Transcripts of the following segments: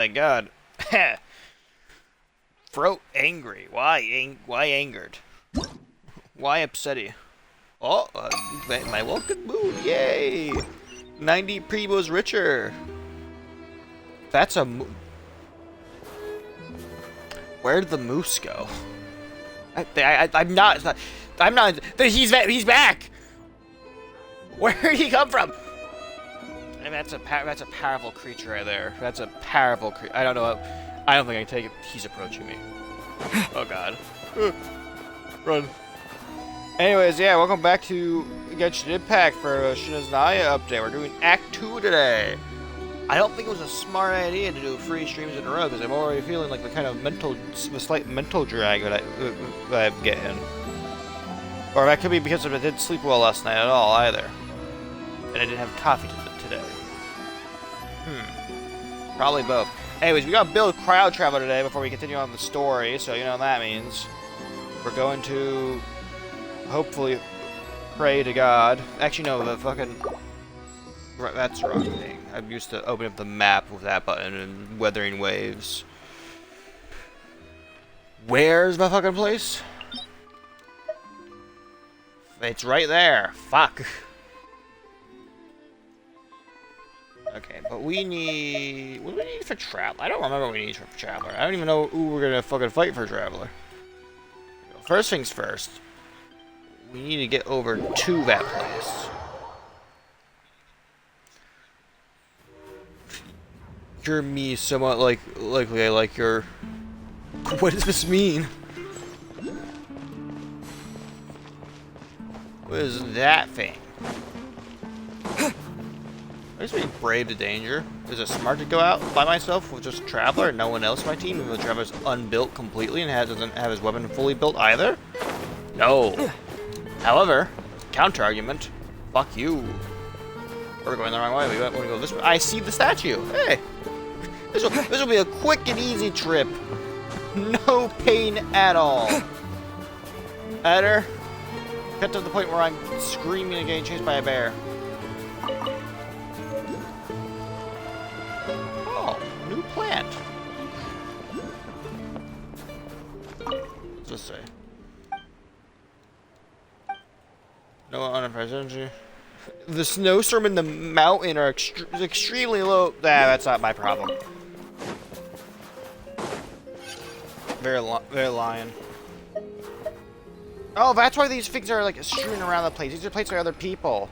Thank God. Throat angry. Why angered? Why upsetty? Oh, my welcome mood. Yay! 90 primos richer. That's a Where did the moose go? I'm not. He's back. Where did he come from? I mean, that's a powerful creature right there. That's a powerful creature. I don't know. I don't think I can take it. He's approaching me. Oh God. Run. Anyways, yeah, welcome back to Genshin Impact for a Snezhnaya update. We're doing Act 2 today. I don't think it was a smart idea to do 3 streams in a row because I'm already feeling like the kind of slight mental drag that I'm getting. Or that could be because I didn't sleep well last night at all either. And I didn't have coffee today. Probably both. Anyways, we gotta build crowd travel today before we continue on the story, so you know what that means. We're going to hopefully pray to God. Actually, no, the fucking... That's the wrong thing. I'm used to opening up the map with that button and weathering waves. Where's my fucking place? It's right there. Fuck. Okay, but we need... What do we need for Traveler? I don't remember what we need for Traveler. I don't even know who we're gonna fucking fight for Traveler. First things first. We need to get over to that place. You're me somewhat likely I like your... What does this mean? What is that thing? I just being brave to danger. Is it smart to go out by myself with just Traveler and no one else in my team, even though Traveler's unbuilt completely and doesn't have his weapon fully built either? No. However, counter argument, fuck you. We're going the wrong way. We want to go this way. I see the statue. Hey, this will be a quick and easy trip. No pain at all. Better. Get to the point where I'm screaming and getting chased by a bear. New plant. What's this say? No unaffected energy. The snowstorm and the mountain are extremely low. That's not my problem. Very lion. Oh, that's why these things are like strewn around the place. These are placed by other people.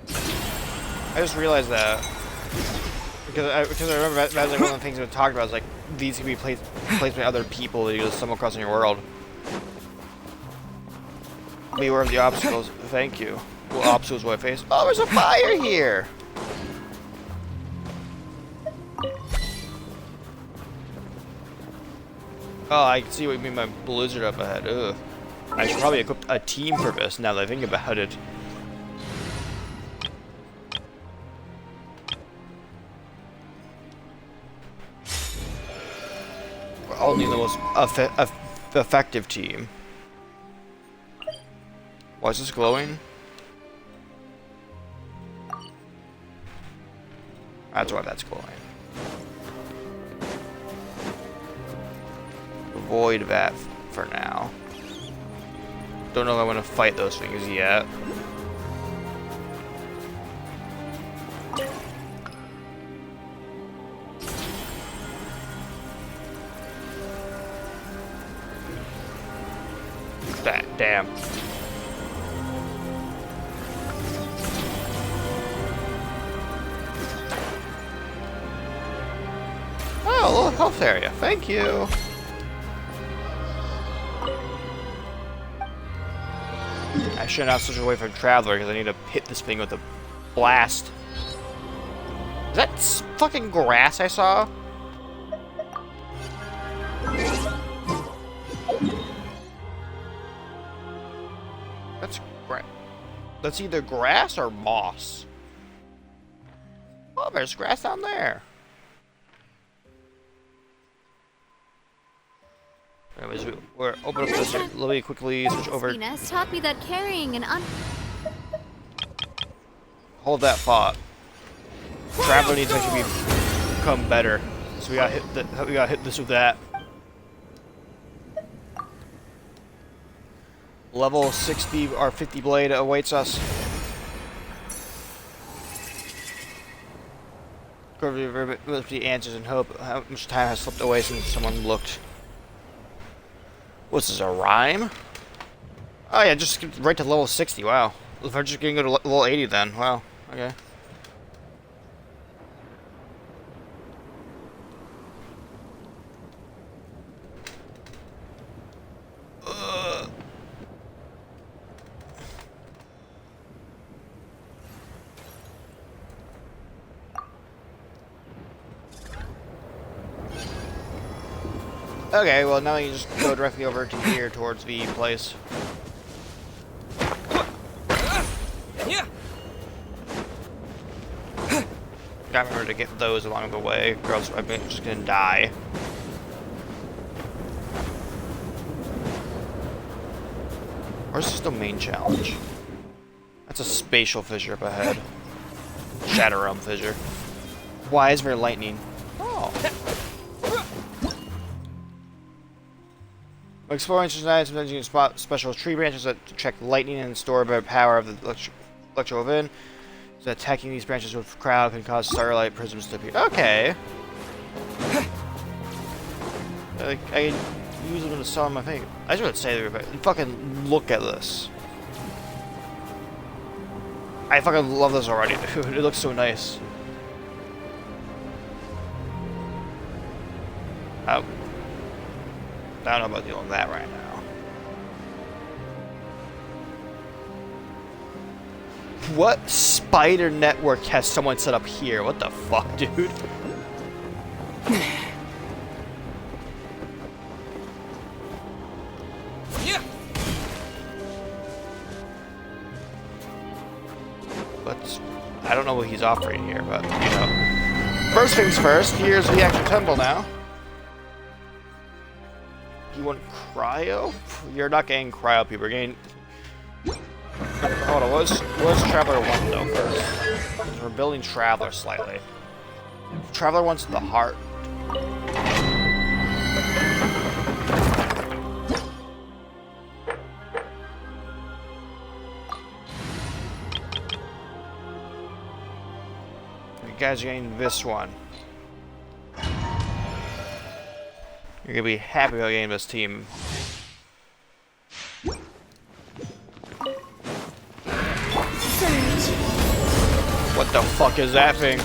I just realized that. Because I remember that was like one of the things we talked about. Was like these can be placed by other people that you just stumble across in your world. Beware of the obstacles. Thank you. What obstacles will I face? Oh, there's a fire here. Oh, I can see what you mean by blizzard up ahead. Ugh. I should probably equip a team for this now that I think about it. Only the most effective team. Why is this glowing? That's why that's glowing. Avoid that for now. Don't know if I want to fight those things yet. Damn. Oh, a little health area. Thank you. I should not switch away from Traveler because I need to hit this thing with a blast. Is that fucking grass I saw? That's either grass or moss. Oh, there's grass down there. Anyways, we're open up this. Let me quickly switch over. Venus taught me that carrying an Hold that thought. Traveler needs to actually become better. So we gotta hit this with that. Level 60 or 50 blade awaits us. Go over the answers and hope. How much time has slipped away since someone looked? What's this, a rhyme? Oh yeah, just skip right to level 60. Wow. If we're just gonna go to level 80 then. Wow. Okay. Okay, well now you just go directly over to here towards the place. Yeah. Gotta remember to get those along the way, or else I'm just gonna die. Or is this the main challenge? That's a spatial fissure up ahead. Shadow realm fissure. Why is there lightning? Oh. When exploring Snezhnaya, sometimes you can spot special tree branches that check lightning and store the power of the electrical within. So attacking these branches with crowd can cause starlight prisms to appear. Okay. I can use them to summon my thing. I just want to say that, fucking look at this. I fucking love this already, dude. It looks so nice. Oh. I don't know about dealing with that right now. What spider network has someone set up here? What the fuck, dude? Yeah. But I don't know what he's offering here, but you know. First things first, here's the actual temple now. You want cryo? You're not getting cryo, people. You're getting. Hold on, what's Traveler 1 though first? We're building Traveler slightly. Traveler 1's the heart. You guys are getting this one. You're gonna be happy about getting this team. What the fuck is that thing?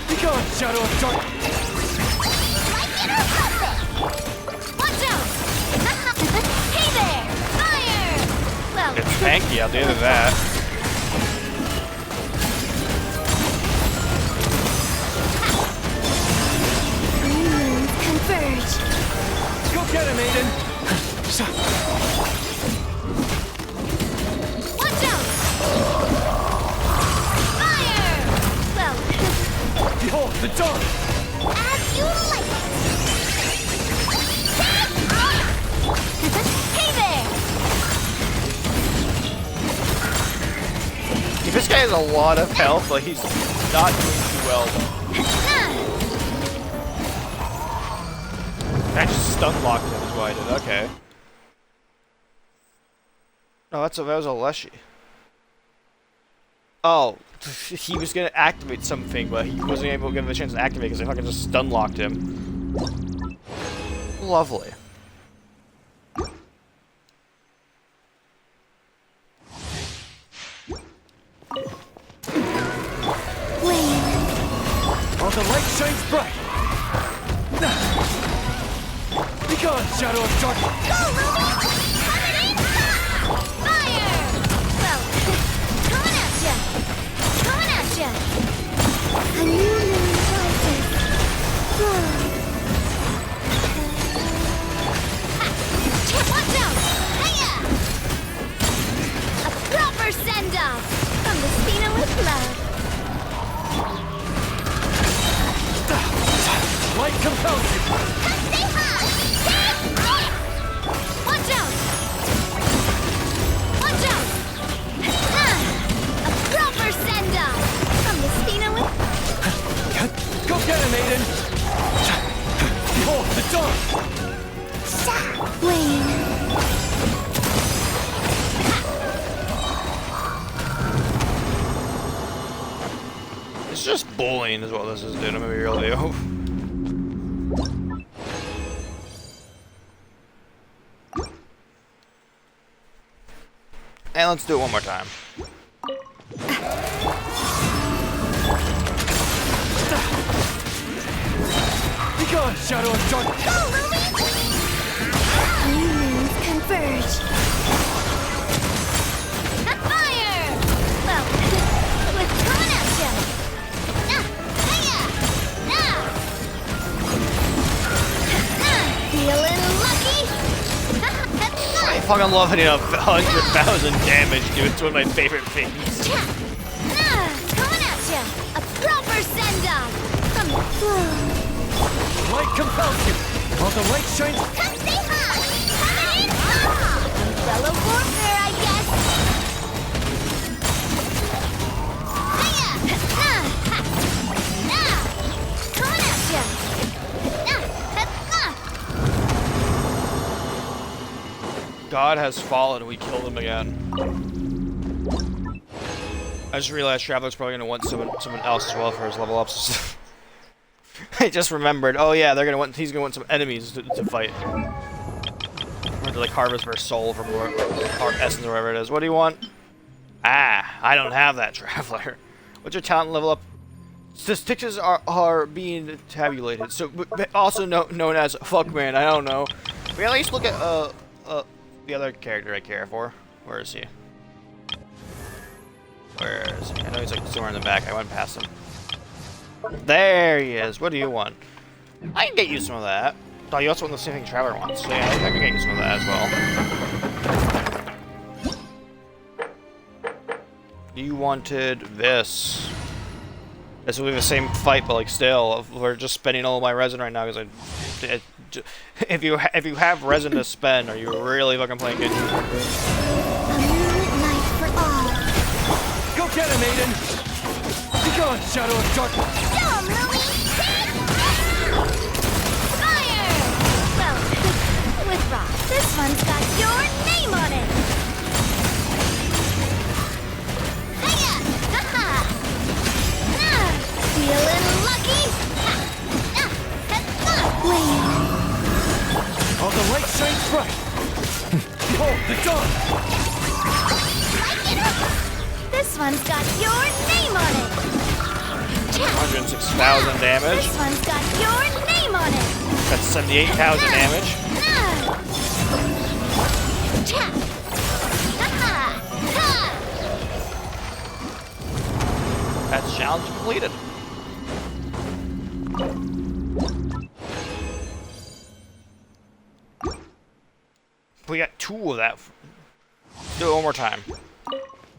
Be gone, Shadow of Dark. Watch out! Hey there! Fire! Well, It's tanky, I'll do that. converge. Go get him, Aiden. Watch out! Fire! Well, Behold the dark. as you like it. Hey there! This guy has a lot of health, but he's not doing too well. I just stun locked him is what I did. Okay. No, that was a Leshy. Oh, he was gonna activate something, but he wasn't able to give him a chance to activate because I fucking just stun locked him. Lovely. While the light shines bright. Be gone, Shadow of Dark. Go, Ruby! Coming in hot! Fire! Well, coming at ya! Coming at ya! A new moon rises. Watch out! Hiya! A proper send-off from the Spina with love. Light compels you. Stay high! Watch out! Watch out! A proper send-off from the Spina with... get him, Aiden! Behold, the dawn! Wayne. It's just bullying is what this is doing. I'm gonna be real with you. And let's do it one more time. Be gone, shadow of darkness! Go, Lily! New moons converge. Fire! Well, with coming at ya. Hiya! Feeling lucky? I fucking love hitting 100,000 damage, dude. It's one of my favorite things. Coming at ya. A proper send-off. Light compels you! While the light shines... Come say hi! Coming in hot! Umbrella warfare, I guess. Hiya! Coming at ya! God has fallen, we killed him again. I just realized Traveler's probably gonna want someone else as well for his level ups. I just remembered. Oh yeah, he's gonna want some enemies to fight. Or to like harvest for soul from or essence or whatever it is. What do you want? Ah, I don't have that, Traveler. What's your talent level up? Statistics are being tabulated, so also known as fuckman. I don't know. We at least look at the other character I care for. Where is he? Where is he? I know he's like somewhere in the back. I went past him. There he is. What do you want? I can get you some of that. Oh, you also want the same thing Traveler wants. So yeah, I can get you some of that as well. You wanted this. This will be the same fight, but like still, we're just spending all my resin right now because if you have resin to spend, are you really fucking playing good? A moonlit night for all. Go get him, Aiden! Be gone, shadow of darkness! Go, Lily! Fire! Well, with rock. This one's got your name on it. Hiya! Ha-ha! Feeling lucky? Wait. While the light shines bright! Behold, the dawn! This one's got your name on it. 106,000 damage. This one's got your name on it. That's 78,000 damage. That's challenge completed. We got 2 of that. Let's do it one more time.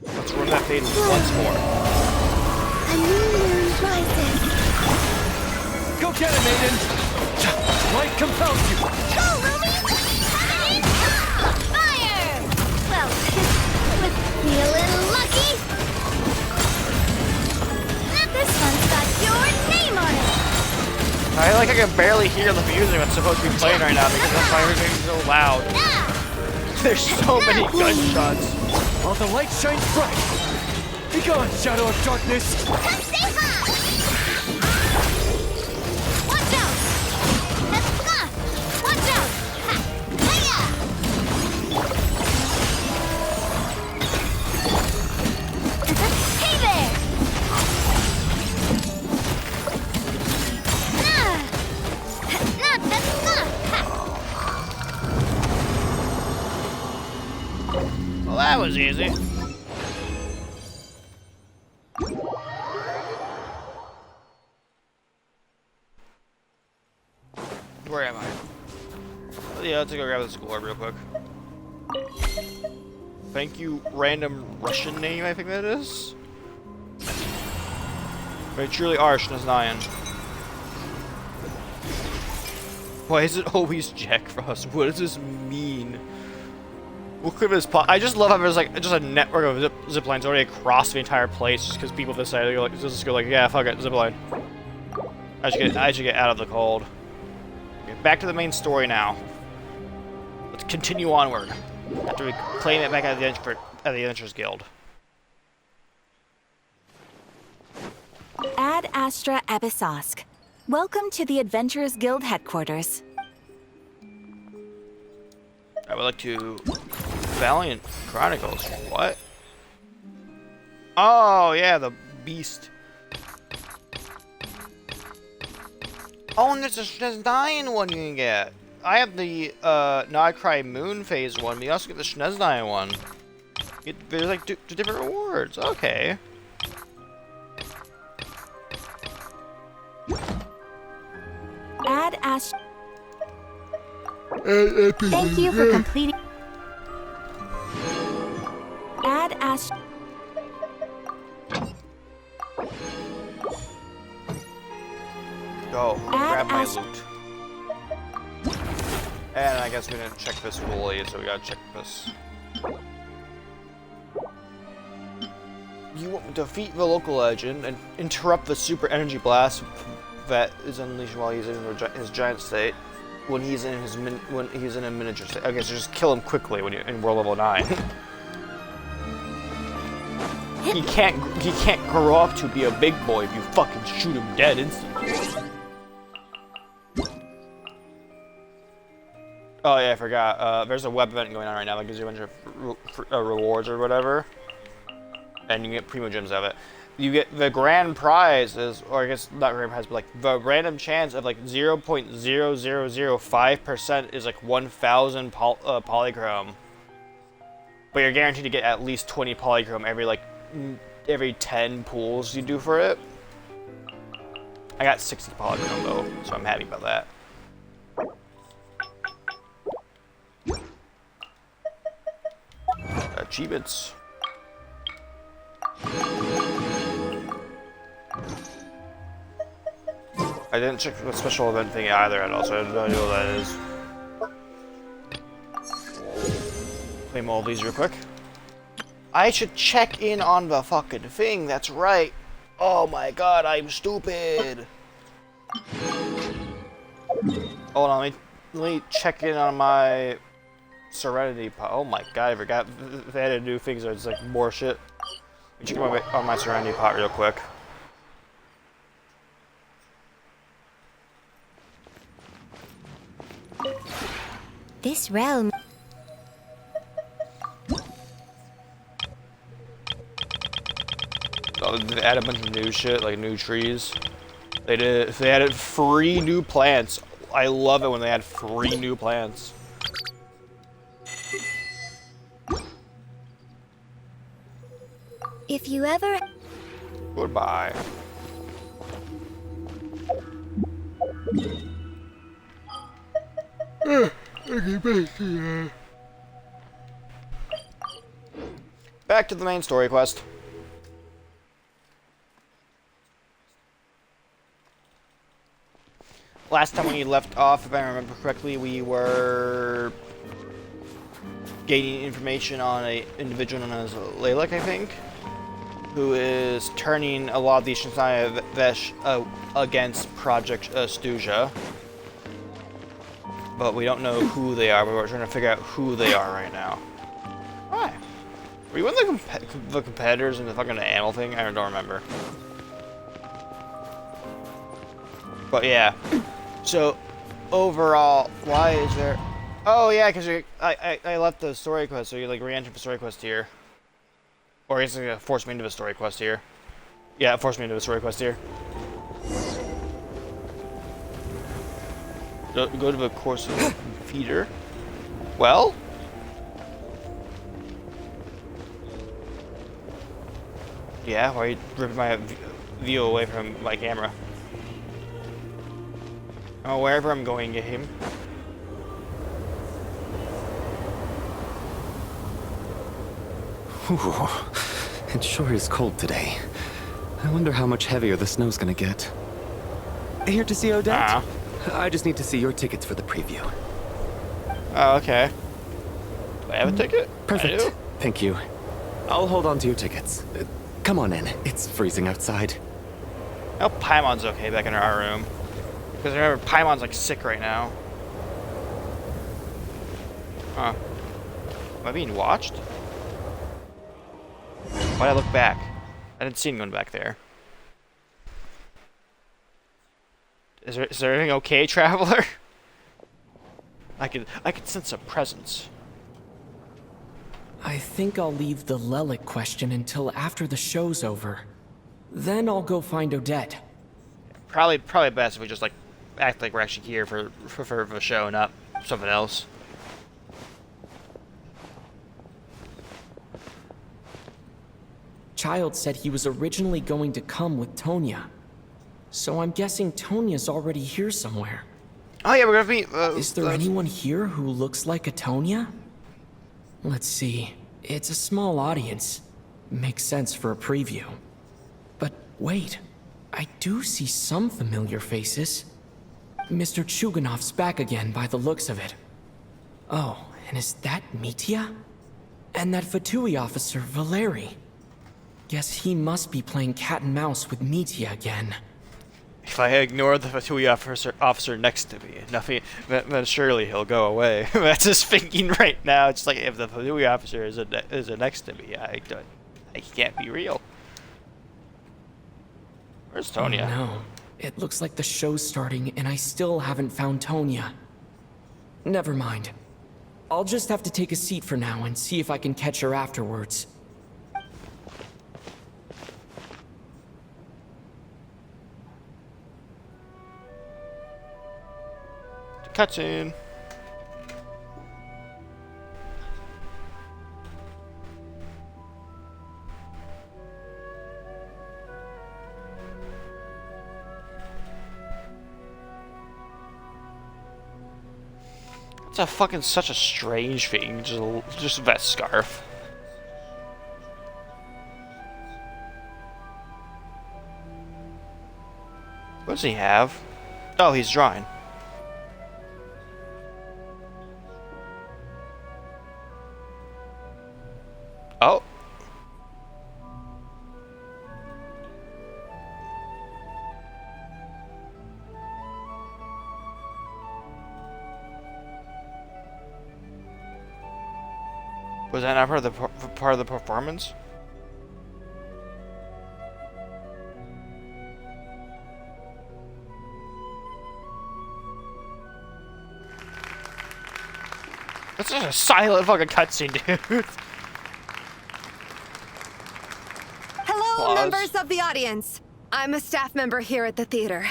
Let's run that fade once more. A new moon rises. Go get him, Aiden! Light compels you! Go, Lily! Fire! Well, with feeling lucky? This one's got your name on it. I can barely hear the music that's supposed to be playing right now because that's why everything's so loud. There's so many gunshots. While the light shines bright! Be gone, shadow of darkness! Come say hi! Watch out! Watch out! Hiya! Hey there! Well, that was easy. Where am I? Oh, yeah, let's go grab this orb real quick. Thank you, random Russian name, I think that is. They truly are Snezhnaya. Why is it always Jack Frost? What does this mean? What could this I just love how there's like just a network of zip lines already across the entire place just because people decided to go like, just go like, yeah, fuck it, zip line. I should get out of the cold. Okay, back to the main story now. Let's continue onward. After we claim it back at the Adventurers Guild. Ad Astra Abyssosk. Welcome to the Adventurers Guild headquarters. I would like to... Valiant Chronicles. What? Oh, yeah, the beast. Oh, and there's a Snezhnaya one you can get. I have the Nodcry Moon Phase one, but you also get the Snezhnaya one. There's like two different rewards. Okay. Ad Astra. Thank you for completing. Ad Astra. Go. Grab my loot. And I guess we didn't check this fully, so we gotta check this. You defeat the local legend and interrupt the super energy blast that is unleashed while he's in his giant state. When he's in a miniature state. Okay, so just kill him quickly when you're in world level 9. He can't grow up to be a big boy if you fucking shoot him dead instantly. Oh yeah, I forgot. There's a web event going on right now that gives you a bunch of rewards or whatever, and you get primo gems of it. You get the grand prize is, or I guess not grand prize, but like the random chance of like 0.0005% is like 1,000 polychrome. But you're guaranteed to get at least 20 polychrome every 10 pulls you do for it. I got 60 polychrome though, so I'm happy about that. Achievements. I didn't check the special event thing either at all, so I have no idea what that is. Claim all these real quick. I should check in on the fucking thing, that's right. Oh my god, I'm stupid. Hold on, let me check in on my Serenity pot. Oh my god, I forgot they had to do things that it's like more shit. Let me check on my Serenity pot real quick. This realm. Oh, they added a bunch of new shit, like new trees. They added 3 new plants. I love it when they add 3 new plants. If you ever... Goodbye. Back to the main story quest. Last time we left off, if I remember correctly, we were gaining information on an individual known as Lalek, I think, who is turning a lot of these Snezhnaya Vesh against Project Stuja. But we don't know who they are, but we're trying to figure out who they are right now. Why? Were you one of the competitors in the fucking animal thing? I don't remember. But yeah. So, overall, why is there... Oh yeah, because I left the story quest, so you like re-entered the story quest here. Or I guess it's gonna force me into the story quest here. Yeah, it forced me into the story quest here. Go to the course of feeder. Well? Yeah, why are you ripping my view away from my camera? Oh, wherever I'm going, get him. Ooh, it sure is cold today. I wonder how much heavier the snow's gonna get. Here to see Odette? I just need to see your tickets for the preview. Oh, okay. Do I have a ticket? Perfect. I do? Thank you. I'll hold on to your tickets. Come on in. It's freezing outside. I hope Paimon's okay back in our room. Because remember, Paimon's like sick right now. Huh. Am I being watched? Why'd I look back? I didn't see anyone back there. Is there anything okay, Traveler? I could sense a presence. I think I'll leave the Lelic question until after the show's over. Then I'll go find Odette. Probably best if we just like act like we're actually here for the show, not something else. Child said he was originally going to come with Tonya. So I'm guessing Tonya's already here somewhere. Oh yeah, we're gonna be. Is there anyone here who looks like a Tonya? Let's see. It's a small audience. Makes sense for a preview. But wait, I do see some familiar faces. Mr. Chuganov's back again by the looks of it. Oh, and is that Mitya? And that Fatui officer, Valeri. Guess he must be playing cat and mouse with Mitya again. If I ignore the Fatui officer next to me, nothing, then surely he'll go away. That's his thinking right now. It's like if the Fatui officer is next to me, I can't be real. Where's Tonya? Oh, no. It looks like the show's starting and I still haven't found Tonya. Never mind. I'll just have to take a seat for now and see if I can catch her afterwards. Cutscene. It's a fucking such a strange thing. Just that scarf. What does he have? Oh, he's drawing. Oh. Was that not part of the performance? That's just a silent fucking cutscene, dude. Hello, Pause. members of the audience. I'm a staff member here at the theater.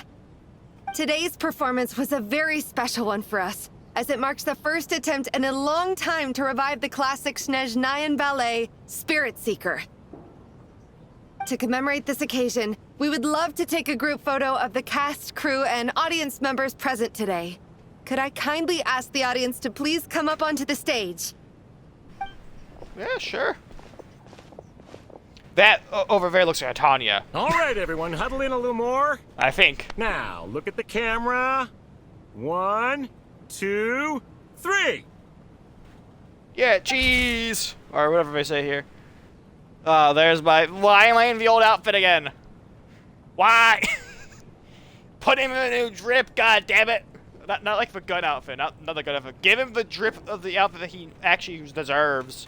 Today's performance was a very special one for us, as it marks the first attempt in a long time to revive the classic Snezhnayan ballet, Spirit Seeker. To commemorate this occasion, we would love to take a group photo of the cast, crew, and audience members present today. Could I kindly ask the audience to please come up onto the stage? Yeah, sure. That over there looks like a Tanya. All right, everyone, huddle in a little more. I think. Now, look at the camera. 1, 2, 3. Yeah, cheese! Or whatever they say here. Oh, there's my... Why am I in the old outfit again? Why? Put him in a new drip, god damn it! Not like the gun outfit, not the gun outfit. Give him the drip of the outfit that he actually deserves.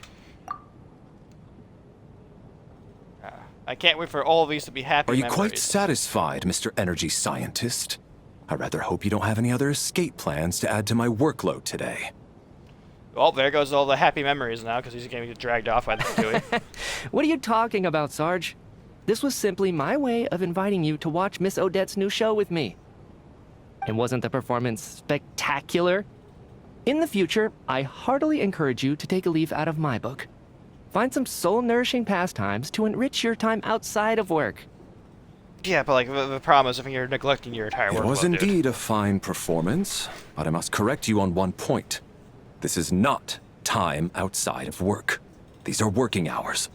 I can't wait for all of these to be happy Are you memories. quite satisfied, Mr. Energy Scientist? I rather hope you don't have any other escape plans to add to my workload today. Well, there goes all the happy memories now, because he's going to get dragged off by the Fatui. What are you talking about, Sarge? This was simply my way of inviting you to watch Miss Odette's new show with me. And wasn't the performance spectacular? In the future, I heartily encourage you to take a leaf out of my book. Find some soul-nourishing pastimes to enrich your time outside of work. Yeah, but like the problem is if you're neglecting your entire workload, It was dude. indeed a fine performance, but I must correct you on one point. This is not time outside of work. These are working hours.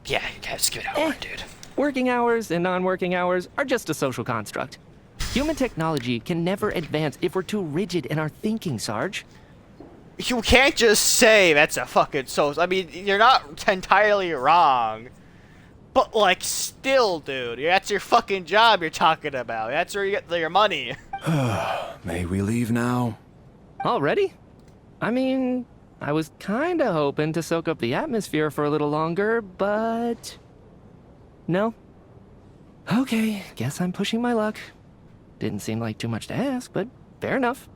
Yeah, you gotta skip it over, dude. Working hours and non-working hours are just a social construct. Human technology can never advance if we're too rigid in our thinking, Sarge. You can't just say that's a fucking I mean, you're not entirely wrong. But, like, still, dude. That's your fucking job you're talking about. That's where you get your money. May we leave now? Already? I mean, I was kinda hoping to soak up the atmosphere for a little longer, but... No? Okay, guess I'm pushing my luck. Didn't seem like too much to ask, but fair enough.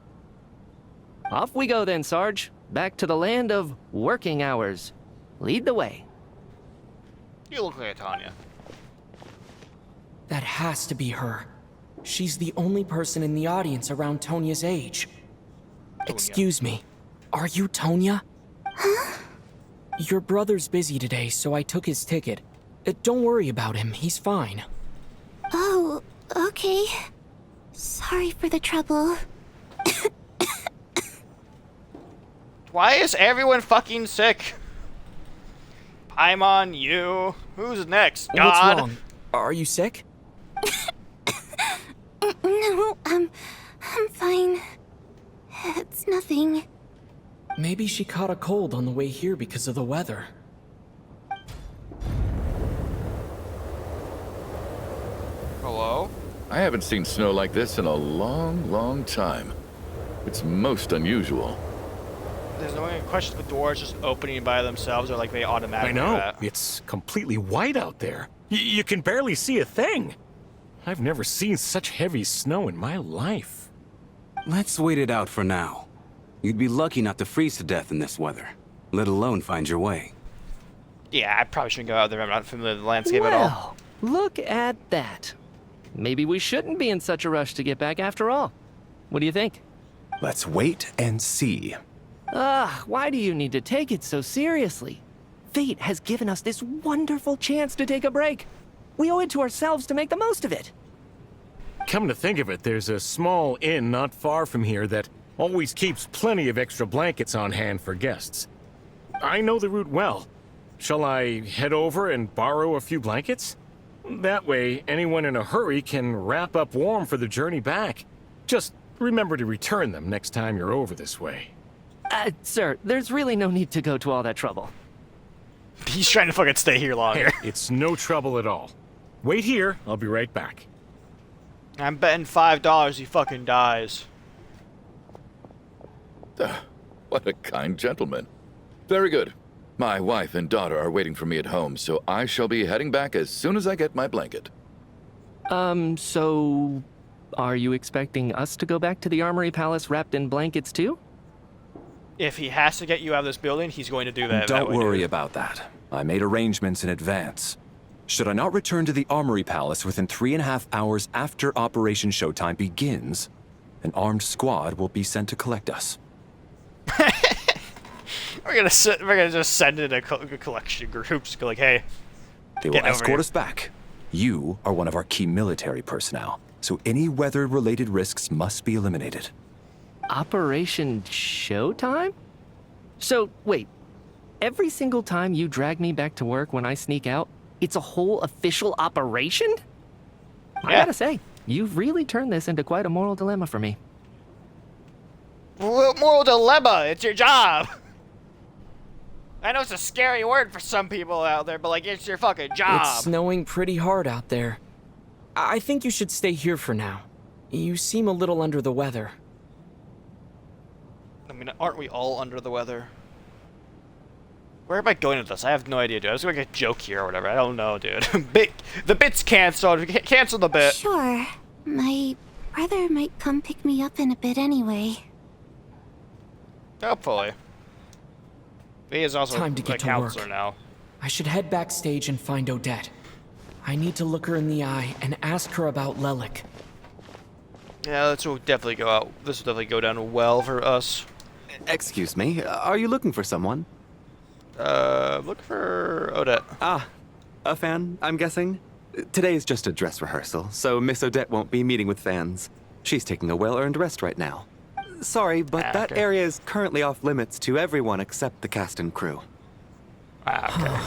Off we go then, Sarge. Back to the land of working hours. Lead the way. You look like a Tanya. That has to be her. She's the only person in the audience around Tonya's age. Excuse me, are you Tonya? Huh? Your brother's busy today, so I took his ticket. Don't worry about him, he's fine. Oh, okay. Sorry for the trouble. Why is everyone fucking sick? Paimon, you. Who's next? God. What's wrong? Are you sick? No, I'm fine. It's nothing. Maybe she caught a cold on the way here because of the weather. Hello? I haven't seen snow like this in a long, long time. It's most unusual. There's no one question the doors just opening by themselves or like they automatically I know. do that. It's completely white out there. You can barely see a thing. I've never seen such heavy snow in my life. Let's wait it out for now. You'd be lucky not to freeze to death in this weather, let alone find your way. Yeah, I probably shouldn't go out there. I'm not familiar with the landscape at all. Look at that. Maybe we shouldn't be in such a rush to get back after all. What do you think? Let's wait and see. Why do you need to take it so seriously? Fate has given us this wonderful chance to take a break. We owe it to ourselves to make the most of it. Come to think of it, there's a small inn not far from here that always keeps plenty of extra blankets on hand for guests. I know the route well. Shall I head over and borrow a few blankets? That way, anyone in a hurry can wrap up warm for the journey back. Just remember to return them next time you're over this way. Sir, there's really no need to go to all that trouble. He's trying to fucking stay here longer. Hey, it's no trouble at all. Wait here, I'll be right back. I'm betting $5 he fucking dies. What a kind gentleman. Very good. My wife and daughter are waiting for me at home, so I shall be heading back as soon as I get my blanket. So... are you expecting us to go back to the Armory Palace wrapped in blankets too? If he has to get you out of this building, he's going to do that. Don't worry about that. I made arrangements in advance. Should I not return to the Armory Palace within 3.5 hours after Operation Showtime begins, an armed squad will be sent to collect us. We're gonna just send in a collection groups. Go like, hey, they will escort us back. You are one of our key military personnel, so any weather-related risks must be eliminated. Operation Showtime? So, wait. Every single time you drag me back to work when I sneak out, it's a whole official operation? I gotta say, you've really turned this into quite a moral dilemma for me. Moral dilemma, it's your job. I know it's a scary word for some people out there, but like, it's your fucking job. It's snowing pretty hard out there. I think you should stay here for now. You seem a little under the weather. I mean, aren't we all under the weather? Where am I going with this? I have no idea, dude. I was going to make a joke here or whatever. I don't know, dude. The bit's canceled. Cancel the bit. Sure. My brother might come pick me up in a bit anyway. Hopefully. He is also Time to get a to counselor work. now. I should head backstage and find Odette. I need to look her in the eye and ask her about Lelik. Yeah, this will definitely go out. This will definitely go down well for us. Excuse me, are you looking for someone? Look for Odette. Ah, a fan, I'm guessing? Today is just a dress rehearsal, so Miss Odette won't be meeting with fans. She's taking a well-earned rest right now. Sorry, but that area is currently off limits to everyone except the cast and crew. Okay.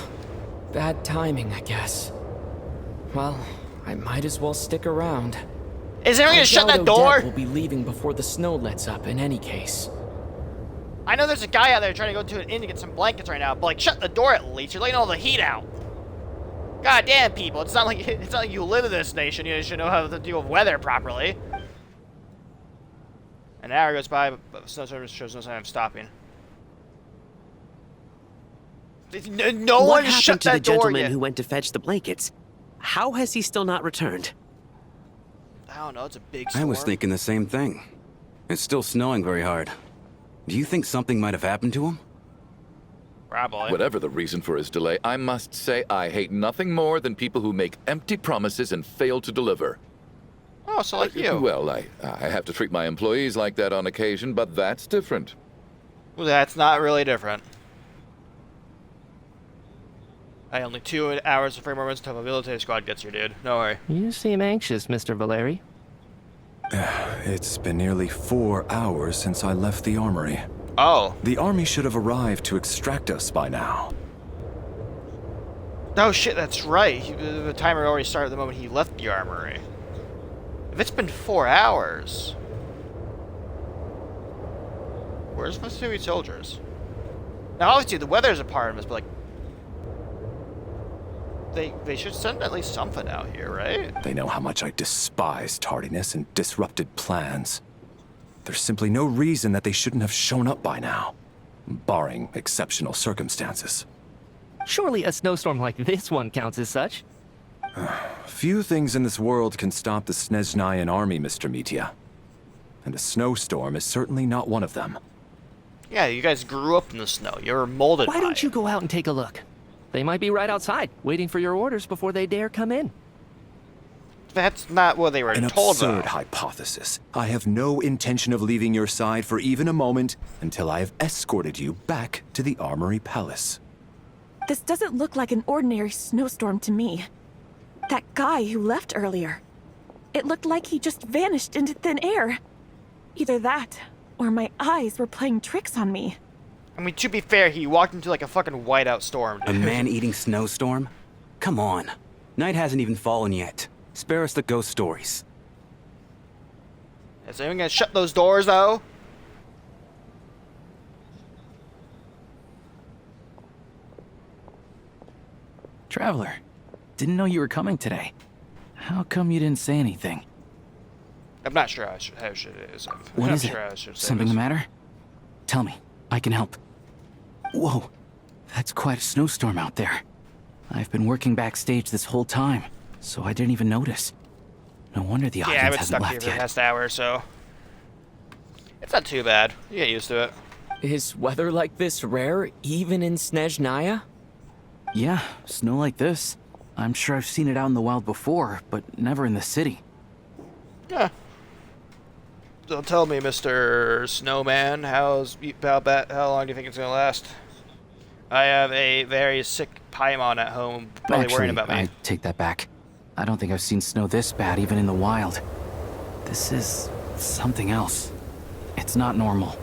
Bad timing, I guess. Well, I might as well stick around. Is anyone gonna shut that Odette door? will be leaving before the snow lets up in any case. I know there's a guy out there trying to go to an inn to get some blankets right now, but like, shut the door at least. You're letting all the heat out. God damn, people! It's not like you live in this nation. You should know how to deal with weather properly. An hour goes by, but snowstorm shows no sign of stopping. No one shut that door yet. What happened to the gentleman who went to fetch the blankets? How has he still not returned? I don't know. It's a big storm. I was thinking the same thing. It's still snowing very hard. Do you think something might have happened to him? Probably. Whatever the reason for his delay, I must say I hate nothing more than people who make empty promises and fail to deliver. Oh, so like you. Well, I have to treat my employees like that on occasion, but that's different. Well, that's not really different. Only 2 hours of frame moments until the military squad gets here, dude. No worry. You seem anxious, Mr. Valeri. It's been nearly 4 hours since I left the armory. Oh. The army should have arrived to extract us by now. Oh shit, that's right. The timer already started the moment he left the armory. If it's been 4 hours... Where's the fatui soldiers? Now obviously the weather's a part of this, but like... They should send at least something out here, right? They know how much I despise tardiness and disrupted plans. There's simply no reason that they shouldn't have shown up by now, barring exceptional circumstances. Surely a snowstorm like this one counts as such. Few things in this world can stop the Snezhnayan army, Mr. Mitya. And a snowstorm is certainly not one of them. Yeah, you guys grew up in the snow. You're molded by it. Why don't you go out and take a look? They might be right outside, waiting for your orders before they dare come in. That's not what they were An told, absurd though. hypothesis. I have no intention of leaving your side for even a moment until I have escorted you back to the Armory Palace. This doesn't look like an ordinary snowstorm to me. That guy who left earlier. It looked like he just vanished into thin air. Either that, or my eyes were playing tricks on me. I mean, to be fair, he walked into like a fucking whiteout storm, A dude. man-eating snowstorm? Come on. Night hasn't even fallen yet. Spare us the ghost stories. Is anyone gonna shut those doors, though? Traveler, didn't know you were coming today. How come you didn't say anything? I'm not sure how it is. What is it? Something the matter? Tell me. I can help. Whoa. That's quite a snowstorm out there. I've been working backstage this whole time, so I didn't even notice. No wonder the audience Yeah, I've been hasn't stuck here left for the yet. past hour or so. It's not too bad. You get used to it. Is weather like this rare, even in Snezhnaya? Yeah, snow like this. I'm sure I've seen it out in the wild before, but never in the city. Yeah. So tell me, Mr. Snowman, how long do you think it's gonna last? I have a very sick Paimon at home, probably Actually, worrying about me. I take that back. I don't think I've seen snow this bad, even in the wild. This is something else. It's not normal.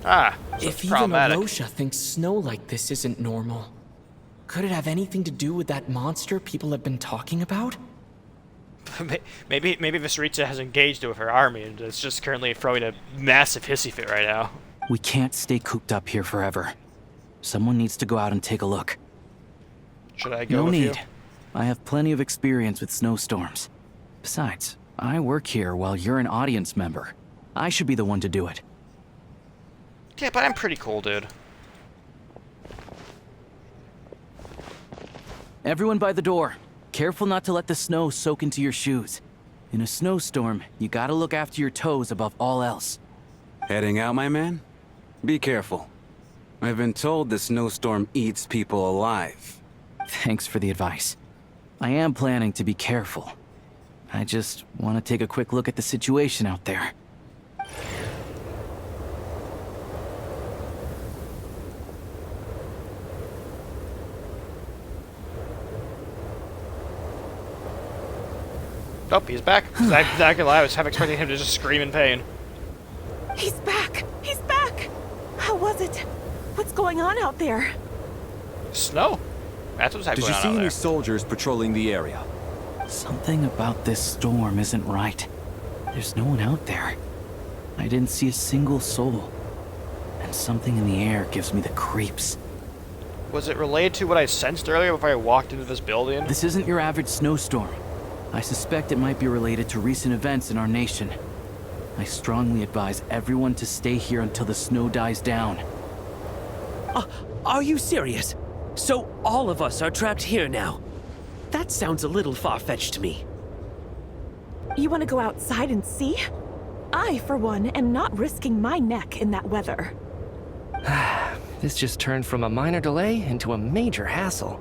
Ah, so If it's even problematic. Alosha thinks snow like this isn't normal, could it have anything to do with that monster people have been talking about? Maybe Visritza has engaged it with her army and is just currently throwing a massive hissy fit right now. We can't stay cooped up here forever. Someone needs to go out and take a look. Should I go No with need. you? I have plenty of experience with snowstorms. Besides, I work here while you're an audience member. I should be the one to do it. Yeah, but I'm pretty cool, dude. Everyone by the door. Careful not to let the snow soak into your shoes. In a snowstorm, you gotta look after your toes above all else. Heading out, my man? Be careful. I've been told the snowstorm eats people alive. Thanks for the advice. I am planning to be careful. I just want to take a quick look at the situation out there. Oh, he's back. Not gonna lie, I was half expecting him to just scream in pain. He's back! He's back! How was it? What's going on out there? Snow. That's what's Did going you on see out any there. soldiers patrolling the area? Something about this storm isn't right. There's no one out there. I didn't see a single soul. And something in the air gives me the creeps. Was it related to what I sensed earlier before I walked into this building? This isn't your average snowstorm. I suspect it might be related to recent events in our nation. I strongly advise everyone to stay here until the snow dies down. Are you serious? So all of us are trapped here now? That sounds a little far-fetched to me. You want to go outside and see? I, for one, am not risking my neck in that weather. This just turned from a minor delay into a major hassle.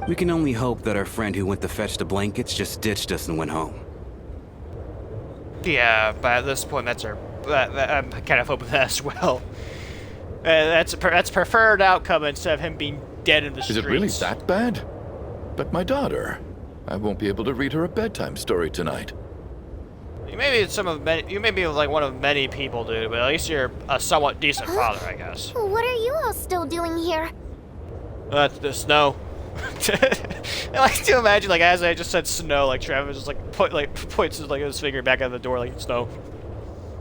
We can only hope that our friend who went to fetch the blankets just ditched us and went home. Yeah, but at this point, that's our. I'm kind of hoping that as well. That's preferred outcome instead of him being dead in the streets. Is it really that bad? But my daughter, I won't be able to read her a bedtime story tonight. You may be you may be like one of many people, dude, but at least you're a somewhat decent father, I guess. What are you all still doing here? That's the snow. I like to imagine, like, as I just said snow, like Travis just points his finger back at the door like snow.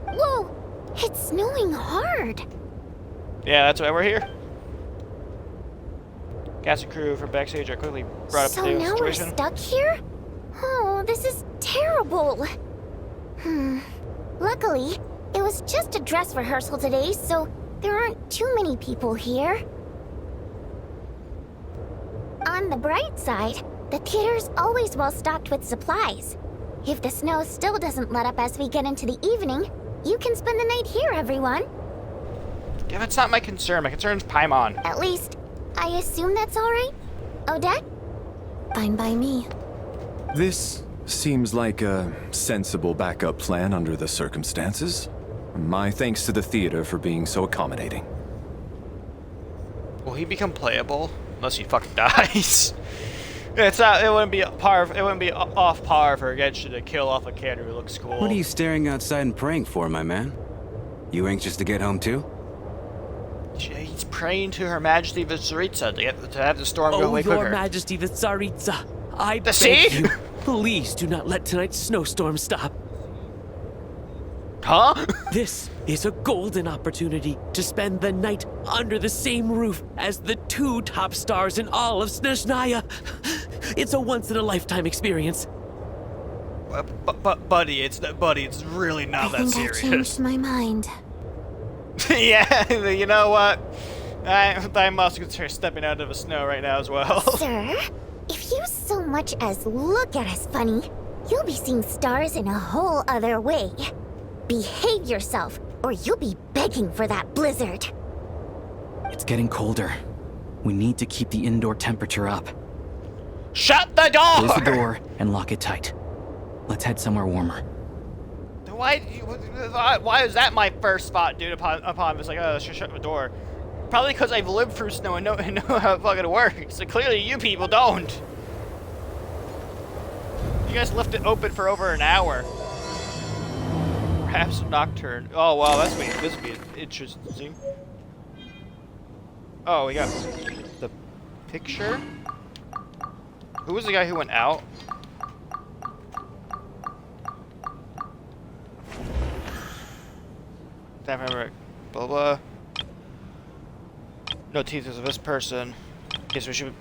Whoa, it's snowing hard. Yeah, that's why we're here. Cast and crew from backstage are quickly brought up to the now situation. we're stuck here? Oh, this is terrible. Luckily, it was just a dress rehearsal today, so there aren't too many people here. On the bright side, the theater's always well stocked with supplies. If the snow still doesn't let up as we get into the evening, you can spend the night here, everyone. Yeah, that's not my concern. My concern is Paimon. At least, I assume that's all right? Odette? Fine by me. This seems like a sensible backup plan under the circumstances. My thanks to the theater for being so accommodating. Will he become playable? Unless he fucking dies. It's not. It wouldn't be off par for Genshin to kill off a character who looks cool. What are you staring outside and praying for, my man? You anxious to get home too? He's praying to Her Majesty the Tsaritsa to have the storm go away quicker. Your Majesty the Tsaritsa, I beg sea? you, please do not let tonight's snowstorm stop. Huh? This is a golden opportunity to spend the night under the same roof as the two top stars in all of Snezhnaya. It's a once-in-a-lifetime experience. Buddy, it's really not that serious. I changed my mind. Yeah, you know what? I must consider stepping out of the snow right now as well. Sir, if you so much as look at us funny, you'll be seeing stars in a whole other way. Behave yourself, or you'll be begging for that blizzard. It's getting colder. We need to keep the indoor temperature up. Shut the door! Close the door and lock it tight. Let's head somewhere warmer. Why is that my first thought, dude, upon this? Like, oh, let's just shut the door. Probably because I've lived through snow and know how it fucking works. So clearly you people don't. You guys left it open for over an hour. Perhaps nocturne. Oh wow, this would be interesting. Oh, we got the picture. Who was the guy who went out? I remember. Blah blah. No teeth of this person. Yes, we should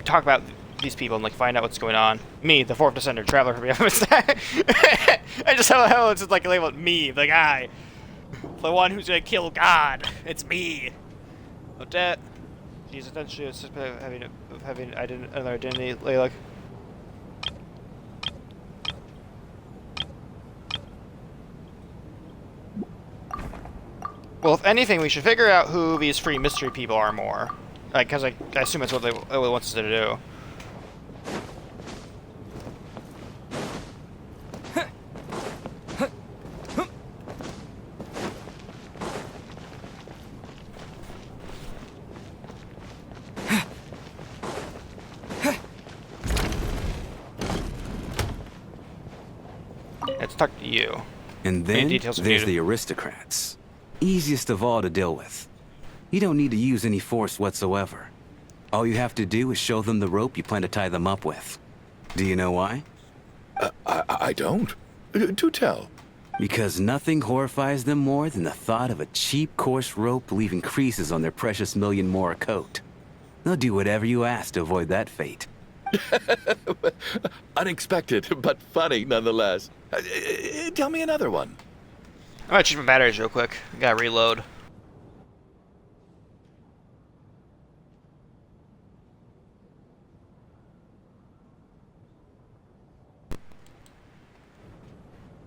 talk about these people and like find out what's going on. Me, the fourth descender, traveler from beyond. I just how it's just like labeled me, the guy, the one who's gonna kill God. It's me. Odette. She's essentially having another identity. Like. Well, if anything, we should figure out who these free mystery people are more. Like, because I assume that's what it wants us to do. Let's talk to you. And then there's the aristocrats. Easiest of all to deal with. You don't need to use any force whatsoever. All you have to do is show them the rope you plan to tie them up with. Do you know why? I don't. Do tell. Because nothing horrifies them more than the thought of a cheap, coarse rope leaving creases on their precious million Mora coat. They'll do whatever you ask to avoid that fate. Unexpected, but funny nonetheless. Tell me another one. I'm gonna change my batteries real quick. Gotta reload.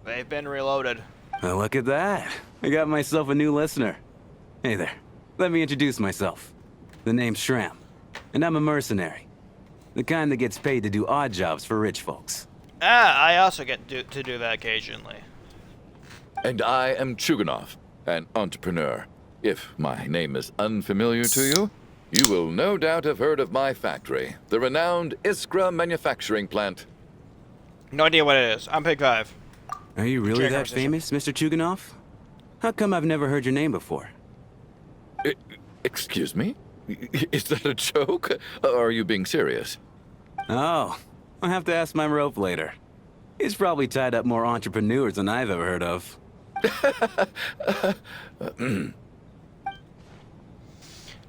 They've been reloaded. Well, look at that. I got myself a new listener. Hey there. Let me introduce myself. The name's Shram, and I'm a mercenary. The kind that gets paid to do odd jobs for rich folks. I also get to do that occasionally. And I am Chuganov, an entrepreneur. If my name is unfamiliar to you, you will no doubt have heard of my factory, the renowned Iskra manufacturing plant. No idea what it is. I'm pigFIVE. Are you really that famous, Mr. Chuganov? How come I've never heard your name before? Excuse me? Is that a joke? Or are you being serious? Oh, I'll have to ask my rope later. He's probably tied up more entrepreneurs than I've ever heard of.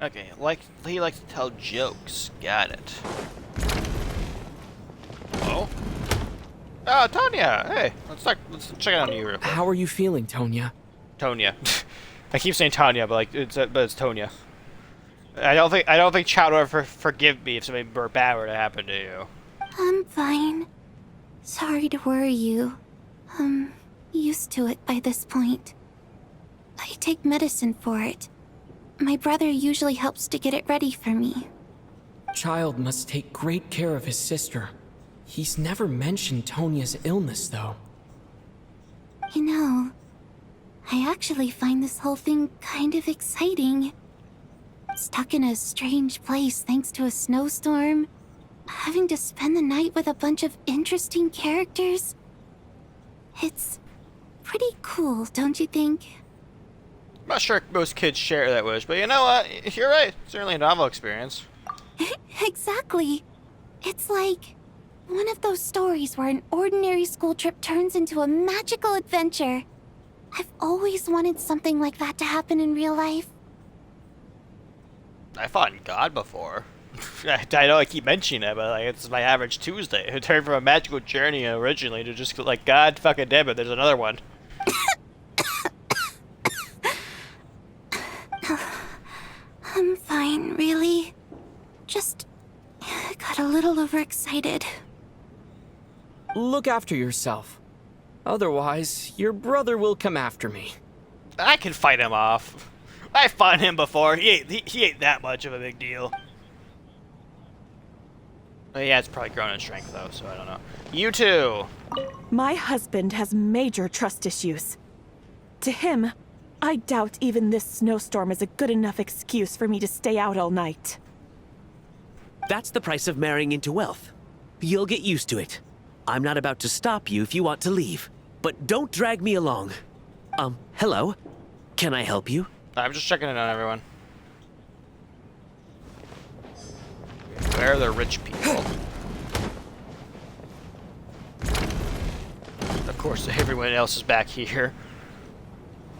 Okay, he likes to tell jokes. Got it. Hello? Oh, Tonya! Hey, let's check it on you real quick. How are you feeling, Tonya? Tonya. I keep saying Tonya, but it's Tonya. I don't think Child would ever forgive me if something bad were to happen to you. I'm fine. Sorry to worry you. I'm used to it by this point. I take medicine for it. My brother usually helps to get it ready for me. Child must take great care of his sister. He's never mentioned Tonya's illness, though. You know, I actually find this whole thing kind of exciting. Stuck in a strange place thanks to a snowstorm, having to spend the night with a bunch of interesting characters. It's pretty cool, don't you think? I'm not sure most kids share that wish, but you know what? You're right. It's certainly a novel experience. Exactly. It's like one of those stories where an ordinary school trip turns into a magical adventure. I've always wanted something like that to happen in real life. I fought in God before. I know I keep mentioning it, but like it's my average Tuesday. It turned from a magical journey originally to just like, God fucking damn it, there's another one. I'm fine, really. Just got a little overexcited. Look after yourself. Otherwise, your brother will come after me. I can fight him off. I fought him before. He ain't that much of a big deal. Yeah, it's probably grown in strength though, so I don't know. You too. My husband has major trust issues. To him, I doubt even this snowstorm is a good enough excuse for me to stay out all night. That's the price of marrying into wealth. You'll get used to it. I'm not about to stop you if you want to leave. But don't drag me along. Hello? Can I help you? I'm just checking in on everyone. Where are the rich people? Of course, everyone else is back here.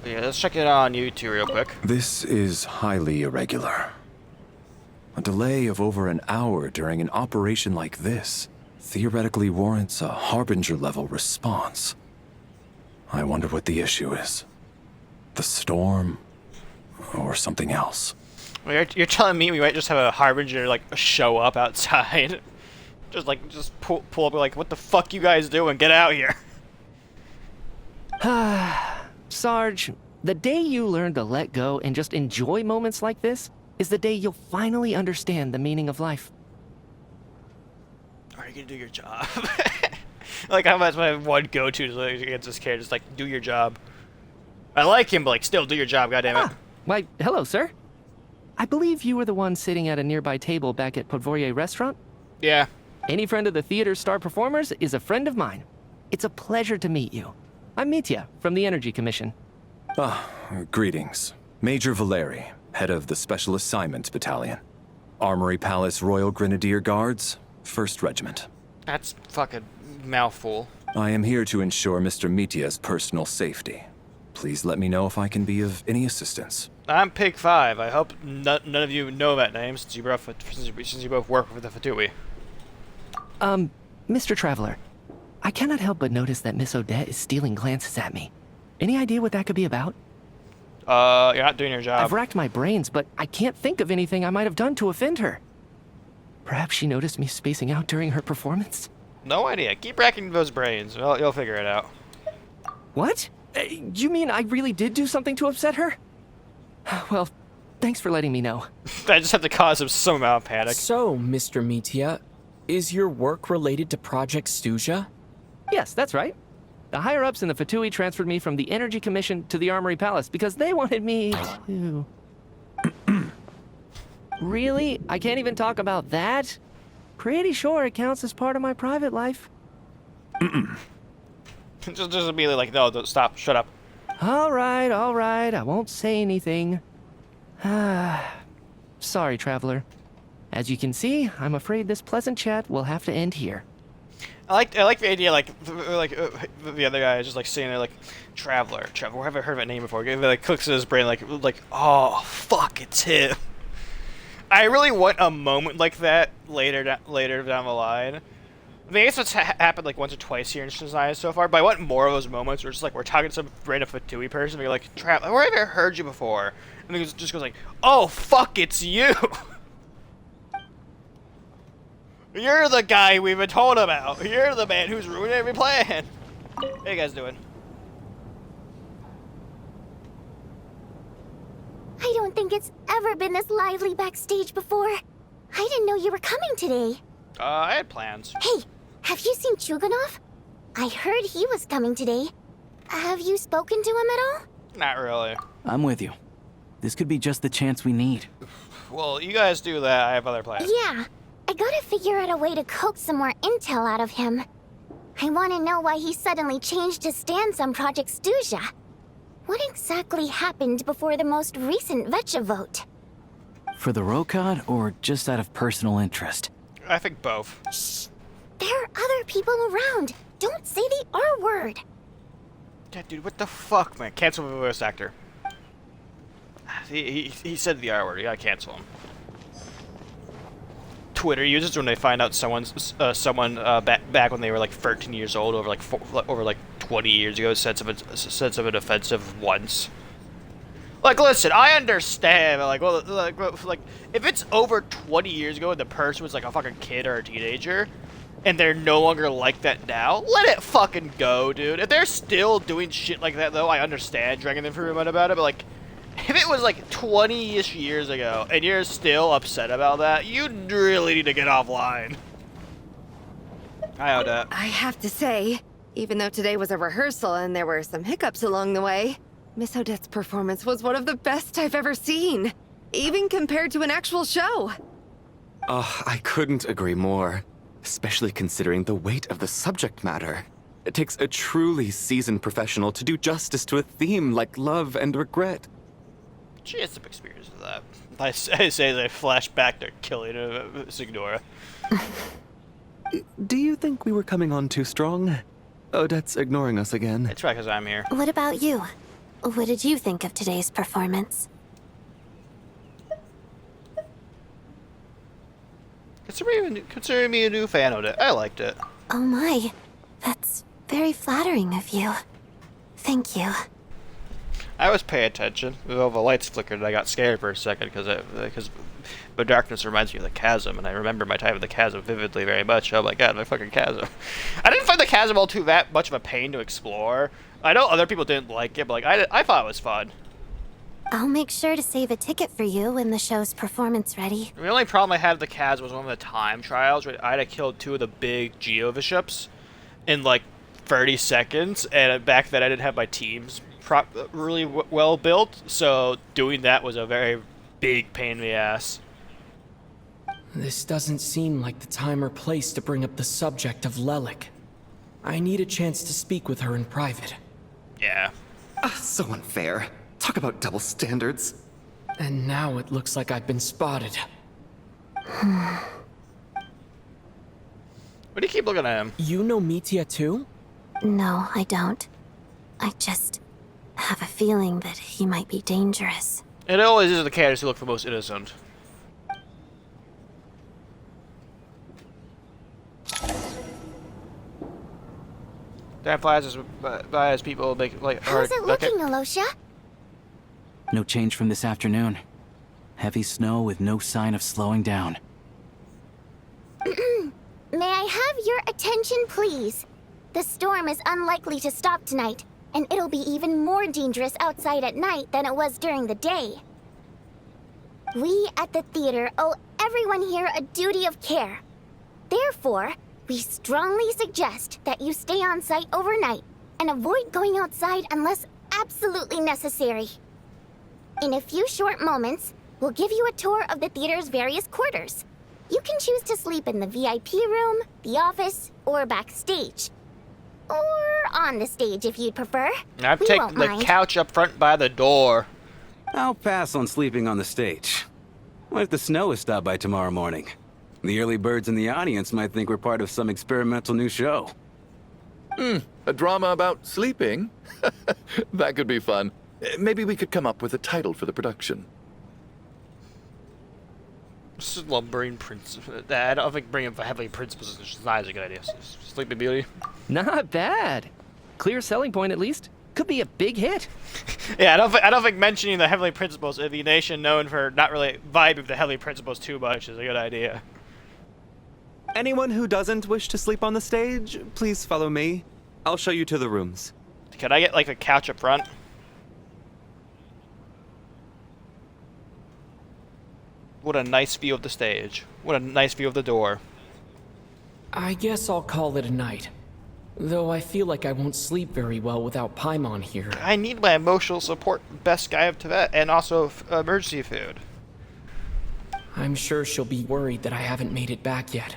But yeah, let's check it on you two real quick. This is highly irregular. A delay of over an hour during an operation like this theoretically warrants a Harbinger-level response. I wonder what the issue is. The storm, or something else. Well, you're telling me we might just have a Harbinger, like, show up outside? just pull up, like, what the fuck you guys doing? Get out here. Sarge, the day you learn to let go and just enjoy moments like this is the day you'll finally understand the meaning of life. Are you gonna do your job? Like, how much my one go-to against this character is like, do your job. I like him, but like, still do your job, goddammit. Why, hello, sir. I believe you were the one sitting at a nearby table back at Podvorye restaurant? Yeah. Any friend of the theater's star performers is a friend of mine. It's a pleasure to meet you. I'm Mitya, from the Energy Commission. Greetings. Major Valeri, head of the Special Assignments Battalion. Armory Palace Royal Grenadier Guards, 1st Regiment. That's fucking mouthful. I am here to ensure Mr. Mitya's personal safety. Please let me know if I can be of any assistance. I'm pigFIVE. I hope none of you know that name since you both work with the fatui. Mr. Traveler, I cannot help but notice that Miss Odette is stealing glances at me. Any idea what that could be about? You're not doing your job. I've racked my brains, but I can't think of anything I might have done to offend her. Perhaps she noticed me spacing out during her performance? No idea. Keep racking those brains. You'll figure it out. What? You mean I really did do something to upset her? Well, thanks for letting me know. I just have to cause him some amount of panic. So, Mr. Metia, is your work related to Project Snezhnaya? Yes, that's right. The higher-ups in the Fatui transferred me from the Energy Commission to the Armory Palace because they wanted me to... Really? I can't even talk about that? Pretty sure it counts as part of my private life. just immediately like, no, don't stop, shut up. All right, I won't say anything. Sorry, Traveler. As you can see, I'm afraid this pleasant chat will have to end here. I like the idea, the other guy is just like sitting there like, Traveler, where have I heard that name before? He like clicks in his brain like, oh fuck, it's him. I really want a moment like that later down the line. I mean, I guess what's happened like once or twice here in Snezhnaya so far, but I want more of those moments where it's just like we're talking to some random Fatui person, and we're like, Traveler, where have I heard you before? And then it just goes like, oh fuck, it's you. You're the guy we've been told about. You're the man who's ruined every plan. How you guys doing? I don't think it's ever been this lively backstage before. I didn't know you were coming today. I had plans. Hey, have you seen Chuganov? I heard he was coming today. Have you spoken to him at all? Not really. I'm with you. This could be just the chance we need. Well, you guys do that. I have other plans. Yeah. I gotta figure out a way to coax some more intel out of him. I want to know why he suddenly changed his stance on Project Snezhnaya. What exactly happened before the most recent Vetcha vote? For the Rokad, or just out of personal interest? I think both. Shh! There are other people around. Don't say the R word. Yeah, dude, what the fuck, man? Cancel the voice actor. He said the R word. You gotta cancel him. Twitter users, when they find out someone back when they were like 13 years old, over like 20 years ago, said something offensive once. Like, listen, I understand. Like, if it's over 20 years ago and the person was like a fucking kid or a teenager, and they're no longer like that now, let it fucking go, dude. If they're still doing shit like that, though, I understand dragging them through about it. But like, if it was like 20-ish years ago and you're still upset about that, you really need to get offline. Hi, Odette. I have to say, even though today was a rehearsal and there were some hiccups along the way, Miss Odette's performance was one of the best I've ever seen, even compared to an actual show. I couldn't agree more, especially considering the weight of the subject matter. It takes a truly seasoned professional to do justice to a theme like love and regret. She has some experience with that. I say they flash back to killing Signora. Do you think we were coming on too strong? Odette's ignoring us again. It's right because I'm here. What about you? What did you think of today's performance? Consider me a new fan, Odette. I liked it. Oh my, that's very flattering of you. Thank you. I was paying attention. All the lights flickered, and I got scared for a second because the darkness reminds me of the chasm, and I remember my time in the chasm vividly very much. Oh my god, my fucking chasm! I didn't find the chasm all too that much of a pain to explore. I know other people didn't like it, but like I thought it was fun. I'll make sure to save a ticket for you when the show's performance ready. The only problem I had with the chasm was one of the time trials where I had to kill 2 of the big Geoviships in like 30 seconds, and back then I didn't have my teams really well built, so doing that was a very big pain in the ass. This doesn't seem like the time or place to bring up the subject of Lelik. I need a chance to speak with her in private. Yeah. So unfair. Talk about double standards. And now it looks like I've been spotted. Why do you keep looking at him? You know Metia too? No, I don't. I just have a feeling that he might be dangerous. It always is the characters who look the most innocent. That flies as people make like. How's it looking, Alosha? No change from this afternoon. Heavy snow with no sign of slowing down. May I have your attention, please? The storm is unlikely to stop tonight, and it'll be even more dangerous outside at night than it was during the day. We at the theater owe everyone here a duty of care. Therefore, we strongly suggest that you stay on site overnight and avoid going outside unless absolutely necessary. In a few short moments, we'll give you a tour of the theater's various quarters. You can choose to sleep in the VIP room, the office, or backstage. Or on the stage if you'd prefer. I'd take the couch up front by the door. I'll pass on sleeping on the stage. What if the snow is stopped by tomorrow morning? The early birds in the audience might think we're part of some experimental new show. A drama about sleeping? That could be fun. Maybe we could come up with a title for the production. Slumbering principal. I don't think bringing heavily principals is not a good idea. Sleeping Beauty. Not bad. Clear selling point at least. Could be a big hit. Yeah, I don't think mentioning the Heavenly Principles in the nation known for not really vibing with the Heavenly Principles too much is a good idea. Anyone who doesn't wish to sleep on the stage, please follow me. I'll show you to the rooms. Could I get like a couch up front? What a nice view of the stage. What a nice view of the door. I guess I'll call it a night. Though I feel like I won't sleep very well without Paimon here. I need my emotional support, best guy of Tibet, and also emergency food. I'm sure she'll be worried that I haven't made it back yet.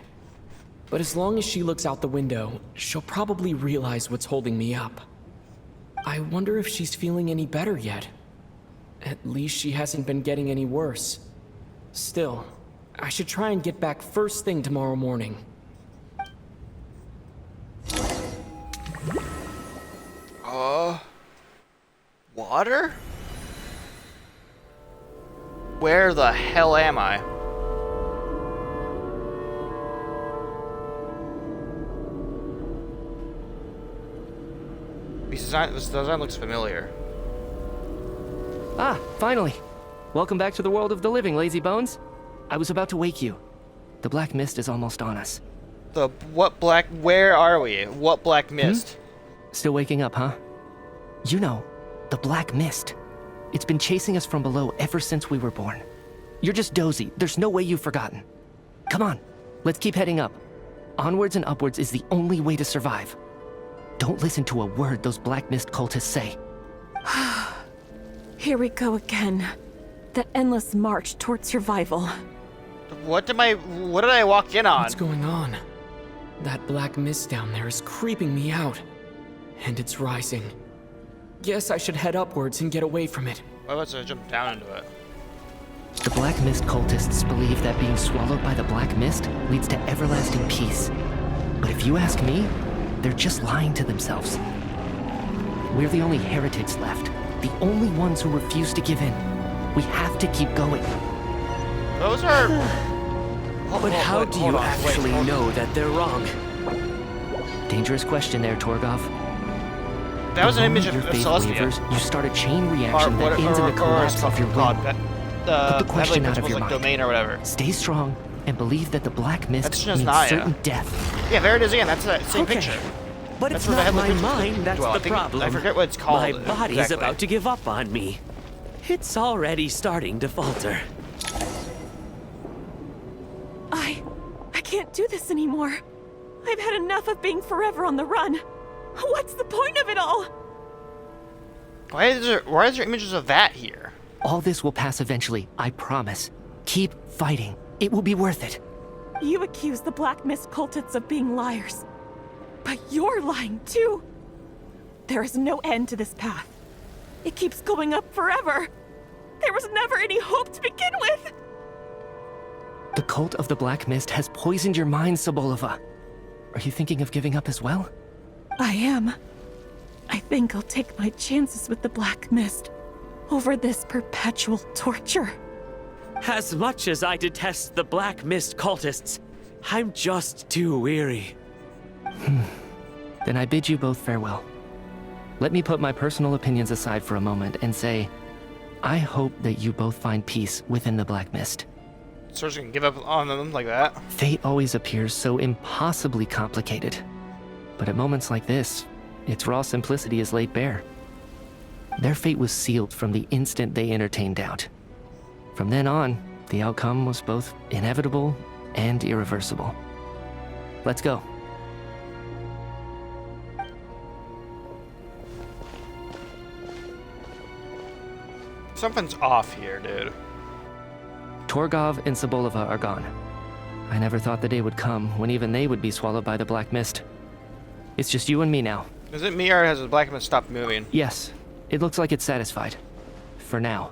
But as long as she looks out the window, she'll probably realize what's holding me up. I wonder if she's feeling any better yet. At least she hasn't been getting any worse. Still, I should try and get back first thing tomorrow morning. Water? Where the hell am I? This design looks familiar. Ah, finally. Welcome back to the world of the living, lazy bones. I was about to wake you. The black mist is almost on us. Where are we? What black mist? Still waking up, huh? You know, the black mist. It's been chasing us from below ever since we were born. You're just dozy. There's no way you've forgotten. Come on, let's keep heading up. Onwards and upwards is the only way to survive. Don't listen to a word those black mist cultists say. Here we go again. The endless march toward survival. What did I walk in on? What's going on? That black mist down there is creeping me out. And it's rising. Guess I should head upwards and get away from it. Why was I jump down into it? The black mist cultists believe that being swallowed by the black mist leads to everlasting peace. But if you ask me, they're just lying to themselves. We're the only heretics left. The only ones who refuse to give in. We have to keep going. Those are... But how do you actually know that they're wrong? Dangerous question there, Torgov. That was an image of your faith Celestia. wavers, you start a chain reaction that ends in the collapse of your will. Put the question out of your mind. Domain or whatever. Stay strong and believe that the black mist means Snezhnaya. certain death. Yeah, there it is again. That's that same picture. But it's not my mind that's the problem. I forget what it's called. My body's about to give up on me. It's already starting to falter. I can't do this anymore. I've had enough of being forever on the run. What's the point of it all? Why is there images of that here? All this will pass eventually, I promise. Keep fighting. It will be worth it. You accuse the Black Mist cultists of being liars. But you're lying too. There is no end to this path. It keeps going up forever. There was never any hope to begin with. The cult of the Black Mist has poisoned your mind, Sobolova. Are you thinking of giving up as well? I am. I think I'll take my chances with the Black Mist. over this perpetual torture. As much as I detest the Black Mist cultists, I'm just too weary. Then I bid you both farewell. Let me put my personal opinions aside for a moment and say, I hope that you both find peace within the Black Mist. Surge can give up on them like that. Fate always appears so impossibly complicated. But at moments like this, its raw simplicity is laid bare. Their fate was sealed from the instant they entertained doubt. From then on, the outcome was both inevitable and irreversible. Let's go. Something's off here, dude. Torgov and Sobolova are gone. I never thought the day would come when even they would be swallowed by the Black Mist. It's just you and me now. Is it me or has the Black Mist stopped moving? Yes, it looks like it's satisfied. For now.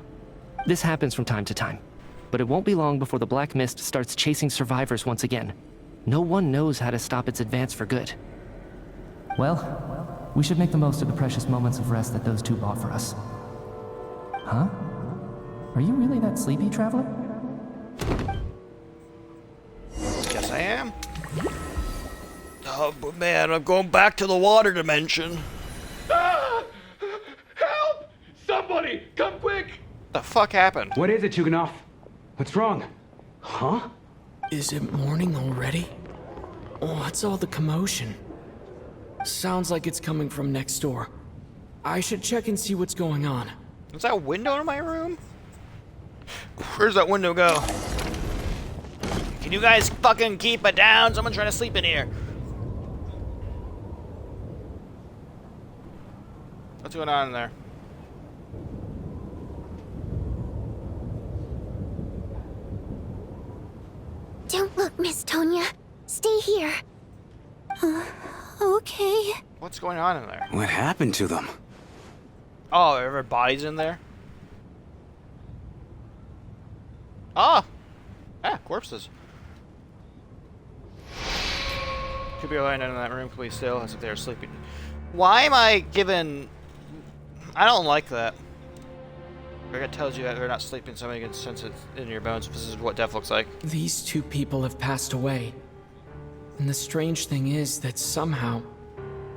This happens from time to time. But it won't be long before the Black Mist starts chasing survivors once again. No one knows how to stop its advance for good. Well, we should make the most of the precious moments of rest that those two bought for us. Huh? Are you really that sleepy, traveler? Yes, I am. Oh, but man, I'm going back to the water dimension. Ah! Help! Somebody, come quick! The fuck happened? What is it, Chuganov? What's wrong? Huh? Is it morning already? What's all the commotion? Sounds like it's coming from next door. I should check and see what's going on. Is that a window in my room? Where's that window go? Can you guys fucking keep it down? Someone's trying to sleep in here. What's going on in there? Don't look, Miss Tonya. Stay here. Okay. What's going on in there? What happened to them? Oh, are there bodies in there? Oh! Ah, corpses. Could be lying down in that room completely still, as if they were sleeping. Why am I given... I don't like that. It tells you that they're not sleeping, so you can sense it in your bones if this is what death looks like. These two people have passed away. And the strange thing is that somehow,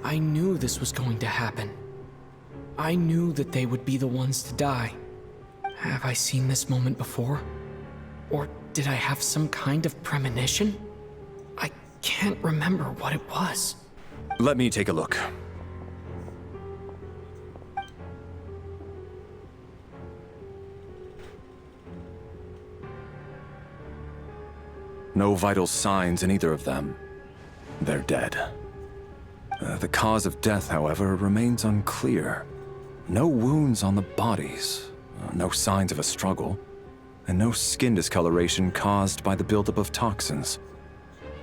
I knew this was going to happen. I knew that they would be the ones to die. Have I seen this moment before? Or did I have some kind of premonition? I can't remember what it was. Let me take a look. No vital signs in either of them. They're dead. The cause of death, however, remains unclear. No wounds on the bodies, no signs of a struggle, and no skin discoloration caused by the buildup of toxins.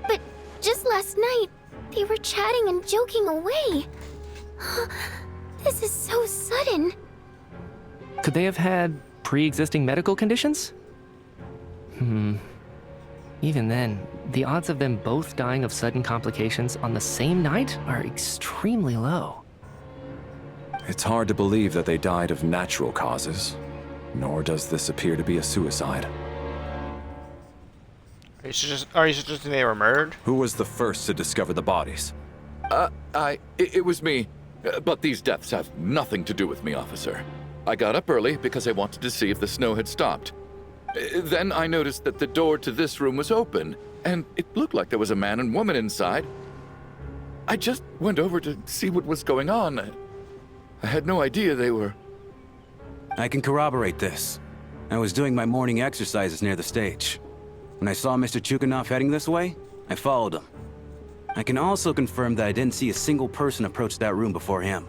But just last night, they were chatting and joking away. This is so sudden. Could they have had pre-existing medical conditions? Even then, the odds of them both dying of sudden complications on the same night are extremely low. It's hard to believe that they died of natural causes, nor does this appear to be a suicide. Are you suggesting they were murdered? Who was the first to discover the bodies? It was me. But these deaths have nothing to do with me, officer. I got up early because I wanted to see if the snow had stopped. Then I noticed that the door to this room was open, and it looked like there was a man and woman inside. I just went over to see what was going on. I had no idea they were... I can corroborate this. I was doing my morning exercises near the stage. When I saw Mr. Chuganov heading this way, I followed him. I can also confirm that I didn't see a single person approach that room before him.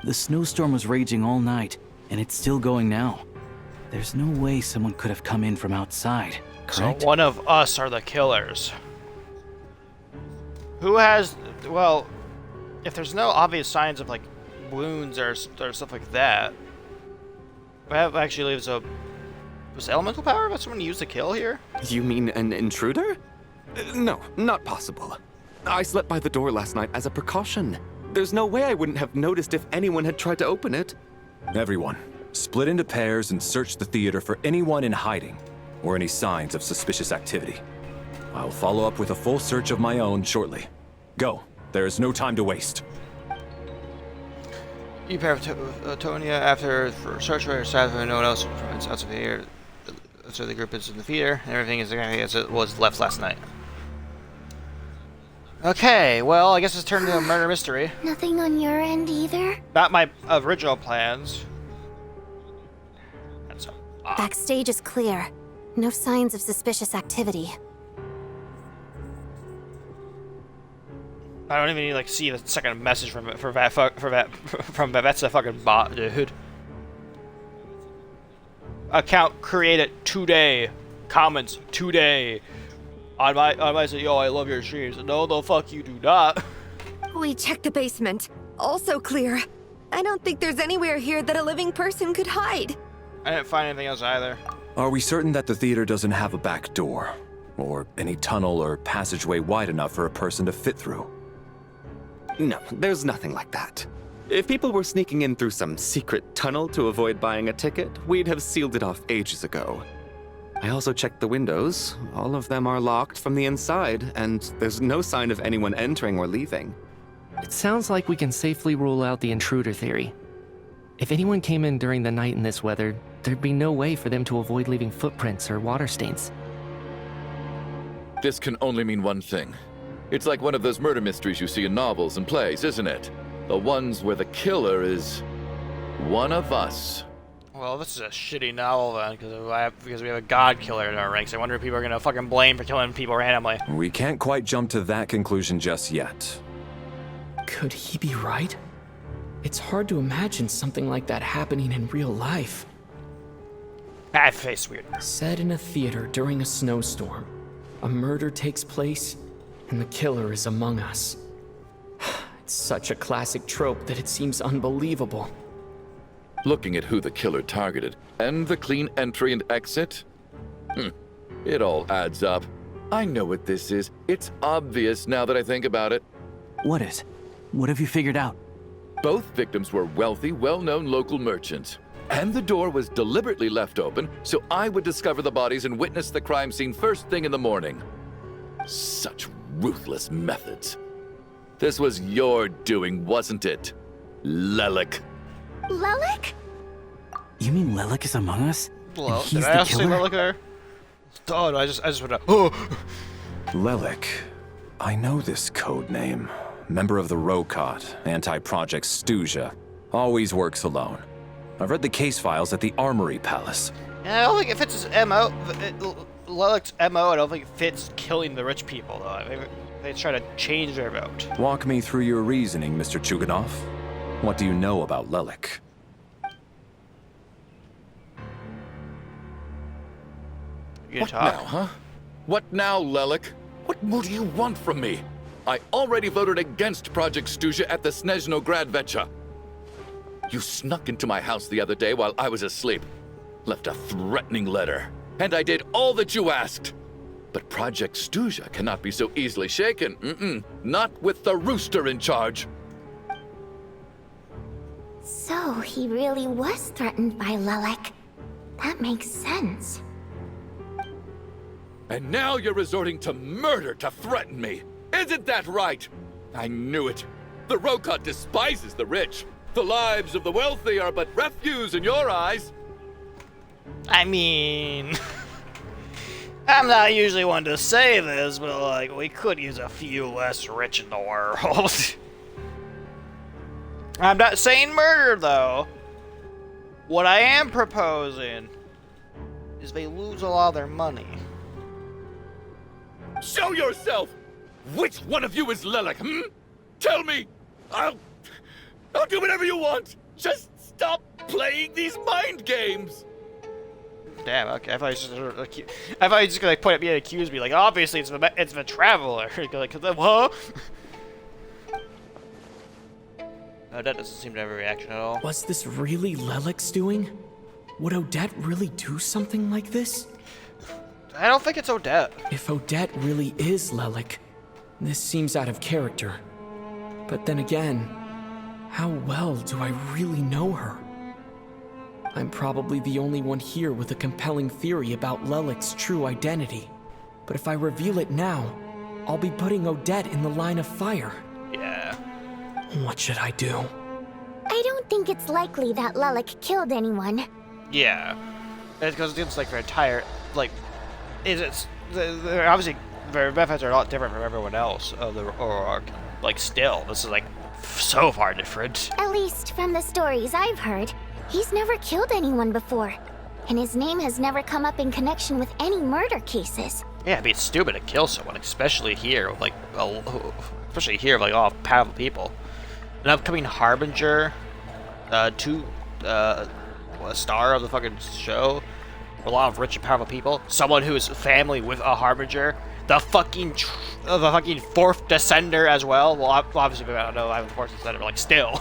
The snowstorm was raging all night, and it's still going now. There's no way someone could have come in from outside, correct? So one of us are the killers. Who has... Well, if there's no obvious signs of, like, wounds or stuff like that... That actually leaves a... Was elemental power about someone used to kill here? You mean an intruder? No, not possible. I slept by the door last night as a precaution. There's no way I wouldn't have noticed if anyone had tried to open it. Everyone, Split into pairs and search the theater for anyone in hiding or any signs of suspicious activity. I'll follow up with a full search of my own shortly. Go. There is no time to waste. You pair with Tonya after for search for staff and no one else from outside of here. So the group is in the theater and everything is exactly as it was left last night. Okay, well, I guess it's turned into a murder mystery. Nothing on your end either? Not my original plans. That's Backstage is clear. No signs of suspicious activity. I don't even need like see the second message from that's a fucking bot, dude. Account created today. Comments today. On my say, yo, I love your streams. No, the fuck you do not. We checked the basement. Also clear. I don't think there's anywhere here that a living person could hide. I didn't find anything else either. Are we certain that the theater doesn't have a back door? Or any tunnel or passageway wide enough for a person to fit through? No, there's nothing like that. If people were sneaking in through some secret tunnel to avoid buying a ticket, we'd have sealed it off ages ago. I also checked the windows. All of them are locked from the inside, and there's no sign of anyone entering or leaving. It sounds like we can safely rule out the intruder theory. If anyone came in during the night in this weather, there'd be no way for them to avoid leaving footprints or water stains. This can only mean one thing. It's like one of those murder mysteries you see in novels and plays, isn't it? The ones where the killer is one of us. Well, this is a shitty novel then, because we have a god killer in our ranks. I wonder if people are gonna fucking blame for killing people randomly. We can't quite jump to that conclusion just yet. Could he be right? It's hard to imagine something like that happening in real life. Bad face weird. Set in a theater during a snowstorm. A murder takes place, and the killer is among us. It's such a classic trope that it seems unbelievable. Looking at who the killer targeted, and the clean entry and exit? It all adds up. I know what this is. It's obvious now that I think about it. What is? What have you figured out? Both victims were wealthy, well-known local merchants. And the door was deliberately left open so I would discover the bodies and witness the crime scene first thing in the morning. Such ruthless methods. This was your doing, wasn't it, Lelik? Lelik? You mean Lelik is among us? Well, he's did I the also say killer? Lelik there? Oh, no, I just went up. Oh! Lelik. I know this code name. Member of the Rokot, anti-Project Snezhnaya. Always works alone. I've read the case files at the Armory Palace. Yeah, I don't think it fits his MO. Lelik's MO, I don't think it fits killing the rich people, though. Maybe they try to change their vote. Walk me through your reasoning, Mr. Chuganov. What do you know about Lelik? You What talk? now, huh? What now, Lelik? What more do you want from me? I already voted against Project Snezhnaya at the Snezhnaya. You snuck into my house the other day while I was asleep. Left a threatening letter. And I did all that you asked. But Project Snezhnaya cannot be so easily shaken. Not with the rooster in charge. So he really was threatened by Lelik. That makes sense. And now you're resorting to murder to threaten me. Isn't that right? I knew it. The Rokot despises the rich. The lives of the wealthy are but refuse in your eyes. I mean... I'm not usually one to say this, but like, we could use a few less rich in the world. I'm not saying murder, though. What I am proposing is they lose a lot of their money. Show yourself! Which one of you is Lelik, Tell me! I'll do whatever you want! Just stop playing these mind games! Damn, okay, I thought he was just gonna like point at me and accuse me, like, obviously it's the Traveler. Like, huh? No, that doesn't seem to have a reaction at all. Was this really Lelik's doing? Would Odette really do something like this? I don't think it's Odette. If Odette really is Lelik, this seems out of character. But then again, how well do I really know her? I'm probably the only one here with a compelling theory about Lelik's true identity. But if I reveal it now, I'll be putting Odette in the line of fire. Yeah. What should I do? I don't think it's likely that Lelik killed anyone. Yeah. It's because it's like their entire, like, they're obviously, their methods are a lot different from everyone else, or like, still, this is like, so far different. At least from the stories I've heard, he's never killed anyone before. And his name has never come up in connection with any murder cases. Yeah, it'd be stupid to kill someone, especially here, like, all powerful people. An upcoming harbinger, a star of the fucking show, a lot of rich and powerful people, someone who is family with a harbinger, the fucking fourth descender as well. Well, obviously, I don't know, I'm the fourth descender, but like, still.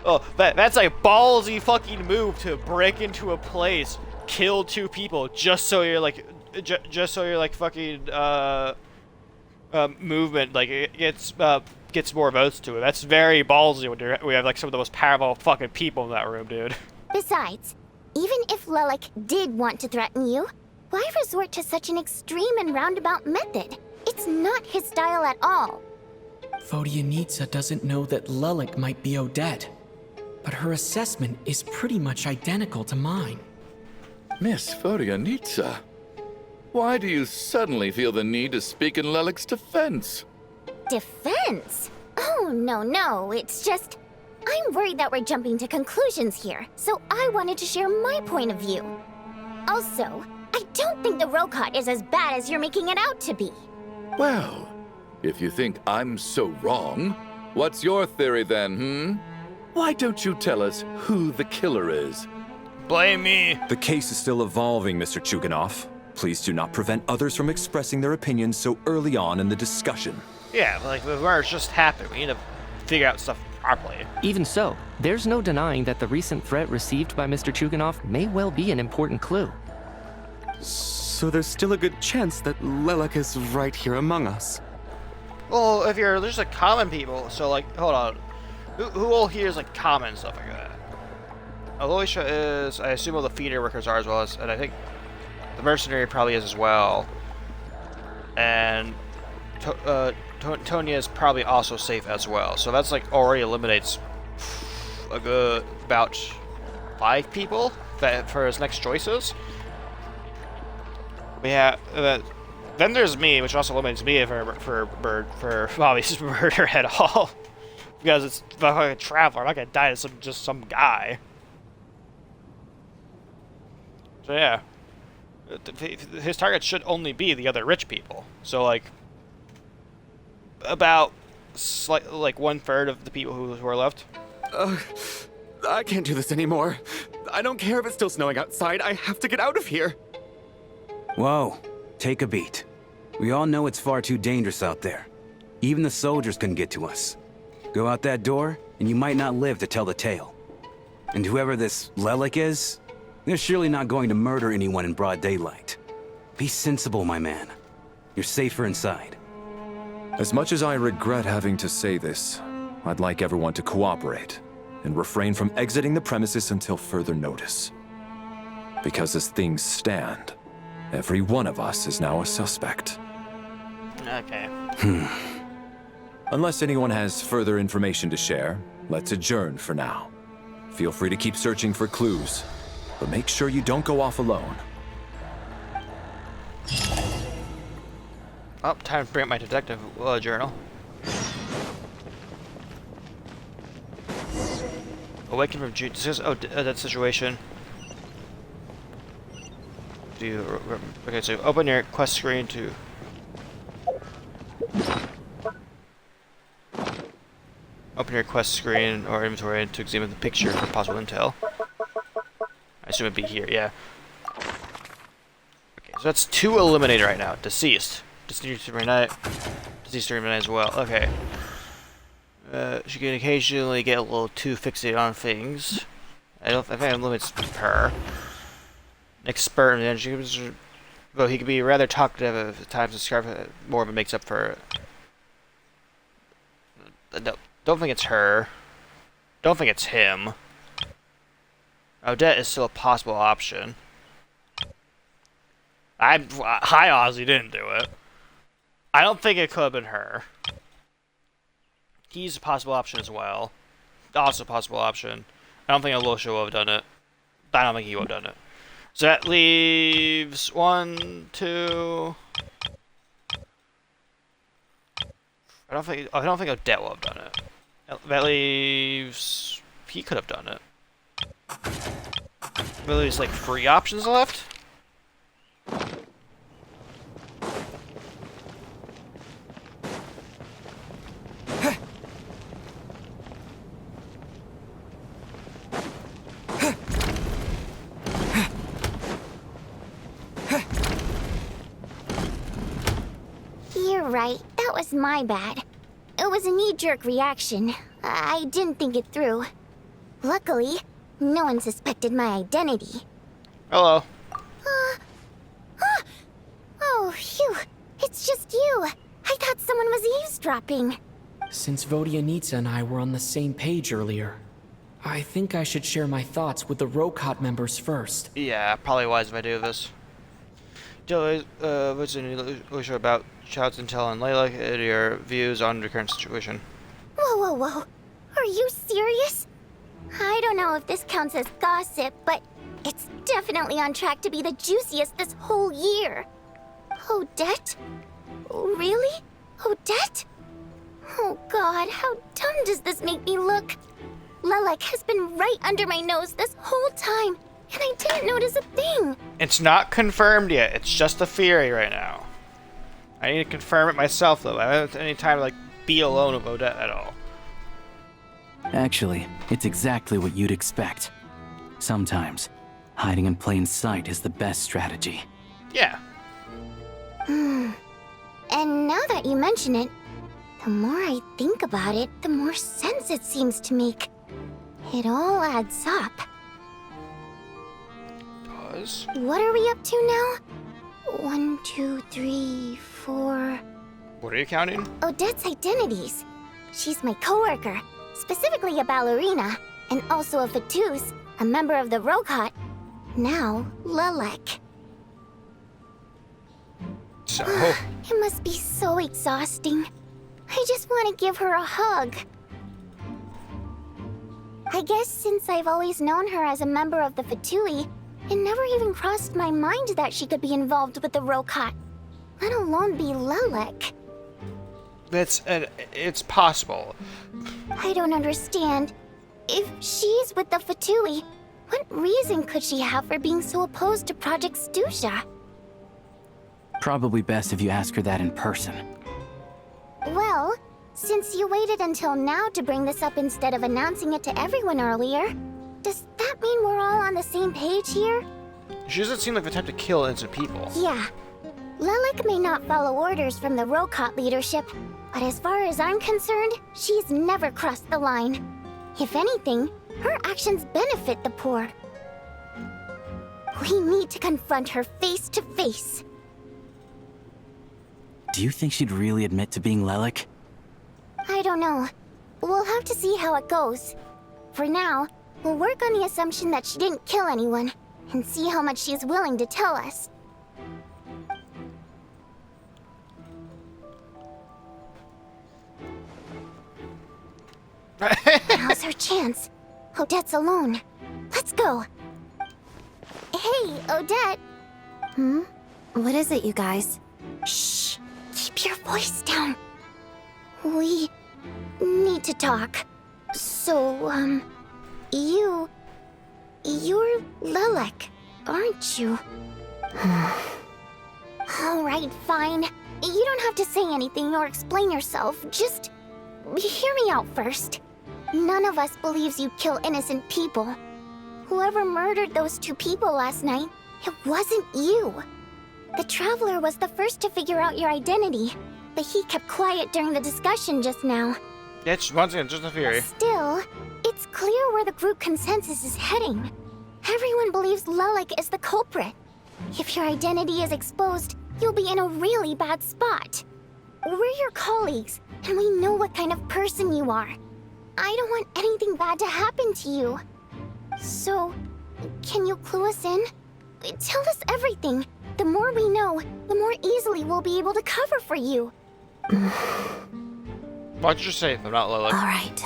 Oh, that's a ballsy fucking move to break into a place, kill 2 people, just so you're like, fucking, movement, like, it gets more votes to it. That's very ballsy when we have, like, some of the most powerful fucking people in that room, dude. Besides, even if Lelik did want to threaten you, why resort to such an extreme and roundabout method? It's not his style at all. Vodyanitsa doesn't know that Lelik might be Odette, but her assessment is pretty much identical to mine. Miss Vodyanitsa, why do you suddenly feel the need to speak in Lelik's defense? Defense? Oh, no, it's just... I'm worried that we're jumping to conclusions here, so I wanted to share my point of view. Also, I don't think the Rokot is as bad as you're making it out to be. Well, if you think I'm so wrong, what's your theory then, Why don't you tell us who the killer is? Blame me. The case is still evolving, Mr. Chuganov. Please do not prevent others from expressing their opinions so early on in the discussion. Yeah, but like, the murders just happened. We need to figure out stuff properly. Even so, there's no denying that the recent threat received by Mr. Chuganov may well be an important clue. So there's still a good chance that Lelik is right here among us. Well, if you're just like common people, so like, hold on. Who all here is like common and stuff like that? Aloysia is, I assume all the feeder workers are as well as, and I think the mercenary probably is as well. And Tonya is probably also safe as well. So that's like already eliminates a good about 5 people for his next choices. We have then there's me, which also eliminates me for Bobby's murder at all, because it's a traveler. I'm not gonna die to just some guy. So yeah, his target should only be the other rich people. So like about like 1/3 of the people who are left. I can't do this anymore. I don't care if it's still snowing outside. I have to get out of here. Whoa, take a beat. We all know it's far too dangerous out there. Even the soldiers couldn't get to us. Go out that door, and you might not live to tell the tale. And whoever this Lelik is, they're surely not going to murder anyone in broad daylight. Be sensible, my man. You're safer inside. As much as I regret having to say this, I'd like everyone to cooperate and refrain from exiting the premises until further notice. Because as things stand, every one of us is now a suspect. Okay. Unless anyone has further information to share, let's adjourn for now. Feel free to keep searching for clues, but make sure you don't go off alone. Oh, time to bring up my detective journal. Awaken from dream. Discuss that situation. Okay, so open your quest screen to. Open your quest screen or inventory to examine the picture for possible intel. I assume it'd be here, yeah. Okay, so that's 2 eliminated right now. Deceased. Deceased during night. Deceased during night as well. Okay. She can occasionally get a little too fixated on things. I think it limits her. Expert in energy, though he can be rather talkative at times. Describe more of it makes up for. Don't think it's her. Don't think it's him. Odette is still a possible option. High odds he didn't do it. I don't think it could have been her. He's a possible option as well. Also a possible option. I don't think Alicia would have done it. I don't think he would have done it. So that leaves 1, 2. I don't think Odette will have done it. That leaves. He could have done it. But there's like 3 options left. You're right. That was my bad. It was a knee-jerk reaction. I didn't think it through. Luckily, no one suspected my identity. Hello. Oh, phew. It's just you. I thought someone was eavesdropping. Since Vodyanitsa and I were on the same page earlier, I think I should share my thoughts with the Rokot members first. Yeah, probably wise if I do this. What's the about Child's Intel and Layla? Your views on the current situation. Whoa. Are you serious? I don't know if this counts as gossip, but it's definitely on track to be the juiciest this whole year. Odette? Really? Odette? Oh god, how dumb does this make me look? Lelek has been right under my nose this whole time, and I didn't notice a thing. It's not confirmed yet. It's just a theory right now. I need to confirm it myself, though. I don't have any time to, like, be alone with Odette at all. Actually, it's exactly what you'd expect. Sometimes, hiding in plain sight is the best strategy. Yeah. And now that you mention it, the more I think about it, the more sense it seems to make. It all adds up. Does? What are we up to now? 1, 2, 3, 4... What are you counting? Odette's identities. She's my coworker, specifically a ballerina, and also a fatui, a member of the Rokot. Now, Lelek. So? It must be so exhausting. I just want to give her a hug. I guess since I've always known her as a member of the Fatui, it never even crossed my mind that she could be involved with the Rokot, let alone be Lelek. It's possible. I don't understand. If she's with the Fatui, what reason could she have for being so opposed to Project Stusha? Probably best if you ask her that in person. Well, since you waited until now to bring this up instead of announcing it to everyone earlier, does that mean we're all on the same page here? She doesn't seem like the type to kill innocent people. Yeah. Lelek may not follow orders from the Rokot leadership, but as far as I'm concerned, she's never crossed the line. If anything, her actions benefit the poor. We need to confront her face to face. Do you think she'd really admit to being Lelek? I don't know. We'll have to see how it goes. For now, we'll work on the assumption that she didn't kill anyone, and see how much she's willing to tell us. Now's her chance. Odette's alone. Let's go. Hey, Odette. What is it, you guys? Shh. Keep your voice down. We need to talk. So, you're Lelek, aren't you? Alright, fine. You don't have to say anything or explain yourself. Just hear me out first. None of us believes you kill innocent people. Whoever murdered those 2 people last night, it wasn't you. The Traveler was the first to figure out your identity, but he kept quiet during the discussion just now. It's once again just a theory. Still, it's clear where the group consensus is heading. Everyone believes Lelek is the culprit. If your identity is exposed, you'll be in a really bad spot. We're your colleagues, and we know what kind of person you are. I don't want anything bad to happen to you. So, Can you clue us in? Tell us everything. The more we know, the more easily we'll be able to cover for you. Watch your safe, I'm not Lilith. All right.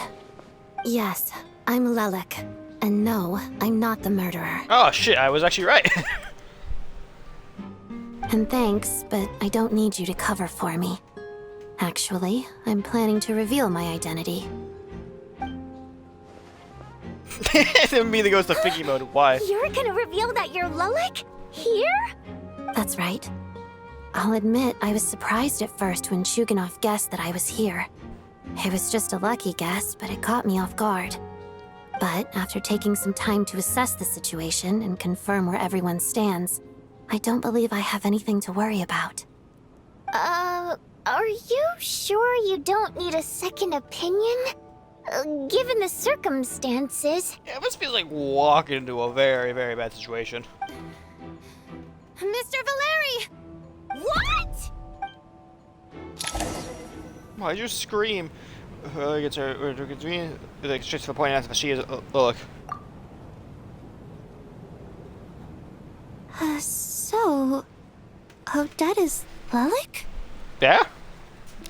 Yes, I'm Lelek. And no, I'm not the murderer. Oh shit, I was actually right. And thanks, but I don't need you to cover for me. Actually, I'm planning to reveal my identity. Then me that goes to Figgy mode. Why? You're gonna reveal that you're Lelek? Here? That's right. I'll admit I was surprised at first when Chuganov guessed that I was here. It was just a lucky guess, but it caught me off guard. But after taking some time to assess the situation and confirm where everyone stands, I don't believe I have anything to worry about. Are you sure you don't need a second opinion? Given the circumstances. Yeah, this feels like walking into a very, very bad situation. Mr. Valeri! What? Why'd you scream? Gets her, like straight to the point. After she is. Look. So, Odette is Lelek? Yeah?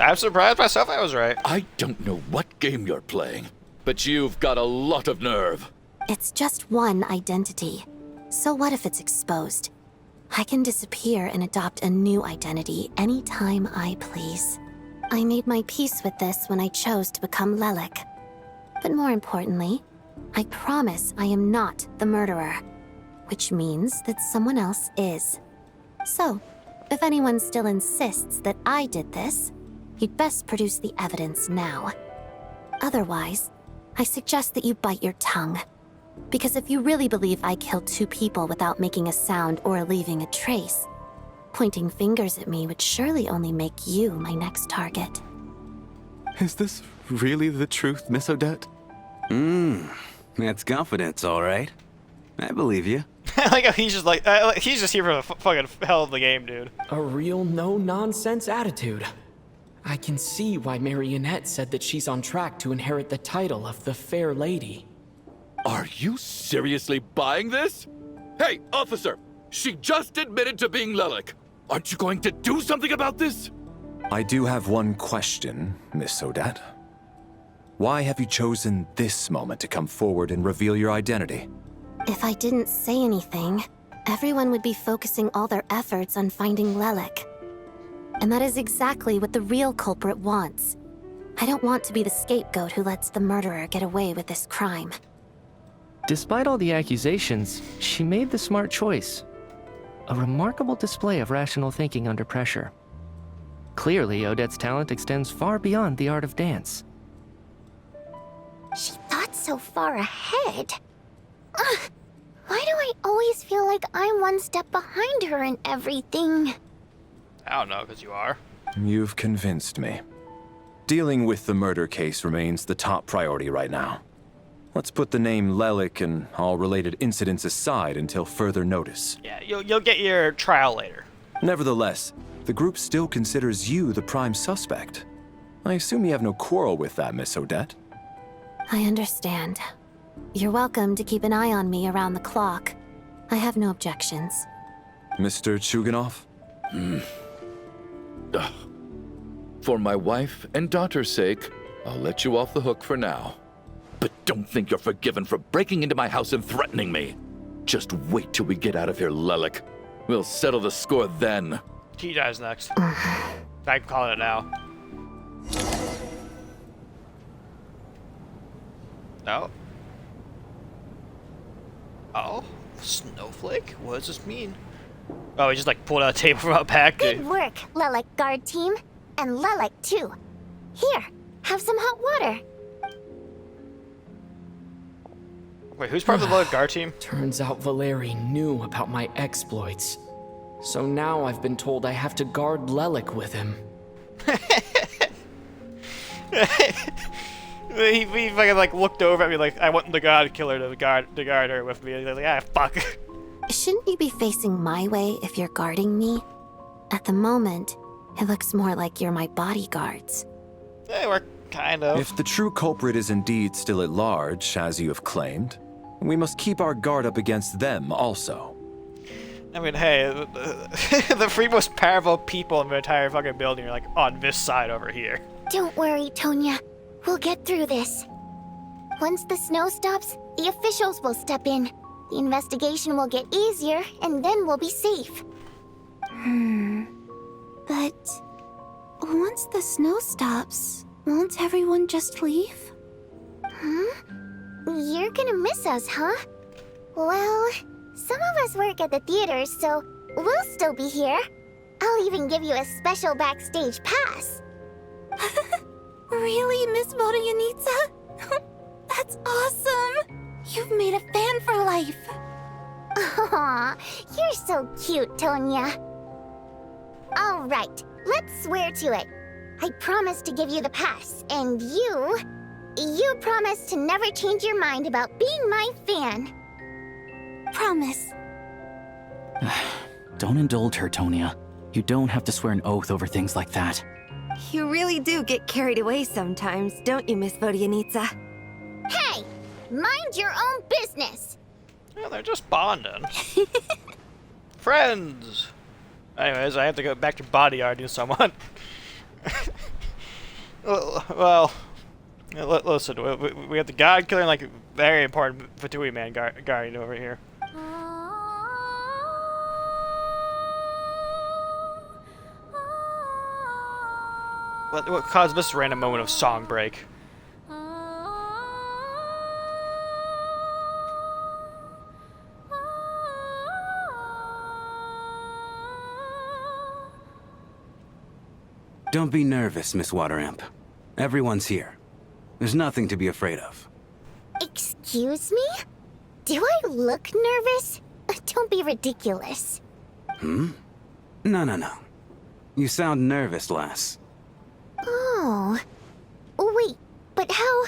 I'm surprised myself I was right. I don't know what game you're playing, but you've got a lot of nerve. It's just one identity. So what if it's exposed? I can disappear and adopt a new identity anytime I please. I made my peace with this when I chose to become Lelek. But more importantly, I promise I am not the murderer, which means that someone else is. So, if anyone still insists that I did this, you'd best produce the evidence now. Otherwise, I suggest that you bite your tongue. Because if you really believe I killed 2 people without making a sound or leaving a trace, pointing fingers at me would surely only make you my next target. Is this really the truth, Miss Odette? That's confidence, all right. I believe you. I like how he's just like, he's just here for the fucking hell of the game, dude. A real no-nonsense attitude. I can see why Marionette said that she's on track to inherit the title of the Fair Lady. Are you seriously buying this? Hey, officer! She just admitted to being Lelek. Aren't you going to do something about this? I do have one question, Miss Odette. Why have you chosen this moment to come forward and reveal your identity? If I didn't say anything, everyone would be focusing all their efforts on finding Lelek. And that is exactly what the real culprit wants. I don't want to be the scapegoat who lets the murderer get away with this crime. Despite all the accusations, she made the smart choice. A remarkable display of rational thinking under pressure. Clearly, Odette's talent extends far beyond the art of dance. She thought so far ahead. Why do I always feel like I'm one step behind her in everything? I don't know, because you are. You've convinced me. Dealing with the murder case remains the top priority right now. Let's put the name Lelek and all related incidents aside until further notice. Yeah, you'll get your trial later. Nevertheless, the group still considers you the prime suspect. I assume you have no quarrel with that, Miss Odette? I understand. You're welcome to keep an eye on me around the clock. I have no objections. Mr. Chuganov? For my wife and daughter's sake, I'll let you off the hook for now. But don't think you're forgiven for breaking into my house and threatening me. Just wait till we get out of here, Lelek. We'll settle the score then. He dies next. I'm calling it now. No. Oh, snowflake? What does this mean? Oh, he just like pulled out a table from out back. Good work, Lelek guard team. And Lelek too. Here, have some hot water. Wait, who's part of the guard team? Turns out Valeri knew about my exploits. So now I've been told I have to guard Lelek with him. he fucking like looked over at me like I want the god killer to guard her with me. He's like, ah, fuck. Shouldn't you be facing my way if you're guarding me? At the moment, it looks more like you're my bodyguards. Hey, we're kind of. If the true culprit is indeed still at large, as you have claimed, We must keep our guard up against them also. I mean, hey, the three most powerful people in the entire fucking building are like on this side over here. Don't worry, Tonya. We'll get through this. Once the snow stops, the officials will step in. The investigation will get easier, and then we'll be safe. But once the snow stops, won't everyone just leave? You're gonna miss us, huh? Well, some of us work at the theater, so we'll still be here. I'll even give you a special backstage pass. Really, Miss Vodyanitsa? That's awesome! You've made a fan for life. Aw, you're so cute, Tonya. All right, let's swear to it. I promise to give you the pass, and you promise to never change your mind about being my fan. Promise. Don't indulge her, Tonya. You don't have to swear an oath over things like that. You really do get carried away sometimes, don't you, Miss Vodyanitsa? Hey! Mind your own business! Yeah, they're just bonding. Friends! Anyways, I have to go back to bodyguarding someone. Well, listen, we have the god killer and like very important fatui man guarding over here. What caused this random moment of song break? Don't be nervous, Miss Water Imp. Everyone's here. There's nothing to be afraid of. Excuse me? Do I look nervous? Don't be ridiculous. No. You sound nervous, lass. Oh. Wait, but how...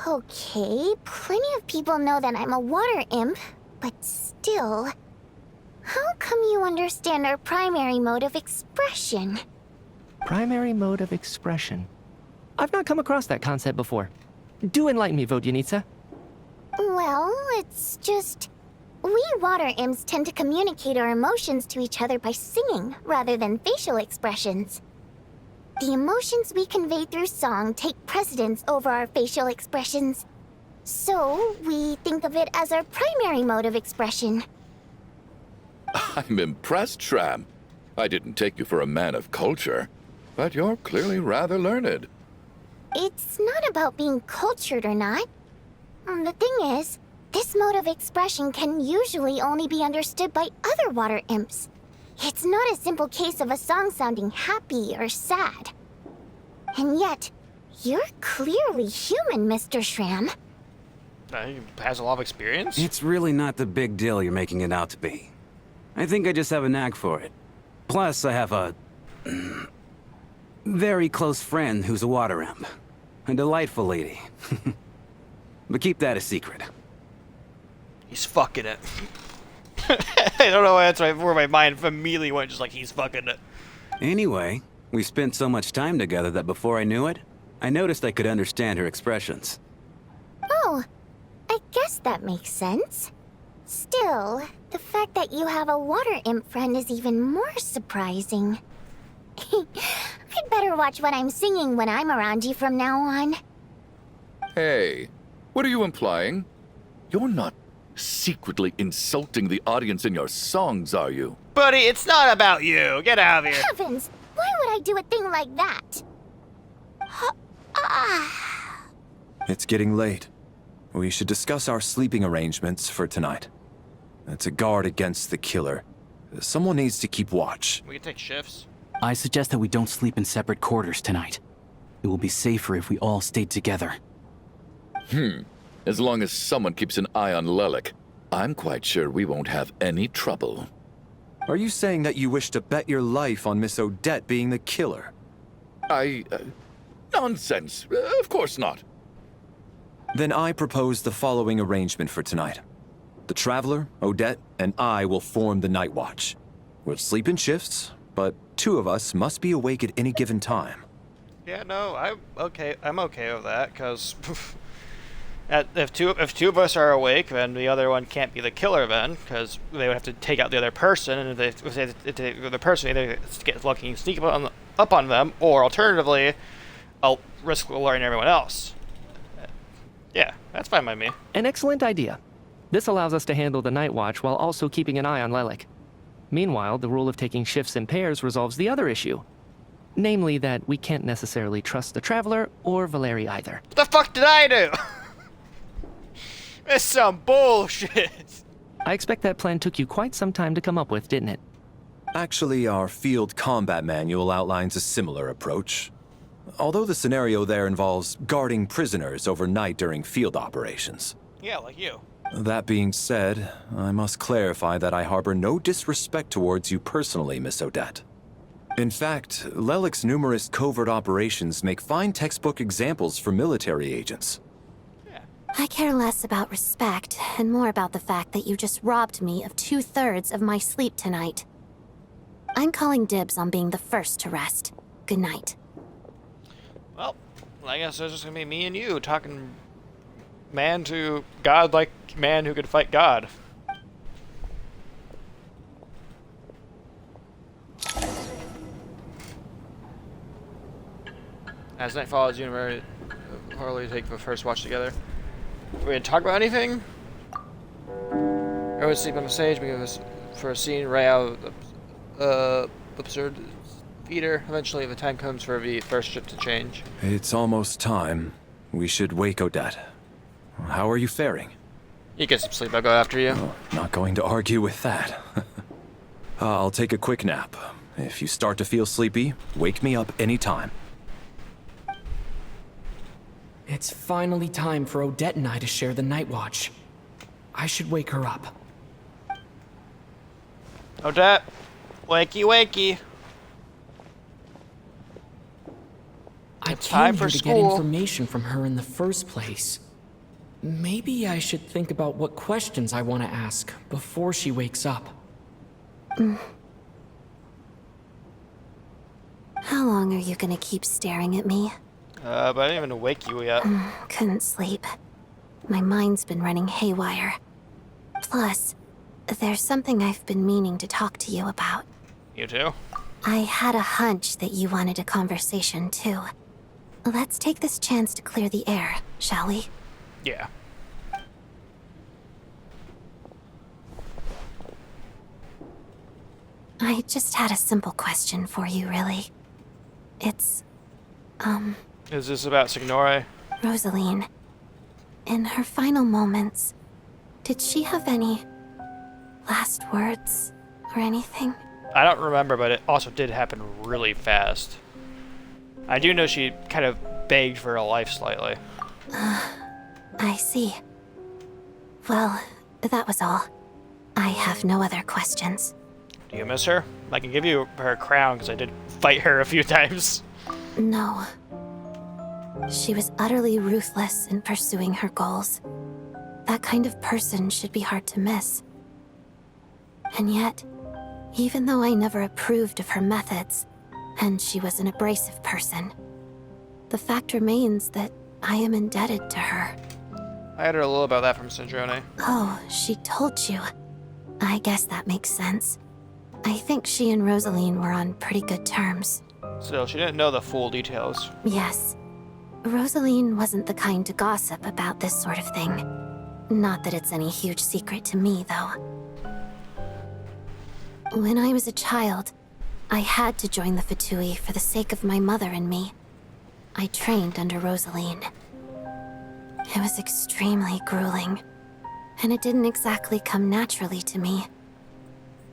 Okay, plenty of people know that I'm a water imp, but still... How come you understand our primary mode of expression? Primary mode of expression. I've not come across that concept before. Do enlighten me, Vodyanitsa. Well, it's just... We water imps tend to communicate our emotions to each other by singing, rather than facial expressions. The emotions we convey through song take precedence over our facial expressions. So, we think of it as our primary mode of expression. I'm impressed, Shram. I didn't take you for a man of culture, but you're clearly rather learned. It's not about being cultured or not. The thing is, this mode of expression can usually only be understood by other water imps. It's not a simple case of a song sounding happy or sad. And yet, you're clearly human, Mr. Shram. He has a lot of experience? It's really not the big deal you're making it out to be. I think I just have a knack for it. Plus, I have a... very close friend who's a water imp. A delightful lady. But keep that a secret. He's fucking it. I don't know why that's where my mind immediately went, just like he's fucking it. Anyway, we spent so much time together that before I knew it, I noticed I could understand her expressions. Oh, I guess that makes sense. Still, the fact that you have a water imp friend is even more surprising. I'd better watch what I'm singing when I'm around you from now on. Hey, what are you implying? You're not secretly insulting the audience in your songs, are you? Buddy, it's not about you. Get out of here. Heavens! Why would I do a thing like that? It's getting late. We should discuss our sleeping arrangements for tonight. It's a guard against the killer. Someone needs to keep watch. We can take shifts. I suggest that we don't sleep in separate quarters tonight. It will be safer if we all stayed together. As long as someone keeps an eye on Lelik, I'm quite sure we won't have any trouble. Are you saying that you wish to bet your life on Miss Odette being the killer? Nonsense. Of course not. Then I propose the following arrangement for tonight. The Traveler, Odette, and I will form the Night Watch. We'll sleep in shifts, but two of us must be awake at any given time. Yeah, no, I'm okay with that, because If two of us are awake, then the other one can't be the killer then, because they would have to take out the other person, and if they take the other person, either get lucky and sneak up on them, or alternatively, I'll risk alerting everyone else. Yeah, that's fine by me. An excellent idea. This allows us to handle the night watch while also keeping an eye on Lelik. Meanwhile, the rule of taking shifts in pairs resolves the other issue. Namely that we can't necessarily trust the Traveler or Valeri either. What the fuck did I do? It's some bullshit. I expect that plan took you quite some time to come up with, didn't it? Actually, our field combat manual outlines a similar approach. Although the scenario there involves guarding prisoners overnight during field operations. Yeah, like you. That being said, I must clarify that I harbor no disrespect towards you personally, Miss Odette. In fact, Lelik's numerous covert operations make fine textbook examples for military agents. I care less about respect and more about the fact that you just robbed me of 2/3 of my sleep tonight. I'm calling dibs on being the first to rest. Good night. Well, I guess it's just gonna be me and you talking man to God like man who could fight God. As night falls, you and Harley take the first watch together. We gonna talk about anything? I would sleep on the stage because for a scene right out of absurd theater. Eventually, the time comes for the first ship to change. It's almost time. We should wake Odette. How are you faring? You get some sleep. I'll go after you. Oh, not going to argue with that. I'll take a quick nap. If you start to feel sleepy, wake me up anytime. It's finally time for Odette and I to share the night watch. I should wake her up. Odette, wakey wakey. I It's time came for here to get school. information from her in the first place. Maybe I should think about what questions I want to ask before she wakes up. How long are you gonna keep staring at me? But I didn't even wake you yet. Couldn't sleep. My mind's been running haywire. Plus, there's something I've been meaning to talk to you about. You too? I had a hunch that you wanted a conversation too. Let's take this chance to clear the air, shall we? Yeah. I just had a simple question for you, really. It's, Is this about Signore? Rosaline. In her final moments, did she have any last words or anything? I don't remember, but it also did happen really fast. I do know she kind of begged for her life slightly. I see. Well, that was all. I have no other questions. Do you miss her? I can give you her crown because I did fight her a few times. No. She was utterly ruthless in pursuing her goals. That kind of person should be hard to miss. And yet, even though I never approved of her methods, and she was an abrasive person, the fact remains that I am indebted to her. I had heard a little about that from Snezhnaya. Oh, she told you. I guess that makes sense. I think she and Rosaline were on pretty good terms. Still, she didn't know the full details. Yes. Rosaline wasn't the kind to gossip about this sort of thing. Not that it's any huge secret to me, though. When I was a child, I had to join the Fatui for the sake of my mother and me. I trained under Rosaline. It was extremely grueling, and it didn't exactly come naturally to me.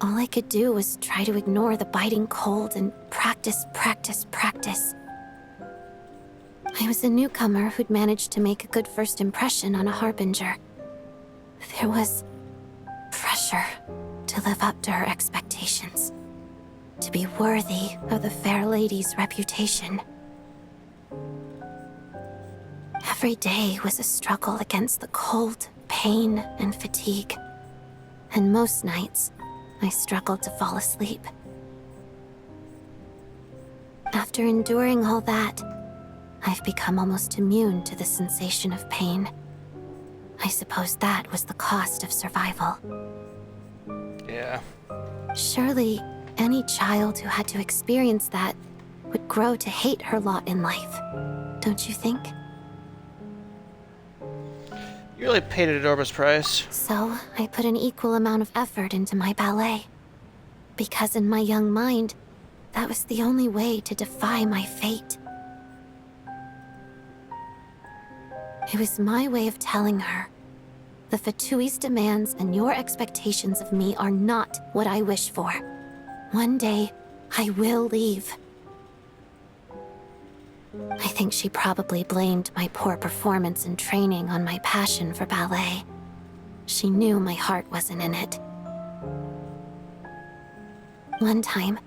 All I could do was try to ignore the biting cold and practice, practice, practice. I was a newcomer who'd managed to make a good first impression on a harbinger. There was pressure to live up to her expectations, to be worthy of the fair lady's reputation. Every day was a struggle against the cold, pain, and fatigue. And most nights, I struggled to fall asleep. After enduring all that, I've become almost immune to the sensation of pain. I suppose that was the cost of survival. Yeah. Surely, any child who had to experience that would grow to hate her lot in life, don't you think? You really paid an enormous price. So, I put an equal amount of effort into my ballet. Because in my young mind, that was the only way to defy my fate. It was my way of telling her, the Fatui's demands and your expectations of me are not what I wish for. One day, I will leave. I think she probably blamed my poor performance in training on my passion for ballet. She knew my heart wasn't in it. One time,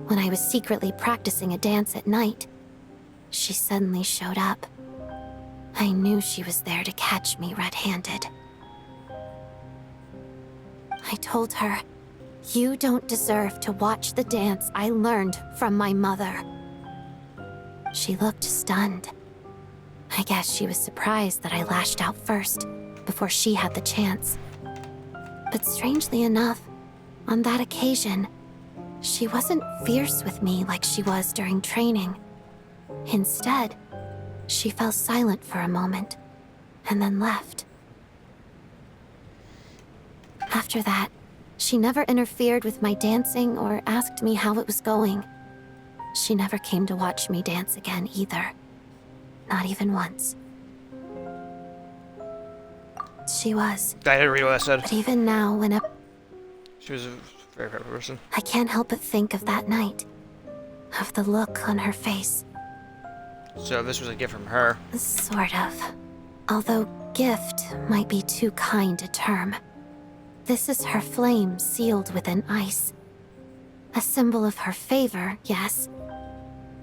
when I was secretly practicing a dance at night, she suddenly showed up. I knew she was there to catch me red-handed. I told her, "You don't deserve to watch the dance I learned from my mother." She looked stunned. I guess she was surprised that I lashed out first, before she had the chance. But strangely enough, on that occasion, she wasn't fierce with me like she was during training. Instead, she fell silent for a moment, and then left. After that, she never interfered with my dancing or asked me how it was going. She never came to watch me dance again either. Not even once. She was. I didn't read what I said. But even now, whenever She was a very fair person. I can't help but think of that night. Of the look on her face. So this was a gift from her. Sort of. Although gift might be too kind a term. This is her flame sealed within ice. A symbol of her favor, yes,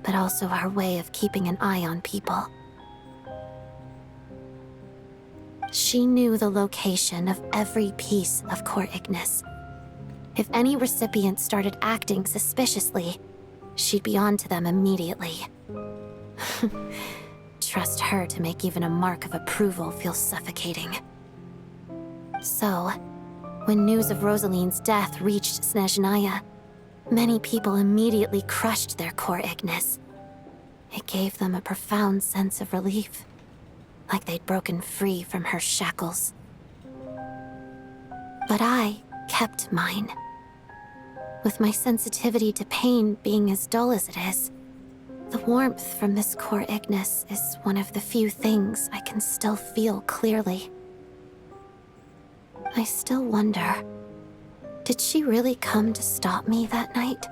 but also her way of keeping an eye on people. She knew the location of every piece of Core Ignis. If any recipient started acting suspiciously, she'd be on to them immediately. Trust her to make even a mark of approval feel suffocating. So, when news of Rosaline's death reached Snezhnaya, many people immediately crushed their Core Ignis. It gave them a profound sense of relief, like they'd broken free from her shackles. But I kept mine. With my sensitivity to pain being as dull as it is, the warmth from this Core Ignis is one of the few things I can still feel clearly. I still wonder, did she really come to stop me that night?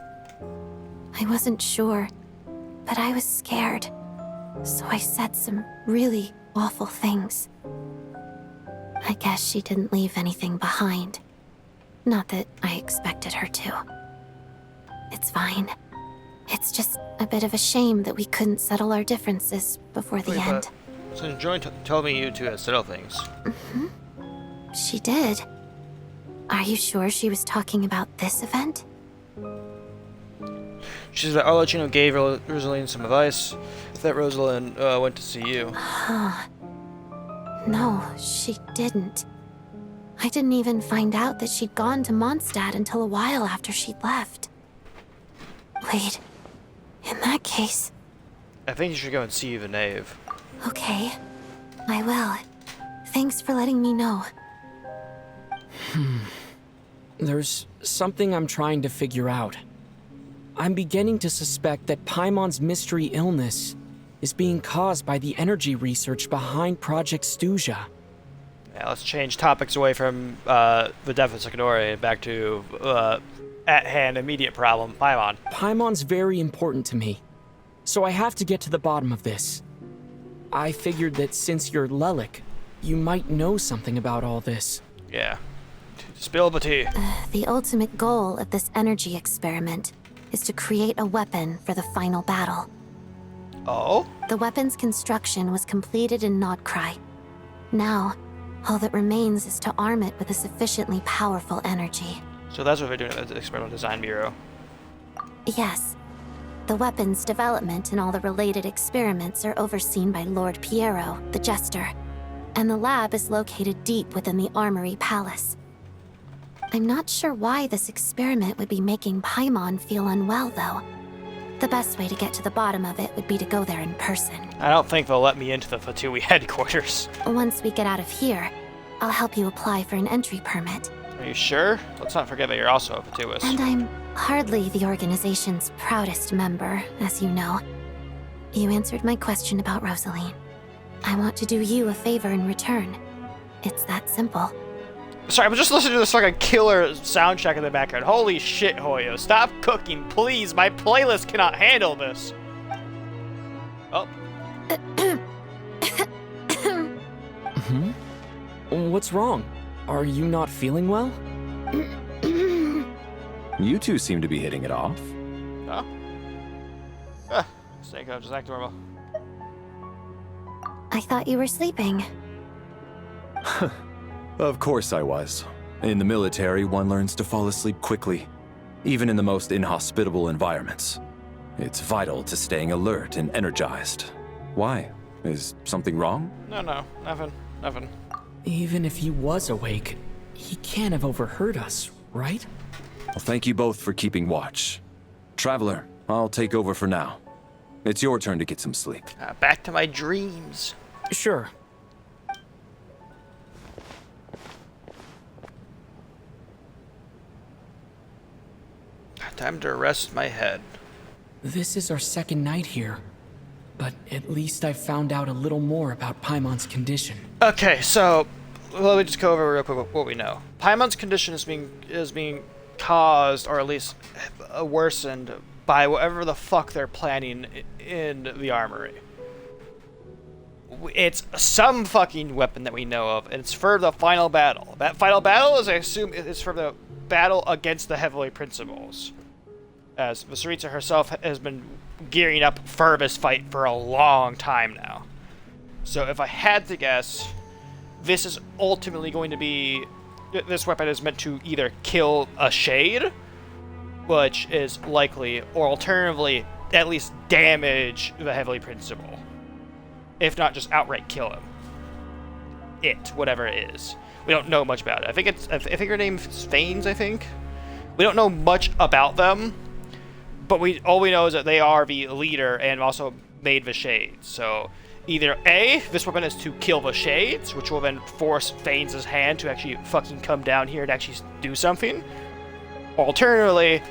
I wasn't sure, but I was scared, so I said some really awful things. I guess she didn't leave anything behind. Not that I expected her to. It's fine. It's just a bit of a shame that we couldn't settle our differences before the end. So Joy told me you two had settle things. Mm-hmm. She did. Are you sure she was talking about this event? She said that Archon gave Rosalind some advice. That Rosalind went to see you. Huh. No, she didn't. I didn't even find out that she'd gone to Mondstadt until a while after she'd left. Wait. In that case... I think you should go and see the knave. Okay. I will. Thanks for letting me know. There's something I'm trying to figure out. I'm beginning to suspect that Paimon's mystery illness is being caused by the energy research behind Project Snezhnaya. Yeah, let's change topics away from the death of Sakadori and back to at-hand immediate problem, Paimon. Paimon's very important to me, so I have to get to the bottom of this. I figured that since you're Lelik, you might know something about all this. Yeah. Spill the tea. The ultimate goal of this energy experiment is to create a weapon for the final battle. Oh? The weapon's construction was completed in Nodkrai. Now, all that remains is to arm it with a sufficiently powerful energy. So that's what they're doing at the Experimental Design Bureau. Yes. The weapon's development and all the related experiments are overseen by Lord Piero, the Jester. and the lab is located deep within the Armory Palace. I'm not sure why this experiment would be making Paimon feel unwell, though. The best way to get to the bottom of it would be to go there in person. I don't think they'll let me into the Fatui headquarters. Once we get out of here, I'll help you apply for an entry permit. Are you sure? Let's not forget that you're also a Fatuist. And I'm hardly the organization's proudest member, as you know. You answered my question about Rosaline. I want to do you a favor in return. It's that simple. Sorry, I'm just listening to this fucking killer soundtrack in the background. Holy shit, Hoyo. Stop cooking, please. My playlist cannot handle this. Oh. What's wrong? Are you not feeling well? You two seem to be hitting it off. Oh? Snake up, just act normal. I thought you were sleeping. Of course I was. In the military, one learns to fall asleep quickly, even in the most inhospitable environments. It's vital to staying alert and energized. Why? Is something wrong? No, nothing. Even if he was awake, he can't have overheard us, right? Well, thank you both for keeping watch. Traveler, I'll take over for now. It's your turn to get some sleep. Back to my dreams. Sure. Time to rest my head. This is our second night here, but at least I found out a little more about Paimon's condition. Okay, so let me just go over real quick what we know. Paimon's condition is being caused, or at least worsened, by whatever the fuck they're planning in the armory. It's some fucking weapon that we know of, and it's for the final battle. That final battle is, I assume, is for the battle against the Heavenly Principles, as Viseritsa herself has been gearing up for this fight for a long time now. So if I had to guess, this is ultimately going to be... This weapon is meant to either kill a Shade, which is likely, or alternatively, at least damage the Heavenly Principle. If not, just outright kill him. Whatever it is. We don't know much about it. I think her name is Fanes, I think. We don't know much about them, but all we know is that they are the leader and also made the Shades. So either A, this weapon is to kill the Shades, which will then force Fanes' hand to actually fucking come down here and actually do something. Alternatively,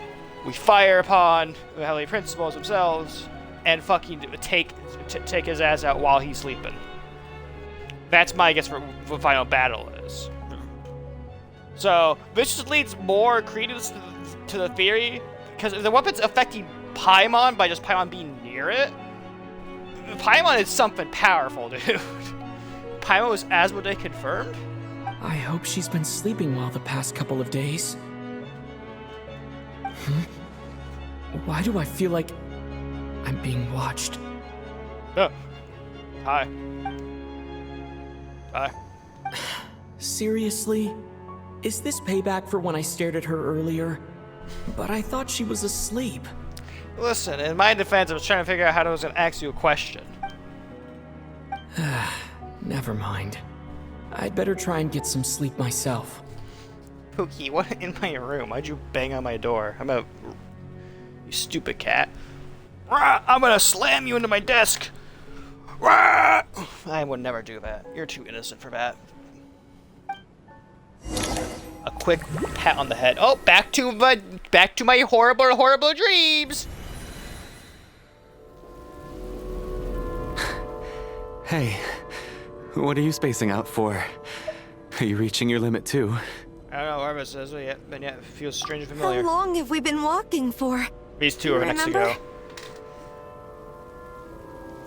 we fire upon the Heavenly Principles themselves and fucking take his ass out while he's sleeping. That's my guess for what the final battle is. So this just leads more credence to the theory, because if the weapon's affecting Paimon by just Paimon being near it, Paimon is something powerful, dude. Paimon was Asmodee confirmed? I hope she's been sleeping well the past couple of days. Why do I feel like I'm being watched? Oh. Hi. Hi. Seriously? Is this payback for when I stared at her earlier? But I thought she was asleep. Listen, in my defense, I was trying to figure out how I was going to ask you a question. Never mind. I'd better try and get some sleep myself. Pookie, what in my room? Why'd you bang on my door? You stupid cat. I'm gonna slam you into my desk. I would never do that. You're too innocent for that. A quick pat on the head. Oh, back to my horrible dreams. Hey, what are you spacing out for? Are you reaching your limit too? I don't know where this is, but yet it feels strangely familiar. How long have we been walking for? These two are next to go.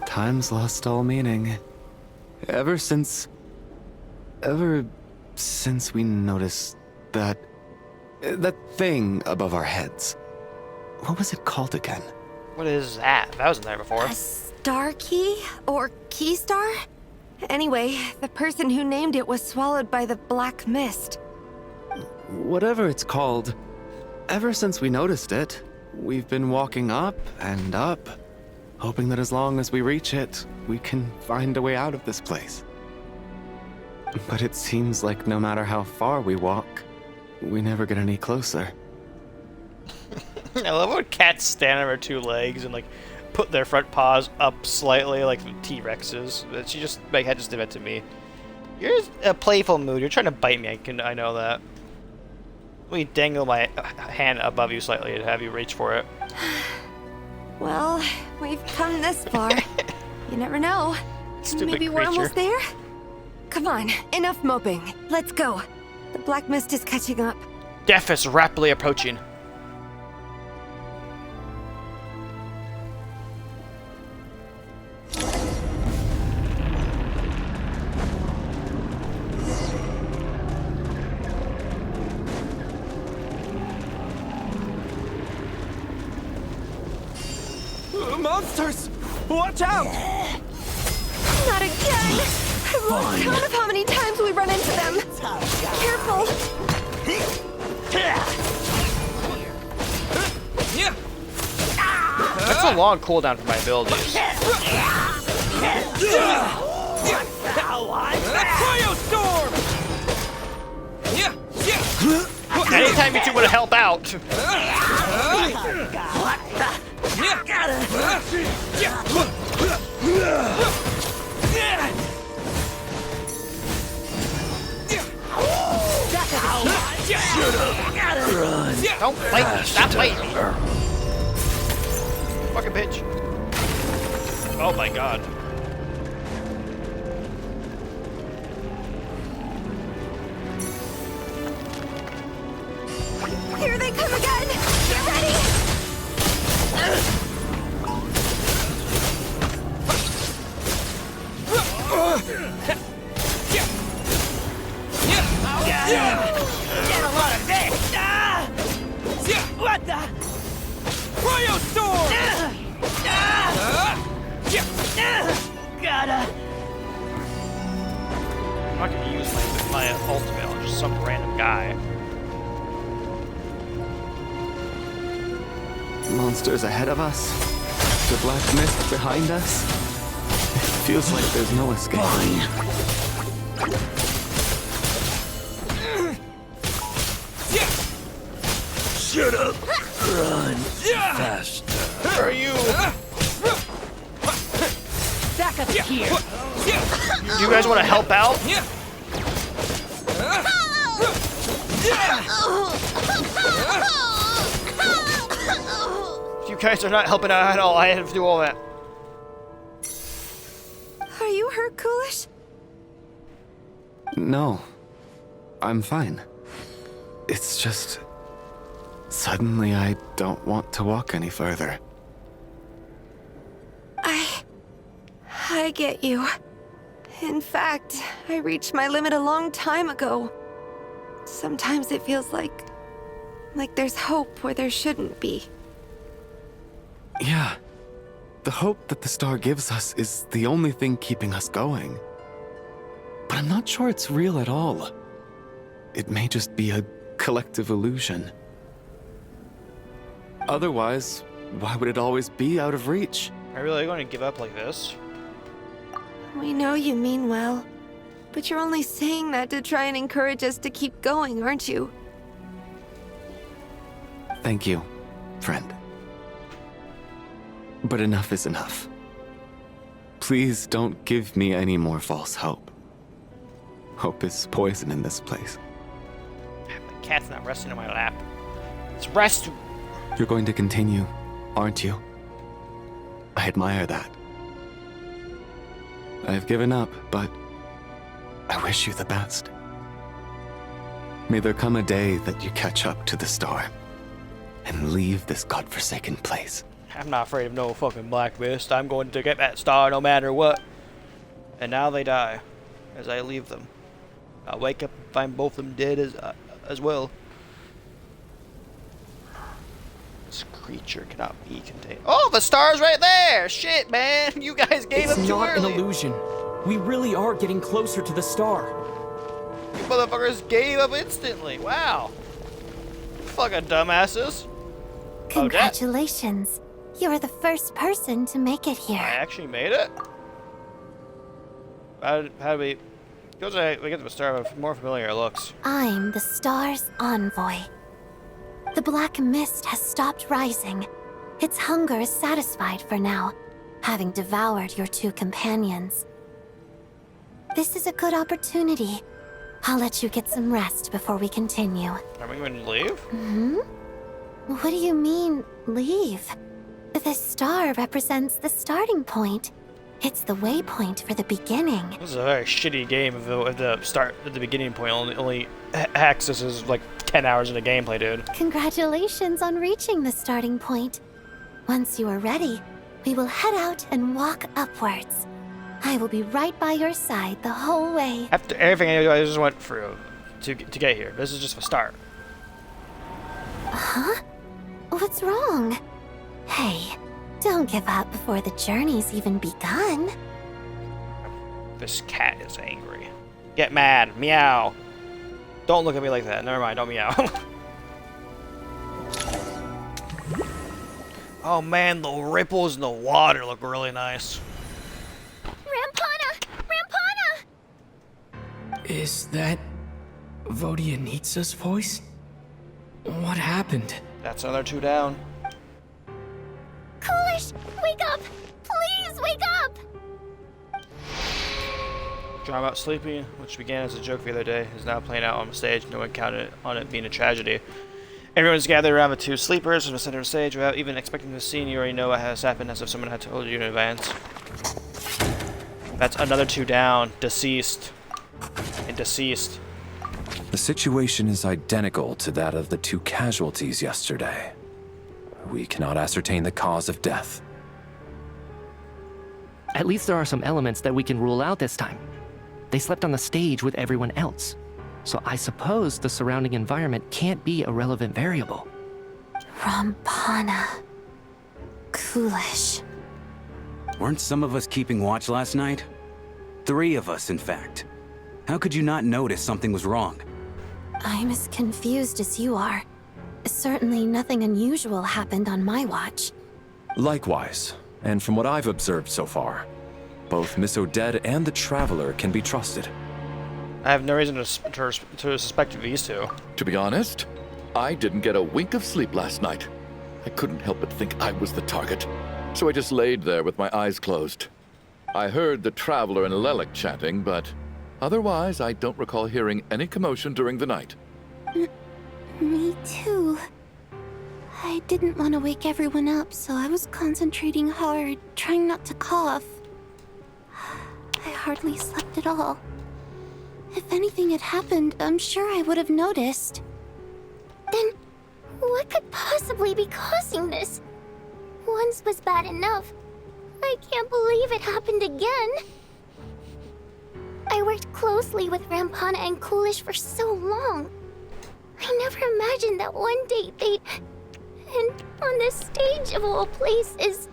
Time's lost all meaning. Ever since we noticed that thing above our heads. What was it called again? What is that? That wasn't there before. A star key? Or key star? Anyway, the person who named it was swallowed by the black mist. Whatever it's called, ever since we noticed it, we've been walking up and up, hoping that as long as we reach it, we can find a way out of this place. But it seems like no matter how far we walk, we never get any closer. I love when cats stand on their two legs and like put their front paws up slightly like T-Rexes. She just, my cat just did that to me. You're in a playful mood. You're trying to bite me. I know that. Let me dangle my hand above you slightly and have you reach for it. Well, we've come this far. You never know. Stupid Maybe we're almost there? Come on, enough moping. Let's go. The black mist is catching up. Death is rapidly approaching. Monsters! Watch out! Not again! I've lost count of how many times we run into them. Careful! That's a long cooldown for my abilities. Anytime you two want to help out. Don't fight me. Stop fighting me. Fucking bitch. Oh my god. Here they come again! Get ready! Get a lot of this! What the? Cryo Storm! Gotta. I'm not gonna use my ultimate on just some random guy. Monsters ahead of us. The black mist behind us. It feels like there's no escape. Shut up! Run faster. Where are you? Back up here. Do you guys want to help out? You guys are not helping out at all. I have to do all that. Are you hurt, Coolish? No. I'm fine. It's just... suddenly I don't want to walk any further. I get you. In fact, I reached my limit a long time ago. Sometimes it feels like there's hope where there shouldn't be. Yeah. The hope that the star gives us is the only thing keeping us going. But I'm not sure it's real at all. It may just be a collective illusion. Otherwise, why would it always be out of reach? Am I really going to give up like this? We know you mean well, but you're only saying that to try and encourage us to keep going, aren't you? Thank you, friend. But enough is enough. Please don't give me any more false hope. Hope is poison in this place. My cat's not resting in my lap. It's rest. You're going to continue, aren't you? I admire that. I've given up, but I wish you the best. May there come a day that you catch up to the star and leave this godforsaken place. I'm not afraid of no fucking black mist. I'm going to get that star no matter what. And now they die as I leave them. I'll wake up and find both of them dead as well. This creature cannot be contained. Oh, the star's right there! Shit, man! You guys gave up too early! It's not an illusion. We really are getting closer to the star. You motherfuckers gave up instantly. Wow. Fucking dumbasses. Congratulations. You are the first person to make it here. I actually made it? How do we... Feels like we get the star with more familiar looks. I'm the star's envoy. The black mist has stopped rising. Its hunger is satisfied for now, having devoured your two companions. This is a good opportunity. I'll let you get some rest before we continue. Are we going to leave? What do you mean, leave? The star represents the starting point. It's the waypoint for the beginning. This is a very shitty game if the start at the beginning point only access is like 10 hours into gameplay, dude. Congratulations on reaching the starting point. Once you are ready, we will head out and walk upwards. I will be right by your side the whole way. After everything I just went through to get here, this is just a start. Huh? What's wrong? Hey, don't give up before the journey's even begun. This cat is angry. Get mad. Meow. Don't look at me like that. Never mind. Don't meow. Oh man, the ripples in the water look really nice. Rampana! Rampana! Is that Vodyanitsa's voice? What happened? That's another 2 down. Coolish, wake up! Please wake up! Drama about sleeping, which began as a joke the other day, is now playing out on the stage. No one counted on it being a tragedy. Everyone's gathered around the 2 sleepers in the center of the stage without even expecting the scene. You already know what has happened, as if someone had told you in advance. That's another 2 down. Deceased. And deceased. The situation is identical to that of the 2 casualties yesterday. We cannot ascertain the cause of death. At least there are some elements that we can rule out this time. They slept on the stage with everyone else. So I suppose the surrounding environment can't be a relevant variable. Rampana. Coolish. Weren't some of us keeping watch last night? 3 of us, in fact. How could you not notice something was wrong? I'm as confused as you are. Certainly nothing unusual happened on my watch. Likewise, and from what I've observed so far, both Miss Odette and the Traveler can be trusted. I have no reason to suspect these 2. To be honest, I didn't get a wink of sleep last night. I couldn't help but think I was the target, so I just laid there with my eyes closed. I heard the Traveler and Lelik chatting, but otherwise I don't recall hearing any commotion during the night. Me too. I didn't want to wake everyone up, so I was concentrating hard, trying not to cough. I hardly slept at all. If anything had happened, I'm sure I would have noticed. Then, what could possibly be causing this? Once was bad enough. I can't believe it happened again. I worked closely with Rampana and Coolish for so long. I never imagined that one day they'd... And on the stage of all places...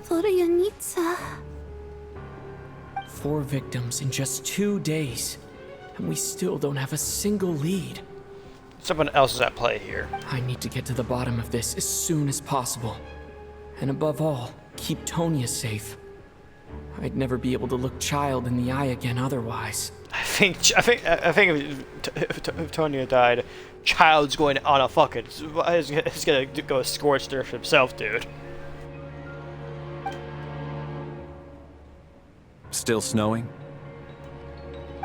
Vodyanitsa... 4 victims in just 2 days, and we still don't have a single lead. Someone else is at play here. I need to get to the bottom of this as soon as possible. And above all, keep Tonya safe. I'd never be able to look Child in the eye again otherwise. I think if Tonya died, Child's going on a fucking... He's gonna go scorched earth himself, dude. Still snowing?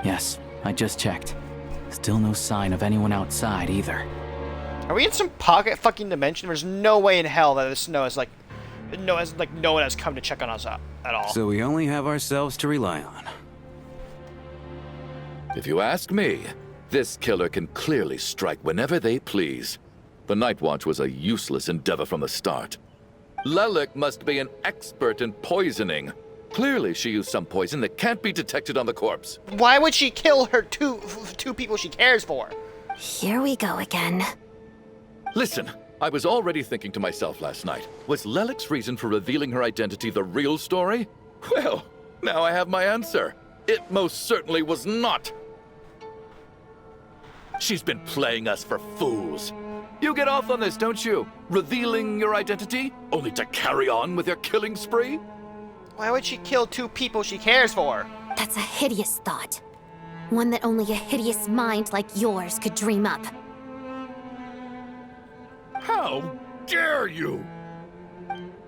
Yes, I just checked. Still no sign of anyone outside either. Are we in some pocket fucking dimension? There's no way in hell that the snow is like... no one has come to check on us at all. So we only have ourselves to rely on. If you ask me, this killer can clearly strike whenever they please. The Night Watch was a useless endeavor from the start. Lelik must be an expert in poisoning. Clearly she used some poison that can't be detected on the corpse. Why would she kill her two people she cares for? Here we go again. Listen, I was already thinking to myself last night, was Lelik's reason for revealing her identity the real story? Well, now I have my answer. It most certainly was not. She's been playing us for fools. You get off on this, don't you? Revealing your identity, only to carry on with your killing spree? Why would she kill 2 people she cares for? That's a hideous thought. One that only a hideous mind like yours could dream up. How dare you?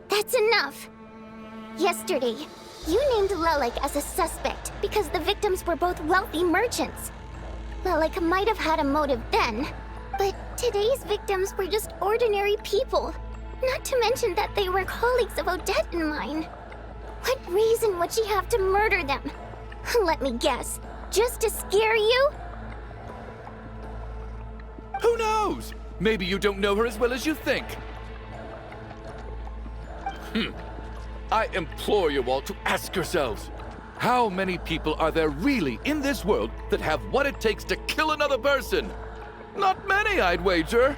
That's enough. Yesterday, you named Lelik as a suspect because the victims were both wealthy merchants. Lelik might have had a motive then, but today's victims were just ordinary people. Not to mention that they were colleagues of Odette and mine. What reason would she have to murder them? Let me guess. Just to scare you? Who knows? Maybe you don't know her as well as you think. I implore you all to ask yourselves, how many people are there really in this world that have what it takes to kill another person? Not many, I'd wager.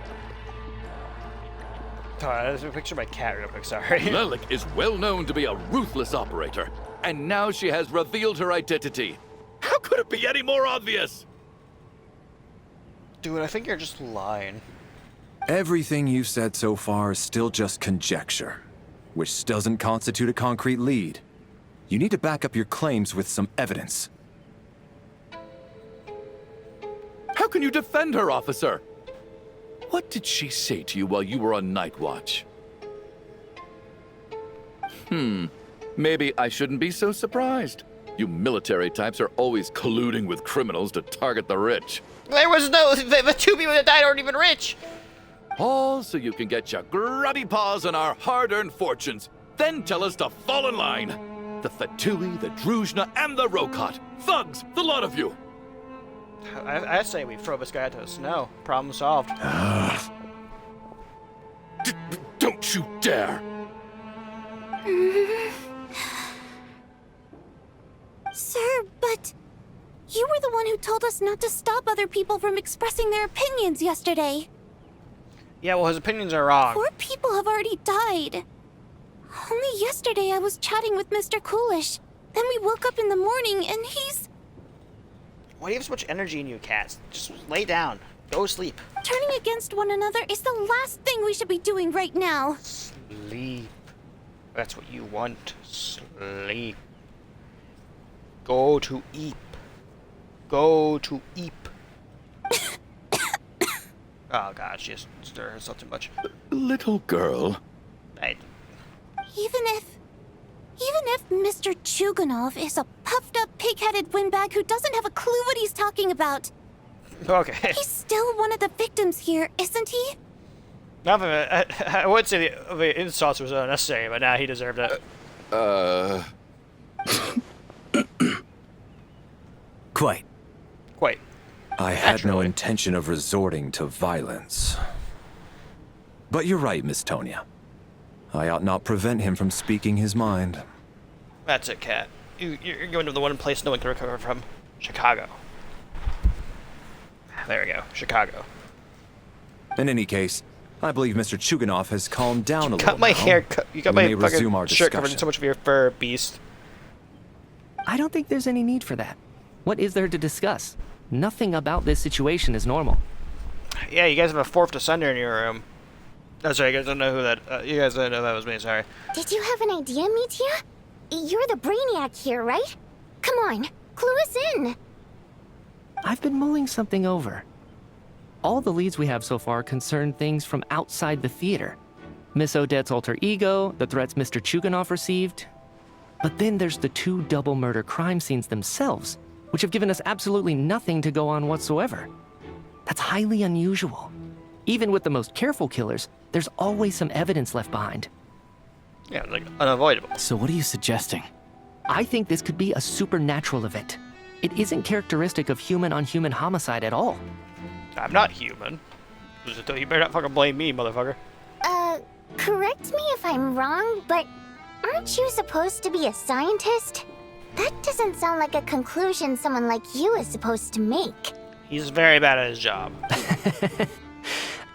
Let's picture my cat real quick, sorry. Lelik is well known to be a ruthless operator, and now she has revealed her identity. How could it be any more obvious? Dude, I think you're just lying. Everything you've said so far is still just conjecture, which doesn't constitute a concrete lead. You need to back up your claims with some evidence. How can you defend her, officer? What did she say to you while you were on night watch? Maybe I shouldn't be so surprised. You military types are always colluding with criminals to target the rich. There was no... The 2 people that died aren't even rich! All so you can get your grubby paws on our hard-earned fortunes, then tell us to fall in line. The Fatui, the Druzhna, and the Rokot. Thugs, the lot of you! I say we throw this guy into the snow. Problem solved. Don't you dare! Sir, but... You were the one who told us not to stop other people from expressing their opinions yesterday. Yeah, well, his opinions are wrong. 4 people have already died. Only yesterday I was chatting with Mr. Coolish. Then we woke up in the morning and he's... Why do you have so much energy in you, cats? Just lay down. Go sleep. Turning against one another is the last thing we should be doing right now. Sleep. That's what you want. Sleep. Go to eep. Go to eep. Oh god, she just stirred herself too much. Little girl. Even if Mr. Chuganov is a puffed up pig-headed windbag who doesn't have a clue what he's talking about. Okay. He's still one of the victims here, isn't he? Nothing. I would say the insults was unnecessary, but now he deserved it. Quite. Quite. I had no intention of resorting to violence. But you're right, Miss Tonya. I ought not prevent him from speaking his mind. That's it, Cat. You're going to the one place no one can recover from. Chicago. There we go. Chicago. In any case, I believe Mr. Chuganov has calmed down a little. Cut my now. hair. You got my We may resume our fucking shirt covered in discussion. so much of your fur, beast. I don't think there's any need for that. What is there to discuss? Nothing about this situation is normal. Yeah, you guys have a 4th Descender in your room. Oh, sorry, you guys don't know who that... you guys don't know that was me, sorry. Did you have an idea, Mitya? You're the brainiac here, right? Come on, clue us in. I've been mulling something over. All the leads we have so far concern things from outside the theater. Miss Odette's alter ego, the threats Mr. Chuganov received. But then there's the 2 double murder crime scenes themselves, which have given us absolutely nothing to go on whatsoever. That's highly unusual. Even with the most careful killers, there's always some evidence left behind. Yeah, like unavoidable. So what are you suggesting? I think this could be a supernatural event. It isn't characteristic of human-on-human homicide at all. I'm not human. You better not fucking blame me, motherfucker. Correct me if I'm wrong, but aren't you supposed to be a scientist? That doesn't sound like a conclusion someone like you is supposed to make. He's very bad at his job.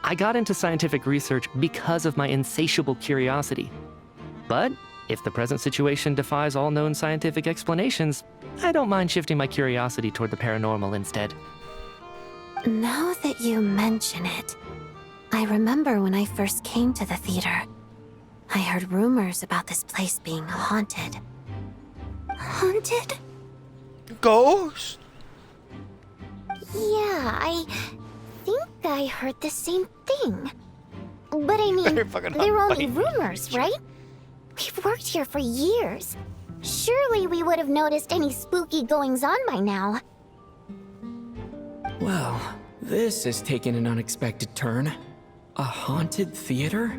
I got into scientific research because of my insatiable curiosity. But if the present situation defies all known scientific explanations, I don't mind shifting my curiosity toward the paranormal instead. Now that you mention it, I remember when I first came to the theater. I heard rumors about this place being haunted. Haunted? Ghost? Yeah, I think I heard the same thing. But I mean, they're only rumors, right? We've worked here for years. Surely we would have noticed any spooky goings-on by now. Well, this is taking an unexpected turn. A haunted theater?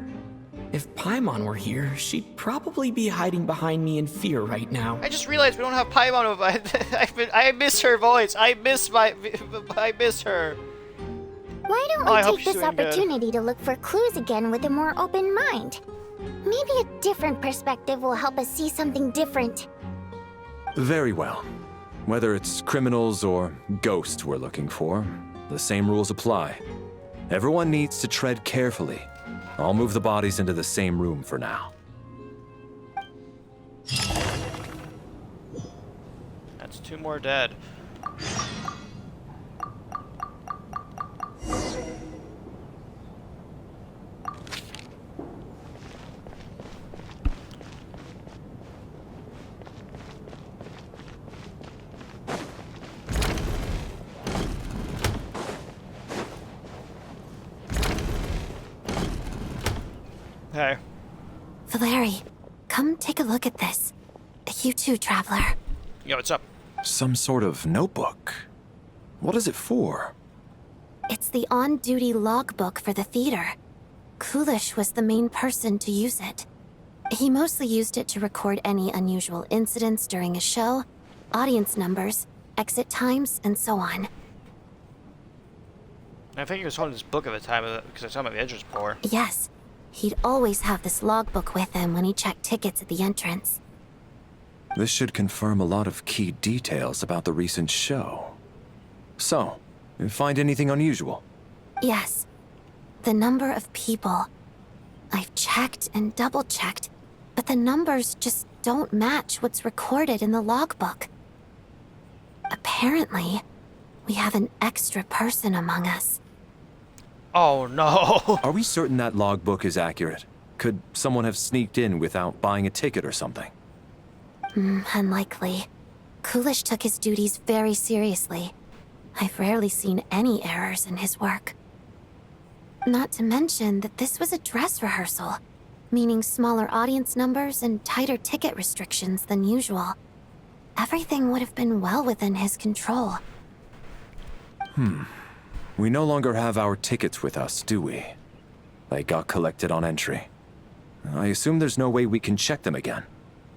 If Paimon were here, she'd probably be hiding behind me in fear right now. I just realized we don't have Paimon. I miss her voice. I miss her. Why don't we take this opportunity to look for clues again with a more open mind? Maybe a different perspective will help us see something different. Very well. Whether it's criminals or ghosts we're looking for, the same rules apply. Everyone needs to tread carefully. I'll move the bodies into the same room for now. That's 2 more dead. Hey. Valeri, come take a look at this. You too, Traveler. Yo, what's up? Some sort of notebook. What is it for? It's the on-duty logbook for the theater. Kulish was the main person to use it. He mostly used it to record any unusual incidents during a show, audience numbers, exit times, and so on. I think he was holding this book at the time because I saw him at the entrance before. Yes. He'd always have this logbook with him when he checked tickets at the entrance. This should confirm a lot of key details about the recent show. So, you find anything unusual? Yes. The number of people. I've checked and double-checked, but the numbers just don't match what's recorded in the logbook. Apparently, we have an extra person among us. Oh no! Are we certain that logbook is accurate? Could someone have sneaked in without buying a ticket or something? Unlikely. Kulish took his duties very seriously. I've rarely seen any errors in his work. Not to mention that this was a dress rehearsal, meaning smaller audience numbers and tighter ticket restrictions than usual. Everything would have been well within his control. We no longer have our tickets with us, do we? They got collected on entry. I assume there's no way we can check them again.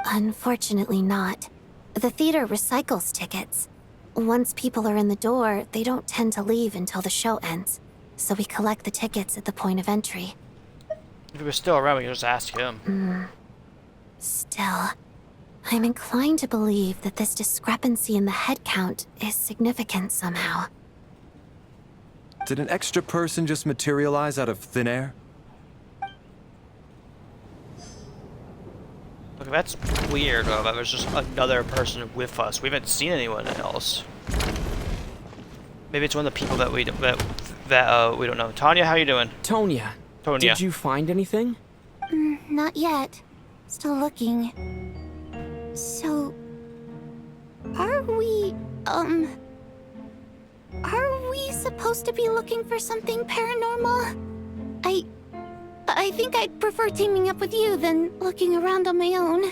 Unfortunately not. The theater recycles tickets. Once people are in the door, they don't tend to leave until the show ends. So we collect the tickets at the point of entry. If he was still around, we could just ask him. Still, I'm inclined to believe that this discrepancy in the head count is significant somehow. Did an extra person just materialize out of thin air? Look, that's weird, though, that there's just another person with us. We haven't seen anyone else. Maybe it's one of the people that we don't know. Tanya, how you doing? Tonya, did you find anything? Not yet. Still looking. So... Are we supposed to be looking for something paranormal? I think I'd prefer teaming up with you than looking around on my own.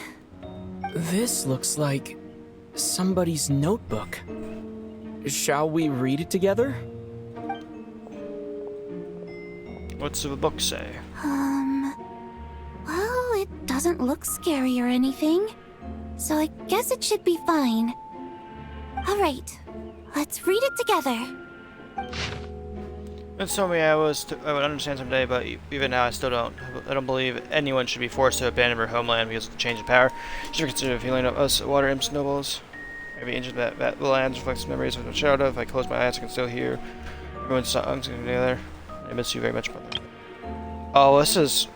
This looks like somebody's notebook. Shall we read it together? What's the book say? Well, it doesn't look scary or anything. So I guess it should be fine. Alright, let's read it together. It's told me I would understand someday, but even now I still don't. I don't believe anyone should be forced to abandon their homeland because of the change of power. Should consider the feeling of us water imps nobles. Maybe ancient that the land reflects memories of a shadow. If I close my eyes, I can still hear everyone's songs together. I miss you very much, brother. Oh, this is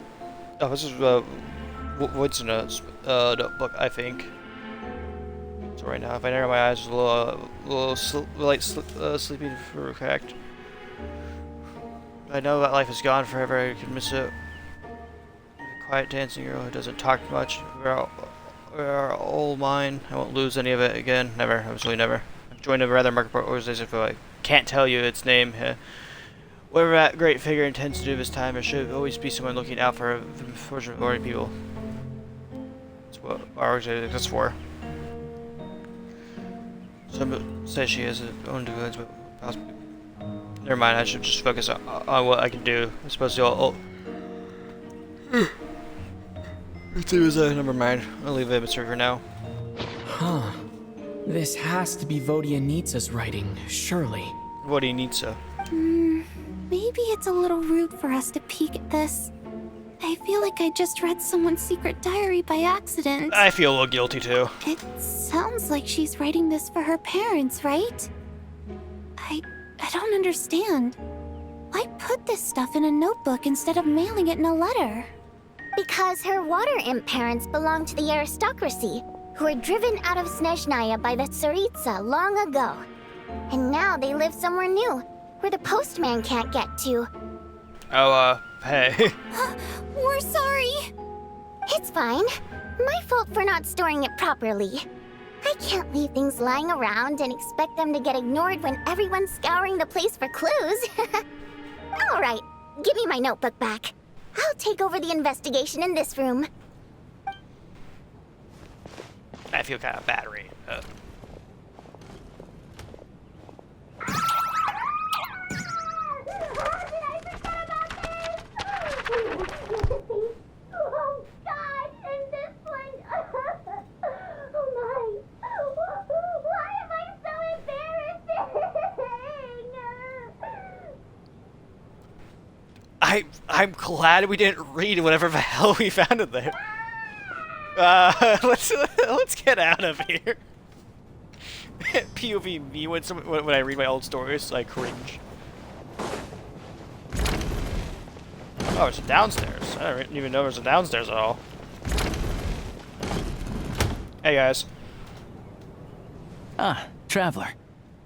Wood's notebook, I think. So right now, if I narrow my eyes, sleepy for a fact. I know that life is gone forever. I could miss it. A quiet dancing girl who doesn't talk much. our old mine. I won't lose any of it again. Never. Absolutely never. I've joined a rather marketable organization, but I can't tell you its name. Whatever that great figure intends to do this time, there should always be someone looking out for the unfortunate minority people. That's what our organization exists for. Some say she has her own goods, but possibly. Never mind, I should just focus on what I can do. I'm supposed to all. Never mind. I'll leave the mystery for now. Huh. This has to be Vodyanitsa's writing, surely. Vodyanitsa. Maybe it's a little rude for us to peek at this. I feel like I just read someone's secret diary by accident. I feel a little guilty too. It sounds like she's writing this for her parents, right? I don't understand. Why put this stuff in a notebook instead of mailing it in a letter? Because her water imp parents belonged to the aristocracy, who were driven out of Snezhnaya by the Tsaritsa long ago. And now they live somewhere new, where the postman can't get to. Oh, hey. We're sorry. It's fine. My fault for not storing it properly. I can't leave things lying around and expect them to get ignored when everyone's scouring the place for clues. Alright, give me my notebook back. I'll take over the investigation in this room. I feel kind of battery. Oh God, and this one. Oh my. Why am I so embarrassing? I'm glad we didn't read whatever the hell we found in there. Let's get out of here. POV me when I read my old stories, I cringe. Oh, it's downstairs. I didn't even know there was a downstairs at all. Hey guys. Ah, Traveler.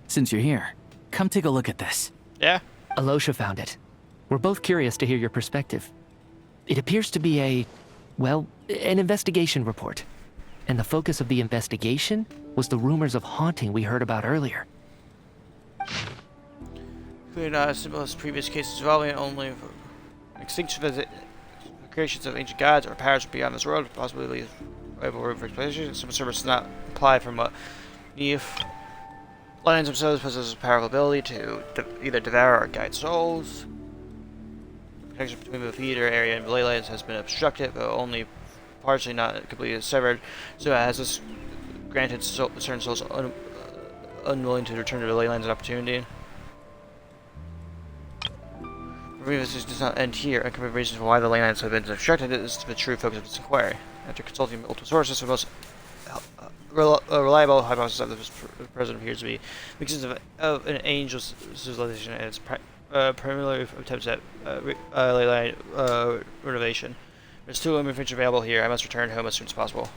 Since you're here, come take a look at this. Yeah? Alosha found it. We're both curious to hear your perspective. It appears to be an investigation report. And the focus of the investigation was the rumors of haunting we heard about earlier. Clearly not as simple as previous cases involving only extinction of the creations of ancient gods or powers beyond this world, possibly rival room for explanation. Some service does not apply from what if lions themselves possess a powerful ability to either devour or guide souls. The connection between the theater area and the ley lines has been obstructed, but only partially, not completely severed. So has this granted certain souls unwilling to return to the ley lines an opportunity. This does not end here. Uncovered reasons why the ley lines have been obstructed is the true focus of this inquiry. After consulting multiple sources, the most reliable hypothesis of the present appears to be the existence of an angel civilization and its primarily attempts at ley line renovation. There's two information available here. I must return home as soon as possible.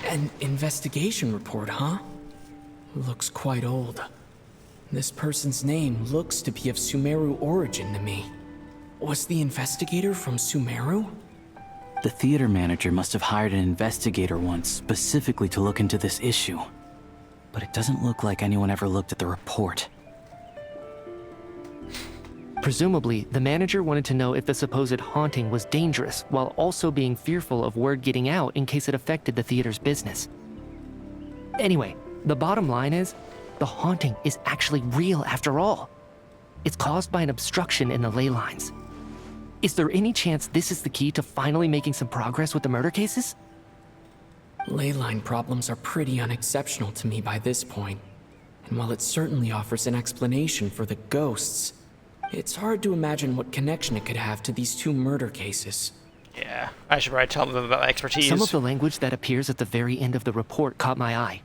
An investigation report, huh? Looks quite old. This person's name looks to be of Sumeru origin to me. Was the investigator from Sumeru? The theater manager must have hired an investigator once specifically to look into this issue. But it doesn't look like anyone ever looked at the report. Presumably, the manager wanted to know if the supposed haunting was dangerous, while also being fearful of word getting out in case it affected the theater's business. Anyway, the bottom line is, the haunting is actually real after all. It's caused by an obstruction in the ley lines. Is there any chance this is the key to finally making some progress with the murder cases? Ley line problems are pretty unexceptional to me by this point. And while it certainly offers an explanation for the ghosts, it's hard to imagine what connection it could have to these two murder cases. Yeah, I should probably tell them about my expertise. Some of the language that appears at the very end of the report caught my eye.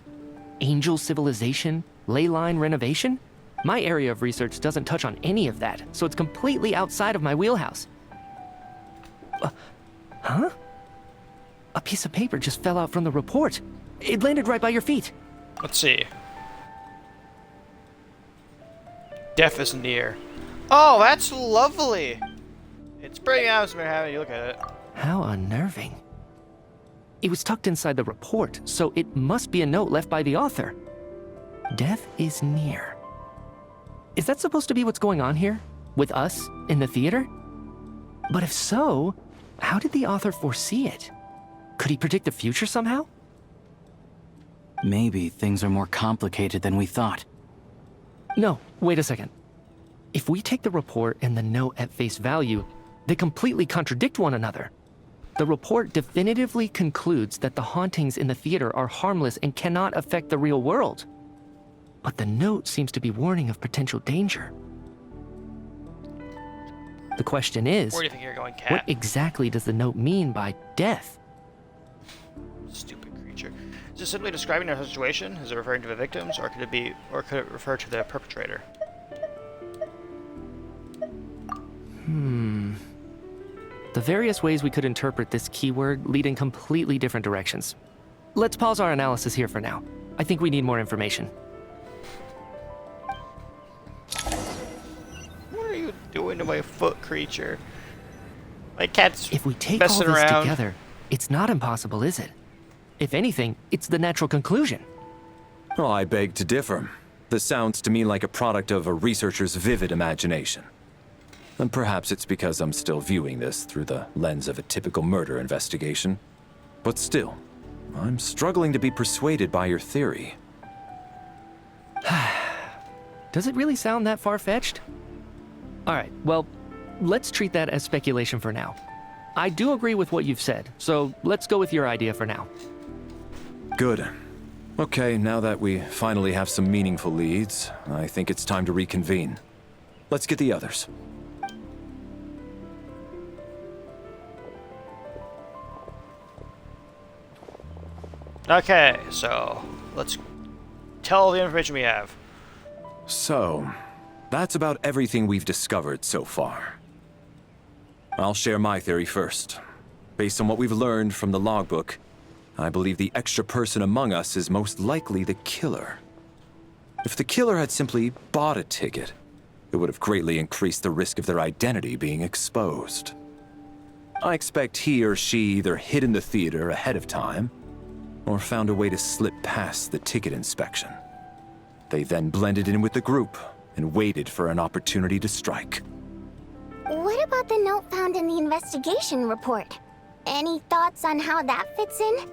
Angel civilization, ley line renovation? My area of research doesn't touch on any of that, so it's completely outside of my wheelhouse. Huh? A piece of paper just fell out from the report. It landed right by your feet. Let's see. Death is near. Oh, that's lovely. It's pretty awesome having you look at it. How unnerving. It was tucked inside the report, so it must be a note left by the author. Death is near. Is that supposed to be what's going on here? With us in the theater? But if so, how did the author foresee it? Could he predict the future somehow? Maybe things are more complicated than we thought. No, wait a second. If we take the report and the note at face value, they completely contradict one another. The report definitively concludes that the hauntings in the theater are harmless and cannot affect the real world. But the note seems to be warning of potential danger. The question is, Where do you think you're going, Cat? what exactly does the note mean by death? Stupid creature. Is it simply describing their situation? Is it referring to the victims, or could it refer to the perpetrator? The various ways we could interpret this keyword lead in completely different directions. Let's pause our analysis here for now. I think we need more information. What are you doing to my foot, creature? My cat's If we take all messing this around. together, it's not impossible, is it? If anything, it's the natural conclusion. Oh, I beg to differ. This sounds to me like a product of a researcher's vivid imagination. And perhaps it's because I'm still viewing this through the lens of a typical murder investigation. But still, I'm struggling to be persuaded by your theory. Does it really sound that far-fetched? Alright, well, let's treat that as speculation for now. I do agree with what you've said, so let's go with your idea for now. Good. Okay, now that we finally have some meaningful leads, I think it's time to reconvene. Let's get the others. Okay, so let's tell all the information we have. So, that's about everything we've discovered so far. I'll share my theory first. Based on what we've learned from the logbook, I believe the extra person among us is most likely the killer. If the killer had simply bought a ticket, it would have greatly increased the risk of their identity being exposed. I expect he or she either hid in the theater ahead of time, or found a way to slip past the ticket inspection. They then blended in with the group and waited for an opportunity to strike. What about the note found in the investigation report? Any thoughts on how that fits in?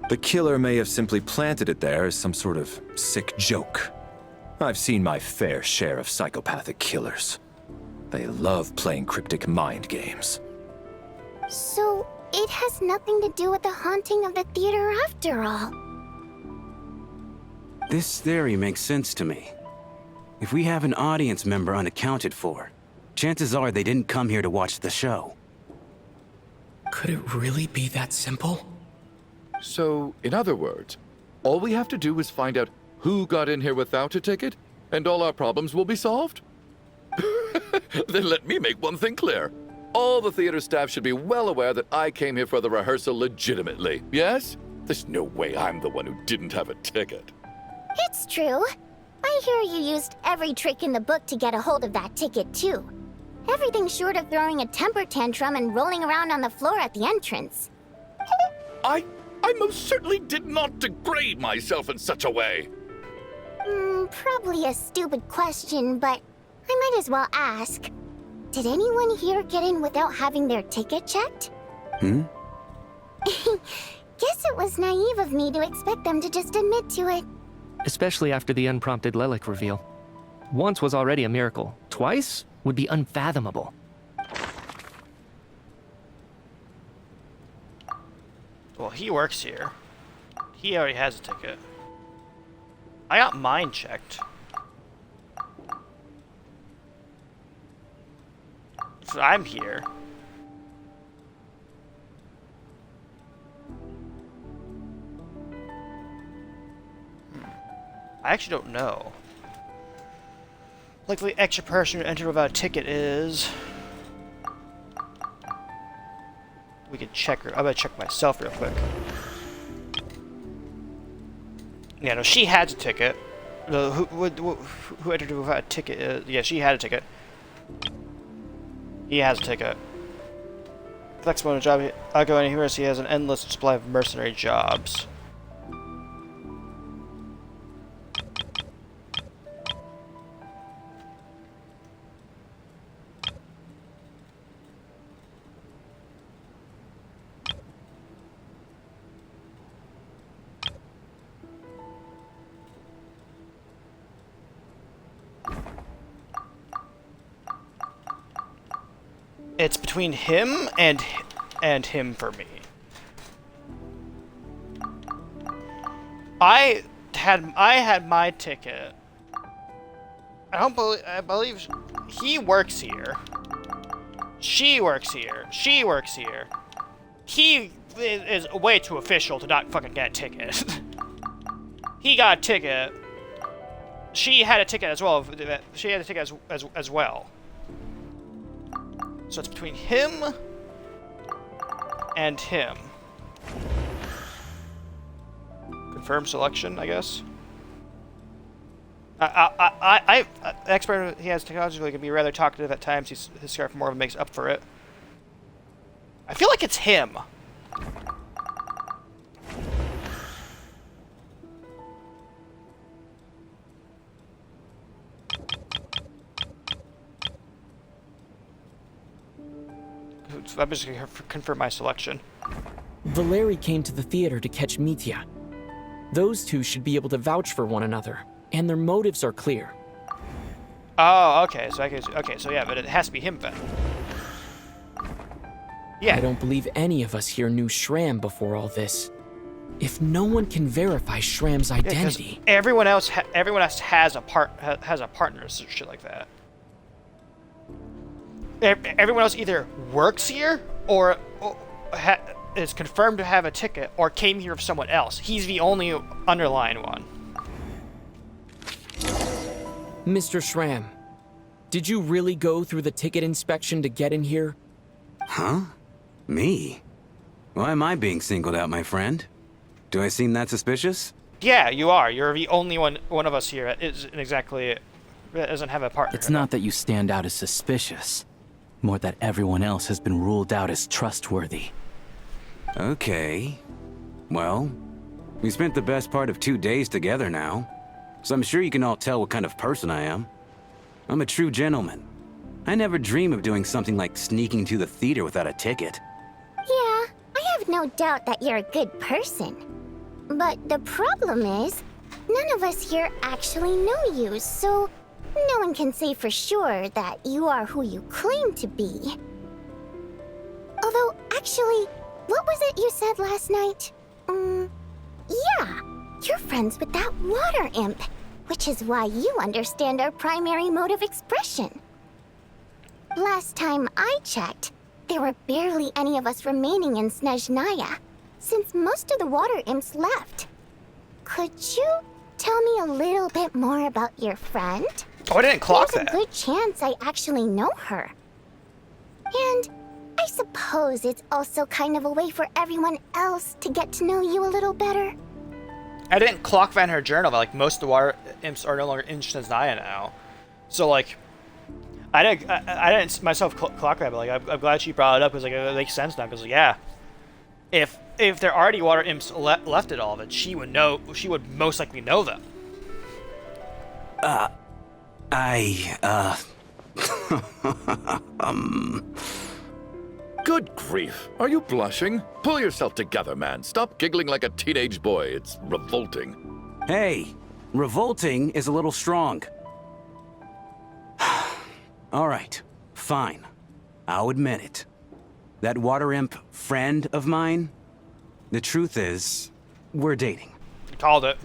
The killer may have simply planted it there as some sort of sick joke. I've seen my fair share of psychopathic killers. They love playing cryptic mind games. So, it has nothing to do with the haunting of the theater after all. This theory makes sense to me. If we have an audience member unaccounted for, chances are they didn't come here to watch the show. Could it really be that simple? So, in other words, all we have to do is find out who got in here without a ticket, and all our problems will be solved? Then let me make one thing clear. All the theater staff should be well aware that I came here for the rehearsal legitimately, yes? There's no way I'm the one who didn't have a ticket. It's true. I hear you used every trick in the book to get a hold of that ticket, too. Everything short of throwing a temper tantrum and rolling around on the floor at the entrance. I most certainly did not degrade myself in such a way. Probably a stupid question, but I might as well ask. Did anyone here get in without having their ticket checked? Guess it was naive of me to expect them to just admit to it. Especially after the unprompted Lelic reveal. Once was already a miracle. Twice would be unfathomable. Well, he works here. He already has a ticket. I got mine checked. So I'm here. I actually don't know. Likely extra person who entered without a ticket is... We can check her. I'm gonna check myself real quick. Yeah, no, she had a ticket. Who entered without a ticket? Yeah, she had a ticket. He has a ticket. Flexible job. I'll go anywhere. He has an endless supply of mercenary jobs. It's between him and him for me. I had my ticket. I believe he works here. She works here. She works here. He is way too official to not fucking get a ticket. He got a ticket. She had a ticket as well. She had a ticket as well. So it's between him and him. Confirm selection, I guess. Expert, he has technologically can be rather talkative at times. His scarf more makes up for it. I feel like it's him. I'm just going to confirm my selection. Valeri came to the theater to catch Mitya. Those two should be able to vouch for one another, and their motives are clear. Oh, okay. So I guess, okay. So yeah, but it has to be him then. Yeah. I don't believe any of us here knew Shram before all this. If no one can verify Shram's identity, everyone else has a partner, so shit like that. Everyone else either works here or is confirmed to have a ticket or came here with someone else. He's the only underlying one. Mr. Shram, did you really go through the ticket inspection to get in here? Huh? Me? Why am I being singled out, my friend? Do I seem that suspicious? Yeah, you are. You're the only one of us here that doesn't have a partner. It's not that you stand out as suspicious. More that everyone else has been ruled out as trustworthy. Okay. Well, we spent the best part of 2 days together now, so I'm sure you can all tell what kind of person I am. I'm a true gentleman. I never dream of doing something like sneaking to the theater without a ticket. Yeah, I have no doubt that you're a good person. But the problem is, none of us here actually know you, so no one can say for sure that you are who you claim to be. Although, actually, what was it you said last night? Yeah, you're friends with that water imp, which is why you understand our primary mode of expression. Last time I checked, there were barely any of us remaining in Snezhnaya, since most of the water imps left. Could you tell me a little bit more about your friend? Oh, I didn't clock There's that. a good chance I actually know her. And I suppose it's also kind of a way for everyone else to get to know you a little better. I didn't clock that in her journal, but like most of the water imps are no longer in Snezhnaya now. So like, I didn't myself clock that, but like I'm glad she brought it up because like it makes sense now. Because like, yeah, if there are already water imps left at all, then she would know. She would most likely know them. Good grief. Are you blushing? Pull yourself together, man. Stop giggling like a teenage boy. It's revolting. Hey, revolting is a little strong. All right, fine. I'll admit it. That water imp friend of mine, the truth is, we're dating. You called it.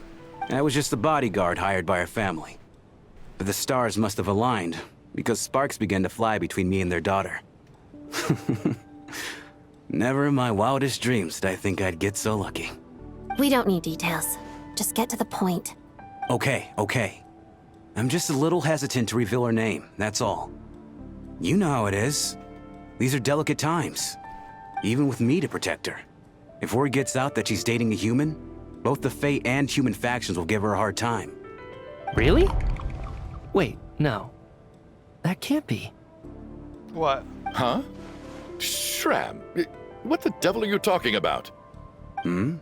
I was just the bodyguard hired by our family. But the stars must have aligned, because sparks began to fly between me and their daughter. Never in my wildest dreams did I think I'd get so lucky. We don't need details. Just get to the point. Okay. I'm just a little hesitant to reveal her name, that's all. You know how it is. These are delicate times. Even with me to protect her. If word gets out that she's dating a human, both the Fae and human factions will give her a hard time. Really? Wait, no. That can't be. What? Huh? Shram, what the devil are you talking about? Hmm?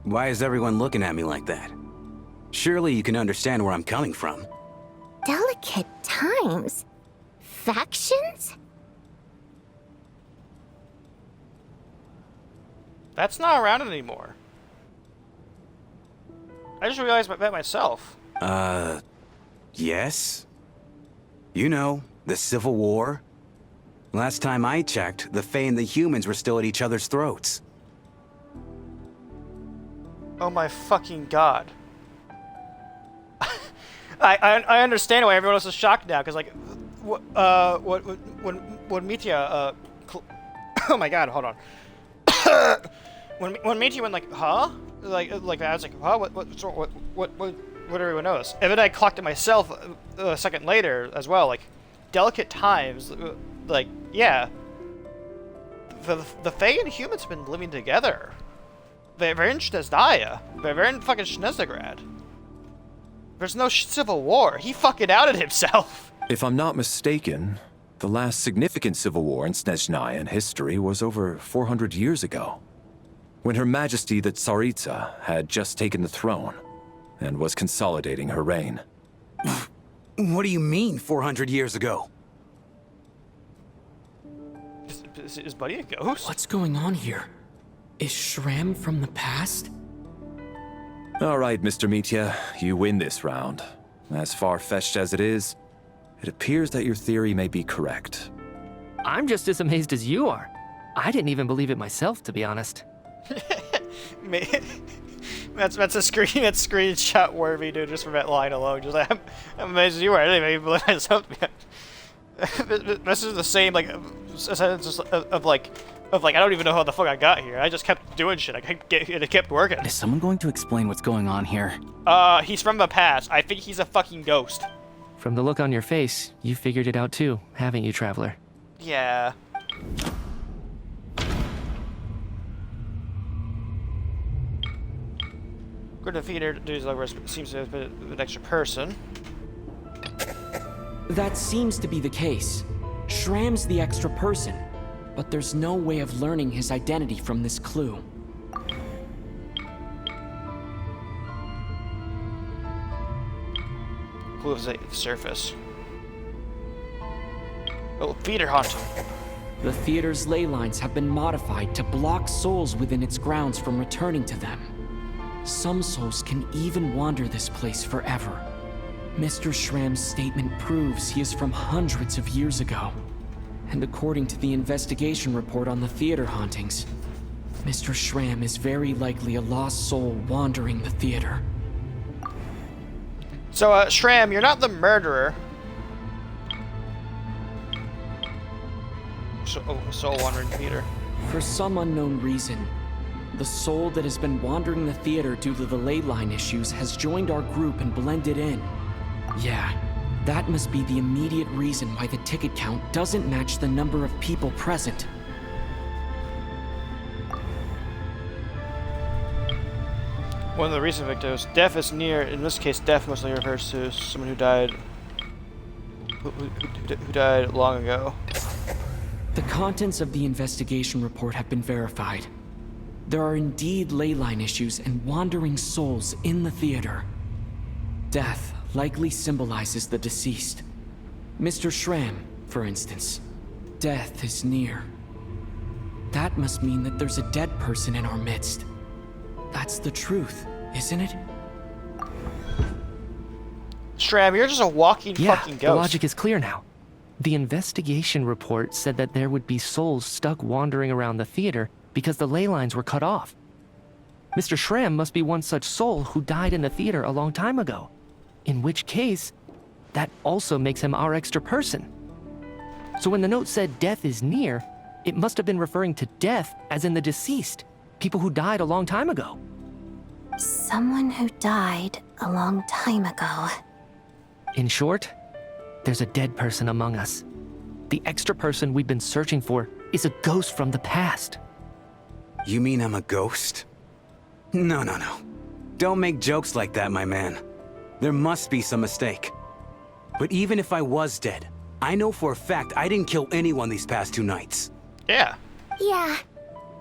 Why is everyone looking at me like that? Surely you can understand where I'm coming from. Delicate times? Factions? That's not around anymore. I just realized that myself. Yes? You know, the Civil War? Last time I checked, the Fae and the humans were still at each other's throats. Oh my fucking god. I understand why everyone else is shocked now, because like, when Mitya, oh my god, hold on. when Mitya went like, huh? Like I was like, huh? What everyone knows? And then I clocked it myself a second later as well. Like, delicate times. Like, yeah. The Fae and humans have been living together. They're in Snezhnaya. They're in fucking Snezhnograd. There's no civil war. He fucking outed himself. If I'm not mistaken, the last significant civil war in Snezhnayan history was over 400 years ago, when Her Majesty the Tsaritsa had just taken the throne and was consolidating her reign. What do you mean, 400 years ago? Is Buddy a ghost? What's going on here? Is Shram from the past? All right, Mr. Mitya, you win this round. As far-fetched as it is, it appears that your theory may be correct. I'm just as amazed as you are. I didn't even believe it myself, to be honest. That's a screenshot worthy, dude, just for that line alone. Just like, I'm amazed as you are. I didn't even believe myself. This is the same like sentence of like I don't even know how the fuck I got here. I just kept doing shit. It kept working. Is someone going to explain what's going on here? He's from the past. I think he's a fucking ghost. From the look on your face, you figured it out too, haven't you, Traveler? Yeah. Good defeater, seems to have been an extra person. That seems to be the case. Shram's the extra person, but there's no way of learning his identity from this clue. Clue is at the surface. Oh, theater haunting. The theater's ley lines have been modified to block souls within its grounds from returning to them. Some souls can even wander this place forever. Mr. Shram's statement proves he is from hundreds of years ago. And according to the investigation report on the theater hauntings, Mr. Shram is very likely a lost soul wandering the theater. So, Shram, you're not the murderer. Soul wandering theater. For some unknown reason, the soul that has been wandering the theater due to the ley line issues has joined our group and blended in. Yeah, that must be the immediate reason why the ticket count doesn't match the number of people present. One of the recent victims. Death is near. In this case, death mostly refers to someone who died. Who died long ago. The contents of the investigation report have been verified. There are indeed ley line issues and wandering souls in the theater. Death likely symbolizes the deceased. Mr. Shram, for instance. Death is near. That must mean that there's a dead person in our midst. That's the truth, isn't it? Shram, you're just a walking fucking ghost. The logic is clear now. The investigation report said that there would be souls stuck wandering around the theater because the ley lines were cut off. Mr. Shram must be one such soul who died in the theater a long time ago. In which case, that also makes him our extra person. So when the note said death is near, it must have been referring to death as in the deceased, people who died a long time ago. Someone who died a long time ago. In short, there's a dead person among us. The extra person we've been searching for is a ghost from the past. You mean I'm a ghost? No. Don't make jokes like that, my man. There must be some mistake. But even if I was dead, I know for a fact I didn't kill anyone these past 2 nights. Yeah. Yeah.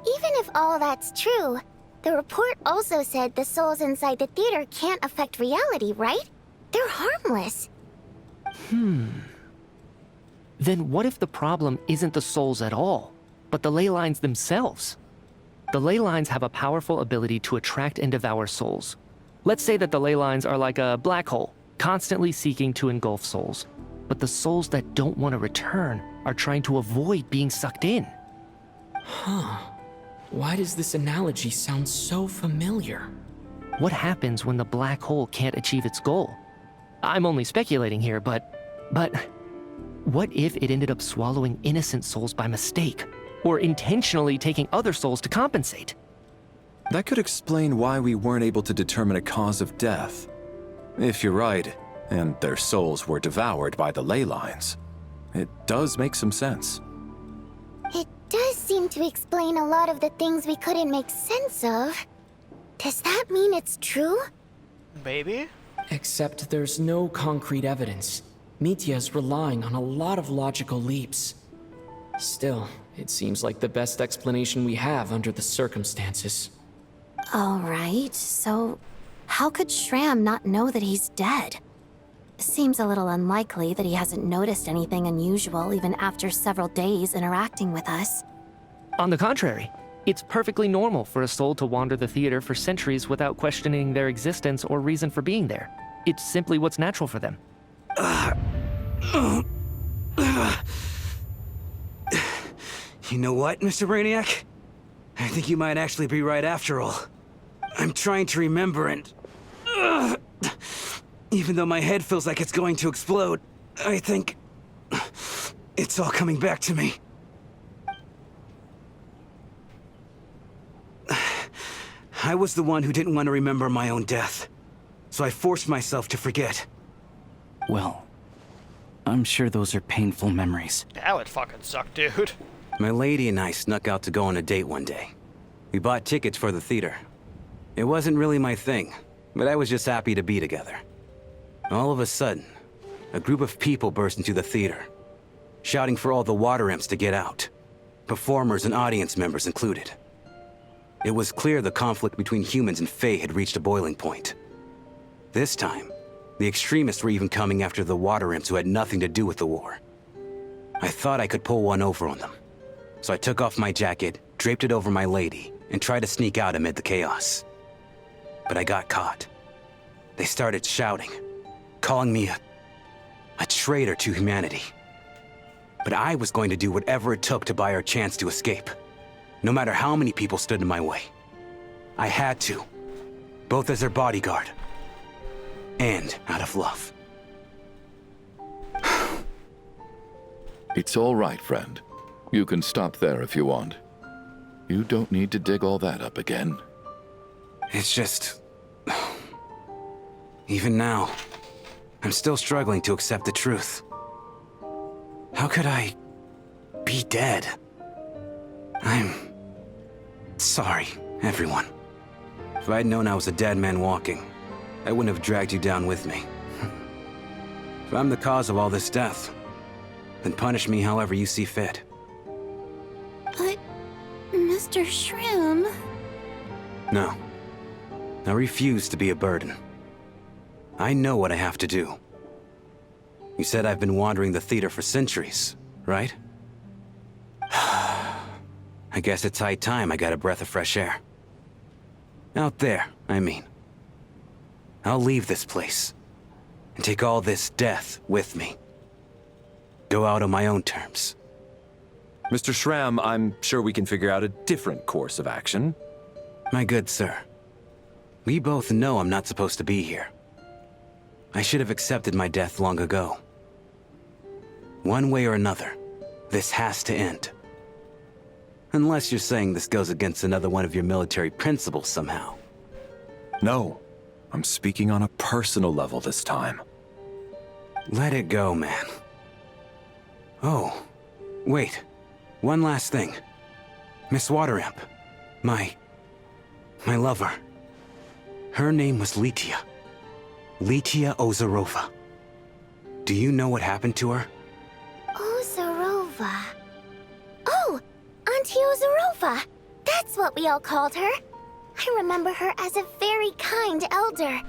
Even if all that's true, the report also said the souls inside the theater can't affect reality, right? They're harmless. Then what if the problem isn't the souls at all, but the ley lines themselves? The ley lines have a powerful ability to attract and devour souls. Let's say that the ley lines are like a black hole, constantly seeking to engulf souls. But the souls that don't want to return are trying to avoid being sucked in. Huh. Why does this analogy sound so familiar? What happens when the black hole can't achieve its goal? I'm only speculating here, but what if it ended up swallowing innocent souls by mistake? Or intentionally taking other souls to compensate? That could explain why we weren't able to determine a cause of death. If you're right, and their souls were devoured by the ley lines, it does make some sense. It does seem to explain a lot of the things we couldn't make sense of. Does that mean it's true? Maybe? Except there's no concrete evidence. Mitya's relying on a lot of logical leaps. Still, it seems like the best explanation we have under the circumstances. Alright, so how could Shram not know that he's dead? Seems a little unlikely that he hasn't noticed anything unusual even after several days interacting with us. On the contrary, it's perfectly normal for a soul to wander the theater for centuries without questioning their existence or reason for being there. It's simply what's natural for them. You know what, Mr. Brainiac? I think you might actually be right after all. I'm trying to remember and... even though my head feels like it's going to explode, I think... it's all coming back to me. I was the one who didn't want to remember my own death, so I forced myself to forget. Well, I'm sure those are painful memories. That would fucking suck, dude. My lady and I snuck out to go on a date one day. We bought tickets for the theater. It wasn't really my thing, but I was just happy to be together. All of a sudden, a group of people burst into the theater, shouting for all the water imps to get out, performers and audience members included. It was clear the conflict between humans and Fae had reached a boiling point. This time, the extremists were even coming after the water imps who had nothing to do with the war. I thought I could pull one over on them, so I took off my jacket, draped it over my lady, and tried to sneak out amid the chaos. But I got caught. They started shouting, calling me a traitor to humanity. But I was going to do whatever it took to buy her a chance to escape, no matter how many people stood in my way. I had to, both as their bodyguard and out of love. It's all right, friend. You can stop there if you want. You don't need to dig all that up again. It's just... even now, I'm still struggling to accept the truth. How could I be dead? I'm sorry, everyone. If I'd known I was a dead man walking, I wouldn't have dragged you down with me. If I'm the cause of all this death, then punish me however you see fit. But, Mr. Shrim... No. I refuse to be a burden. I know what I have to do. You said I've been wandering the theater for centuries, right? I guess it's high time I got a breath of fresh air. Out there, I mean. I'll leave this place, and take all this death with me. Go out on my own terms. Mr. Shram, I'm sure we can figure out a different course of action. My good sir, we both know I'm not supposed to be here. I should have accepted my death long ago. One way or another, this has to end. Unless you're saying this goes against another one of your military principles somehow. No, I'm speaking on a personal level this time. Let it go, man. Oh, wait. One last thing. Miss Water Imp. My lover. Her name was Litia. Litia Ozarova. Do you know what happened to her? Ozarova. Oh, Tiozerova! That's what we all called her. I remember her as a very kind elder.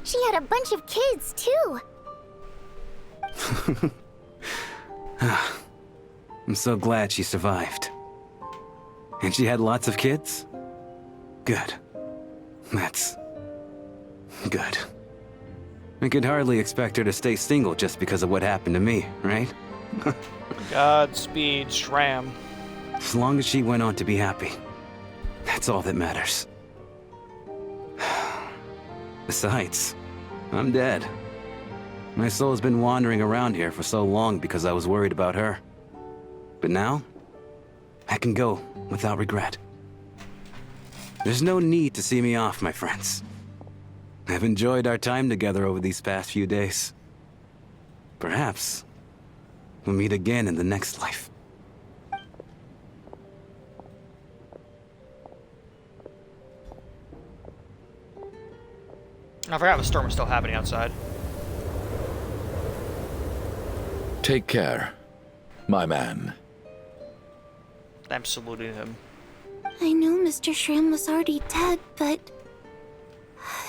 She had a bunch of kids, too. I'm so glad she survived. And she had lots of kids? Good. That's... good. I could hardly expect her to stay single just because of what happened to me, right? Godspeed, Shram. As long as she went on to be happy. That's all that matters. Besides, I'm dead. My soul has been wandering around here for so long because I was worried about her. But now, I can go without regret. There's no need to see me off, my friends. I've enjoyed our time together over these past few days. Perhaps we'll meet again in the next life. I forgot the storm was still happening outside. Take care, my man. I'm saluting him. I knew Mr. Shram was already dead, but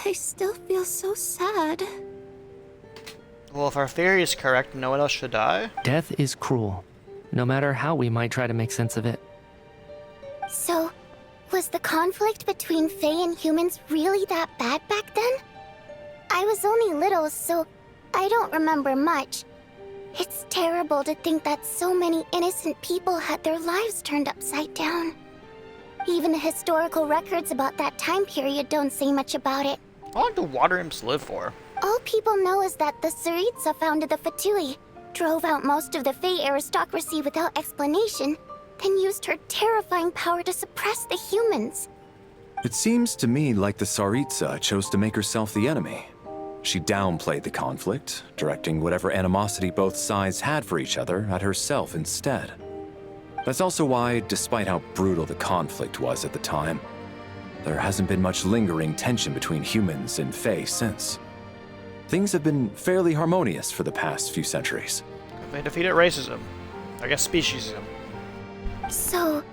I still feel so sad. Well, if our theory is correct, no one else should die. Death is cruel, no matter how we might try to make sense of it. So, was the conflict between Fae and humans really that bad back then? I was only little, so I don't remember much. It's terrible to think that so many innocent people had their lives turned upside down. Even the historical records about that time period don't say much about it. How long do water imps live for? All people know is that the Tsaritsa founded the Fatui, drove out most of the Fae aristocracy without explanation, then used her terrifying power to suppress the humans. It seems to me like the Tsaritsa chose to make herself the enemy. She downplayed the conflict, directing whatever animosity both sides had for each other at herself instead. That's also why, despite how brutal the conflict was at the time, there hasn't been much lingering tension between humans and Fae since. Things have been fairly harmonious for the past few centuries. They defeated racism. I guess speciesism. So,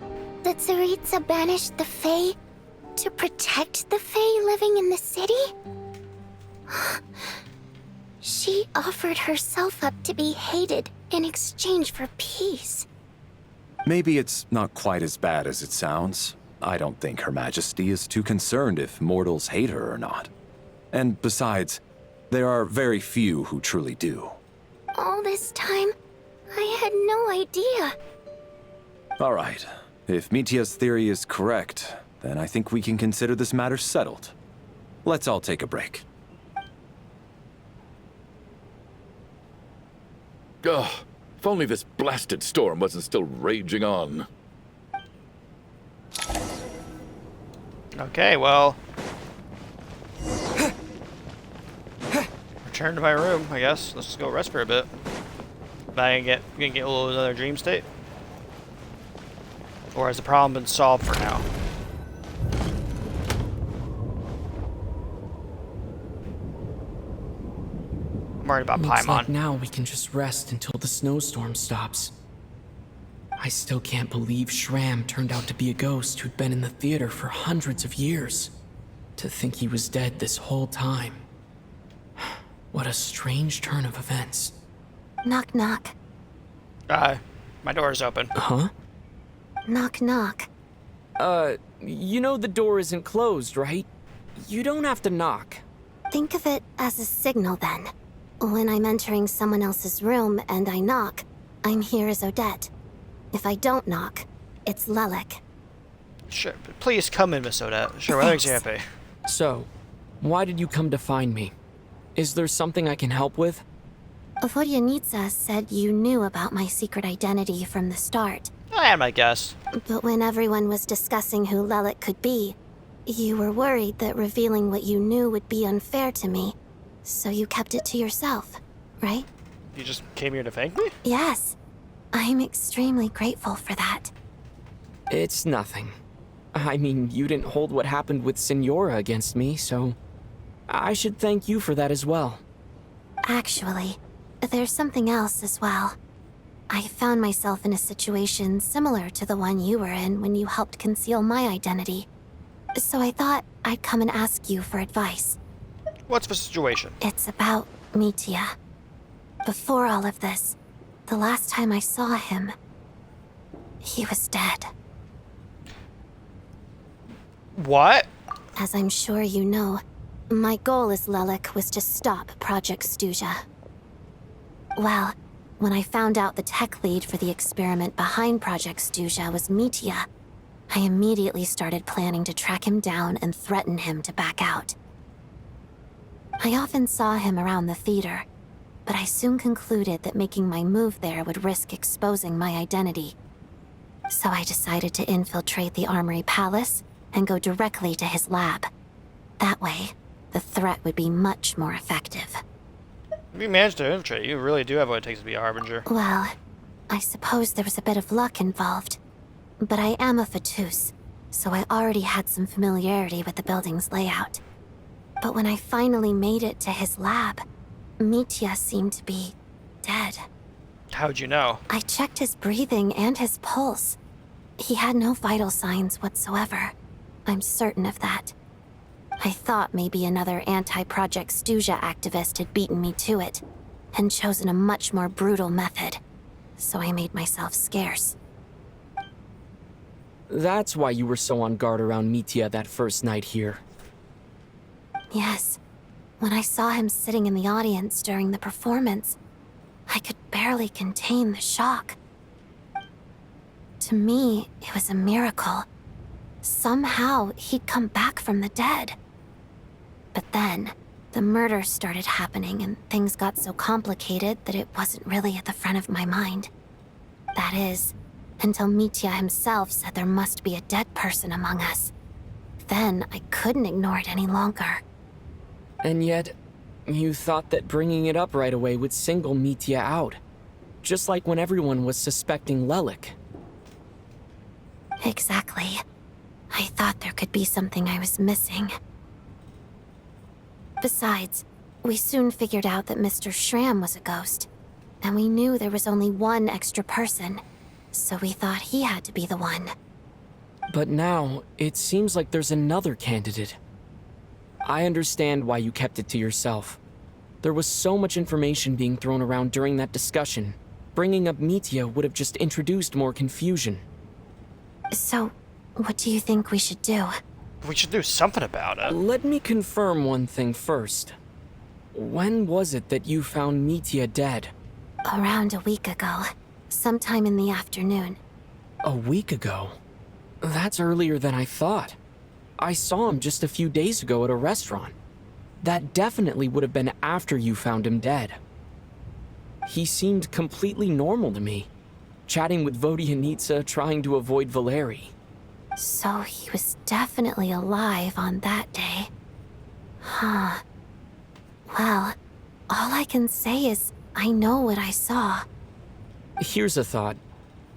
the Tsaritsa banished the Fae to protect the Fae living in the city? She offered herself up to be hated in exchange for peace. Maybe it's not quite as bad as it sounds. I don't think Her Majesty is too concerned if mortals hate her or not. And besides, there are very few who truly do. All this time, I had no idea. All right. If Mitia's theory is correct, then I think we can consider this matter settled. Let's all take a break. Ugh, if only this blasted storm wasn't still raging on. Okay, well. Return to my room, I guess. Let's just go rest for a bit. Am I gonna get a little another dream state? Or has the problem been solved for now? I'm worried about Looks Paimon. like now we can just rest until the snowstorm stops. I still can't believe Shram turned out to be a ghost who'd been in the theater for hundreds of years. To think he was dead this whole time. What a strange turn of events. Knock knock. My door's open. Huh? Knock knock. You know the door isn't closed, right? You don't have to knock. Think of it as a signal then. When I'm entering someone else's room and I knock, I'm here as Odette. If I don't knock, it's Lelek. Sure, but please come in, Miss Odette. Sure, what makes you happy? So, why did you come to find me? Is there something I can help with? Vodyanitsa said you knew about my secret identity from the start. I had my guess. But when everyone was discussing who Lelek could be, you were worried that revealing what you knew would be unfair to me. So you kept it to yourself, right? You just came here to thank me? Yes. I'm extremely grateful for that. It's nothing. I mean, you didn't hold what happened with Signora against me, so I should thank you for that as well. Actually, there's something else as well. I found myself in a situation similar to the one you were in when you helped conceal my identity. So I thought I'd come and ask you for advice. What's the situation? It's about Mitya. Before all of this, the last time I saw him, he was dead. What? As I'm sure you know, my goal as Lelik was to stop Project Snezhnaya. Well, when I found out the tech lead for the experiment behind Project Snezhnaya was Mitya, I immediately started planning to track him down and threaten him to back out. I often saw him around the theater, but I soon concluded that making my move there would risk exposing my identity. So I decided to infiltrate the Armory Palace and go directly to his lab. That way, the threat would be much more effective. If you managed to infiltrate, you really do have what it takes to be a Harbinger. Well, I suppose there was a bit of luck involved. But I am a fatui, so I already had some familiarity with the building's layout. But when I finally made it to his lab, Mitya seemed to be dead. How'd you know? I checked his breathing and his pulse. He had no vital signs whatsoever. I'm certain of that. I thought maybe another anti-Project Snezhnaya activist had beaten me to it, and chosen a much more brutal method. So I made myself scarce. That's why you were so on guard around Mitya that first night here. Yes. When I saw him sitting in the audience during the performance, I could barely contain the shock. To me, it was a miracle. Somehow, he'd come back from the dead. But then, the murders started happening and things got so complicated that it wasn't really at the front of my mind. That is, until Mitya himself said there must be a dead person among us. Then, I couldn't ignore it any longer. And yet, you thought that bringing it up right away would single Mitya out. Just like when everyone was suspecting Lelik. Exactly. I thought there could be something I was missing. Besides, we soon figured out that Mr. Schramm was a ghost. And we knew there was only one extra person. So we thought he had to be the one. But now, it seems like there's another candidate. I understand why you kept it to yourself. There was so much information being thrown around during that discussion. Bringing up Mitya would have just introduced more confusion. So, what do you think we should do? We should do something about it. Let me confirm one thing first. When was it that you found Mitya dead? Around a week ago. Sometime in the afternoon. A week ago? That's earlier than I thought. I saw him just a few days ago at a restaurant. That definitely would have been after you found him dead. He seemed completely normal to me, chatting with Vodyanitsa, trying to avoid Valeri. So he was definitely alive on that day. Huh. Well, all I can say is I know what I saw. Here's a thought.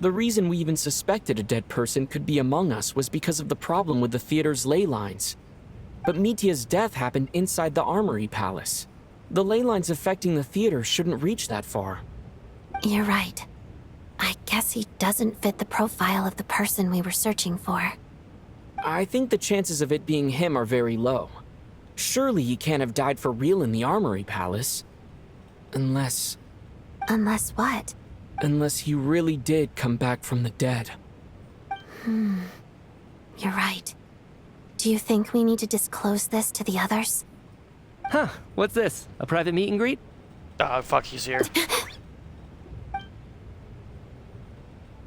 The reason we even suspected a dead person could be among us was because of the problem with the theater's ley lines. But Mitya's death happened inside the Armory Palace. The ley lines affecting the theater shouldn't reach that far. You're right. I guess he doesn't fit the profile of the person we were searching for. I think the chances of it being him are very low. Surely he can't have died for real in the Armory Palace. Unless... Unless what? Unless he really did come back from the dead. You're right. Do you think we need to disclose this to the others? Huh, what's this? A private meet and greet? Fuck, he's here.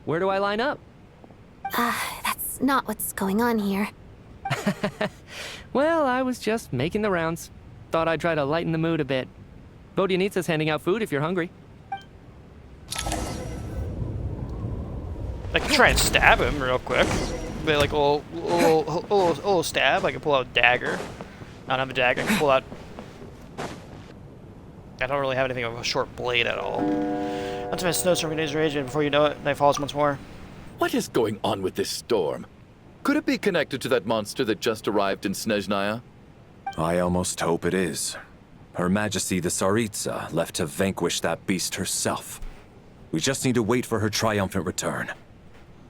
Where do I line up? That's not what's going on here. Well, I was just making the rounds. Thought I'd try to lighten the mood a bit. Vodyanitsa's handing out food if you're hungry. I can try and stab him real quick. But like a little stab. I can pull out a dagger. I don't have a dagger. I can pull out... I don't really have anything of a short blade at all. Once my snowstorm continues raging, before you know it, night falls once more. What is going on with this storm? Could it be connected to that monster that just arrived in Snezhnaya? I almost hope it is. Her Majesty the Tsaritsa left to vanquish that beast herself. We just need to wait for her triumphant return.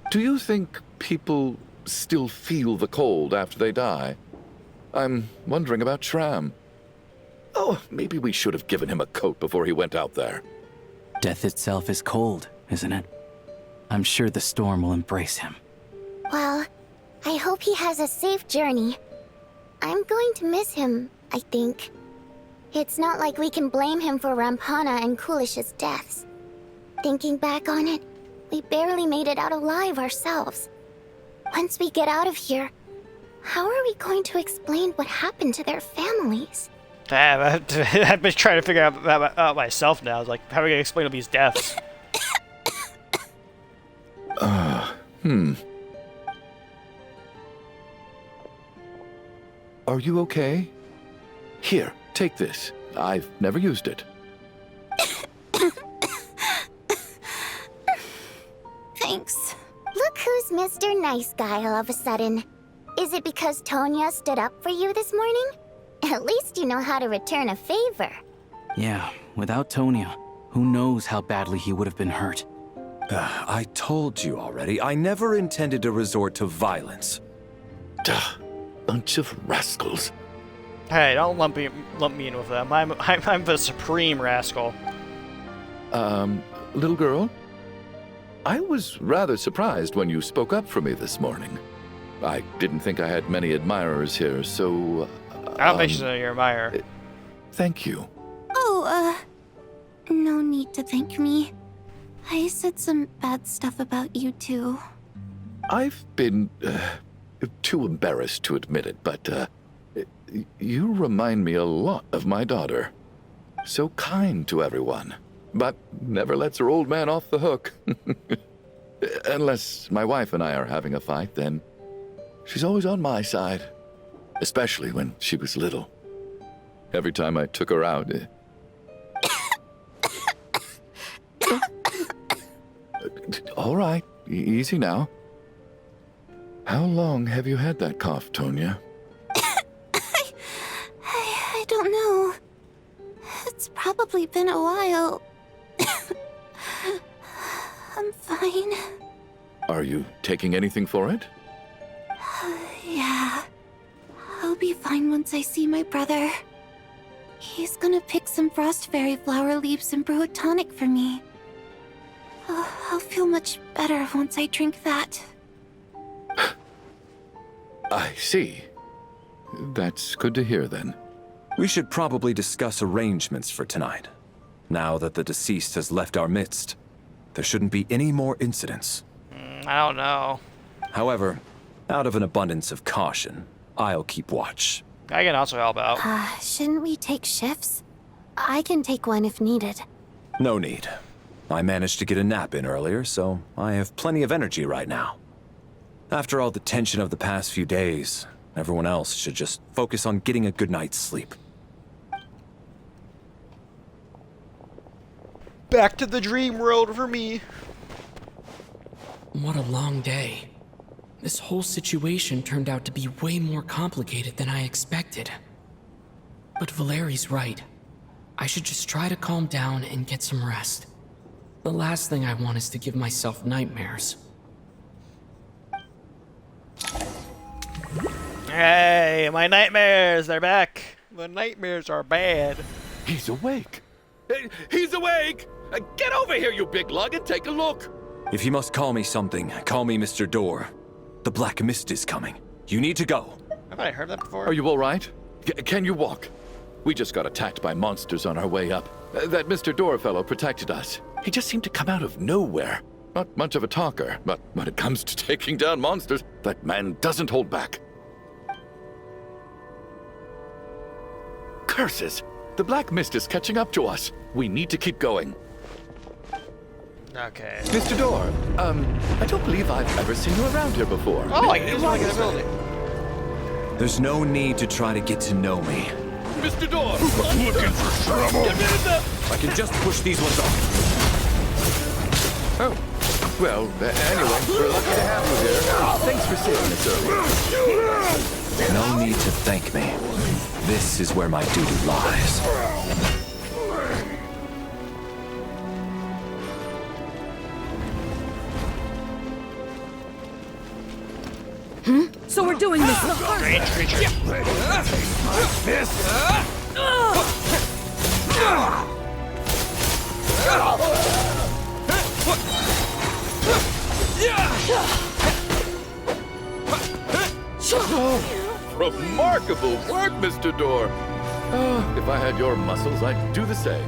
Do you think people still feel the cold after they die? I'm wondering about Shram. Oh, maybe we should have given him a coat before he went out there. Death itself is cold, isn't it? I'm sure the storm will embrace him. Well, I hope he has a safe journey. I'm going to miss him, I think. It's not like we can blame him for Rampana and Kulish's deaths. Thinking back on it, we barely made it out alive ourselves. Once we get out of here, how are we going to explain what happened to their families? Damn, I've been trying to figure out myself now. It's like, how are we going to explain all these deaths? Are you okay? Here, take this. I've never used it. Thanks. Look who's Mr. Nice Guy all of a sudden. Is it because Tonya stood up for you this morning? At least you know how to return a favor. Yeah, without Tonya, who knows how badly he would have been hurt. I told you already, I never intended to resort to violence. Duh, bunch of rascals. Hey, don't lump me in with them. I'm the supreme rascal. Little girl? I was rather surprised when you spoke up for me this morning. I didn't think I had many admirers here, so... I don't think she's your admirer. Thank you. Oh, no need to thank me. I said some bad stuff about you too. I've been too embarrassed to admit it, but you remind me a lot of my daughter. So kind to everyone, but never lets her old man off the hook. Unless my wife and I are having a fight, then she's always on my side. Especially when she was little. Every time I took her out... All right, easy now. How long have you had that cough, Tonya? I don't know. It's probably been a while. I'm fine. Are you taking anything for it? Yeah. I'll be fine once I see my brother. He's gonna pick some frost fairy flower leaves and brew a tonic for me. I'll feel much better once I drink that. I see. That's good to hear, then. We should probably discuss arrangements for tonight. Now that the deceased has left our midst, there shouldn't be any more incidents. I don't know. However, out of an abundance of caution, I'll keep watch. I can also help out. Shouldn't we take shifts? I can take one if needed. No need. I managed to get a nap in earlier, so I have plenty of energy right now. After all the tension of the past few days, everyone else should just focus on getting a good night's sleep. Back to the dream world for me. What a long day. This whole situation turned out to be way more complicated than I expected. But Valeri's right. I should just try to calm down and get some rest. The last thing I want is to give myself nightmares. Hey, my nightmares, they're back. The nightmares are bad. He's awake. He's awake! Get over here, you big lug, and take a look. If you must call me something, call me Mr. Door. The Black Mist is coming. You need to go. Have I heard that before? Are you all right? Can you walk? We just got attacked by monsters on our way up. That Mr. Door fellow protected us. He just seemed to come out of nowhere. Not much of a talker, but when it comes to taking down monsters, that man doesn't hold back. Curses! The Black Mist is catching up to us. We need to keep going. Okay. Mr. Door, I don't believe I've ever seen you around here before. Oh, I can use my ability. There's no need to try to get to know me. Mr. Door! Looking for trouble? Get rid of them! I can just push these ones off. Oh, well, anyway, we're lucky to have you here. Thanks for saving us earlier. No need to thank me. This is where my duty lies. So we're doing this the hard way. Strange Remarkable work, Mr. Door. If I had your muscles, I'd do the same.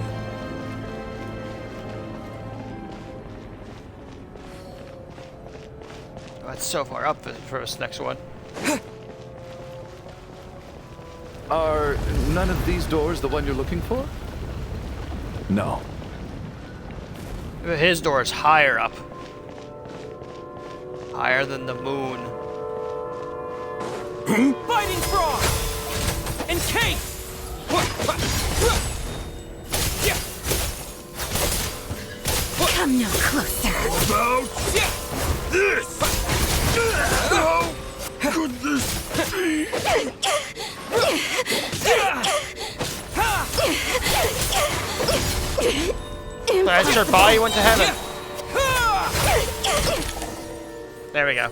Oh, that's so far up for this next one. Are none of these doors the one you're looking for? No. His door is higher up. Higher than the moon. Fighting frog! Encase! Come no closer. About this! How could this be? That's her body went to heaven. There we go.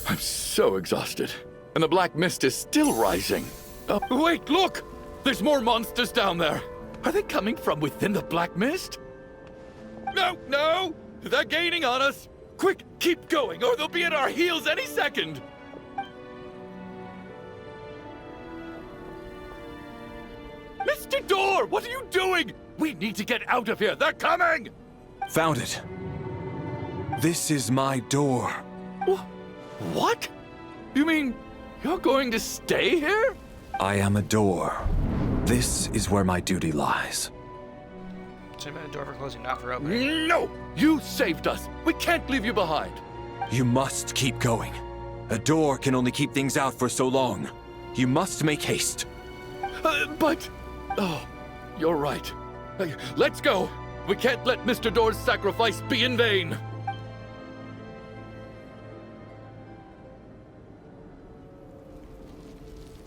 I'm so exhausted. And the black mist is still rising. Oh, wait, look! There's more monsters down there. Are they coming from within the black mist? No, no! They're gaining on us! Quick, keep going, or they'll be at our heels any second! Mr. Door, what are you doing? We need to get out of here. They're coming! Found it. This is my door. What? You mean you're going to stay here? I am a door. This is where my duty lies. So a door for closing, not for opening. No! You saved us. We can't leave you behind. You must keep going. A door can only keep things out for so long. You must make haste. But... Oh, you're right. Let's go. We can't let Mr. Door's sacrifice be in vain.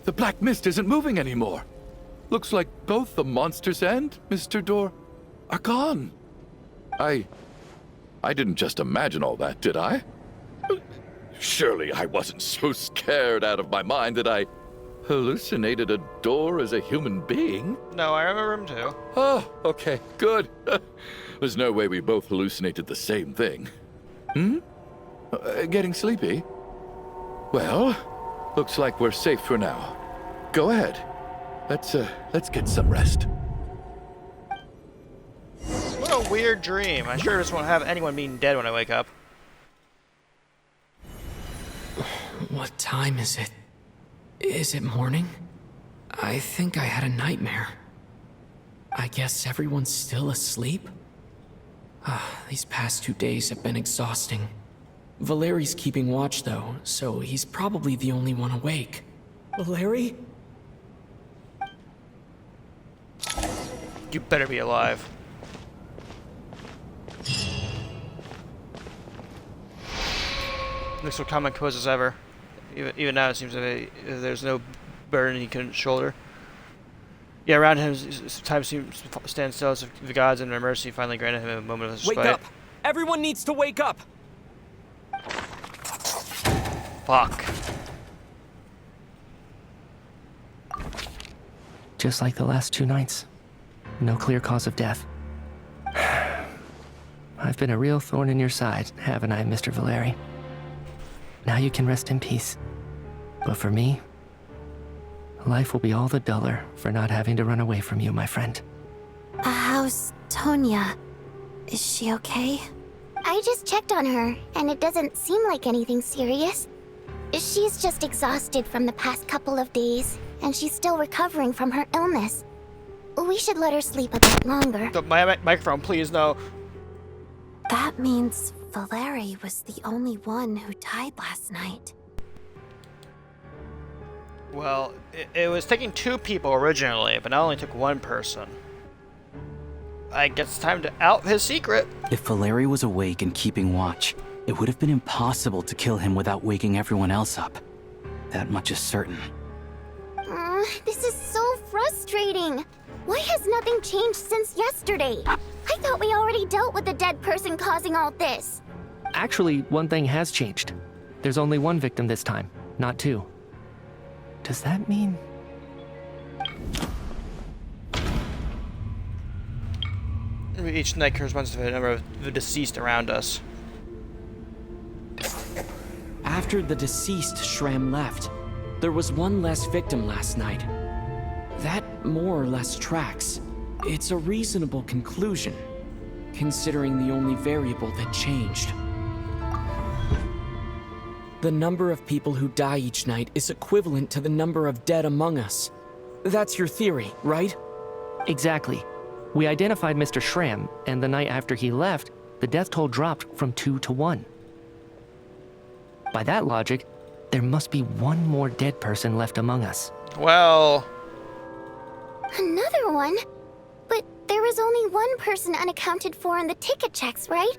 The black mist isn't moving anymore. Looks like both the monsters and Mr. Door are gone. I didn't just imagine all that, did I? Surely I wasn't so scared out of my mind that I hallucinated a door as a human being. No, I remember him too. Oh, okay, good. There's no way we both hallucinated the same thing. Getting sleepy? Well, looks like we're safe for now. Go ahead. Let's get some rest. What a weird dream. I sure just won't have anyone being dead when I wake up. What time is it? Is it morning? I think I had a nightmare. I guess everyone's still asleep? These past 2 days have been exhausting. Valeri's keeping watch though, so he's probably the only one awake. Valeri? You better be alive. Looks so comatose as ever. Even now, it seems like there's no burden he couldn't shoulder. Yeah, around him, time seems to stand still as if the gods in their mercy finally granted him a moment of respite. Wake up! Everyone needs to wake up! Fuck. Just like the last 2 nights. No clear cause of death. I've been a real thorn in your side, haven't I, Mr. Valeri? Now you can rest in peace. But for me, life will be all the duller for not having to run away from you, my friend. How's Tonya? Is she okay? I just checked on her, and it doesn't seem like anything serious. She's just exhausted from the past couple of days, and she's still recovering from her illness. We should let her sleep a bit longer. My microphone, please, no. That means Valeri was the only one who died last night. Well, it was taking 2 people originally, but now only took 1 person. I guess it's time to out his secret. If Valeri was awake and keeping watch, it would have been impossible to kill him without waking everyone else up. That much is certain. This is so frustrating. Why has nothing changed since yesterday? I thought we already dealt with the dead person causing all this. Actually, one thing has changed. There's only one victim this time, not two. Does that mean... Each night corresponds to the number of the deceased around us. After the deceased Shram left, there was one less victim last night. That more or less tracks. It's a reasonable conclusion, considering the only variable that changed. The number of people who die each night is equivalent to the number of dead among us. That's your theory, right? Exactly. We identified Mr. Shram, and the night after he left, the death toll dropped from 2 to 1. By that logic, there must be one more dead person left among us. Well... Another one? But there was only one person unaccounted for in the ticket checks, right?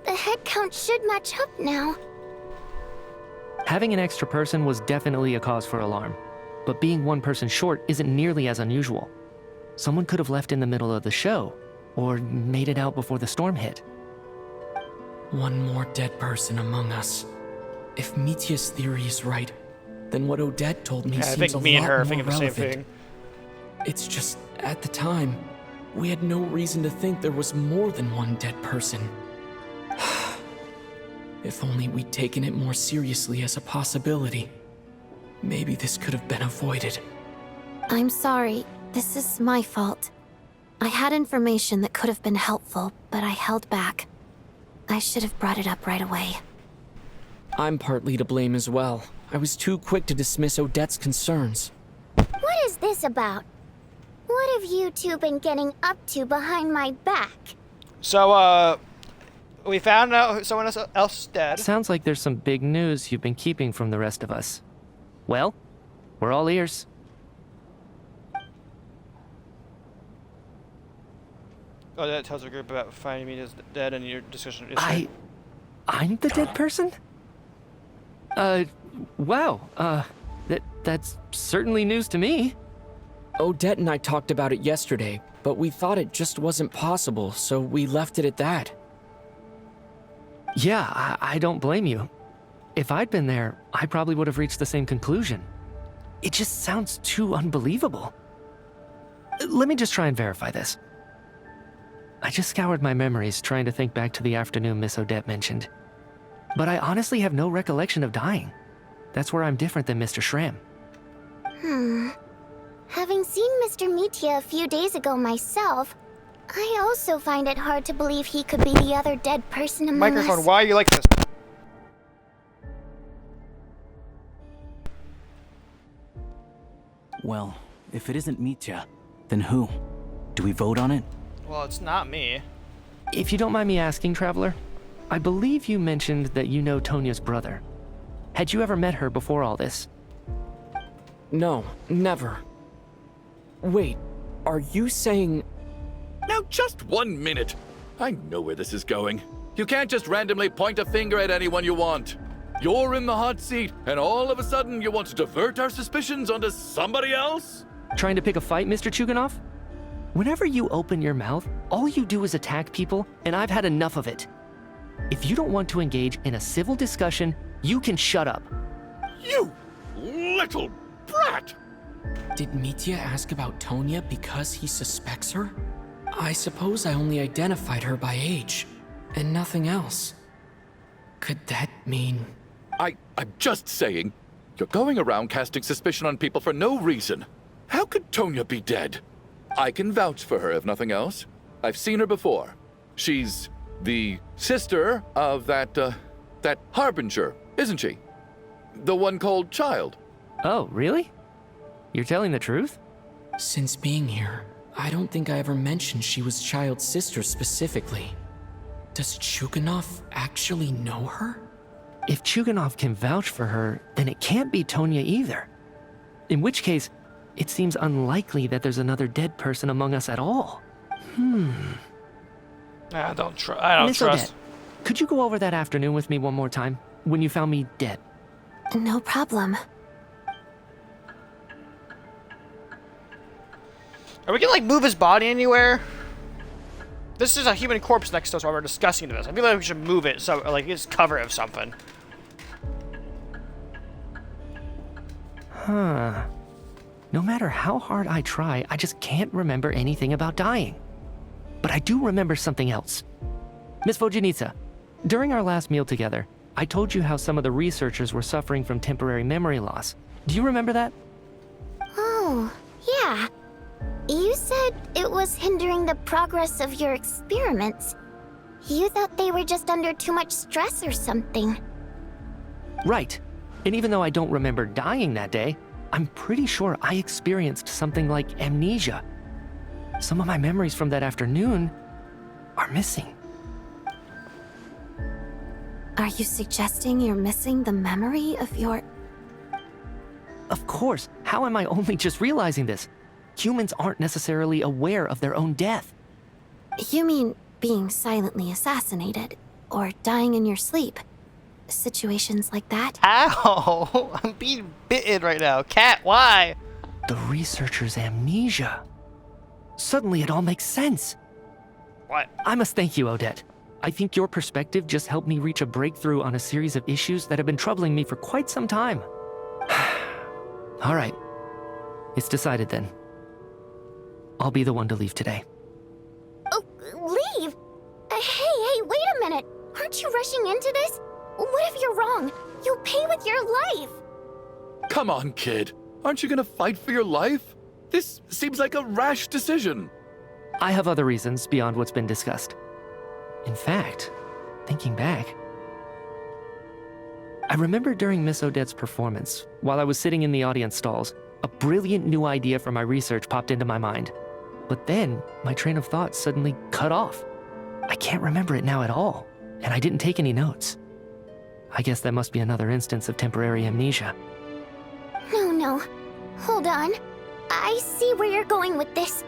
The head count should match up now. Having an extra person was definitely a cause for alarm, but being one person short isn't nearly as unusual. Someone could have left in the middle of the show, or made it out before the storm hit. One more dead person among us. If Mitya's theory is right, then what Odette told me seems a lot more relevant. It's just, at the time, we had no reason to think there was more than one dead person. If only we'd taken it more seriously as a possibility. Maybe this could have been avoided. I'm sorry. This is my fault. I had information that could have been helpful, but I held back. I should have brought it up right away. I'm partly to blame as well. I was too quick to dismiss Odette's concerns. What is this about? What have you two been getting up to behind my back? So, we found out someone else is dead. Sounds like there's some big news you've been keeping from the rest of us. Well, we're all ears. Oh, that tells the group about finding me as dead and your discussion. I'm the dead person? Wow. That's certainly news to me. Odette and I talked about it yesterday, but we thought it just wasn't possible, so we left it at that. Yeah, I don't blame you. If I'd been there, I probably would have reached the same conclusion. It just sounds too unbelievable. Let me just try and verify this. I just scoured my memories trying to think back to the afternoon Miss Odette mentioned. But I honestly have no recollection of dying. That's where I'm different than Mr. Shram. Having seen Mr. Mitya a few days ago myself, I also find it hard to believe he could be the other dead person among us. Microphone, why are you like this? Well, if it isn't Mitya, then who? Do we vote on it? Well, it's not me. If you don't mind me asking, Traveler, I believe you mentioned that you know Tonya's brother. Had you ever met her before all this? No, never. Wait, are you saying... Now, just 1 minute. I know where this is going. You can't just randomly point a finger at anyone you want. You're in the hot seat, and all of a sudden you want to divert our suspicions onto somebody else? Trying to pick a fight, Mr. Chuganov? Whenever you open your mouth, all you do is attack people, and I've had enough of it. If you don't want to engage in a civil discussion, you can shut up. You little brat! Did Mitya ask about Tonya because he suspects her? I suppose I only identified her by age, and nothing else. Could that mean... I'm just saying, you're going around casting suspicion on people for no reason. How could Tonya be dead? I can vouch for her, if nothing else. I've seen her before. She's the sister of that Harbinger, isn't she? The one called Child. Oh, really? You're telling the truth? Since being here, I don't think I ever mentioned she was Child's sister specifically. Does Chuganov actually know her? If Chuganov can vouch for her, then it can't be Tonya either. In which case, it seems unlikely that there's another dead person among us at all. I don't trust. Miss Odette, could you go over that afternoon with me one more time, when you found me dead? No problem. Are we gonna like move his body anywhere? This is a human corpse next to us while we're discussing this. I feel like we should move it so like it's cover of something. Huh. No matter how hard I try, I just can't remember anything about dying. But I do remember something else. Miss Vojanitsa, during our last meal together, I told you how some of the researchers were suffering from temporary memory loss. Do you remember that? Oh, yeah. You said it was hindering the progress of your experiments. You thought they were just under too much stress or something. Right. And even though I don't remember dying that day, I'm pretty sure I experienced something like amnesia. Some of my memories from that afternoon are missing. Are you suggesting you're missing the memory of your... Of course. How am I only just realizing this? Humans aren't necessarily aware of their own death. You mean being silently assassinated, or dying in your sleep? Situations like that? Ow! I'm being bitten right now. Cat, why? The researcher's amnesia. Suddenly it all makes sense. What? I must thank you, Odette. I think your perspective just helped me reach a breakthrough on a series of issues that have been troubling me for quite some time. All right. It's decided then. I'll be the one to leave today. Oh, leave? Hey, wait a minute. Aren't you rushing into this? What if you're wrong? You'll pay with your life. Come on, kid. Aren't you gonna fight for your life? This seems like a rash decision. I have other reasons beyond what's been discussed. In fact, thinking back, I remember during Miss Odette's performance, while I was sitting in the audience stalls, a brilliant new idea for my research popped into my mind. But then, my train of thought suddenly cut off. I can't remember it now at all, and I didn't take any notes. I guess that must be another instance of temporary amnesia. No. Hold on. I see where you're going with this.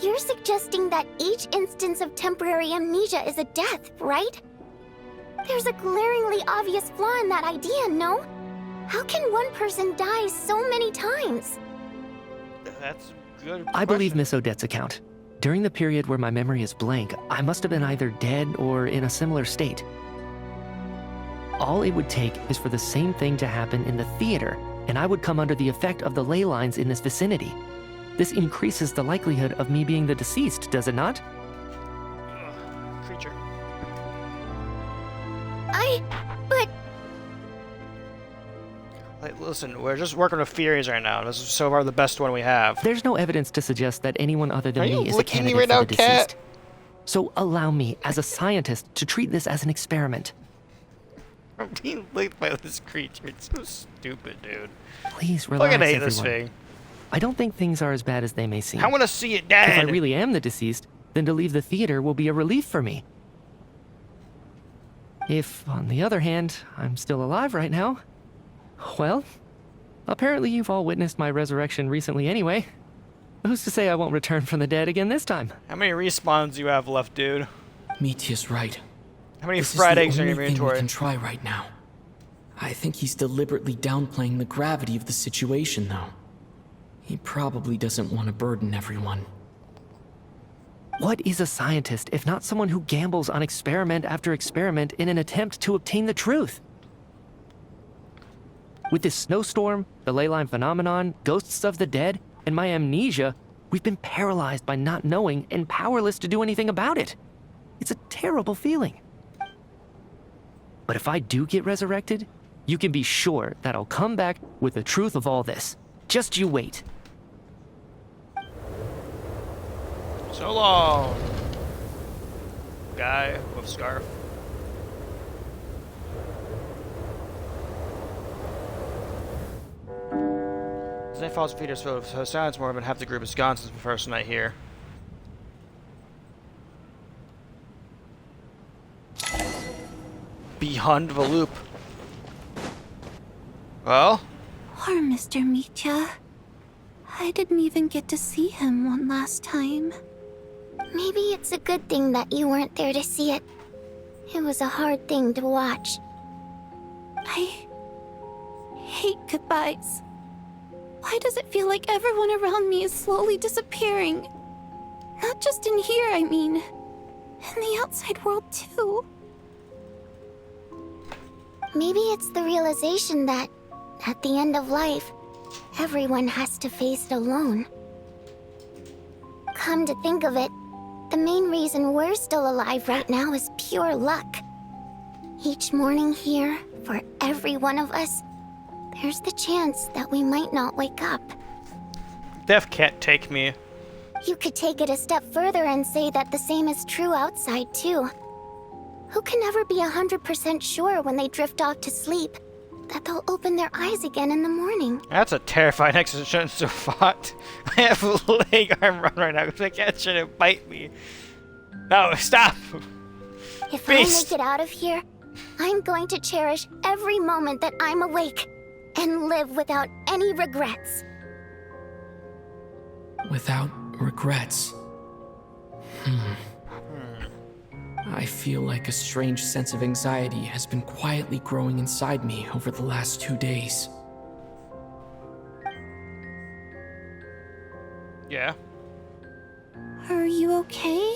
You're suggesting that each instance of temporary amnesia is a death, right? There's a glaringly obvious flaw in that idea, no? How can one person die so many times? That's good. I believe Miss Odette's account. During the period where my memory is blank, I must have been either dead or in a similar state. All it would take is for the same thing to happen in the theater, and I would come under the effect of the ley lines in this vicinity. This increases the likelihood of me being the deceased, does it not? Creature. But... Like, listen, we're just working with theories right now. This is so far the best one we have. There's no evidence to suggest that anyone other than me is a licking me candidate right for now, the deceased. cat? So allow me, as a scientist, to treat this as an experiment. I'm being licked by this creature. It's so stupid, dude. Please relax, Look at everyone. this thing. I don't think things are as bad as they may seem. I want to see it dead. If I really am the deceased, then to leave the theater will be a relief for me. If, on the other hand, I'm still alive right now, well, apparently you've all witnessed my resurrection recently anyway. Who's to say I won't return from the dead again this time? How many respawns do you have left, dude? Mitya's right. How many This fried is eggs the are in your only thing we inventory? can try right now. I think he's deliberately downplaying the gravity of the situation, though. He probably doesn't want to burden everyone. What is a scientist if not someone who gambles on experiment after experiment in an attempt to obtain the truth? With this snowstorm, the ley line phenomenon, ghosts of the dead, and my amnesia, we've been paralyzed by not knowing and powerless to do anything about it. It's a terrible feeling. But if I do get resurrected, you can be sure that I'll come back with the truth of all this. Just you wait. So long. Guy with scarf. As night falls, feet are filled with silence. More than half the group is gone since the first night here. Beyond the loop. Well? Poor Mr. Mitya. I didn't even get to see him one last time. Maybe it's a good thing that you weren't there to see it. It was a hard thing to watch. I hate goodbyes. Why does it feel like everyone around me is slowly disappearing? Not just in here, I mean. In the outside world, too. Maybe it's the realization that, at the end of life, everyone has to face it alone. Come to think of it, the main reason we're still alive right now is pure luck. Each morning here, for every one of us, there's the chance that we might not wake up. Death can't take me. You could take it a step further and say that the same is true outside, too. Who can ever be 100% sure when they drift off to sleep that they'll open their eyes again in the morning? That's a terrifying existential thought. I have a leg arm run right now because I can't try to bite me. No, stop! If Beast. I make it out of here, I'm going to cherish every moment that I'm awake and live without any regrets. Without regrets. I feel like a strange sense of anxiety has been quietly growing inside me over the last 2 days. Yeah. Are you okay?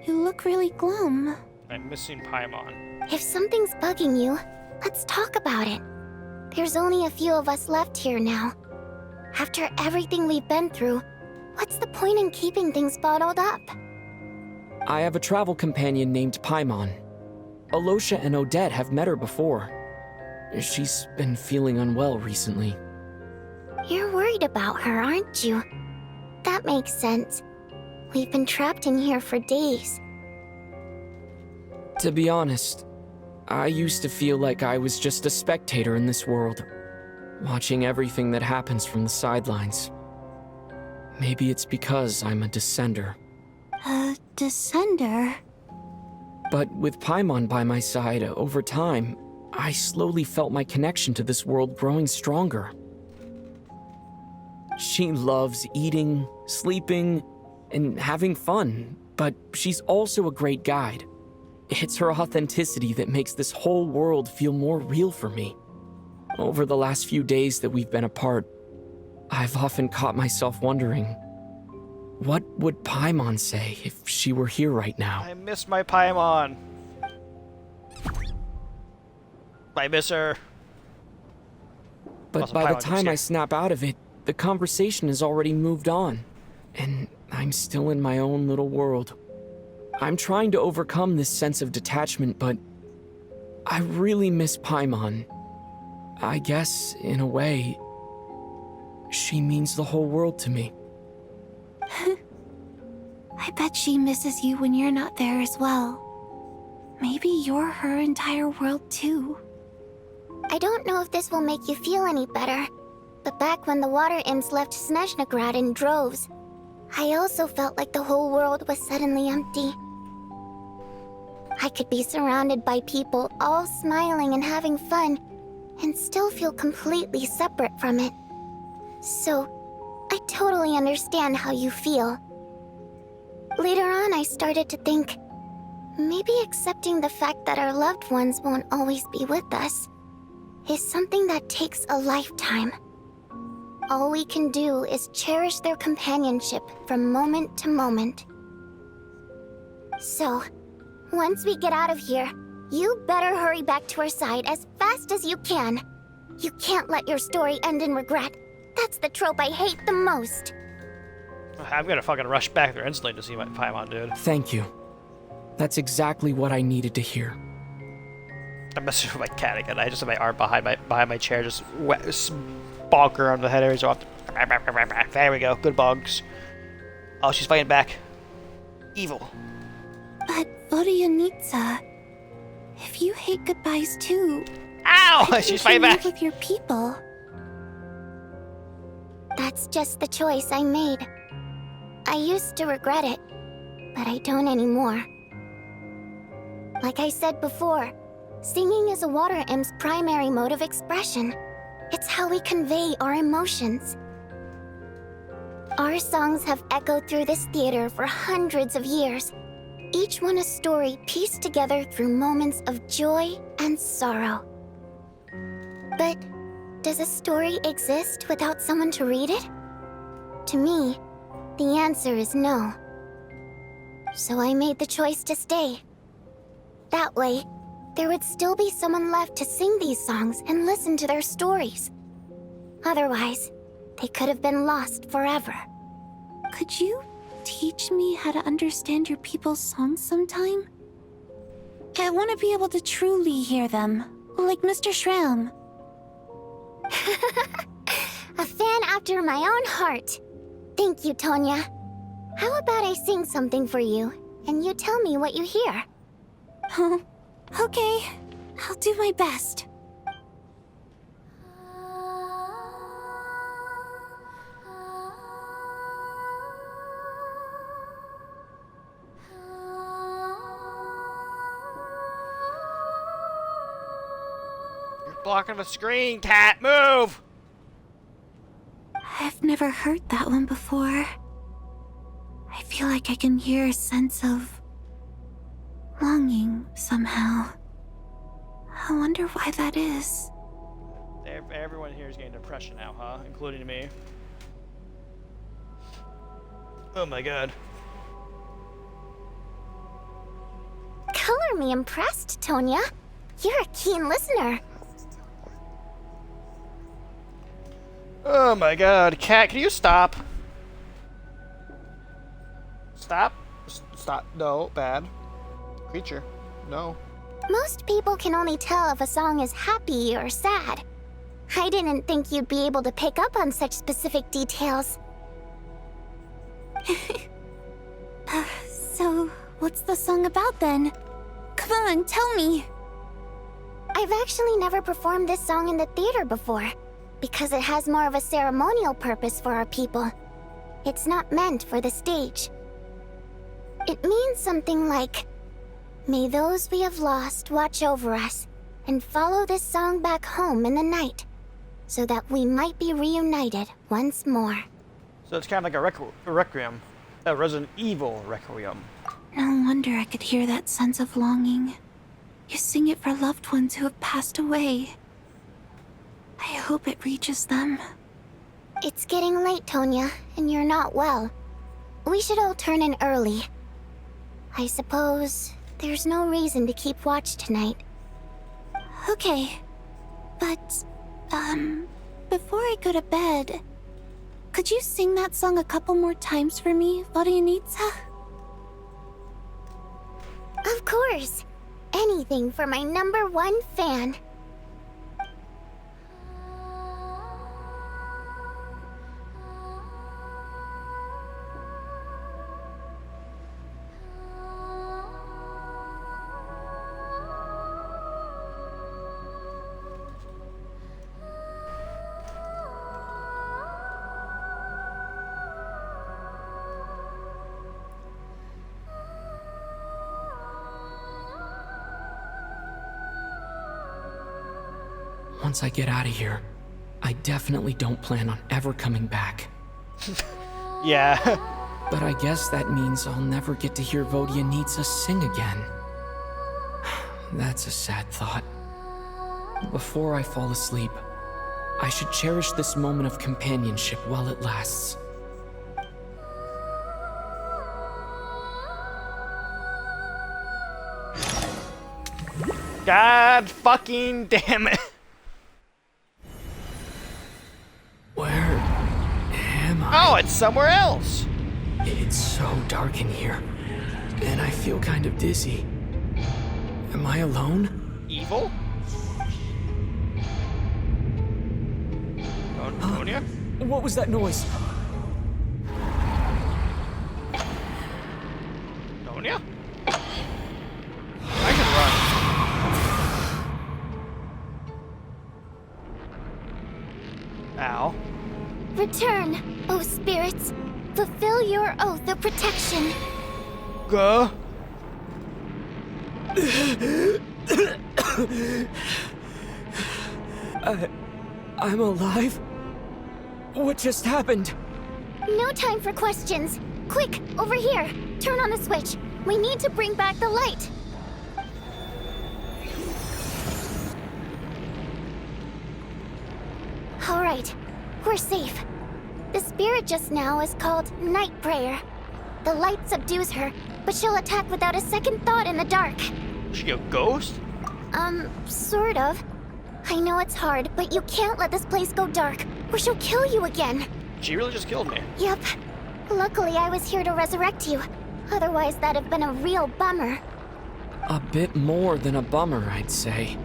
You look really glum. I'm missing Paimon. If something's bugging you, let's talk about it. There's only a few of us left here now. After everything we've been through, what's the point in keeping things bottled up? I have a travel companion named Paimon. Alosha and Odette have met her before. She's been feeling unwell recently. You're worried about her, aren't you? That makes sense. We've been trapped in here for days. To be honest, I used to feel like I was just a spectator in this world, watching everything that happens from the sidelines. Maybe it's because I'm a descender. A descender? But with Paimon by my side, over time, I slowly felt my connection to this world growing stronger. She loves eating, sleeping, and having fun, but she's also a great guide. It's her authenticity that makes this whole world feel more real for me. Over the last few days that we've been apart, I've often caught myself wondering, what would Paimon say if she were here right now? I miss my Paimon. I miss her. But Also, by the Paimon time I is snap out of it, the conversation has already moved on, and I'm still in my own little world. I'm trying to overcome this sense of detachment, but I really miss Paimon. I guess, in a way, she means the whole world to me. I bet she misses you when you're not there as well. Maybe you're her entire world too. I don't know if this will make you feel any better, but back when the water imps left Snezhnaya in droves, I also felt like the whole world was suddenly empty. I could be surrounded by people all smiling and having fun, and still feel completely separate from it. So, I totally understand how you feel. Later on, I started to think, maybe accepting the fact that our loved ones won't always be with us is something that takes a lifetime. All we can do is cherish their companionship from moment to moment. So, once we get out of here, you better hurry back to our side as fast as you can. You can't let your story end in regret. That's the trope I hate the most. I'm gonna fucking rush back there instantly to see my Paimon, dude. Thank you. That's exactly what I needed to hear. I'm messing with my cat again. I just have my arm behind my chair, just bonk her on the head every so often. There we go. Good bonks. Oh, she's fighting back. Evil. But Vodyanitsa, if you hate goodbyes too, ow! She's fighting back with your people. That's just the choice I made. I used to regret it, but I don't anymore. Like I said before, singing is a water imp's primary mode of expression. It's how we convey our emotions. Our songs have echoed through this theater for hundreds of years, each one a story pieced together through moments of joy and sorrow. But does a story exist without someone to read it? To me, the answer is no. So I made the choice to stay. That way, there would still be someone left to sing these songs and listen to their stories. Otherwise, They could have been lost forever. Could you teach me how to understand your people's songs sometime? I want to be able to truly hear them, like Mr. Shram. A fan after my own heart. Thank you, Tonya. How about I sing something for you, and you tell me what you hear? Okay, I'll do my best. You're blocking the screen, cat. Move! I've never heard that one before. I feel like I can hear a sense of longing somehow. I wonder why that is. Everyone here is getting depression now, huh? Including me. Oh my god. Color me impressed, Tonya. You're a keen listener. Oh my god. Cat, can you stop? Stop. Stop. No, bad. Creature. No. Most people can only tell if a song is happy or sad. I didn't think you'd be able to pick up on such specific details. So, what's the song about then? Come on, tell me! I've actually never performed this song in the theater before, because it has more of a ceremonial purpose for our people. It's not meant for the stage. It means something like, "May those we have lost watch over us, and follow this song back home in the night, so that we might be reunited once more." So it's kind of like a requiem. A Resident Evil requiem. No wonder I could hear that sense of longing. You sing it for loved ones who have passed away. I hope it reaches them. It's getting late, Tonya, and you're not well. We should all turn in early. I suppose there's no reason to keep watch tonight. Okay. But, before I go to bed, could you sing that song a couple more times for me, Vodyanitsa? Of course. Anything for my #1 fan. Once I get out of here, I definitely don't plan on ever coming back. Yeah. But I guess that means I'll never get to hear Vodyanitsa sing again. That's a sad thought. Before I fall asleep, I should cherish this moment of companionship while it lasts. God fucking damn it. Where am I? Oh, it's somewhere else. It's so dark in here, and I feel kind of dizzy. Am I alone? Evil? Tonya? What was that noise? Tonya? I can run. Ow. Return, O spirits. Fulfill your oath of protection. Go. I'm alive? What just happened? No time for questions. Quick, over here. Turn on the switch. We need to bring back the light. All right, we're safe. The spirit just now is called Night Prayer. The light subdues her, but she'll attack without a second thought in the dark. Is she a ghost? Sort of. I know it's hard, but you can't let this place go dark, or she'll kill you again. She really just killed me. Yep. Luckily, I was here to resurrect you. Otherwise, that'd have been a real bummer. A bit more than a bummer, I'd say.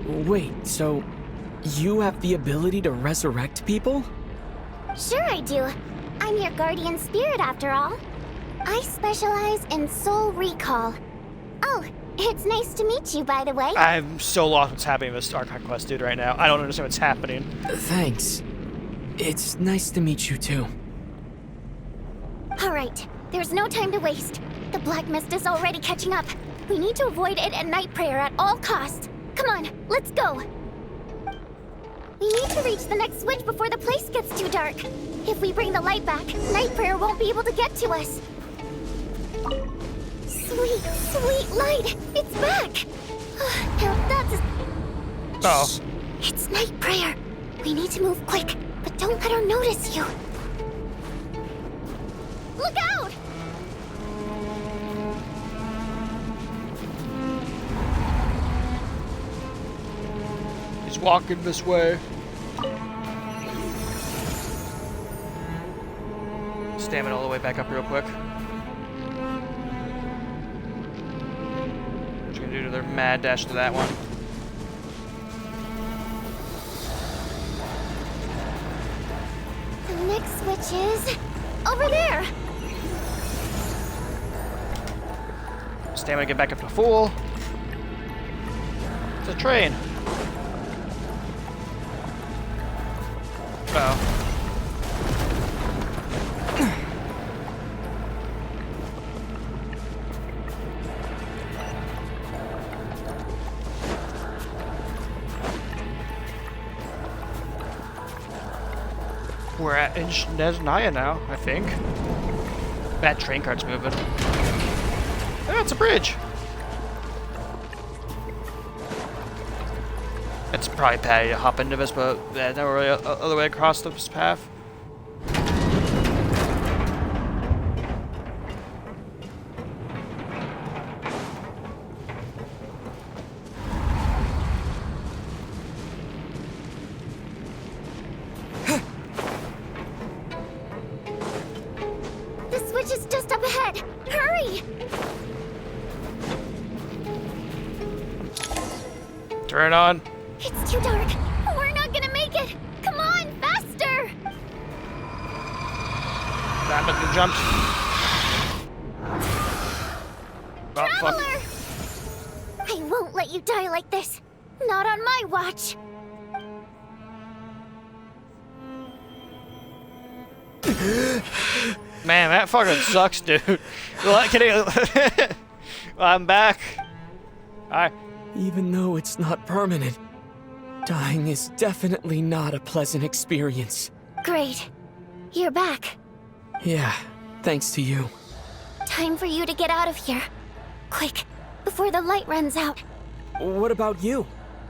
Wait, so you have the ability to resurrect people? Sure I do. I'm your guardian spirit after all. I specialize in soul recall. Oh, it's nice to meet you, by the way. I'm so lost what's happening with this Archon quest, dude, right now. I don't understand what's happening. Thanks. It's nice to meet you, too. Alright, there's no time to waste. The black mist is already catching up. We need to avoid it at night prayer at all costs. Come on, let's go. We need to reach the next switch before the place gets too dark. If we bring the light back, night prayer won't be able to get to us. Sweet, sweet light! It's back! Now that's... Oh. Shh. It's night prayer. We need to move quick, but don't let her notice you. Look out! He's walking this way. Stamina all the way back up real quick. What you gonna do to their mad dash to that one? The next switch is... over there! Stamina get back up to full. It's a train. Uh-oh. We're at Snezhnaya now, I think. That train cart's moving. Oh, it's a bridge. It's probably patty to hop into this, but there's no really other way across this path. The switch is just up ahead! Hurry! Turn on. It's too dark. We're not gonna make it. Come on, faster! That button jumps. Oh, Traveler! fuck. I won't let you die like this. Not on my watch. Man, that fucking sucks, dude. I'm back. Hi. Even though it's not permanent, dying is definitely not a pleasant experience. Great. You're back. Yeah, thanks to you. Time for you to get out of here. Quick, before the light runs out. What about you?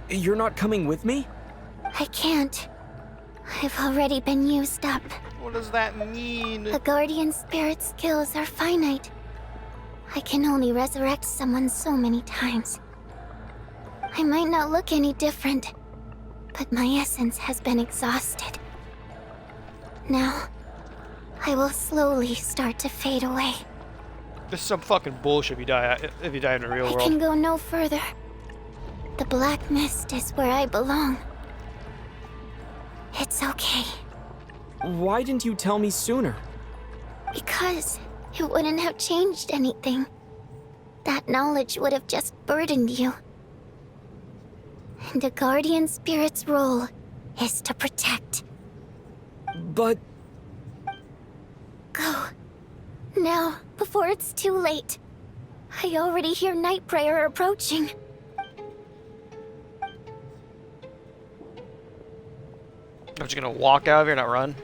You're not coming with me? I can't. I've already been used up. What does that mean? The guardian spirit skills are finite. I can only resurrect someone so many times. I might not look any different, but my essence has been exhausted. Now, I will slowly start to fade away. This is some fucking bullshit if you die in the real I world. can go no further. The black mist is where I belong. It's okay. Why didn't you tell me sooner? Because it wouldn't have changed anything. That knowledge would have just burdened you. And a guardian spirit's role is to protect. But... Go. Now, before it's too late. I already hear night prayer approaching. I'm just gonna walk out of here, not run.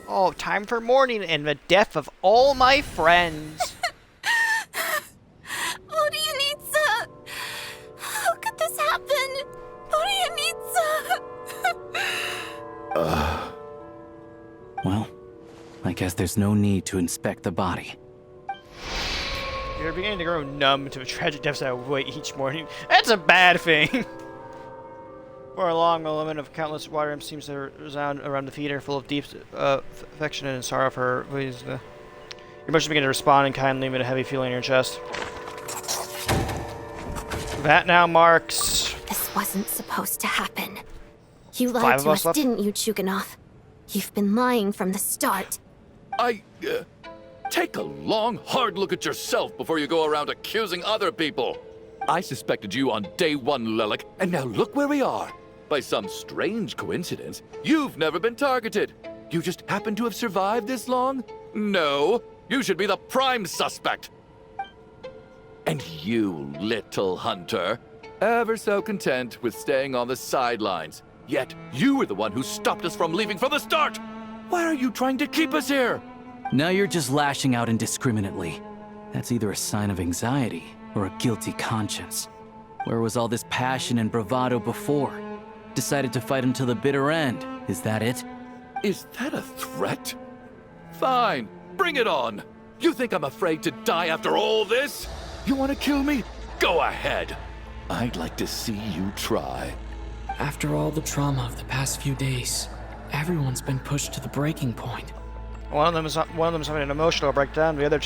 Oh, time for mourning and the death of all my friends. Odette! How could this happen? Odette! Well, I guess there's no need to inspect the body. You're beginning to grow numb to a tragic deficit of weight each morning. That's a bad thing. For a long moment of countless water seems to resound around the theater, full of deep affection and sorrow for her. Your emotions begin to respond in kind, leaving a heavy feeling in your chest. That now marks... This wasn't supposed to happen. You lied to us, didn't you, Chuganov? You've been lying from the start. Take a long, hard look at yourself before you go around accusing other people. I suspected you on day one, Lelik, and now look where we are. By some strange coincidence, you've never been targeted. You just happen to have survived this long? No, you should be the prime suspect. And you, little hunter, ever so content with staying on the sidelines. Yet, you were the one who stopped us from leaving from the start! Why are you trying to keep us here? Now you're just lashing out indiscriminately. That's either a sign of anxiety or a guilty conscience. Where was all this passion and bravado before? Decided to fight until the bitter end. Is that it? Is that a threat? Fine, bring it on. You think I'm afraid to die after all this? You want to kill me? Go ahead. I'd like to see you try. After all the trauma of the past few days, everyone's been pushed to the breaking point. One of them's having an emotional breakdown. The other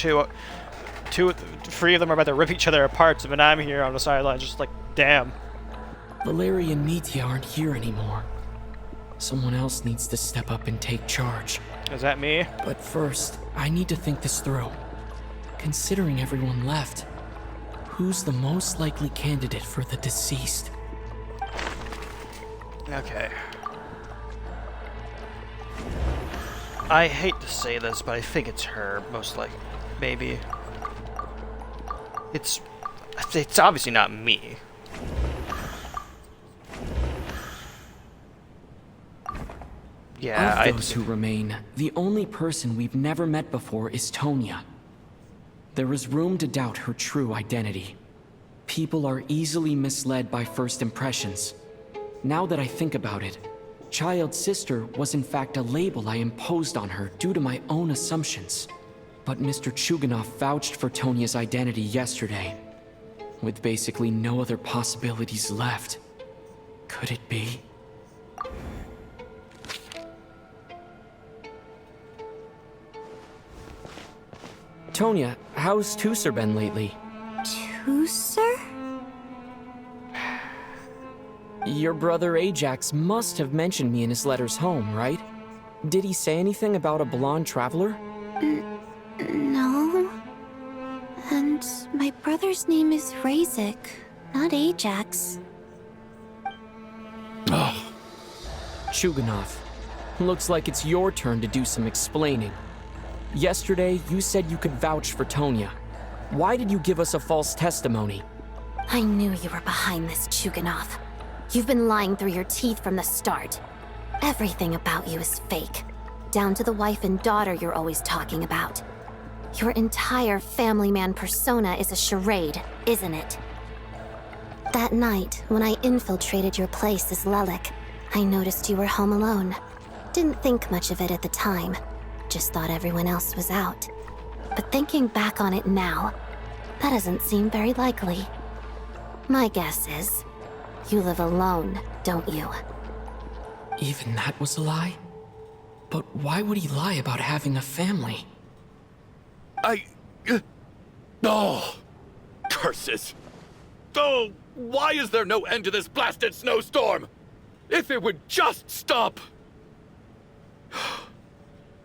three of them are about to rip each other apart. So when I'm here on the sidelines, just like, damn. Valeria and Mitya aren't here anymore. Someone else needs to step up and take charge. Is that me? But first, I need to think this through. Considering everyone left, who's the most likely candidate for the deceased? Okay. I hate to say this, but I think it's her, most likely. Maybe. It's obviously not me. Yeah, of those who remain, the only person we've never met before is Tonya. There is room to doubt her true identity. People are easily misled by first impressions. Now that I think about it, Child's sister was in fact a label I imposed on her due to my own assumptions. But Mr. Chuganov vouched for Tonya's identity yesterday, with basically no other possibilities left. Could it be? Tonya, how's Tusser been lately? Tusser? Your brother Ajax must have mentioned me in his letters home, right? Did he say anything about a blonde traveler? No. And my brother's name is Razik, not Ajax. Chuganov, looks like it's your turn to do some explaining. Yesterday, you said you could vouch for Tonya. Why did you give us a false testimony? I knew you were behind this, Chuganov. You've been lying through your teeth from the start. Everything about you is fake. Down to the wife and daughter you're always talking about. Your entire family man persona is a charade, isn't it? That night, when I infiltrated your place as Lelik, I noticed you were home alone. Didn't think much of it at the time. Just thought everyone else was out. But thinking back on it now, that doesn't seem very likely. My guess is, you live alone, don't you? Even that was a lie? But why would he lie about having a family? Oh, curses. Oh, why is there no end to this blasted snowstorm? If it would just stop.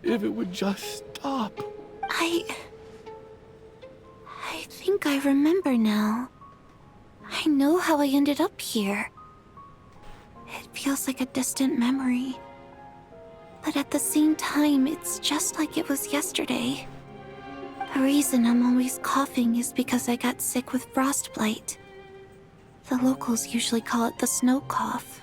If it would just stop. I think I remember now. I know how I ended up here. It feels like a distant memory. But at the same time, it's just like it was yesterday. The reason I'm always coughing is because I got sick with frostbite. The locals usually call it the snow cough.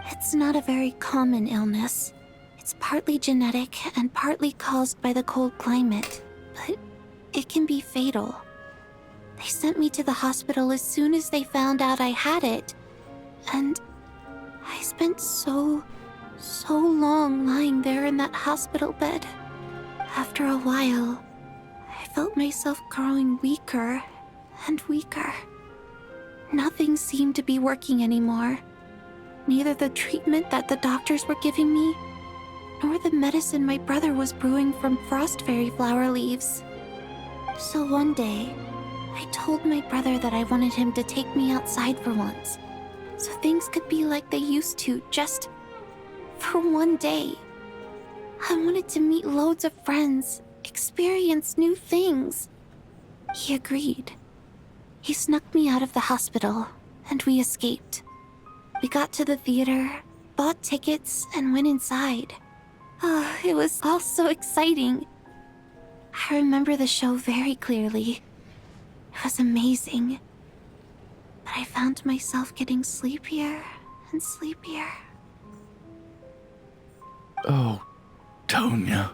It's not a very common illness. It's partly genetic and partly caused by the cold climate, but it can be fatal. They sent me to the hospital as soon as they found out I had it, and I spent so long lying there in that hospital bed. After a while, I felt myself growing weaker and weaker. Nothing seemed to be working anymore. Neither the treatment that the doctors were giving me, nor the medicine my brother was brewing from frost fairy flower leaves. So one day, I told my brother that I wanted him to take me outside for once, so things could be like they used to, just for one day. I wanted to meet loads of friends, experience new things. He agreed. He snuck me out of the hospital, and we escaped. We got to the theater, bought tickets, and went inside. It was all so exciting. I remember the show very clearly. It was amazing. But I found myself getting sleepier and sleepier. Oh, Tonya.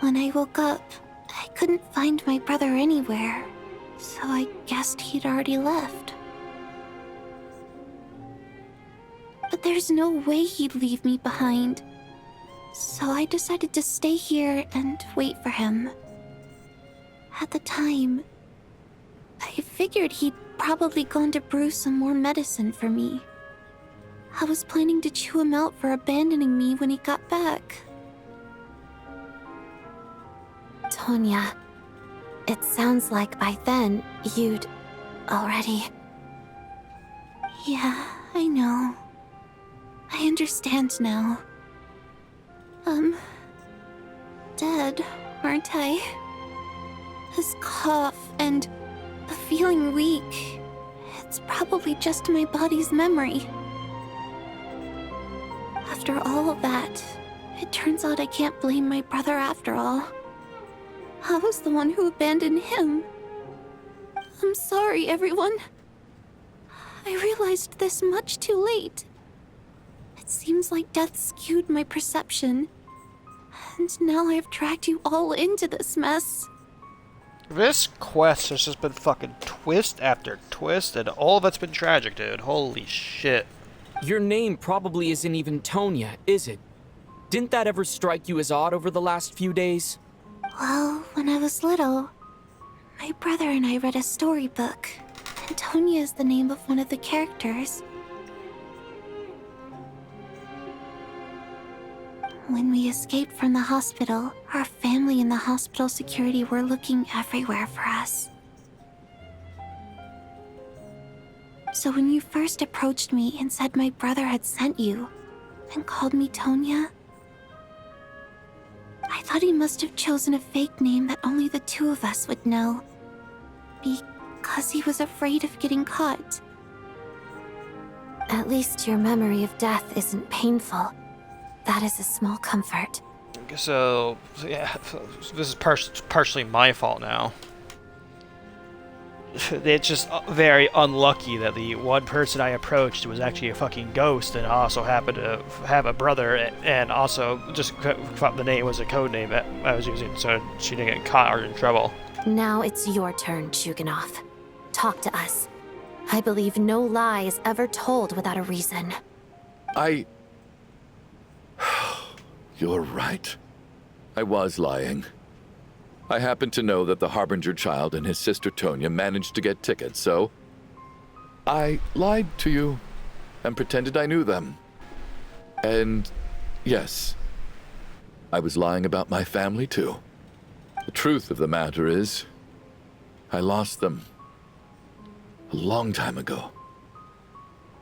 When I woke up, I couldn't find my brother anywhere, so I guessed he'd already left. But there's no way he'd leave me behind, so I decided to stay here and wait for him. At the time, I figured he'd probably gone to brew some more medicine for me. I was planning to chew him out for abandoning me when he got back. Tonya, it sounds like by then you'd already... Yeah, I know. I understand now. Dead, aren't I? This cough and the feeling weak, it's probably just my body's memory. After all of that, it turns out I can't blame my brother after all. I was the one who abandoned him. I'm sorry, everyone. I realized this much too late. It seems like death skewed my perception. And now I've dragged you all into this mess. This quest has just been fucking twist after twist, and all of it's been tragic, dude. Holy shit. Your name probably isn't even Tonya, is it? Didn't that ever strike you as odd over the last few days? Well, when I was little, my brother and I read a storybook, and Tonya is the name of one of the characters. When we escaped from the hospital, our family and the hospital security were looking everywhere for us. So when you first approached me and said my brother had sent you, and called me Tonya, I thought he must have chosen a fake name that only the two of us would know. Because he was afraid of getting caught. At least your memory of death isn't painful. That is a small comfort. So yeah, this is partially my fault now. It's just very unlucky that the one person I approached was actually a fucking ghost and also happened to have a brother, and also just the name was a code name that I was using so she didn't get caught or in trouble. Now it's your turn, Chuganov. Talk to us. I believe no lie is ever told without a reason. You're right. I was lying. I happen to know that the Harbinger child and his sister Tonya managed to get tickets, so I lied to you and pretended I knew them. And yes, I was lying about my family too. The truth of the matter is, I lost them a long time ago.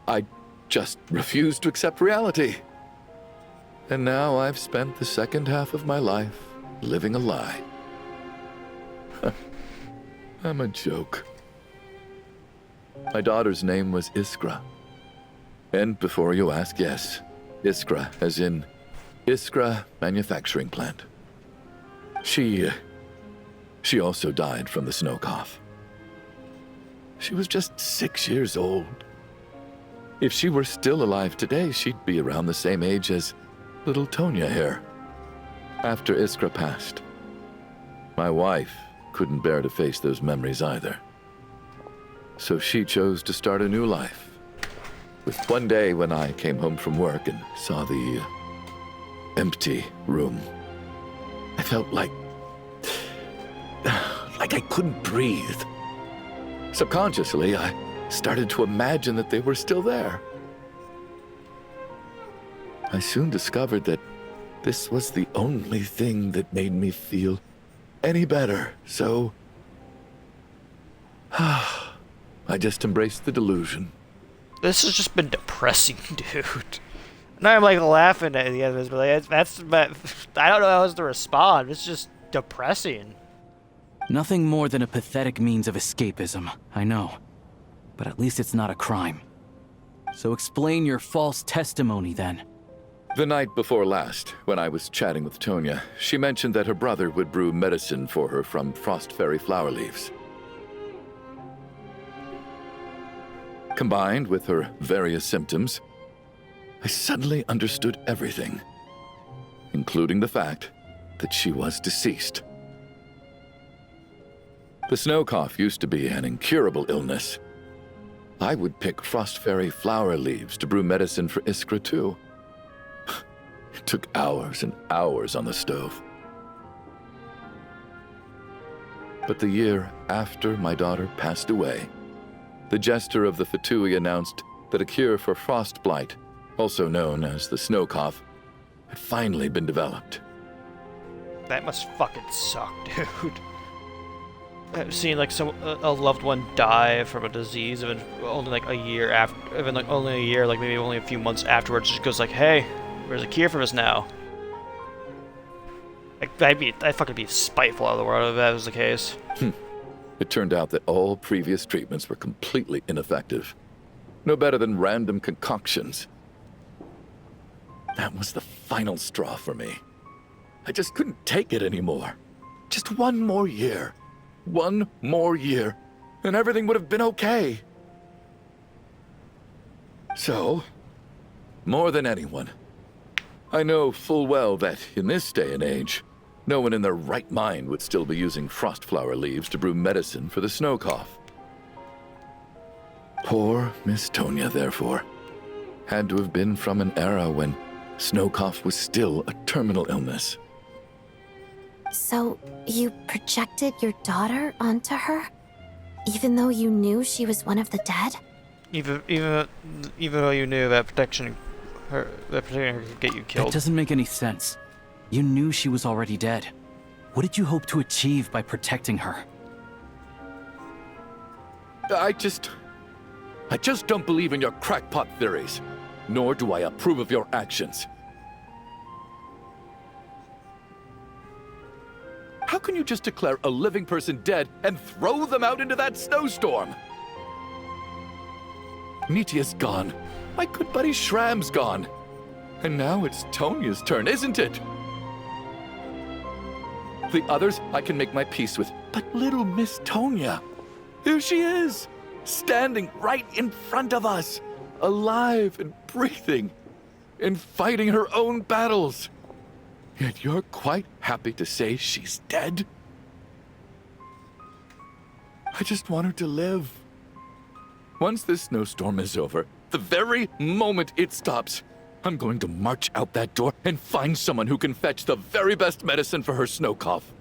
I just refused to accept reality. And now I've spent the second half of my life living a lie. I'm a joke. My daughter's name was Iskra. And before you ask, yes, Iskra, as in Iskra Manufacturing Plant. She also died from the snow cough. She was just 6 years old. If she were still alive today, she'd be around the same age as little Tonya here. After Iskra passed, my wife couldn't bear to face those memories either. So she chose to start a new life. With one day when I came home from work and saw the empty room, I felt like like I couldn't breathe. Subconsciously, I started to imagine that they were still there. I soon discovered that this was the only thing that made me feel any better, so I just embraced the delusion. This has just been depressing, dude. Now I'm like laughing at the end of this, but like, I don't know how else to respond. It's just depressing. Nothing more than a pathetic means of escapism, I know. But at least it's not a crime. So explain your false testimony then. The night before last, when I was chatting with Tonya, she mentioned that her brother would brew medicine for her from frost fairy flower leaves. Combined with her various symptoms, I suddenly understood everything, including the fact that she was deceased. The snow cough used to be an incurable illness. I would pick frost fairy flower leaves to brew medicine for Iskra too. It took hours and hours on the stove. But the year after my daughter passed away, the jester of the Fatui announced that a cure for frost blight, also known as the snow cough, had finally been developed. That must fucking suck, dude. I've seen like a loved one die from a disease even only like a year after, even like only a year, like maybe only a few months afterwards, just goes like, hey, there's a cure for this now. Like, I'd fucking be spiteful out of the world if that was the case. It turned out that all previous treatments were completely ineffective. No better than random concoctions. That was the final straw for me. I just couldn't take it anymore. Just one more year. One more year, and everything would have been okay. So, more than anyone, I know full well that in this day and age, no one in their right mind would still be using frost flower leaves to brew medicine for the snow cough. Poor Miss Tonya, therefore, had to have been from an era when snow cough was still a terminal illness. So, you projected your daughter onto her? Even though you knew she was one of the dead? Even though you knew that protecting her could get you killed. That doesn't make any sense. You knew she was already dead. What did you hope to achieve by protecting her? I just don't believe in your crackpot theories, nor do I approve of your actions. How can you just declare a living person dead and throw them out into that snowstorm? Nitya's gone. My good buddy Shram's gone. And now it's Tonya's turn, isn't it? The others I can make my peace with, but little Miss Tonya, here she is, standing right in front of us, alive and breathing, and fighting her own battles. Yet you're quite happy to say she's dead? I just want her to live. Once this snowstorm is over, the very moment it stops, I'm going to march out that door and find someone who can fetch the very best medicine for her snow cough.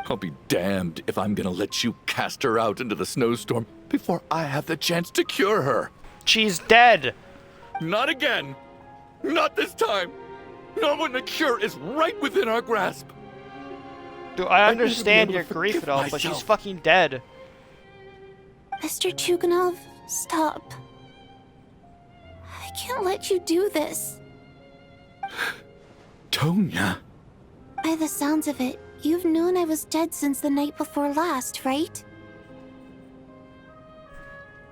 I'll be damned if I'm gonna let you cast her out into the snowstorm before I have the chance to cure her. She's dead. Not again. Not this time. Not when the cure is right within our grasp. Dude, I understand your grief and all, but she's fucking dead. Mr. Chuganov, stop. I can't let you do this. Tonya. By the sounds of it, you've known I was dead since the night before last, right?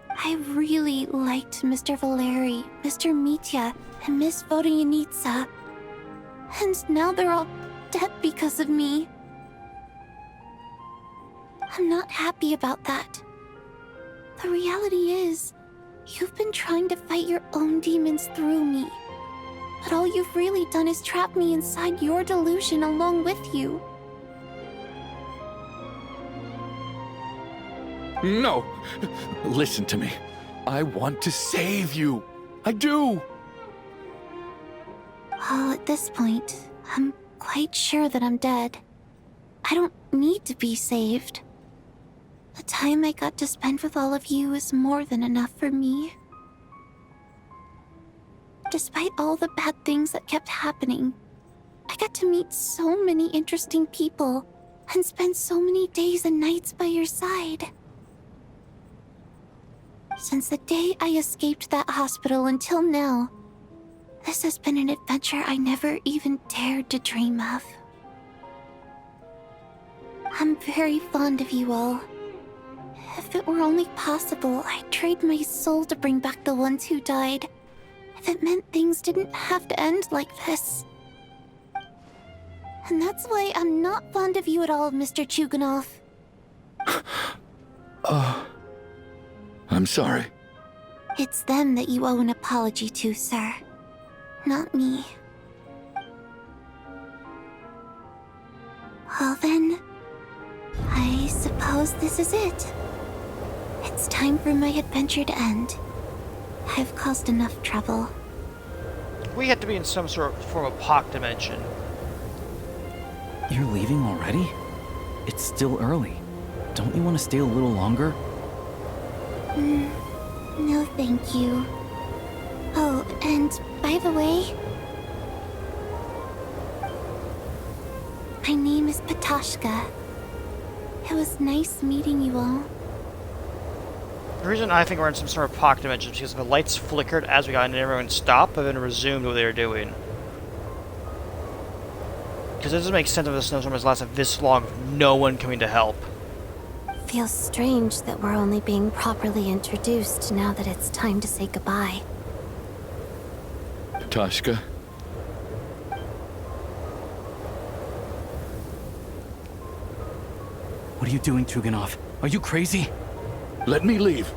I really liked Mr. Valeri, Mr. Mitya, and Miss Vodoyanitsa. And now they're all dead because of me. I'm not happy about that. The reality is, you've been trying to fight your own demons through me. But all you've really done is trap me inside your delusion along with you. No! Listen to me. I want to save you. I do. Well, at this point, I'm quite sure that I'm dead. I don't need to be saved. The time I got to spend with all of you is more than enough for me. Despite all the bad things that kept happening, I got to meet so many interesting people and spend so many days and nights by your side. Since the day I escaped that hospital until now, this has been an adventure I never even dared to dream of. I'm very fond of you all. If it were only possible, I'd trade my soul to bring back the ones who died. If it meant things didn't have to end like this. And that's why I'm not fond of you at all, Mr. Chuganov. I'm sorry. It's them that you owe an apology to, sir. Not me. Well then, I suppose this is it. It's time for my adventure to end. I've caused enough trouble. We have to be in some sort of form of pock dimension. You're leaving already? It's still early. Don't you want to stay a little longer? No thank you. Oh, and by the way, my name is Patashka. It was nice meeting you all. The reason I think we're in some sort of pock dimension is because the lights flickered as we got in and everyone stopped, but then resumed what they were doing. Because it doesn't make sense if the snowstorm has lasted this long with no one coming to help. Feels strange that we're only being properly introduced now that it's time to say goodbye. Patashka? What are you doing, Chuganov? Are you crazy? Let me leave.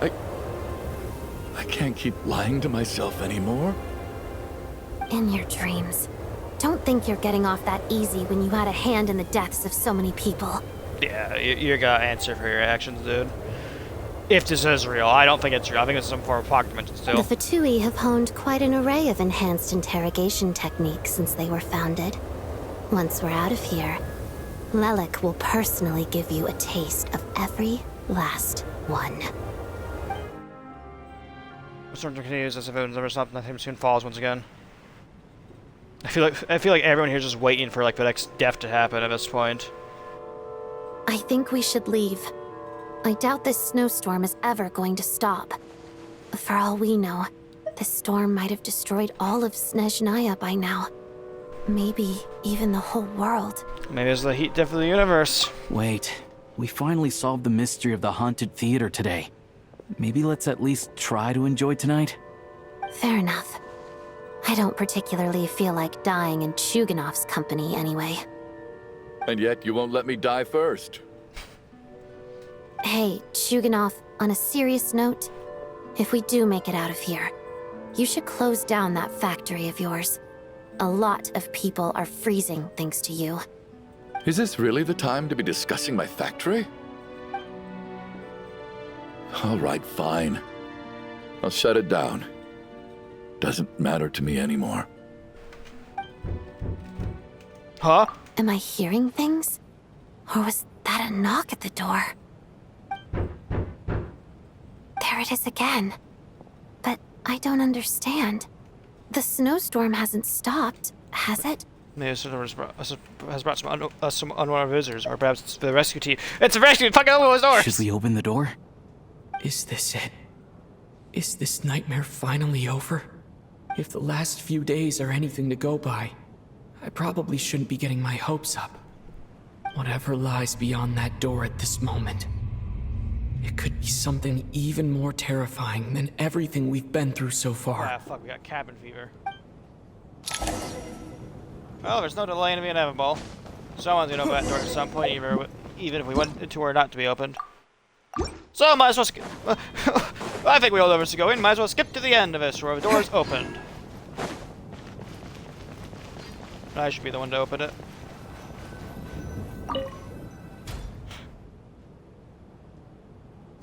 I can't keep lying to myself anymore. In your dreams. Don't think you're getting off that easy when you had a hand in the deaths of so many people. Yeah, you gotta answer for your actions, dude. If this is real, I don't think it's real. I think it's some form of pocket dimension still. The Fatui have honed quite an array of enhanced interrogation techniques since they were founded. Once we're out of here, Lelik will personally give you a taste of every last one. The storm continues as if it was never stopped. Nothing soon falls once again. I feel like everyone here is just waiting for like the next death to happen at this point. I think we should leave. I doubt this snowstorm is ever going to stop. For all we know, this storm might have destroyed all of Snezhnaya by now. Maybe even the whole world. Maybe it's the heat death of the universe. Wait, we finally solved the mystery of the haunted theater today. Maybe let's at least try to enjoy tonight? Fair enough. I don't particularly feel like dying in Chuganov's company anyway. And yet you won't let me die first. Hey, Chuganov, on a serious note, if we do make it out of here, you should close down that factory of yours. A lot of people are freezing thanks to you. Is this really the time to be discussing my factory? All right, fine. I'll shut it down. Doesn't matter to me anymore. Huh? Am I hearing things? Or was that a knock at the door? There it is again. But I don't understand. The snowstorm hasn't stopped, has it? Maybe this has brought some unwanted visitors, or perhaps it's the rescue team. It's the rescue team! Fucking open those doors! Should we open the door? Is this it? Is this nightmare finally over? If the last few days are anything to go by, I probably shouldn't be getting my hopes up. Whatever lies beyond that door at this moment, it could be something even more terrifying than everything we've been through so far. Ah, fuck, we got cabin fever. Well, there's no delay in the inevitable. Someone's gonna open that door at some point, even if we want it to or not to be opened. So, might as well skip. I think we all know where to go in. Might as well skip to the end of this, where the door's opened. I should be the one to open it.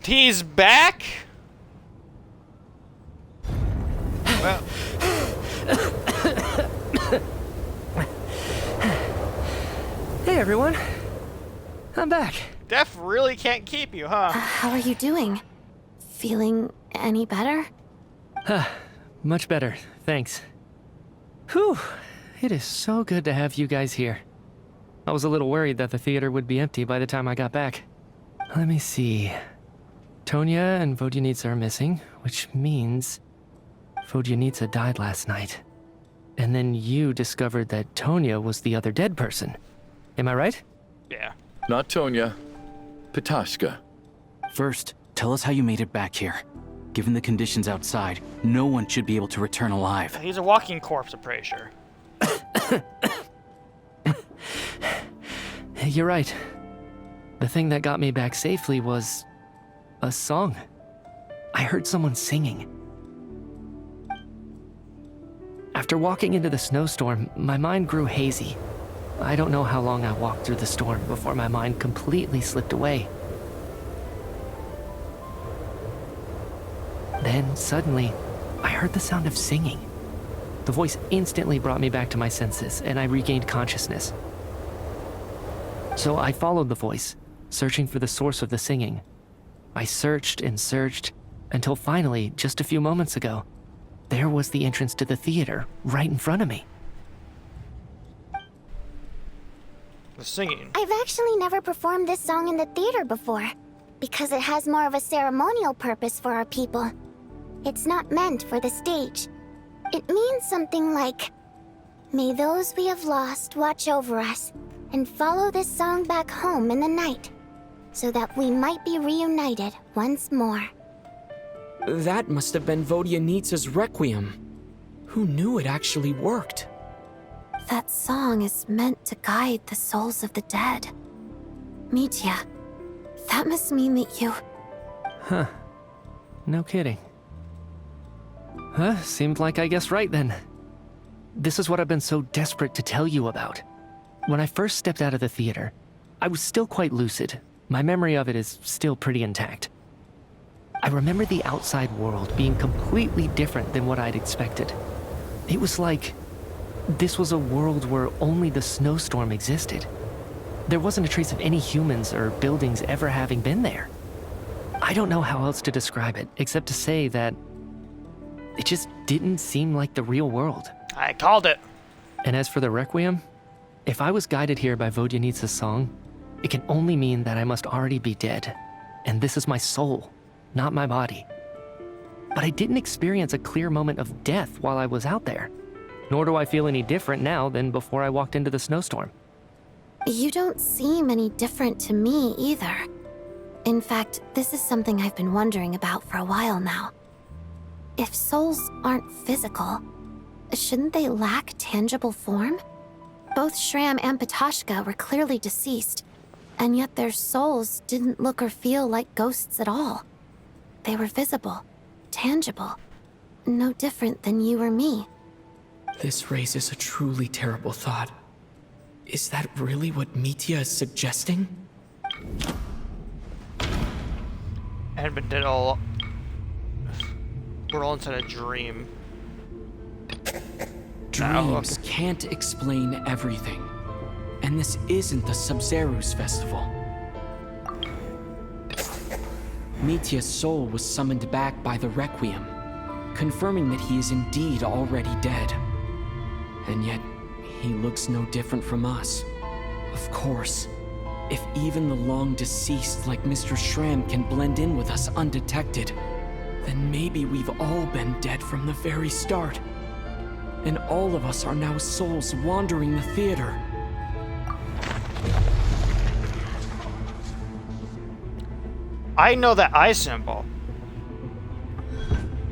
He's back? Well. Hey everyone, I'm back. Death really can't keep you, huh? How are you doing? Feeling any better? Much better, thanks. Whew, it is so good to have you guys here. I was a little worried that the theater would be empty by the time I got back. Let me see. Tonya and Vodyanitsa are missing, which means Vodyanitsa died last night. And then you discovered that Tonya was the other dead person. Am I right? Yeah. Not Tonya. Petashka. First, tell us how you made it back here. Given the conditions outside, no one should be able to return alive. He's a walking corpse, I'm pretty sure. You're right. The thing that got me back safely was a song. I heard someone singing. After walking into the snowstorm, my mind grew hazy. I don't know how long I walked through the storm before my mind completely slipped away. Then, suddenly, I heard the sound of singing. The voice instantly brought me back to my senses, and I regained consciousness. So I followed the voice, searching for the source of the singing. I searched and searched, until finally, just a few moments ago, there was the entrance to the theater, right in front of me. The singing. I've actually never performed this song in the theater before, because it has more of a ceremonial purpose for our people. It's not meant for the stage. It means something like, "May those we have lost watch over us, and follow this song back home in the night, so that we might be reunited once more." That must have been Vodyanitsa's Requiem. Who knew it actually worked? That song is meant to guide the souls of the dead. Mitya, that must mean that you... Huh. No kidding. Huh, seemed like I guessed right then. This is what I've been so desperate to tell you about. When I first stepped out of the theater, I was still quite lucid. My memory of it is still pretty intact. I remember the outside world being completely different than what I'd expected. It was like this was a world where only the snowstorm existed. There wasn't a trace of any humans or buildings ever having been there. I don't know how else to describe it, except to say that it just didn't seem like the real world. I called it. And as for the Requiem, if I was guided here by Vodyanitsa's song, it can only mean that I must already be dead. And this is my soul, not my body. But I didn't experience a clear moment of death while I was out there. Nor do I feel any different now than before I walked into the snowstorm. You don't seem any different to me either. In fact, this is something I've been wondering about for a while now. If souls aren't physical, shouldn't they lack tangible form? Both Shram and Petashka were clearly deceased, and yet their souls didn't look or feel like ghosts at all. They were visible, tangible, no different than you or me. This raises a truly terrible thought. Is that really what Mitya is suggesting? Edmund did all. We're all inside a dream. Dreams can't explain everything. And this isn't the Sub-Zeru's festival. Mitya's soul was summoned back by the Requiem, confirming that he is indeed already dead. And yet, he looks no different from us. Of course, if even the long-deceased like Mr. Shram can blend in with us undetected, then maybe we've all been dead from the very start. And all of us are now souls wandering the theater. I know that eye symbol.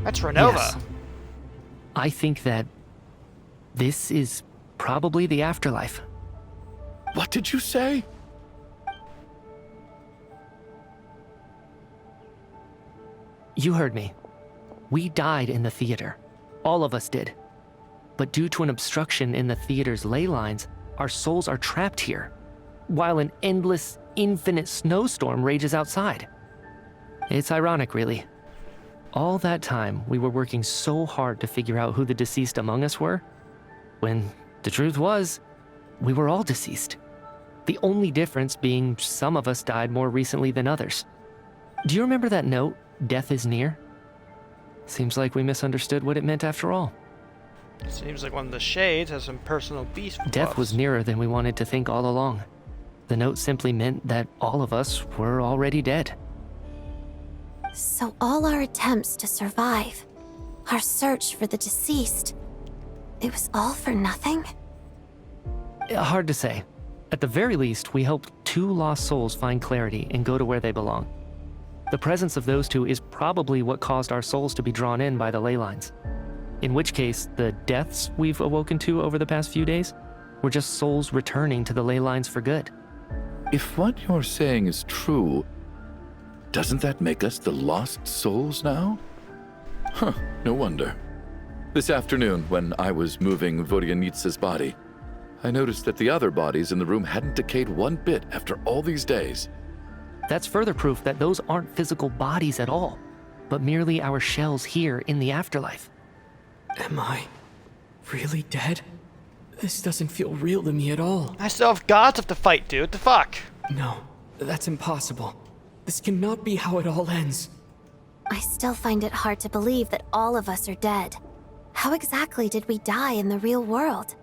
That's Renova. Yes. I think that this is probably the afterlife. What did you say? You heard me. We died in the theater. All of us did. But due to an obstruction in the theater's ley lines, our souls are trapped here, while an endless, infinite snowstorm rages outside. It's ironic, really. All that time, we were working so hard to figure out who the deceased among us were, when the truth was, we were all deceased. The only difference being some of us died more recently than others. Do you remember that note, "Death is near"? Seems like we misunderstood what it meant after all. Seems like one of the shades has some personal beef for Death us. was nearer than we wanted to think all along. The note simply meant that all of us were already dead. So all our attempts to survive, our search for the deceased, it was all for nothing? Hard to say. At the very least, we helped 2 lost souls find clarity and go to where they belong. The presence of those 2 is probably what caused our souls to be drawn in by the ley lines. In which case, the deaths we've awoken to over the past few days were just souls returning to the ley lines for good. If what you're saying is true, doesn't that make us the lost souls now? Huh, no wonder. This afternoon, when I was moving Vodyanitsa's body, I noticed that the other bodies in the room hadn't decayed one bit after all these days. That's further proof that those aren't physical bodies at all, but merely our shells here in the afterlife. Am I really dead? This doesn't feel real to me at all. I still have gods to fight, dude. What the fuck? No, that's impossible. This cannot be how it all ends. I still find it hard to believe that all of us are dead. How exactly did we die in the real world?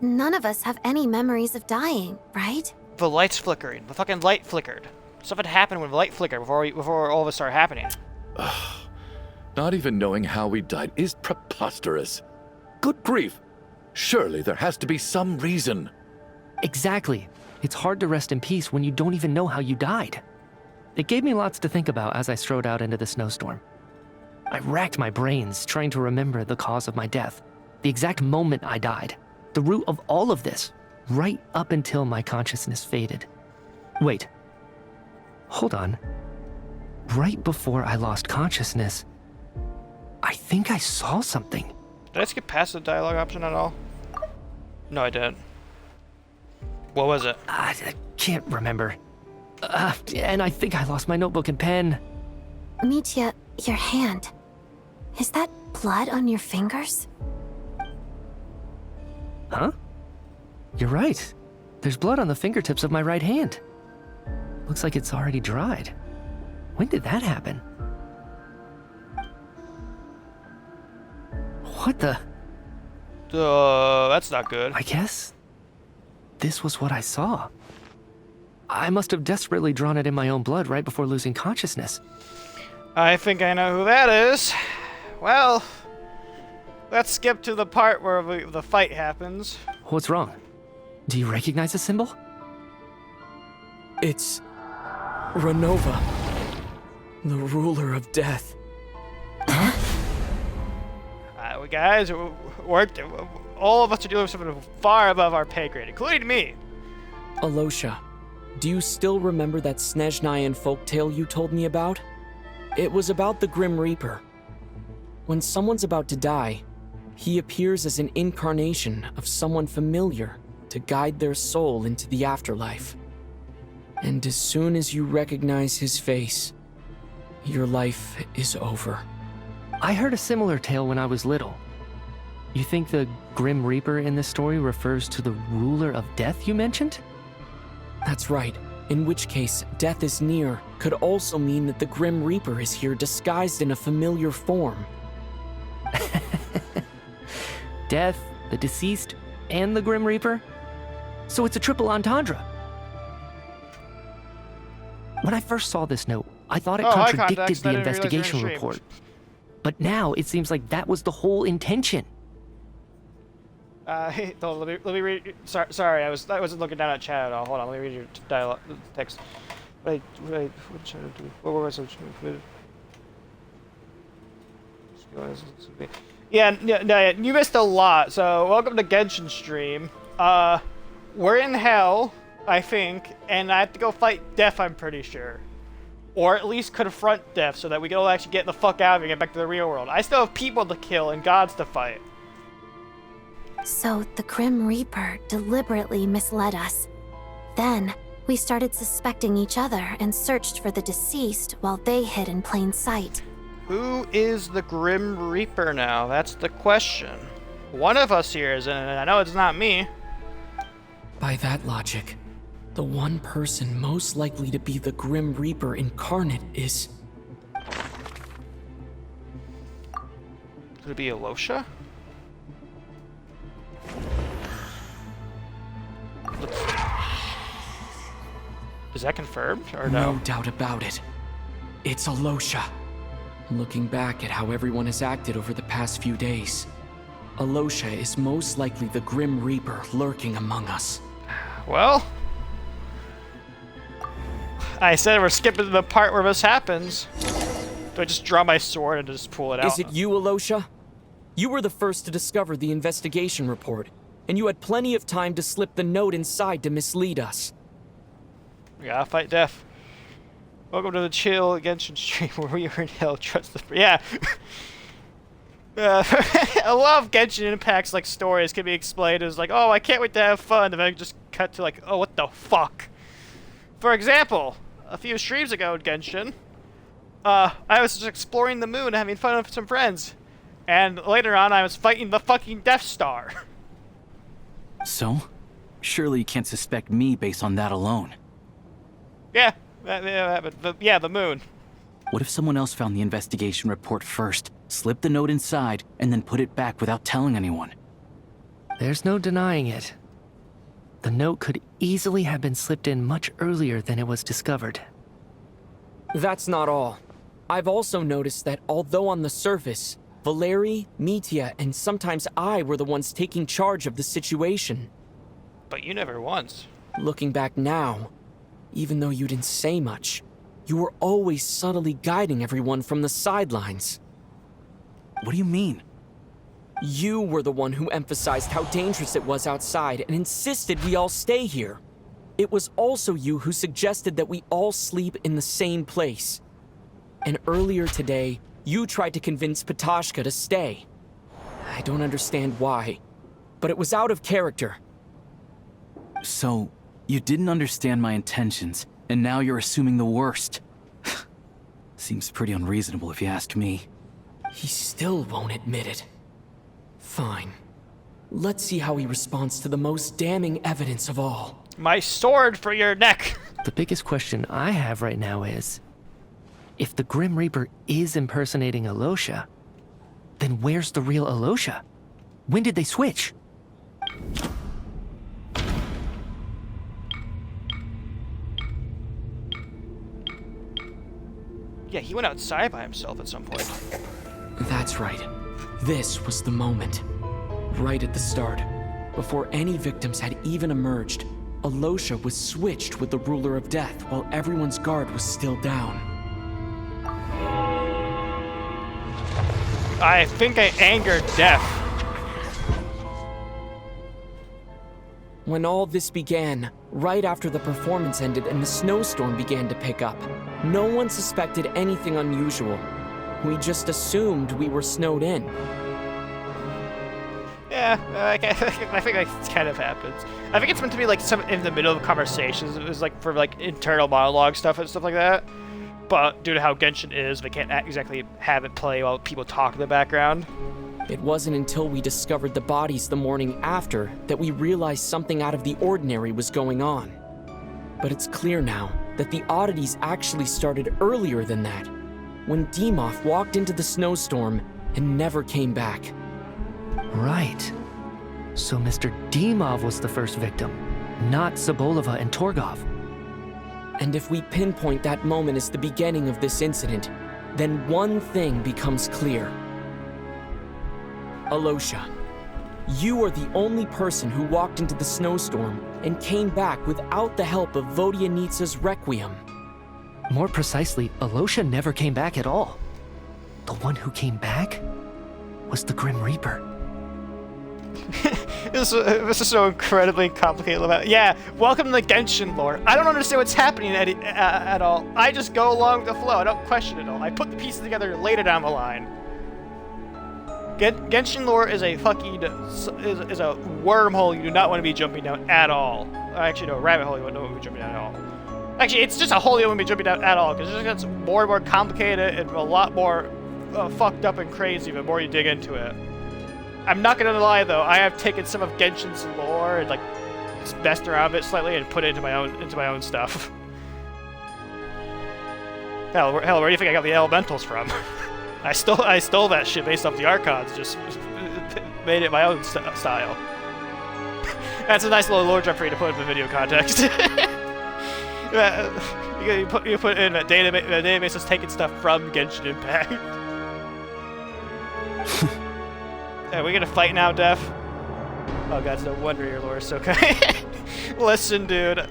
None of us have any memories of dying, right? The light's flickering. The fucking light flickered. Stuff had happened when the light flickered before all of this started happening. Ugh. Not even knowing how we died is preposterous. Good grief. Surely there has to be some reason. Exactly. It's hard to rest in peace when you don't even know how you died. It gave me lots to think about as I strode out into the snowstorm. I racked my brains trying to remember the cause of my death, the exact moment I died, the root of all of this, right up until my consciousness faded. Wait. Hold on. Right before I lost consciousness, I think I saw something. Did I skip past the dialogue option at all? No, I didn't. What was it? I can't remember. And I think I lost my notebook and pen. Mitya, your hand. Is that blood on your fingers? Huh? You're right. There's blood on the fingertips of my right hand. Looks like it's already dried. When did that happen? What the? That's not good. I guess this was what I saw. I must have desperately drawn it in my own blood right before losing consciousness. I think I know who that is. Well, let's skip to the part where the fight happens. What's wrong? Do you recognize the symbol? It's Renova, the ruler of death. Guys, all of us are dealing with something far above our pay grade, including me. Alosha, do you still remember that Snezhnayan folktale you told me about? It was about the Grim Reaper. When someone's about to die, he appears as an incarnation of someone familiar to guide their soul into the afterlife. And as soon as you recognize his face, your life is over. I heard a similar tale when I was little. You think the Grim Reaper in this story refers to the ruler of death you mentioned? That's right. In which case, death is near could also mean that the Grim Reaper is here disguised in a familiar form. Death, the deceased, and the Grim Reaper? So it's a triple entendre. When I first saw this note, I thought it contradicted the investigation report. But now it seems like that was the whole intention. Hey, let me read. Sorry, I wasn't looking down at chat at all. Hold on, let me read your dialogue text. Wait, what was it? Yeah, you missed a lot. So welcome to Genshin stream. We're in hell, I think, and I have to go fight Death. I'm pretty sure. Or at least confront Death so that we can all actually get the fuck out of here and get back to the real world. I still have people to kill and gods to fight. So the Grim Reaper deliberately misled us. Then, we started suspecting each other and searched for the deceased while they hid in plain sight. Who is the Grim Reaper now? That's the question. One of us here is, and I know it's not me. By that logic, The one person most likely to be the Grim Reaper incarnate is... Could it be Alosha? Is that confirmed, or no? No doubt about it. It's Alosha. Looking back at how everyone has acted over the past few days, Alosha is most likely the Grim Reaper lurking among us. Well, I said we're skipping to the part where this happens. Do I just draw my sword and just pull it out? Is it you, Alosha? You were the first to discover the investigation report, and you had plenty of time to slip the note inside to mislead us. We gotta fight death. Welcome to the chill Genshin stream where we are in hell. Trust the... Yeah. I love Genshin Impact's like stories can be explained as like, oh, I can't wait to have fun, and then I just cut to like, oh, what the fuck? For example, a few streams ago in Genshin, I was just exploring the moon and having fun with some friends. And later on, I was fighting the fucking Death Star. So? Surely you can't suspect me based on that alone. Yeah, the moon. What if someone else found the investigation report first, slipped the note inside, and then put it back without telling anyone? There's no denying it. The note could easily have been slipped in much earlier than it was discovered. That's not all. I've also noticed that although on the surface, Valeri, Mitya, and sometimes I were the ones taking charge of the situation. But you never once. Looking back now, even though you didn't say much, you were always subtly guiding everyone from the sidelines. What do you mean? You were the one who emphasized how dangerous it was outside and insisted we all stay here. It was also you who suggested that we all sleep in the same place. And earlier today, you tried to convince Patashka to stay. I don't understand why, but it was out of character. So, you didn't understand my intentions, and now you're assuming the worst. Seems pretty unreasonable if you ask me. He still won't admit it. Fine. Let's see how he responds to the most damning evidence of all. My sword for your neck! The biggest question I have right now is, if the Grim Reaper is impersonating Alosha, then where's the real Alosha? When did they switch? Yeah, he went outside by himself at some point. That's right. This was the moment. Right at the start. Before any victims had even emerged, Alosha was switched with the Ruler of Death while everyone's guard was still down. I think I angered Death. When all this began, right after the performance ended and the snowstorm began to pick up, no one suspected anything unusual. We just assumed we were snowed in. Yeah, I think that kind of happens. I think it's meant to be like some in the middle of conversations. It was like for like internal monologue stuff and stuff like that. But due to how Genshin is, they can't exactly have it play while people talk in the background. It wasn't until we discovered the bodies the morning after that we realized something out of the ordinary was going on. But it's clear now that the oddities actually started earlier than that, when Dimov walked into the snowstorm and never came back. Right. So Mr. Dimov was the first victim, not Sobolova and Torgov. And if we pinpoint that moment as the beginning of this incident, then one thing becomes clear. Alosha, you are the only person who walked into the snowstorm and came back without the help of Vodyanitsa's Requiem. More precisely, Alosha never came back at all. The one who came back was the Grim Reaper. This is so incredibly complicated. Yeah, welcome to the Genshin lore. I don't understand what's happening at all. I just go along with the flow. I don't question it all. I put the pieces together later down the line. Genshin lore is a fucking is a wormhole you do not want to be jumping down at all. Actually, no, a rabbit hole you don't want to be jumping down at all. Actually, it's just a hole you don't want to be jumping down at all because it just gets more and more complicated and a lot more fucked up and crazy the more you dig into it. I'm not gonna lie though, I have taken some of Genshin's lore and like messed around with it slightly and put it into my own stuff. Hell, where do you think I got the elementals from? I stole that shit based off the Archons, just made it my own style. That's a nice little lore jump for you to put in the video context. you put in a database that's taking stuff from Genshin Impact. Are we gonna fight now, Def? Oh god, no wonder your lore is so good. Listen, dude.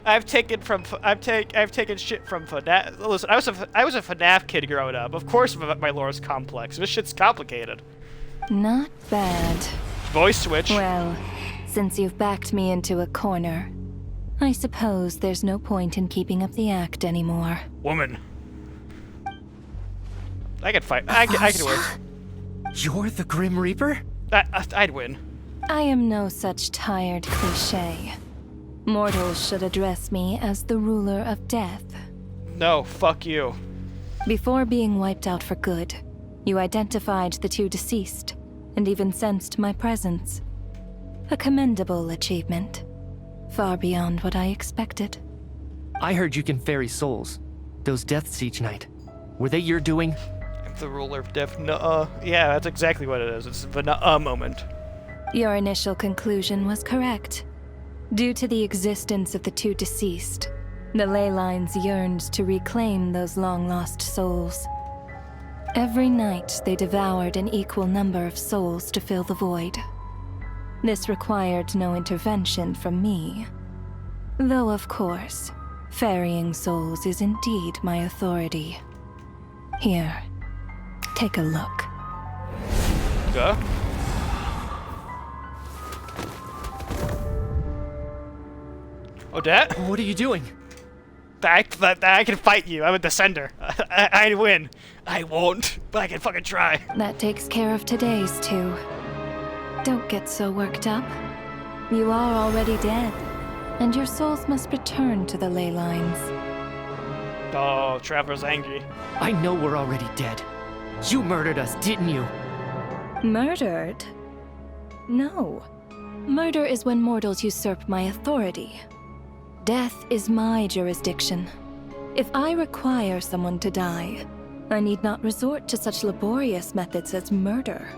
I've taken shit from FNAF. Listen, I was a FNAF kid growing up. Of course, my lore is complex. This shit's complicated. Not bad. Voice switch. Well, since you've backed me into a corner, I suppose there's no point in keeping up the act anymore. Woman. I could fight. I could win. You're the Grim Reaper? I'd win. I am no such tired cliché. Mortals should address me as the ruler of death. No, fuck you. Before being wiped out for good, you identified the two deceased, and even sensed my presence. A commendable achievement. Far beyond what I expected. I heard you can ferry souls. Those deaths each night. Were they your doing? I'm the ruler of death. Nuh-uh. Yeah, that's exactly what it is. It's the nuh-uh moment. Your initial conclusion was correct. Due to the existence of the two deceased, the ley lines yearned to reclaim those long-lost souls. Every night, they devoured an equal number of souls to fill the void. This required no intervention from me. Though, of course, ferrying souls is indeed my authority. Here, take a look. Go. Odette? What are you doing? I can fight you. I'm a descender. I win. I won't, but I can fucking try. That takes care of today's two. Don't get so worked up. You are already dead, and your souls must return to the ley lines. Oh, Traveler's angry. I know we're already dead. You murdered us, didn't you? Murdered? No. Murder is when mortals usurp my authority. Death is my jurisdiction. If I require someone to die, I need not resort to such laborious methods as murder.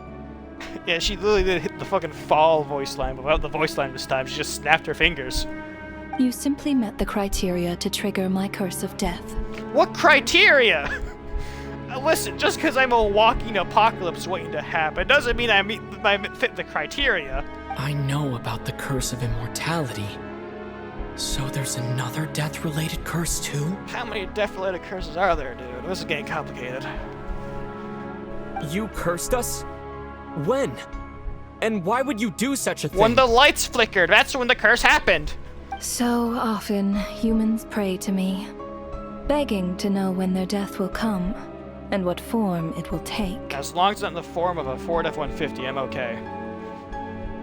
Yeah, she literally did hit the fucking fall voice line, but without the voice line this time, she just snapped her fingers. You simply met the criteria to trigger my curse of death. What criteria? Listen, just because I'm a walking apocalypse waiting to happen doesn't mean I fit the criteria. I know about the curse of immortality. So there's another death-related curse too? How many death-related curses are there, dude? This is getting complicated. You cursed us? When? And why would you do such a thing? When the lights flickered, that's when the curse happened. So often, humans pray to me, begging to know when their death will come, and what form it will take. As long as it's not in the form of a Ford F-150, I'm okay.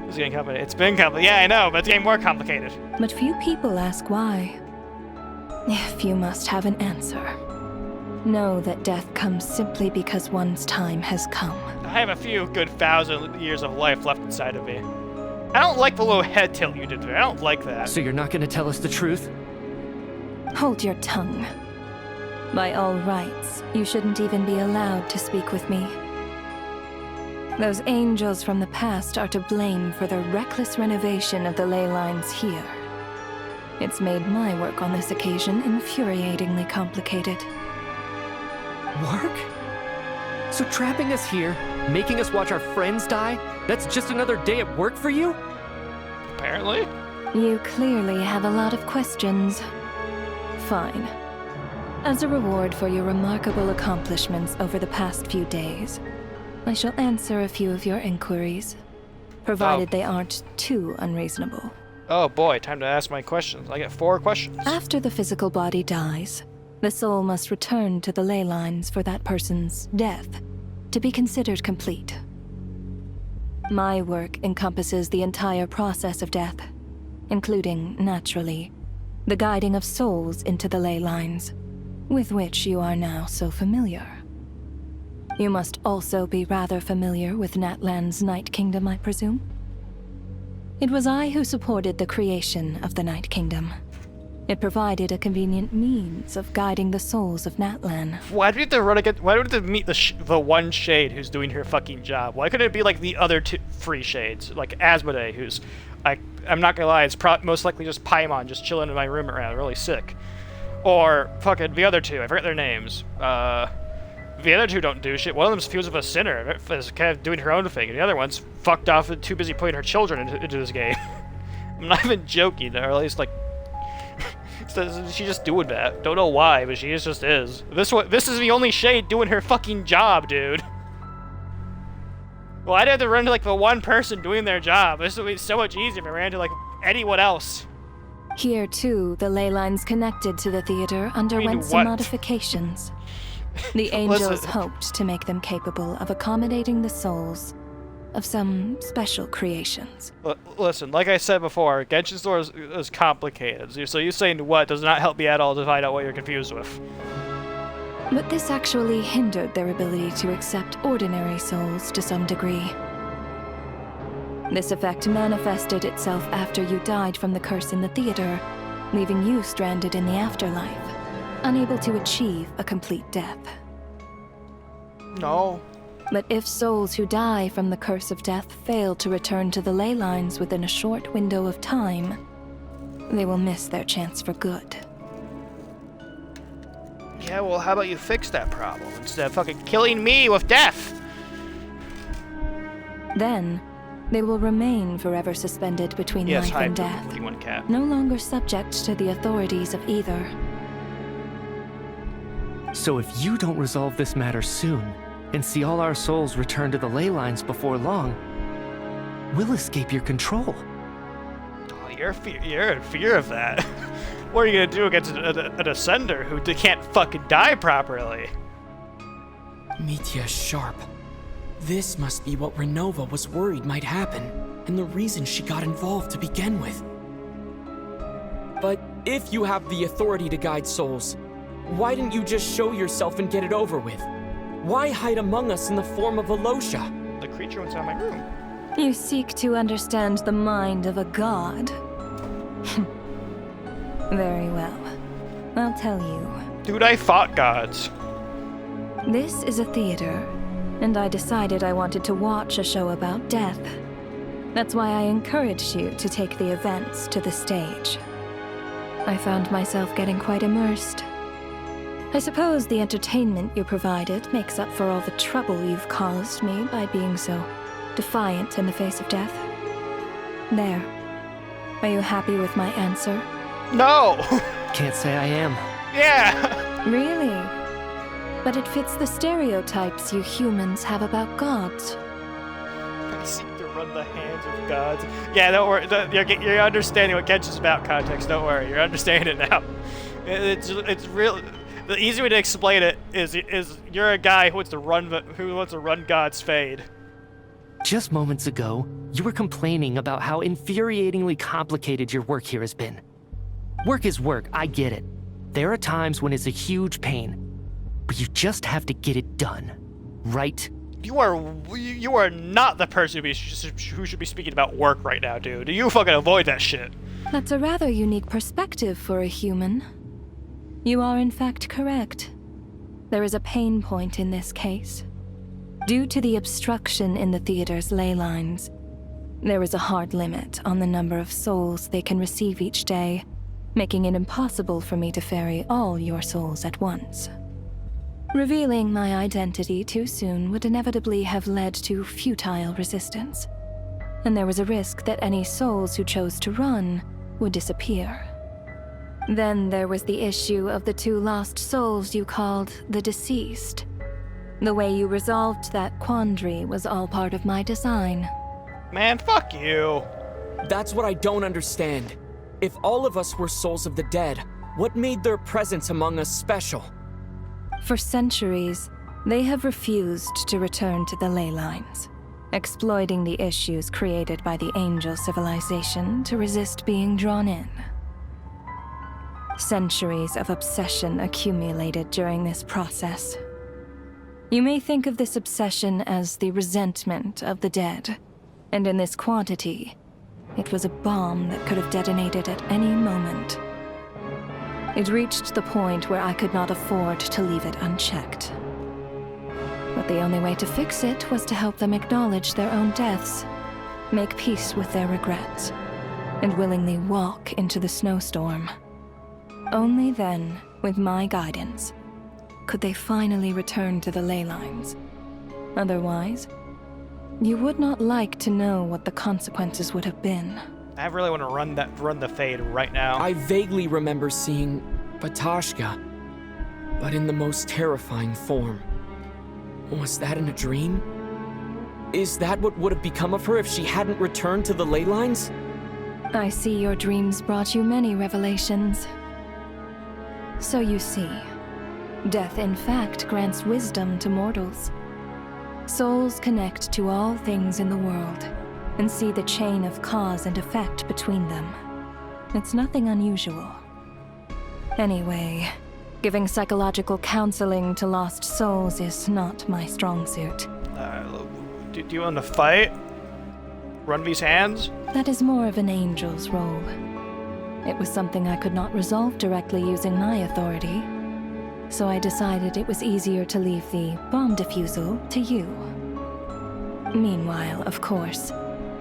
It's getting complicated. It's been complicated. Yeah, I know, but it's getting more complicated. But few people ask why. If you must have an answer, know that death comes simply because one's time has come. I have a few good 1,000 years of life left inside of me. I don't like the little head tilt you did there. I don't like that. So you're not gonna tell us the truth? Hold your tongue. By all rights, you shouldn't even be allowed to speak with me. Those angels from the past are to blame for the reckless renovation of the ley lines here. It's made my work on this occasion infuriatingly complicated. Work? So trapping us here, making us watch our friends die, that's just another day at work for you? Apparently. You clearly have a lot of questions. Fine. As a reward for your remarkable accomplishments over the past few days, I shall answer a few of your inquiries, provided they aren't too unreasonable. Oh boy, time to ask my questions. I get 4 questions. After the physical body dies, the soul must return to the ley lines for that person's death to be considered complete. My work encompasses the entire process of death, including, naturally, the guiding of souls into the ley lines, with which you are now so familiar. You must also be rather familiar with Natlan's Night Kingdom, I presume? It was I who supported the creation of the Night Kingdom. It provided a convenient means of guiding the souls of Natlan. Why do we have to run against? Why do we have to meet the one shade who's doing her fucking job? Why couldn't it be like the other two free shades, like Asmodee, who's, I'm not gonna lie, it's most likely just Paimon, just chilling in my room around, really sick, or fucking the other two. I forget their names. The other two don't do shit. One of them's fused with a sinner, is kind of doing her own thing, and the other one's fucked off and too busy putting her children into this game. I'm not even joking, or at least like. She's just doing that. Don't know why, but she just is. This is the only shade doing her fucking job, dude. Well, I'd have to run to like the one person doing their job. This would be so much easier if I ran to like anyone else. Here, too, the ley lines connected to the theater underwent some modifications. The angels hoped to make them capable of accommodating the souls of some special creations. Listen, like I said before, Genshin's lore is complicated. So you saying what does not help me at all to find out what you're confused with. But this actually hindered their ability to accept ordinary souls to some degree. This effect manifested itself after you died from the curse in the theater, leaving you stranded in the afterlife, unable to achieve a complete death. No. But if souls who die from the curse of death fail to return to the ley lines within a short window of time, they will miss their chance for good. Yeah, well, how about you fix that problem instead of fucking killing me with death? Then, they will remain forever suspended between life and death, no longer subject to the authorities of either. So if you don't resolve this matter soon, and see all our souls return to the ley lines before long, we'll escape your control. Oh, you're in fear of that. What are you gonna do against an ascender who can't fucking die properly? Mitya sharp. This must be what Renova was worried might happen, and the reason she got involved to begin with. But if you have the authority to guide souls, why didn't you just show yourself and get it over with? Why hide among us in the form of Alosha? The creature inside my room. You seek to understand the mind of a god. Very well. I'll tell you. Dude, I fought gods. This is a theater, and I decided I wanted to watch a show about death. That's why I encouraged you to take the events to the stage. I found myself getting quite immersed. I suppose the entertainment you provided makes up for all the trouble you've caused me by being so defiant in the face of death. There. Are you happy with my answer? No! Can't say I am. Yeah! Really? But it fits the stereotypes you humans have about gods. I seek to run the hands of gods. Yeah, don't worry. You're understanding what Genshin's about context. Don't worry. You're understanding it now. It's real. The easy way to explain it is you're a guy who wants to run God's fade. Just moments ago, you were complaining about how infuriatingly complicated your work here has been. Work is work, I get it. There are times when it's a huge pain, but you just have to get it done, right? You are not the person who should be speaking about work right now, dude. You fucking avoid that shit. That's a rather unique perspective for a human. You are in fact correct. There is a pain point in this case. Due to the obstruction in the theater's ley lines, there is a hard limit on the number of souls they can receive each day, making it impossible for me to ferry all your souls at once. Revealing my identity too soon would inevitably have led to futile resistance, and there was a risk that any souls who chose to run would disappear. Then there was the issue of the two lost souls you called the deceased. The way you resolved that quandary was all part of my design. Man, fuck you. That's what I don't understand. If all of us were souls of the dead, what made their presence among us special? For centuries, they have refused to return to the ley lines, exploiting the issues created by the angel civilization to resist being drawn in. Centuries of obsession accumulated during this process. You may think of this obsession as the resentment of the dead, and in this quantity, It was a bomb that could have detonated at any moment. It reached the point where I could not afford to leave it unchecked. But the only way to fix it was to help them acknowledge their own deaths, make peace with their regrets, and willingly walk into the snowstorm. Only then, with my guidance, could they finally return to the ley lines. Otherwise, you would not like to know what the consequences would have been. I really want to run the fade right now. I vaguely remember seeing Batashka, but in the most terrifying form. Was that in a dream? Is that what would have become of her if she hadn't returned to the ley lines? I see your dreams brought you many revelations. So you see, death in fact grants wisdom to mortals. Souls connect to all things in the world and see the chain of cause and effect between them. It's nothing unusual. Anyway, giving psychological counseling to lost souls is not my strong suit. Do you want to fight? Run these hands? That is more of an angel's role. It was something I could not resolve directly using my authority, so I decided it was easier to leave the bomb defusal to you. Meanwhile, of course,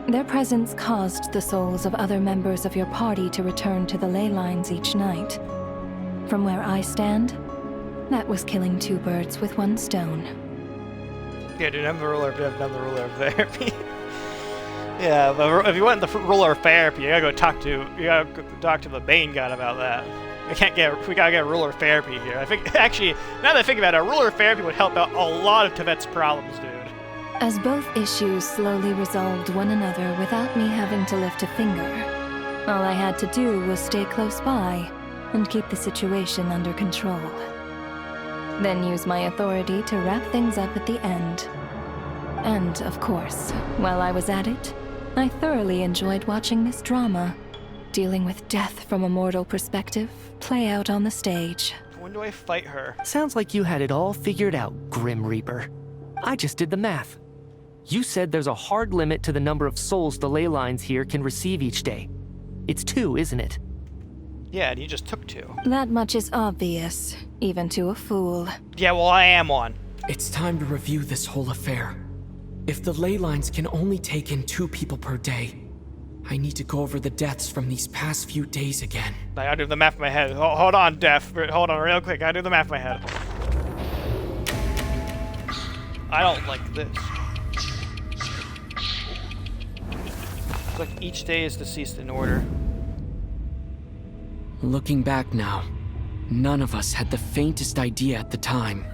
their presence caused the souls of other members of your party to return to the ley lines each night. From where I stand, that was killing two birds with one stone. Yeah, dude, I'm the ruler of therapy. Yeah, but if you want the ruler of therapy, you gotta talk to the Bane god about that. We gotta get ruler of therapy here. I think, actually, now that I think about it, a ruler of therapy would help out a lot of Tevet's problems, dude. As both issues slowly resolved one another without me having to lift a finger, all I had to do was stay close by and keep the situation under control. Then use my authority to wrap things up at the end. And, of course, while I was at it, I thoroughly enjoyed watching this drama, dealing with death from a mortal perspective, play out on the stage. When do I fight her? Sounds like you had it all figured out, Grim Reaper. I just did the math. You said there's a hard limit to the number of souls the ley lines here can receive each day. It's 2, isn't it? Yeah, and you just took 2. That much is obvious, even to a fool. Yeah, well, I am one. It's time to review this whole affair. If the ley lines can only take in 2 people per day, I need to go over the deaths from these past few days again. I gotta do the math in my head. Hold on, Def. Hold on real quick. I gotta do the math in my head. I don't like this. It's like each day is deceased in order. Looking back now, none of us had the faintest idea at the time.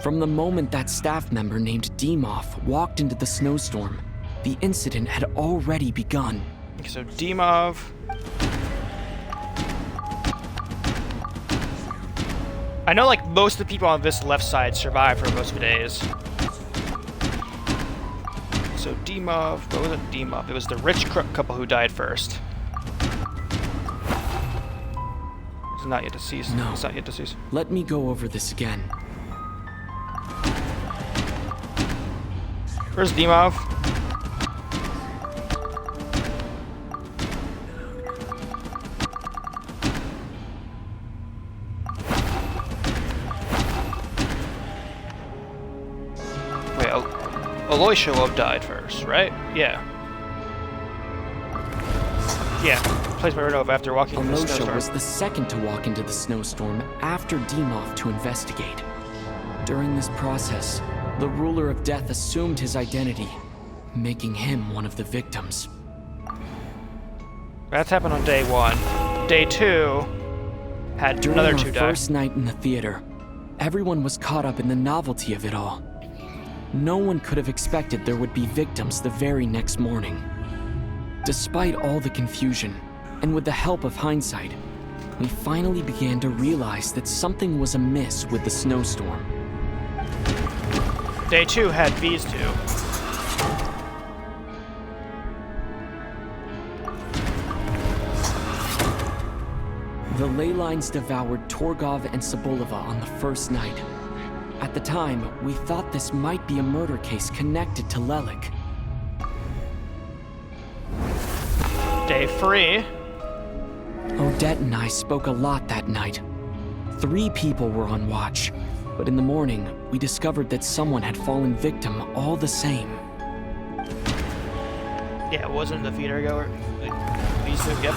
From the moment that staff member named Dimov walked into the snowstorm, the incident had already begun. Okay, so Dimov. I know, like, most of the people on this left side survived for most of the days. So Dimov, what was it? Dimov. It was the rich crook couple who died first. It's not yet deceased. No. It's not yet deceased. Let me go over this again. Where's Dimov? Wait, Aloysiolov died first, right? Yeah. Yeah, placed by Renova after walking into the snowstorm. Aloysia was the second to walk into the snowstorm after Dimov to investigate. During this process, the ruler of death assumed his identity, making him one of the victims. That's happened on day 1. Day 2 had During another our 2 die. first night in the theater, everyone was caught up in the novelty of it all. No one could have expected there would be victims the very next morning. Despite all the confusion, and with the help of hindsight, we finally began to realize that something was amiss with the snowstorm. Day 2 had these 2. The ley lines devoured Torgov and Sobolova on the first night. At the time, we thought this might be a murder case connected to Lelik. Day 3. Odette and I spoke a lot that night. 3 people were on watch, but in the morning, we discovered that someone had fallen victim all the same. Yeah, it wasn't the feeder goer. These two, yep.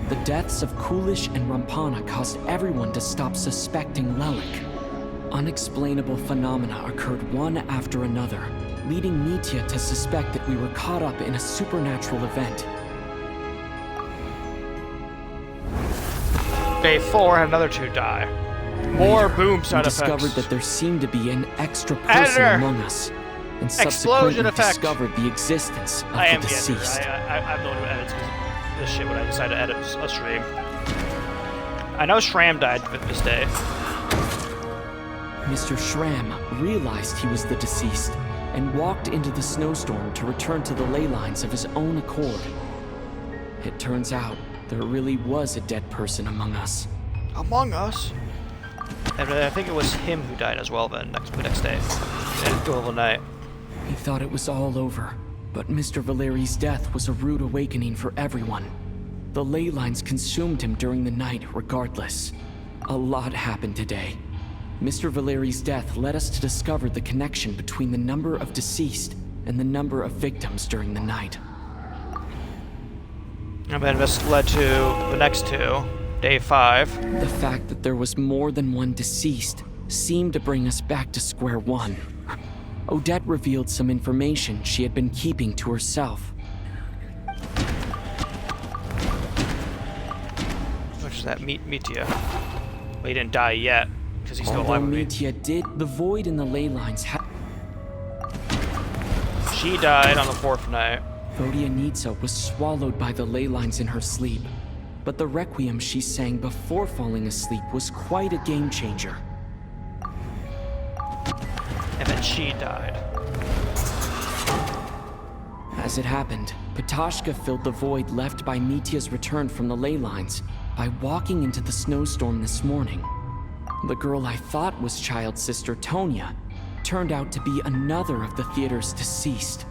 The deaths of Kulish and Rampana caused everyone to stop suspecting Lelik. Unexplainable phenomena occurred one after another, leading Mitya to suspect that we were caught up in a supernatural event. Day 4 had another 2 die. More Later, boom sound we effects. discovered that there seemed to be an extra person Editor! among us, and Explosion subsequently effect. discovered the existence of I am the the editor. deceased. I'm the one who edits this shit when I decide to edit a stream. I know Shram died this day. Mr. Schramm realized he was the deceased and walked into the snowstorm to return to the ley lines of his own accord. It turns out there really was a dead person among us. Among us? And I think it was him who died as well then, the next day. In the middle of the night. He thought it was all over, but Mr. Valeri's death was a rude awakening for everyone. The ley lines consumed him during the night regardless. A lot happened today. Mr. Valeri's death led us to discover the connection between the number of deceased and the number of victims during the night. And then this led to the next 2. Day 5. The fact that there was more than one deceased seemed to bring us back to square one. Odette revealed some information she had been keeping to herself. Which is that Mitya. Well, he didn't die yet, because he's still alive with me. Mitya did, the void in the ley lines She died on the 4th night. Vodyanitsa was swallowed by the ley lines in her sleep, but the requiem she sang before falling asleep was quite a game changer. And then she died. As it happened, Patashka filled the void left by Mitya's return from the ley lines by walking into the snowstorm this morning. The girl I thought was child sister Tonya turned out to be another of the theater's deceased.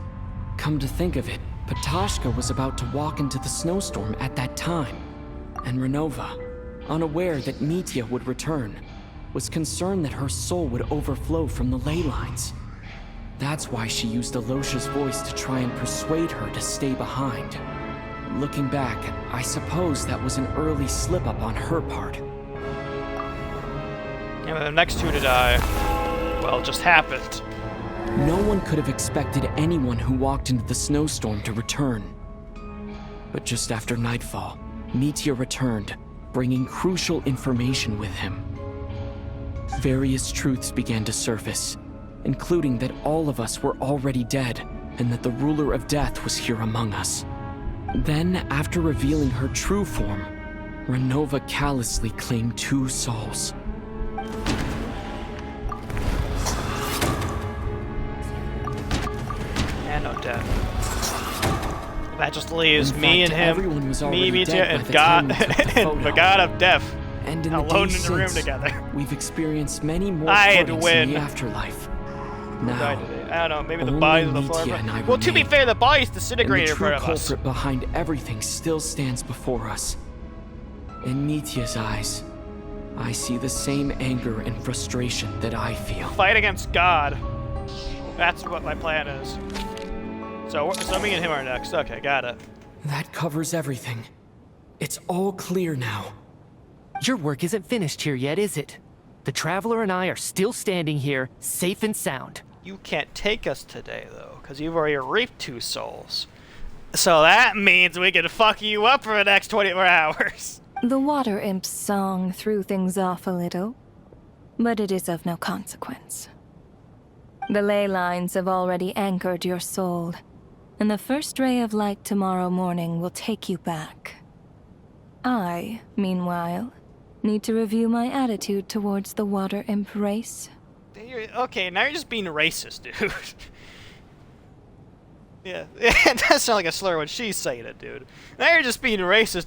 Come to think of it, Patashka was about to walk into the snowstorm at that time, and Renova, unaware that Mitya would return, was concerned that her soul would overflow from the ley lines. That's why she used Alosha's voice to try and persuade her to stay behind. Looking back, I suppose that was an early slip-up on her part. And the next 2 to die, well, just happened. No one could have expected anyone who walked into the snowstorm to return. But just after nightfall, Mitya returned, bringing crucial information with him. Various truths began to surface, including that all of us were already dead and that the ruler of death was here among us. Then, after revealing her true form, Renova callously claimed 2 souls. And Odette. That just leaves me and him, me, Mitya, and God, and the God of Death, and in alone the in the room together. We've experienced many more I had to partings win. in the afterlife. Now, I don't know, maybe the only bodies on the floor. Mitya and I Well, to be remain. fair, the body's And the disintegrated in true front of us. culprit behind everything still stands before us. In Mitya's eyes, I see the same anger and frustration that I feel. Fight against God. That's what my plan is. So me and him are next. Okay, got it. That covers everything. It's all clear now. Your work isn't finished here yet, is it? The Traveler and I are still standing here, safe and sound. You can't take us today, though, because you've already reaped 2 souls. So that means we can fuck you up for the next 24 hours. The water imp's song threw things off a little, but it is of no consequence. The ley lines have already anchored your soul, and the first ray of light tomorrow morning will take you back. I, meanwhile, need to review my attitude towards the water imp race. Okay, now you're just being racist, dude. Yeah, it does sound like a slur when she's saying it, dude. Now you're just being racist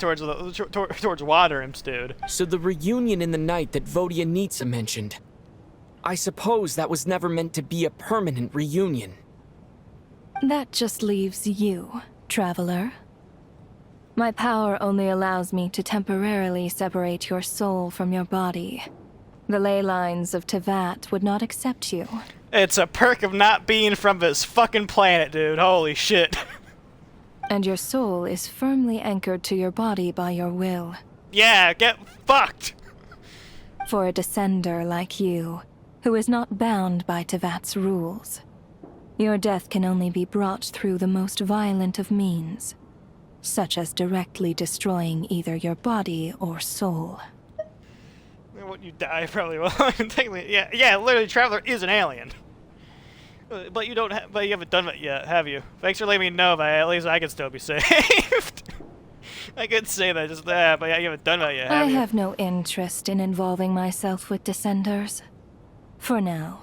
towards water imps, dude. So the reunion in the night that Vodyanitsa mentioned, I suppose that was never meant to be a permanent reunion. That just leaves you, traveler. My power only allows me to temporarily separate your soul from your body. The ley lines of Teyvat would not accept you. It's a perk of not being from this fucking planet, dude. Holy shit. And your soul is firmly anchored to your body by your will. Yeah, get fucked! For a descender like you, who is not bound by Teyvat's rules, your death can only be brought through the most violent of means, such as directly destroying either your body or soul. When you die, probably will. Technically, yeah, literally, Traveler is an alien. But you don't. But you haven't done it yet, have you? Thanks for letting me know. But at least I can still be saved. I could say that just that, but you haven't done that yet, have you? I have no interest in involving myself with Descenders. For now.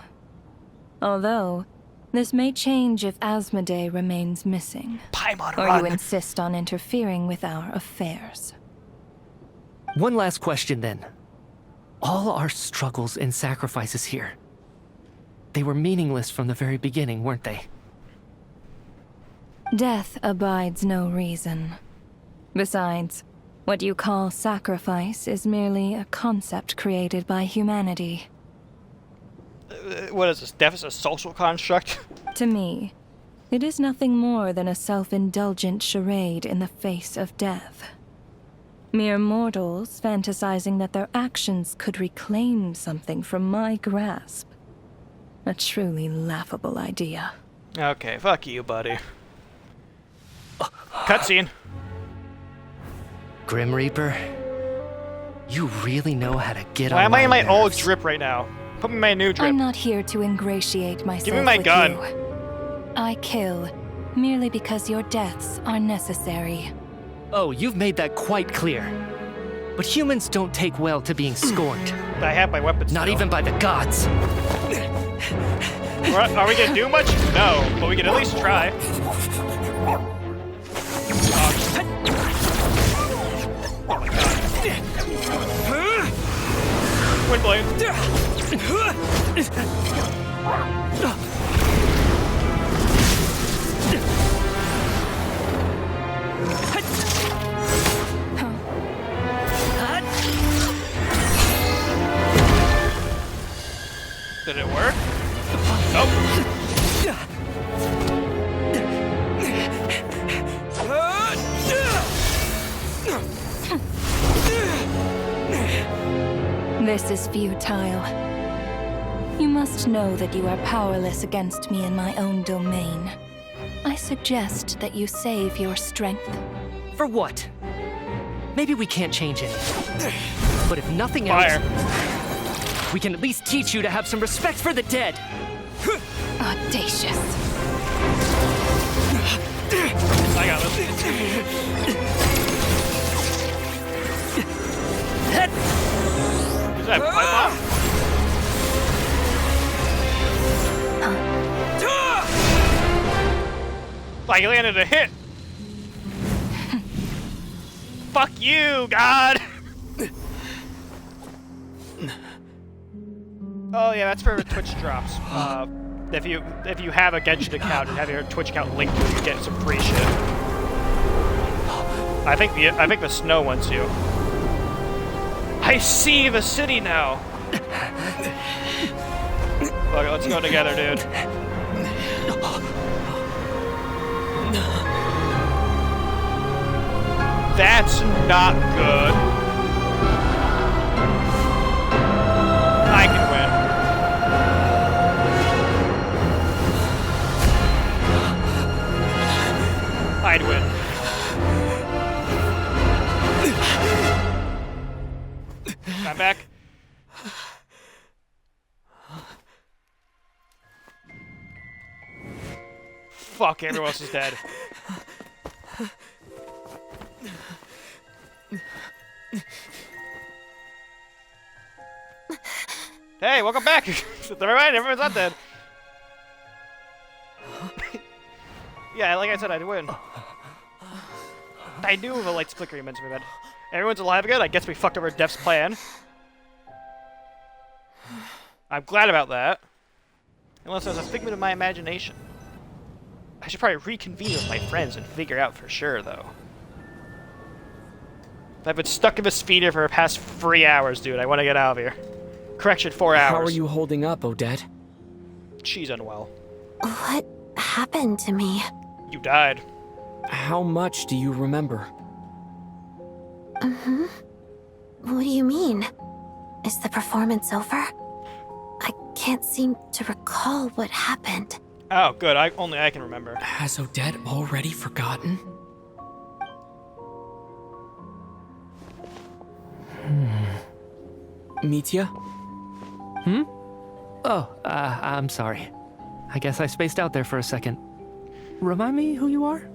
Although, this may change if Asmodee remains missing. Paimon, or run. you insist on interfering with our affairs. One last question then. All our struggles and sacrifices here, they were meaningless from the very beginning, weren't they? Death abides no reason. Besides, what you call sacrifice is merely a concept created by humanity. What is this? Death is a social construct? To me, it is nothing more than a self-indulgent charade in the face of death. Mere mortals fantasizing that their actions could reclaim something from my grasp. A truly laughable idea. Okay, fuck you, buddy. Cutscene. Grim Reaper, you really know how to get on Why am I in my old nerves. drip right now? Put me in my new drip. I'm not here to ingratiate myself Give me my with gun. you. I kill merely because your deaths are necessary. Oh, you've made that quite clear. But humans don't take well to being scorned. I have my weapons. Not even by the gods. Are we gonna do much? No, but we can at least try. Oh my god. Wind blade. Did it work? Nope. This is futile. You must know that you are powerless against me in my own domain. I suggest that you save your strength. For what? Maybe we can't change it. But if nothing Fire. else, we can at least teach you to have some respect for the dead. Audacious. I got this. Is that a pipe bomb? Like, he landed a hit. Fuck you, God. Oh yeah, that's for Twitch drops. If you have a Genshin account and have your Twitch account linked to it, you get some free shit. I think the snow wants you. I see the city now. Okay, let's go together, dude. That's not good. I can win. I'd win. I'm back. Fuck, everyone else is dead. Hey, welcome back! Alright, everyone's not dead. Yeah, like I said, I'd win. I knew the lights flickering meant to be bad. Everyone's alive again? I guess we fucked over Def's plan. I'm glad about that. Unless it was a figment of my imagination. I should probably reconvene with my friends and figure out for sure, though. I've been stuck in this feeder for the past 3 hours, dude. I want to get out of here. Correction, 4 hours. How are you holding up, Odette? She's unwell. What happened to me? You died. How much do you remember? What do you mean? Is the performance over? I can't seem to recall what happened. Oh, good. Only I can remember. Has Odette already forgotten? Mitya? Oh, I'm sorry. I guess I spaced out there for a second. Remind me who you are?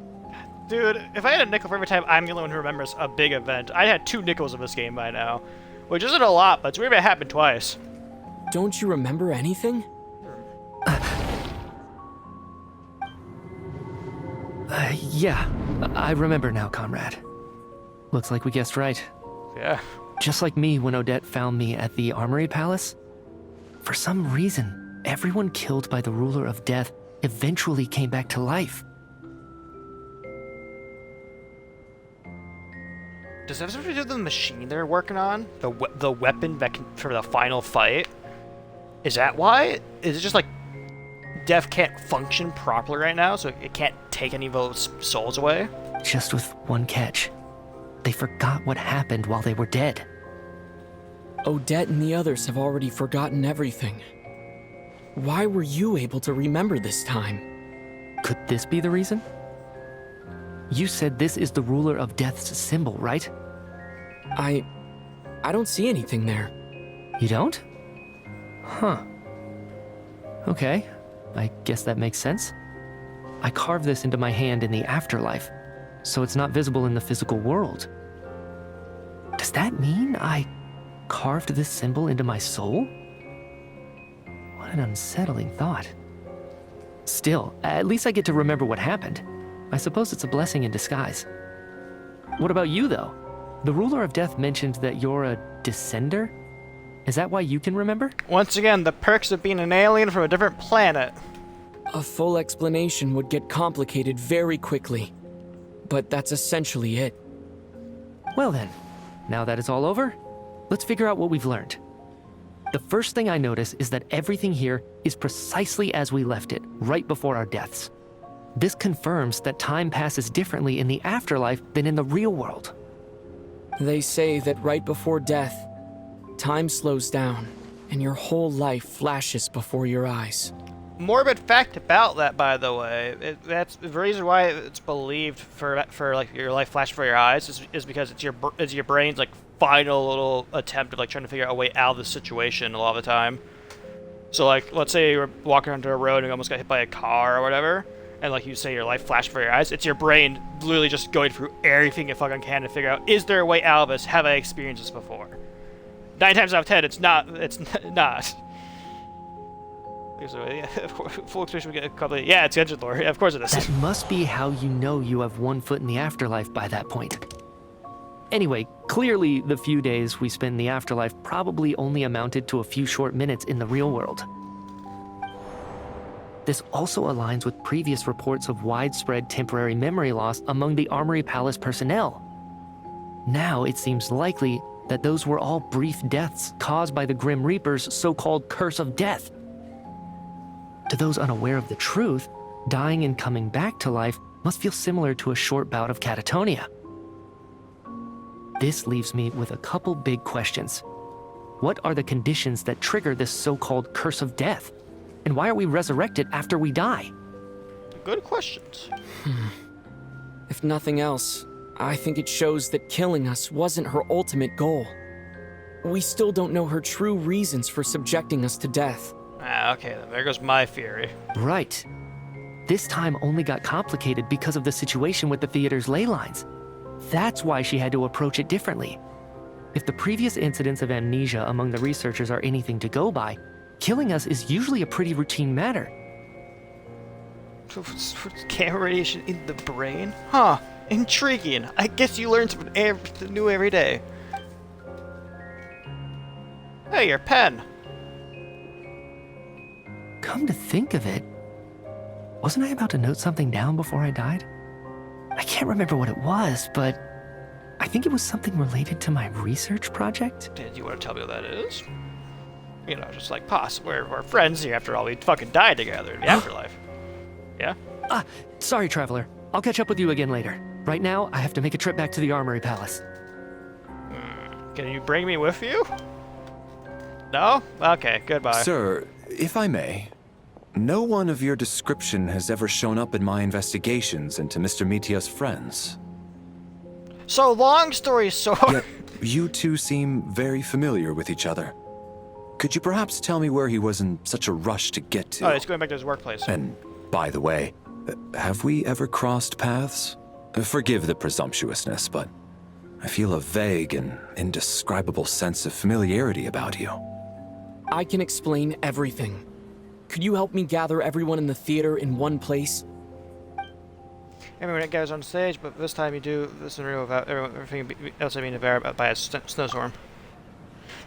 Dude, if I had a nickel for every time I'm the only one who remembers a big event, I had 2 nickels in this game by now. Which isn't a lot, but it's weird if it happened twice. Don't you remember anything? Yeah, I remember now, comrade. Looks like we guessed right. Yeah. Just like me when Odette found me at the Armory Palace. For some reason, everyone killed by the ruler of death eventually came back to life. Does that have something to do with the machine they're working on? The weapon that for the final fight? Is that why? Is it just like death can't function properly right now, so it can't take any of those souls away? Just with one catch. They forgot what happened while they were dead. Odette and the others have already forgotten everything. Why were you able to remember this time? Could this be the reason? You said this is the ruler of death's symbol, right? I don't see anything there. You don't? Huh. Okay, I guess that makes sense. I carved this into my hand in the afterlife, so it's not visible in the physical world. Does that mean I carved this symbol into my soul? What an unsettling thought. Still, at least I get to remember what happened. I suppose it's a blessing in disguise. What about you, though? The ruler of death mentioned that you're a descender? Is that why you can remember? Once again, the perks of being an alien from a different planet. A full explanation would get complicated very quickly. But that's essentially it. Well then, now that it's all over, let's figure out what we've learned. The first thing I notice is that everything here is precisely as we left it, right before our deaths. This confirms that time passes differently in the afterlife than in the real world. They say that right before death, time slows down, and your whole life flashes before your eyes. Morbid fact about that, by the way, that's the reason why it's believed for like your life flash before your eyes is because it's your brain's like final little attempt of like trying to figure out a way out of the situation a lot of the time. So like, let's say you're walking onto a road and you almost got hit by a car or whatever, and like you say your life flashed before your eyes, it's your brain literally just going through everything it fucking can to figure out, is there a way out of this? Have I experienced this before? 9 times out of 10, it's not. It's not. Yeah, full experience we get a couple of, yeah, it's engine lore. Yeah, of course it is. That must be how you know you have one foot in the afterlife by that point. Anyway, clearly the few days we spent in the afterlife probably only amounted to a few short minutes in the real world. This also aligns with previous reports of widespread temporary memory loss among the Armory Palace personnel. Now it seems likely that those were all brief deaths caused by the Grim Reaper's so-called curse of death. To those unaware of the truth, dying and coming back to life must feel similar to a short bout of catatonia. This leaves me with a couple big questions. What are the conditions that trigger this so-called curse of death? And why are we resurrected after we die? Good questions. If nothing else, I think it shows that killing us wasn't her ultimate goal. We still don't know her true reasons for subjecting us to death. Ah, okay, then there goes my theory. Right. This time only got complicated because of the situation with the theater's ley lines. That's why she had to approach it differently. If the previous incidents of amnesia among the researchers are anything to go by, killing us is usually a pretty routine matter. Gamma radiation in the brain? Huh, intriguing. I guess you learn something new every day. Hey, your pen. come to think of it, wasn't I about to note something down before I died? I can't remember what it was, but I think it was something related to my research project. Did you want to tell me what that is? You know, just like, we're friends here after all. We fucking died together in the afterlife. Yeah? Sorry, Traveler. I'll catch up with you again later. Right now, I have to make a trip back to the Armory Palace. Can you bring me with you? No? Okay, goodbye. Sir, if I may, no one of your description has ever shown up in my investigations into Mr. Mitia's friends. So, long story short... Yet, you two seem very familiar with each other. Could you perhaps tell me where he was in such a rush to get to? Oh, he's going back to his workplace. And, by the way, have we ever crossed paths? Forgive the presumptuousness, but I feel a vague and indescribable sense of familiarity about you. I can explain everything. Could you help me gather everyone in the theater in one place? Everyone gathers on stage, but this time you do this in real without everything else being devoured by a snowstorm.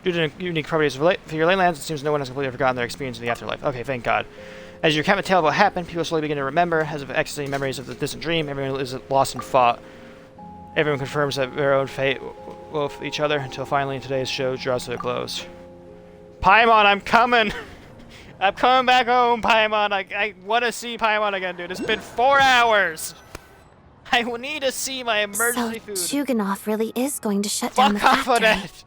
Due to the unique properties of your leylands, it seems no one has completely forgotten their experience in the afterlife. Okay, thank God. As you recount the tale of what happened, people slowly begin to remember, as if exiting memories of the distant dream. Everyone is lost and fought. Everyone confirms that their own fate with each other, until finally today's show draws to a close. Paimon, I'm coming! I'm coming back home, Paimon! I want to see Paimon again, dude. It's been 4 hours! I will need to see my emergency food. So, Chuganov really is going to shut down the Fuck off, factory. Odette!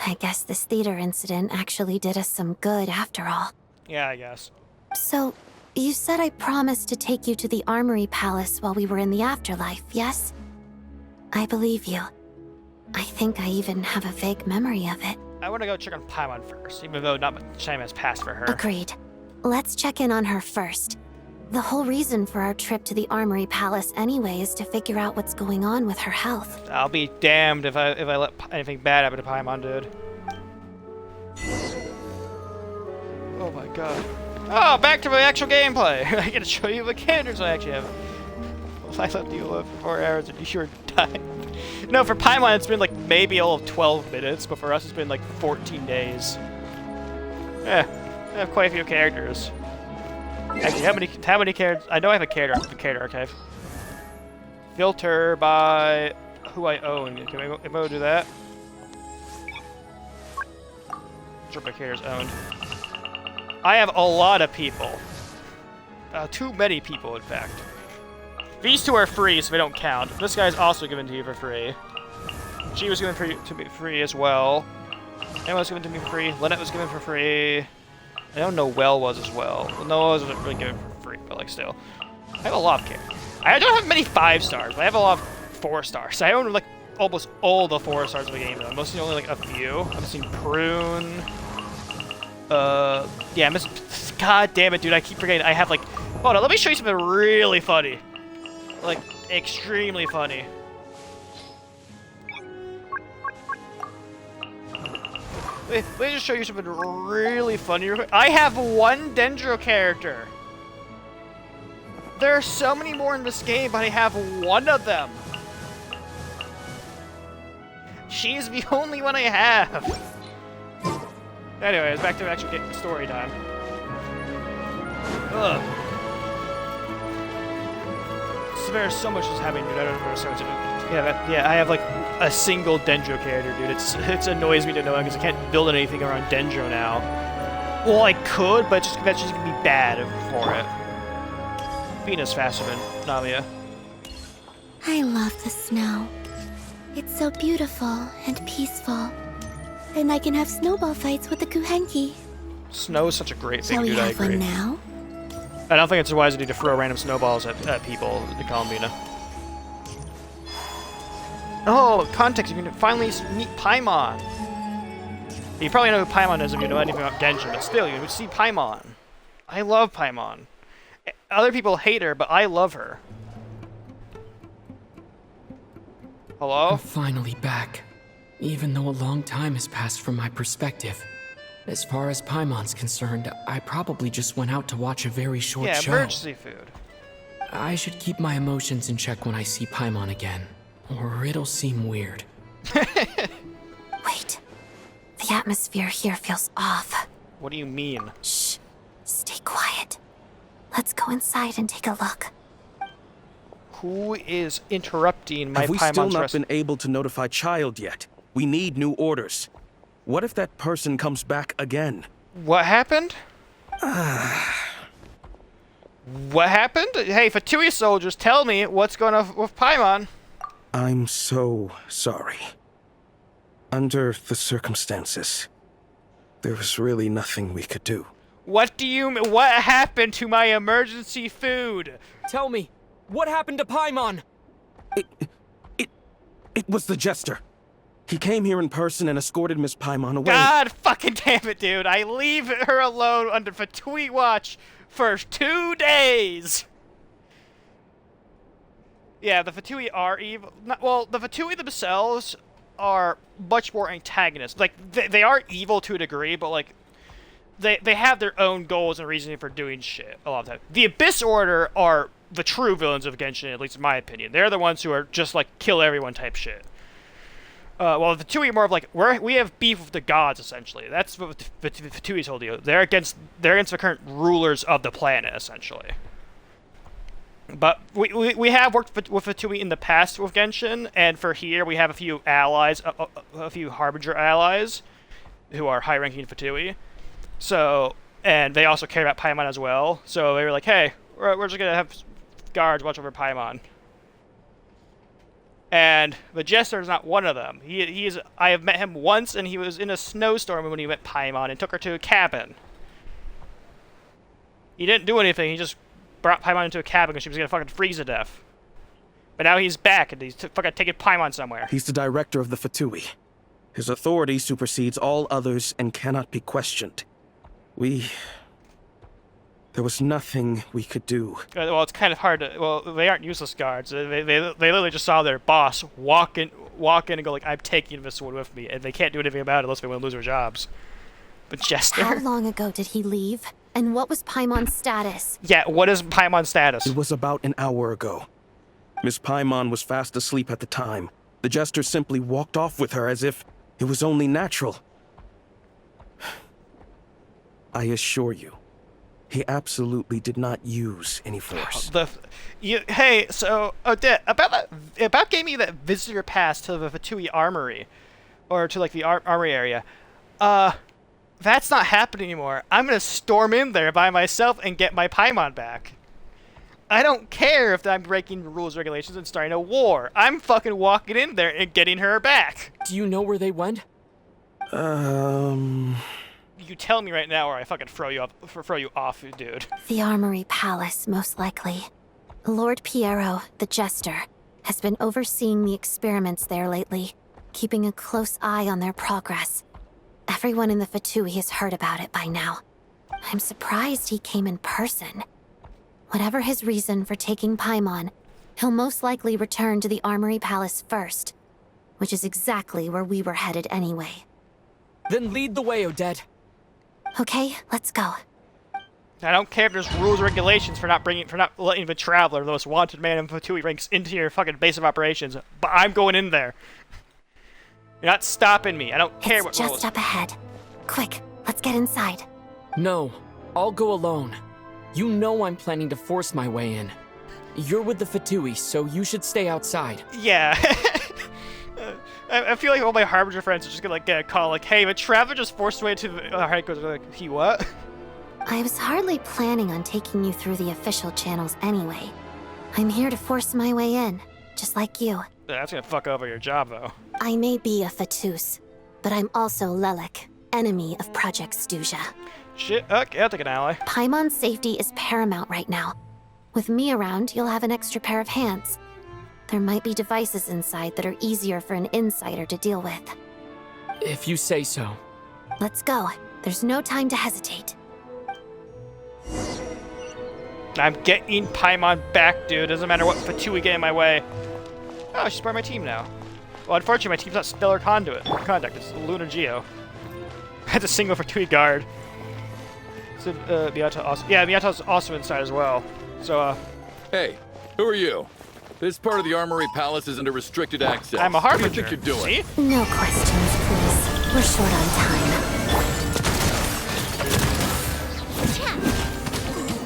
I guess this theater incident actually did us some good after all. Yeah, I guess. So, you said I promised to take you to the Armory Palace while we were in the afterlife, yes? I believe you. I think I even have a vague memory of it. I want to go check on Paimon first, even though not much time has passed for her. Agreed. Let's check in on her first. The whole reason for our trip to the Armory Palace anyway is to figure out what's going on with her health. I'll be damned if I let anything bad happen to Paimon, dude. Oh my god. Oh, back to the actual gameplay. I gotta show you the characters I actually have. I left you for 4 hours and you were dying. No, for Paimon it's been like maybe all of 12 minutes, but for us it's been like 14 days. Yeah, I have quite a few characters. Actually, how many characters? I know I have a character archive. Filter by who I own. Can I go do that? Sure, my characters owned. I have a lot of people. Too many people, in fact. These two are free, so they don't count. This guy's also given to you for free. She was given to me free as well. Emma was given to me for free. Lynette was given for free. I know Noelle was as well. Noelle wasn't really given for free, but like still. I have a lot of characters. I don't have many 5 stars, but I have a lot of 4 stars. I own like almost all the 4 stars of the game though. Mostly only like a few. I'm missing Prune. Yeah, God damn it, dude, I keep forgetting. I have like, hold on, let me show you something really funny. Like, extremely funny. Wait, let me just show you something really funny real quick. I have 1 Dendro character. There are so many more in this game, but I have 1 of them. She's the only one I have. Anyways, back to actual story time. Ugh. So there's so much that's happening, dude. I don't understand. Yeah, I have like a single Dendro character, dude. It annoys me to no end because I can't build anything around Dendro now. Well, I could, but that's just gonna be bad for it. Venus faster than Namia. I love the snow. It's so beautiful and peaceful. And I can have snowball fights with the Kuhenki. Snow is such a great thing, Shall we dude. I have agree. one now? I don't think it's wise to throw random snowballs at people in Columbina. Oh, context, you can finally meet Paimon. You probably know who Paimon is if you know anything about Genshin, but still, you would see Paimon. I love Paimon. Other people hate her, but I love her. Hello? I'm finally back, even though a long time has passed from my perspective. As far as Paimon's concerned, I probably just went out to watch a very short show. Yeah, emergency food. I should keep my emotions in check when I see Paimon again, or it'll seem weird. Wait. The atmosphere here feels off. What do you mean? Shh. Stay quiet. Let's go inside and take a look. Who is interrupting my Have we still Paimon's not rest? been able to notify Child yet? We need new orders. What if that person comes back again? What happened? What happened? Hey, Fatui soldiers, tell me what's going on with Paimon. I'm so sorry. Under the circumstances, there was really nothing we could do. What do you mean? What happened to my emergency food? Tell me, what happened to Paimon? It was the Jester. He came here in person and escorted Miss Paimon away. God fucking damn it, dude. I leave her alone under Fatui watch for 2 days. Yeah, the Fatui are evil. Well, the Fatui themselves are much more antagonists. Like, they are evil to a degree, but, like, they have their own goals and reasoning for doing shit a lot of the time. The Abyss Order are the true villains of Genshin, at least in my opinion. They're the ones who are just, like, kill everyone type shit. Well, the Fatui are more of like we have beef with the gods essentially. That's what the Fatui's whole deal. They're against the current rulers of the planet essentially. But we have worked with Fatui in the past with Genshin, and for here we have a few allies, a few Harbinger allies, who are high-ranking Fatui. So, and they also care about Paimon as well. So they were like, hey, we're just gonna have guards watch over Paimon. And the Jester is not one of them. I have met him once, and he was in a snowstorm when he met Paimon and took her to a cabin. He didn't do anything. He just brought Paimon into a cabin because she was gonna fucking freeze to death. But now he's back, and he's fucking taking Paimon somewhere. He's the director of the Fatui. His authority supersedes all others and cannot be questioned. There was nothing we could do. Well, it's kind of hard to... Well, they aren't useless guards. They literally just saw their boss walk in and go like, I'm taking this one with me, and they can't do anything about it unless they want to lose their jobs. But Jester... How long ago did he leave? And what was Paimon's status? Yeah, what is Paimon's status? It was about an hour ago. Miss Paimon was fast asleep at the time. The Jester simply walked off with her as if it was only natural. I assure you, he absolutely did not use any force. Hey, so Odette, about gave me that visitor pass to the Fatui Armory, or to like the armory area. That's not happening anymore. I'm gonna storm in there by myself and get my Paimon back. I don't care if I'm breaking rules and regulations and starting a war. I'm fucking walking in there and getting her back. Do you know where they went? You tell me right now, or I fucking throw you off, dude. The Armory Palace, most likely. Lord Piero, the Jester, has been overseeing the experiments there lately, keeping a close eye on their progress. Everyone in the Fatui has heard about it by now. I'm surprised he came in person. Whatever his reason for taking Paimon, he'll most likely return to the Armory Palace first, which is exactly where we were headed anyway. Then lead the way, Odette. Okay, let's go. I don't care if there's rules or regulations for not letting the Traveler, the most wanted man in Fatui ranks, into your fucking base of operations, but I'm going in there. You're not stopping me. I don't care what rules. Just up ahead. Quick, let's get inside. No, I'll go alone. You know I'm planning to force my way in. You're with the Fatui, so you should stay outside. Yeah. I feel like all my Harbinger friends are just gonna like get a call like, hey, the Traveler just forced away to the headquarters. Like, he what? I was hardly planning on taking you through the official channels anyway. I'm here to force my way in, just like you. Yeah, that's gonna fuck over your job, though. I may be a Fatus, but I'm also Lelek, enemy of Project Stuzha. Shit, okay, I'll take an ally. Paimon's safety is paramount right now. With me around, you'll have an extra pair of hands. There might be devices inside that are easier for an insider to deal with. If you say so. Let's go. There's no time to hesitate. I'm getting Paimon back, dude. Doesn't matter what Fatui get in my way. Oh, she's part of my team now. Well, unfortunately, my team's not Stellar Contact. It's Lunar Geo. That's a single Fatui guard. So, Miata also... Yeah, Miata's also inside as well. So, Hey, who are you? This part of the Armory Palace isn't a restricted access. I'm a Harbinger. What do you think you're doing? See? No questions, please. We're short on time.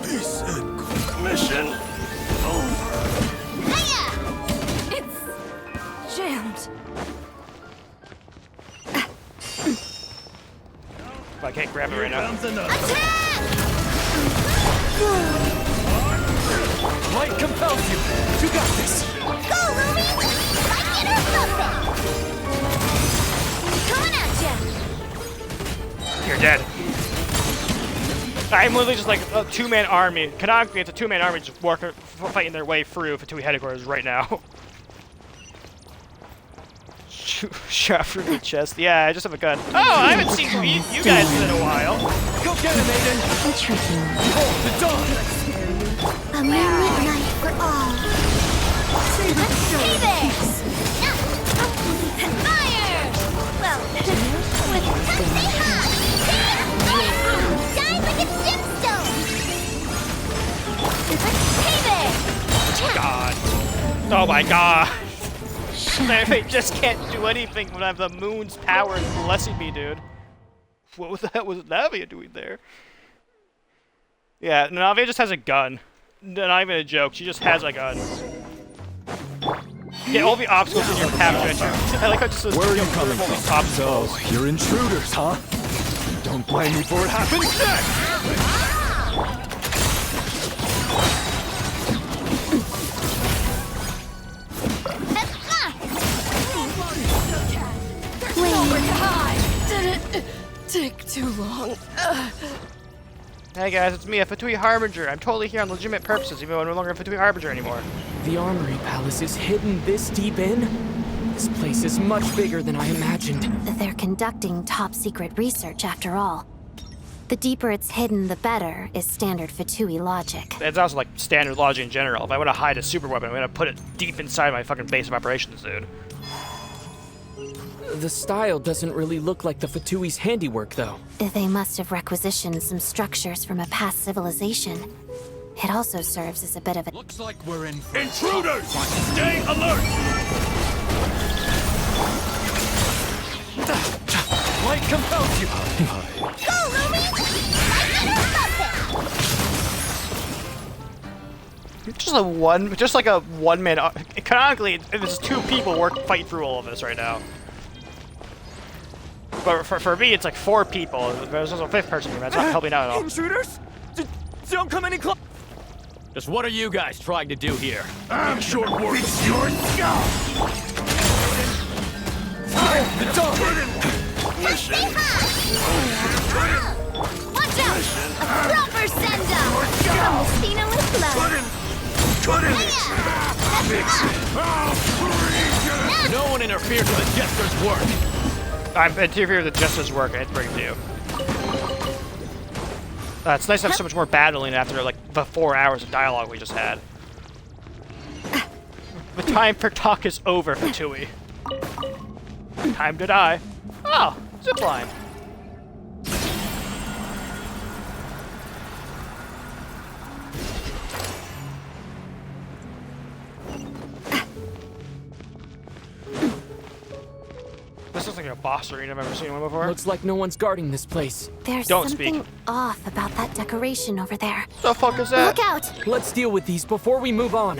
Peace and I can't grab it right now. Light compels you. You got this. Go, Ruby! Like it or something! Coming at ya! You're dead. I'm literally just like a two-man army. Canonically, it's a two-man army just fighting their way through Fatui headquarters right now. Shot through the chest. Yeah, I just have a gun. Oh, I haven't seen you guys in a while. Go get him, Aiden. A tricky one. Hold the dog. A moonlit night for all. Phoenix! Fire! Well, with say hi! Shine like a gemstone! God. Oh my god. They just can't do anything when I have the moon's power blessing me, dude. What was that? Was Navia doing there? Yeah, Navia just has a gun. Not even a joke. She just has a gun. Get all the obstacles in your path. I like how it just says, where are you coming from? Obstacles. So, you're intruders, huh? Don't blame me for what happens next! Did it take too long? Hey guys, it's me, a Fatui Harbinger. I'm totally here on legitimate purposes, even though I'm no longer a Fatui Harbinger anymore. The Armory Palace is hidden this deep in? This place is much bigger than I imagined. They're conducting top-secret research after all. The deeper it's hidden, the better, is standard Fatui logic. It's also like standard logic in general. If I want to hide a super weapon, I'm going to put it deep inside my fucking base of operations, dude. The style doesn't really look like the Fatui's handiwork, though. They must have requisitioned some structures from a past civilization. It also serves as a bit of a... Looks like we're in... Intruders! Stay alert! Light compels you! Go, Ruby! Just like a one-man... Canonically, there's two people fighting through all of this right now. But for me, it's like 4 people. There's also a 5th person here. That's not helping out at all. Intruders? Don't come any closer! Just what are you guys trying to do here? I'm short word. It's your job! Fire the dog! Stay high! Watch out! A proper send-up! From the Stina with love! No one interferes with the jester's work! I'm interfering with the Jester's work. I had to bring it to you. It's nice to have so much more battling after like the 4 hours of dialogue we just had. The time for talk is over, Fatui. Time to die. Oh, zipline. This looks like a boss arena. I've never seen one before. Looks like no one's guarding this place. There's Don't something speak. off about that decoration over there. The fuck is that? Look out! Let's deal with these before we move on.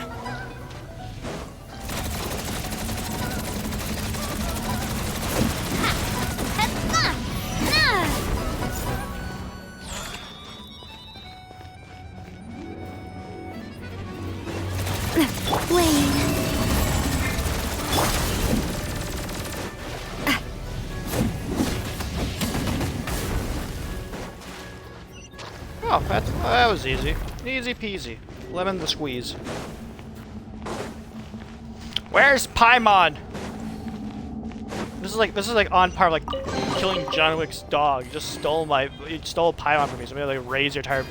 Wayne. Oh, that was easy. Easy peasy. Lemon the squeeze. Where's Paimon? This is like on par with like killing John Wick's dog. You stole Paimon from me. So maybe like raise your entire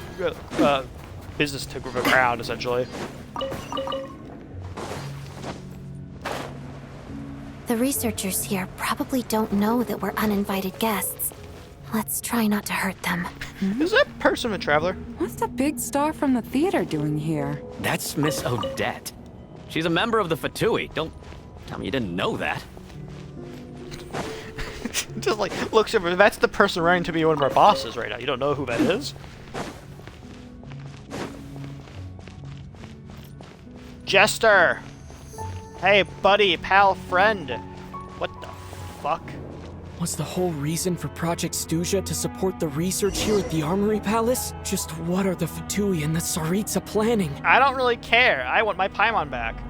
business to the ground essentially. The researchers here probably don't know that we're uninvited guests. Let's try not to hurt them. Is that person a traveler? What's the big star from the theater doing here? That's Miss Odette. She's a member of the Fatui. Don't tell me you didn't know that. Just like looks over. That's the person running to be one of our bosses right now. You don't know who that is? Jester! Hey, buddy, pal, friend. What the fuck? Was the whole reason for Project Stuja to support the research here at the Armory Palace? Just what are the Fatui and the Tsaritsa planning? I don't really care. I want my Paimon back.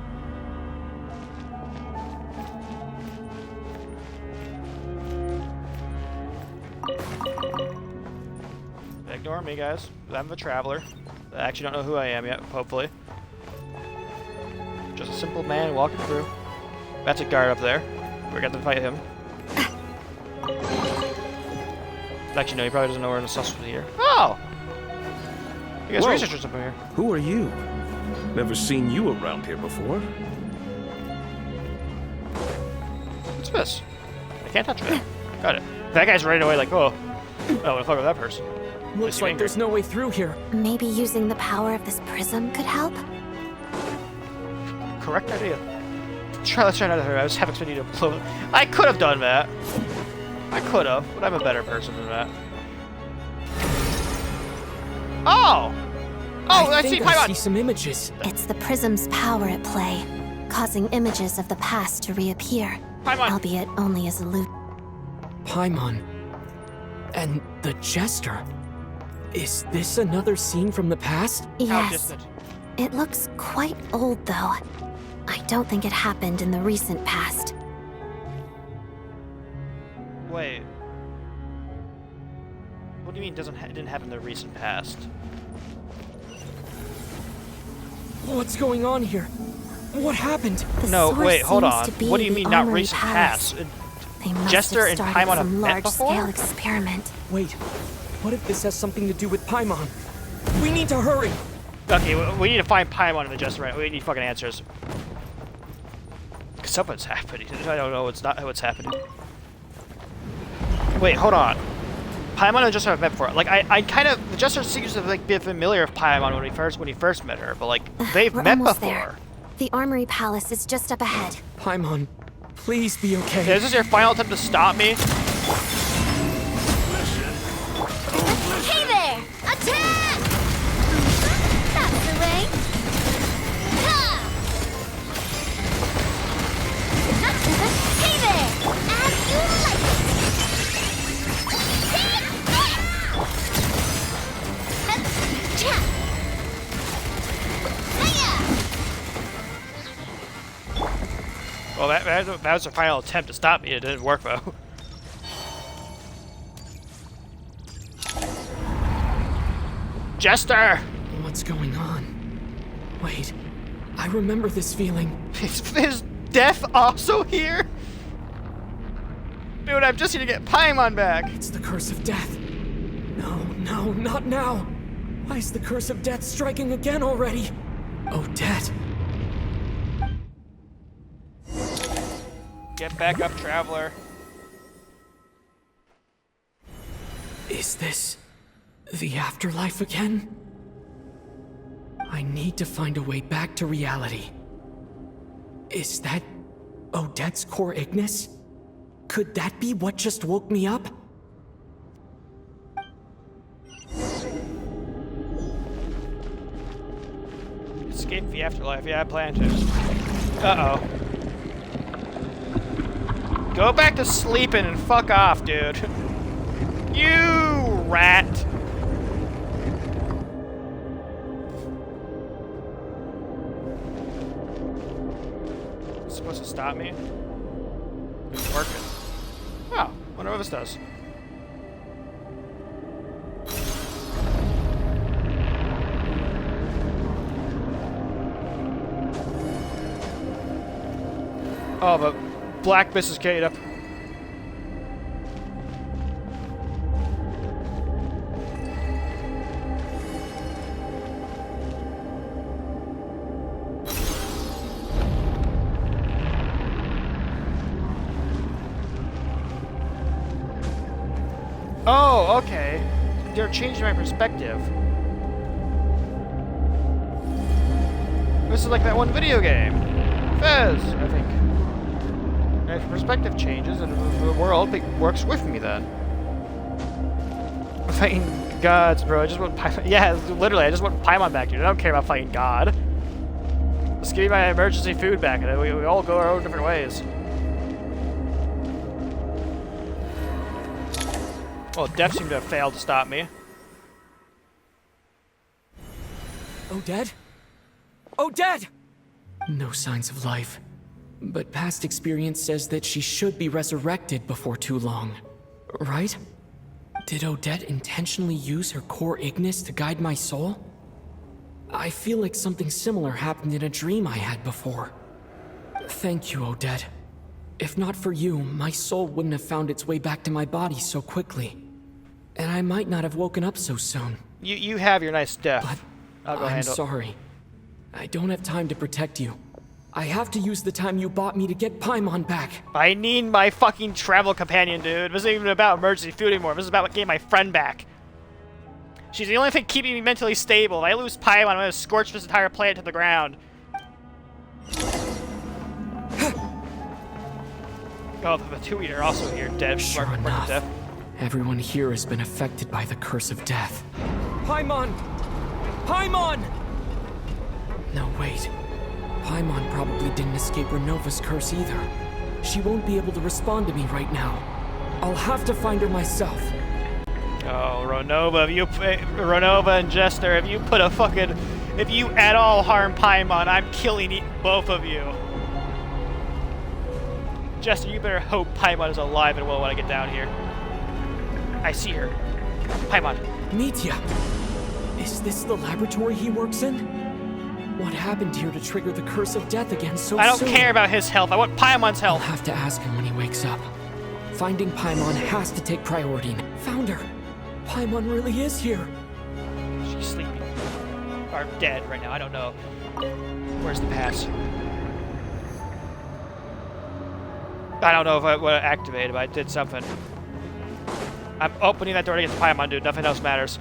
Ignore me, guys. I'm the traveler. I actually don't know who I am yet, hopefully. Just a simple man walking through. That's a guard up there. We're gonna fight him. Actually, no, he probably doesn't know we're in a sus with here. Oh! You guys researchers up here. Who are you? Never seen you around here before. What's this? I can't touch it. Got it. That guy's right away like, oh, what the fuck with that person? Looks like there's no way through here. Maybe using the power of this prism could help? Correct idea. Let's try another. I was half expecting you to blow. I could have done that. I could have, but I'm a better person than that. Oh! Oh, I see Paimon! I see some images. It's the prism's power at play, causing images of the past to reappear, Paimon. Albeit only as illusion. Paimon. And the Jester. Is this another scene from the past? Yes. It looks quite old, though. I don't think it happened in the recent past. Wait. What do you mean it didn't happen in the recent past? What's going on here? What happened? No, wait, hold on. What do you mean not recent past? Jester and Paimon have met before? Experiment. Wait, what if this has something to do with Paimon? We need to hurry! Okay, we need to find Paimon and the Jester, right? We need fucking answers. Something's happening. I don't know what's happening. Wait, hold on. Paimon and Jester have met before. Like, I kind of... The Jester seems to like, be familiar with Paimon when he first met her, but like, they've met before. There. The Armory Palace is just up ahead. Paimon, please be okay. Is this your final attempt to stop me? Hey there! Attack! That's the way. Ha! Hey there! As you like it! Well, that was a final attempt to stop me. It didn't work, though. Jester! What's going on? Wait, I remember this feeling. Is death also here? Dude, I'm just here to get Paimon back. It's the curse of death. No, not now. Why is the curse of death striking again already? Odette. Get back up, traveler. Is this the afterlife again? I need to find a way back to reality. Is that Odette's core Ignis? Could that be what just woke me up? Escape the afterlife. Yeah, I plan to. Uh-oh. Go back to sleeping and fuck off, dude. You rat. It's supposed to stop me? It's working. Oh, wonder what this does. Oh, but Black misses Kate up. Oh, okay. They're changing my perspective. This is like that one video game. Fez, I think. And if perspective changes and the world works with me then. I'm fighting gods, bro. I just want Paimon. Yeah, literally, I just want Paimon back, dude. I don't care about fighting God. Just give me my emergency food back, and we all go our own different ways. Well, Def seemed to have failed to stop me. Odette? Odette! No signs of life. But past experience says that she should be resurrected before too long. Right? Did Odette intentionally use her core Ignis to guide my soul? I feel like something similar happened in a dream I had before. Thank you, Odette. If not for you, my soul wouldn't have found its way back to my body so quickly. And I might not have woken up so soon. You have your nice Def. But I'm sorry. I don't have time to protect you. I have to use the time you bought me to get Paimon back. I need my fucking travel companion, dude. This isn't even about emergency food anymore. This is about getting my friend back. She's the only thing keeping me mentally stable. If I lose Paimon, I'm gonna scorch this entire planet to the ground. Oh, the fatui are also here, dead. Sure enough, everyone here has been affected by the curse of death. Paimon! Paimon! No, wait. Paimon probably didn't escape Renova's curse either. She won't be able to respond to me right now. I'll have to find her myself. Oh, Renova and Jester, if you at all harm Paimon, I'm killing both of you. Jester, you better hope Paimon is alive and well when I get down here. I see her. Paimon. Mitya! Is this the laboratory he works in? What happened here to trigger the curse of death again so soon? I don't care about his health. I want Paimon's health. I'll have to ask him when he wakes up. Finding Paimon has to take priority. Found her. Paimon really is here. She's sleeping. Or dead right now. I don't know. Where's the pass? I don't know if I would have activated, but I did something. I'm opening that door to get to Paimon, dude. Nothing else matters.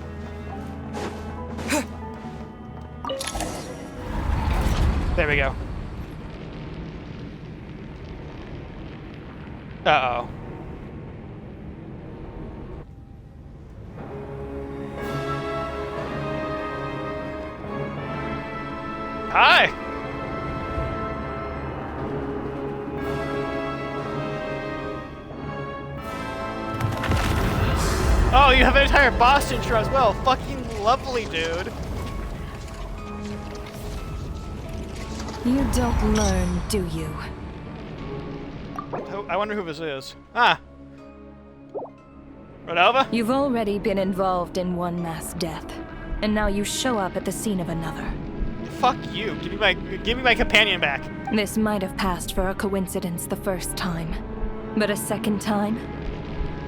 There we go. Uh-oh. Hi! Oh, you have an entire boss intro as well. Fucking lovely, dude. You don't learn, do you? I wonder who this is. Ah. Renova? You've already been involved in one mass death, and now you show up at the scene of another. Fuck you. Give me my companion back. This might have passed for a coincidence the first time, but a second time?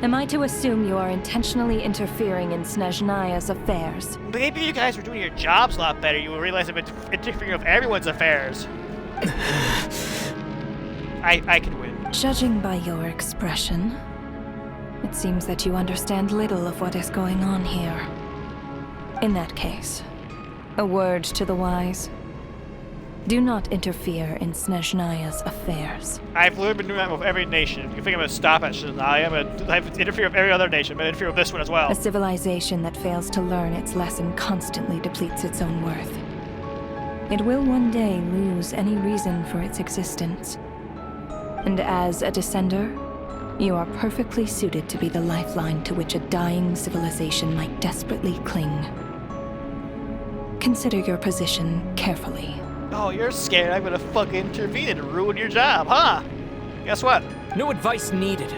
Am I to assume you are intentionally interfering in Snezhnaya's affairs? Maybe you guys were doing your jobs a lot better. You would realize I've been interfering with everyone's affairs. I can win. Judging by your expression, it seems that you understand little of what is going on here. In that case, a word to the wise. Do not interfere in Snezhnaya's affairs. I've literally been doing that with every nation. If you think I'm gonna stop at Snezhnaya, I'm gonna interfere with every other nation. I'm gonna interfere with this one as well. A civilization that fails to learn its lesson constantly depletes its own worth. It will one day lose any reason for its existence. And as a descender, you are perfectly suited to be the lifeline to which a dying civilization might desperately cling. Consider your position carefully. Oh, you're scared I'm gonna fucking intervene and ruin your job, huh? Guess what? No advice needed.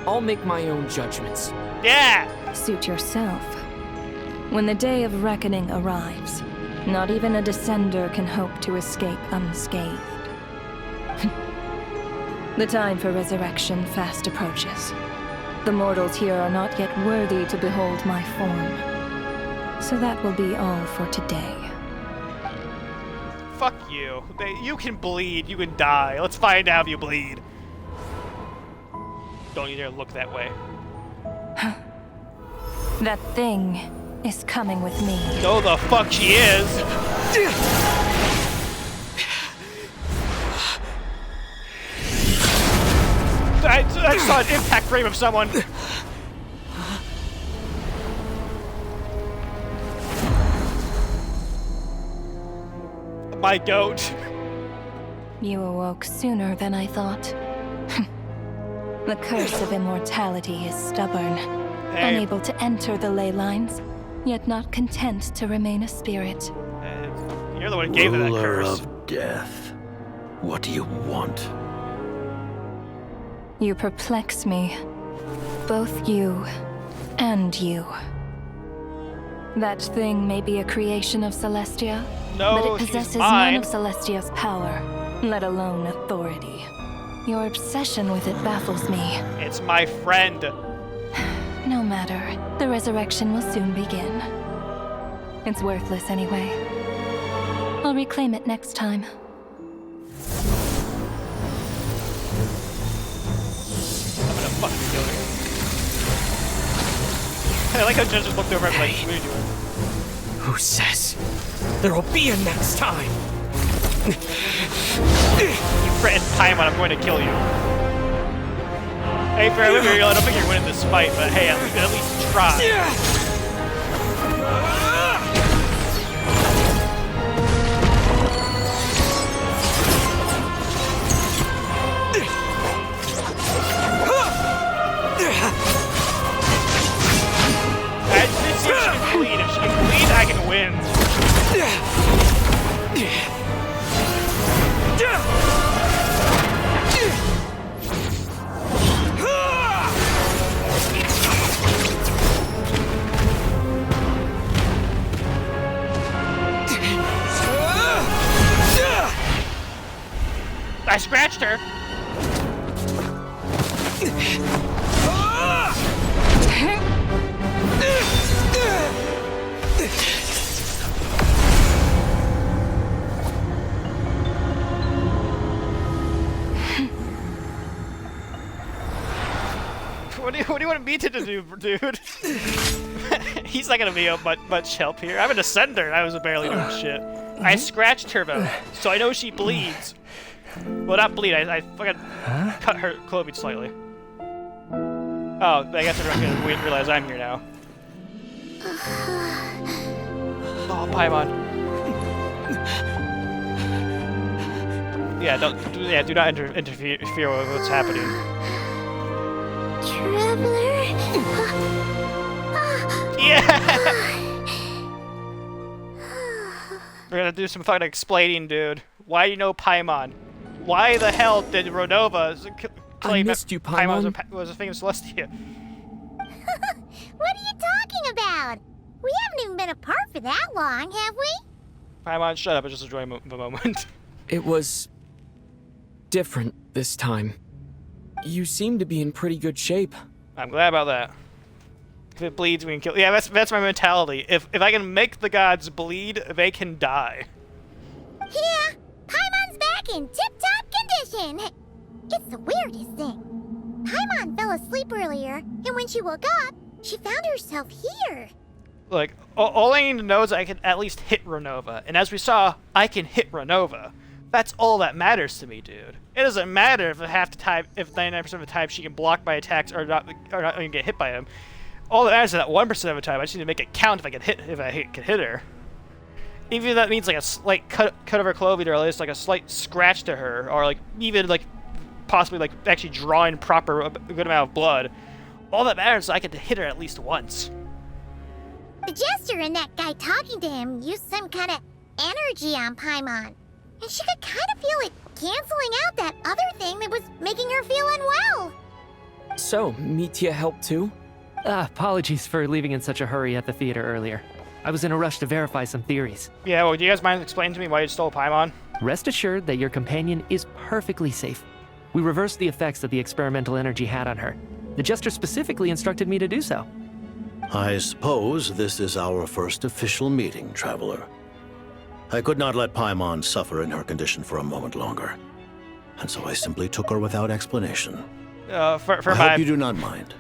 I'll make my own judgments. Yeah! Suit yourself. When the day of reckoning arrives, not even a descender can hope to escape unscathed. The time for resurrection fast approaches. The mortals here are not yet worthy to behold my form. So that will be all for today. Fuck you. You can bleed, you can die. Let's find out if you bleed. Don't you dare look that way. That thing is coming with me. Oh, the fuck she is! I just saw an impact frame of someone. My goat. You awoke sooner than I thought. The curse of immortality is stubborn. Unable to enter the ley lines, yet not content to remain a spirit. You're the one who gave her that Ruler curse. of death. What do you want? You perplex me. Both you and you. That thing may be a creation of Celestia, No, but it she's possesses mine. none of Celestia's power, let alone authority. Your obsession with it baffles me. It's my friend. No matter. The resurrection will soon begin. It's worthless anyway. I'll reclaim it next time. I'm gonna fucking kill her. I like how Jen just looked over and like, what are you doing? Who says there will be a next time? You threatened Paimon, I'm going to kill you. Hey, fair, I don't think you're winning this fight, but hey, we could at least try. This seems she can bleed. If she can bleed, I can win. I scratched her. What do you want me to do, dude? He's not gonna be of much help here. I'm a descender. I was barely doing shit. I scratched her though, so I know she bleeds. Well, not bleed. I fucking cut her clothing slightly. Oh, I guess everyone's gonna realize I'm here now. Oh, Paimon. Yeah, do not interfere with what's happening. Traveler? Yeah! We're gonna do some fucking explaining, dude. Why do you know Paimon? Why the hell did Renova claim missed you, Paimon Paimon. was a thing of Celestia? What are you talking about? We haven't even been apart for that long, have we? Paimon, shut up and just enjoy the moment. It was different this time. You seem to be in pretty good shape. I'm glad about that. If it bleeds, we can kill. Yeah, that's my mentality. If I can make the gods bleed, they can die. Yeah, Paimon's back in tip-top condition. It's the weirdest thing. Paimon fell asleep earlier, and when she woke up, she found herself here. Like, all I need to know is I can at least hit Renova. And as we saw, I can hit Renova. That's all that matters to me, dude. It doesn't matter if half the time, if 99% of the time she can block my attacks or not even get hit by them. All that matters is that 1% of the time I just need to make it count if I can hit her. Even if that means like a slight cut of her clothing, or at least like a slight scratch to her, or like even like possibly like actually drawing a good amount of blood. All that matters is I can hit her at least once. The Jester and that guy talking to him used some kind of energy on Paimon. And she could kind of feel it canceling out that other thing that was making her feel unwell. So, Mitya helped too? Apologies for leaving in such a hurry at the theater earlier. I was in a rush to verify some theories. Yeah, well, do you guys mind explaining to me why you stole Paimon? Rest assured that your companion is perfectly safe. We reversed the effects that the experimental energy had on her. The Jester specifically instructed me to do so. I suppose this is our first official meeting, Traveler. I could not let Paimon suffer in her condition for a moment longer, and so I simply took her without explanation. I hope you do not mind.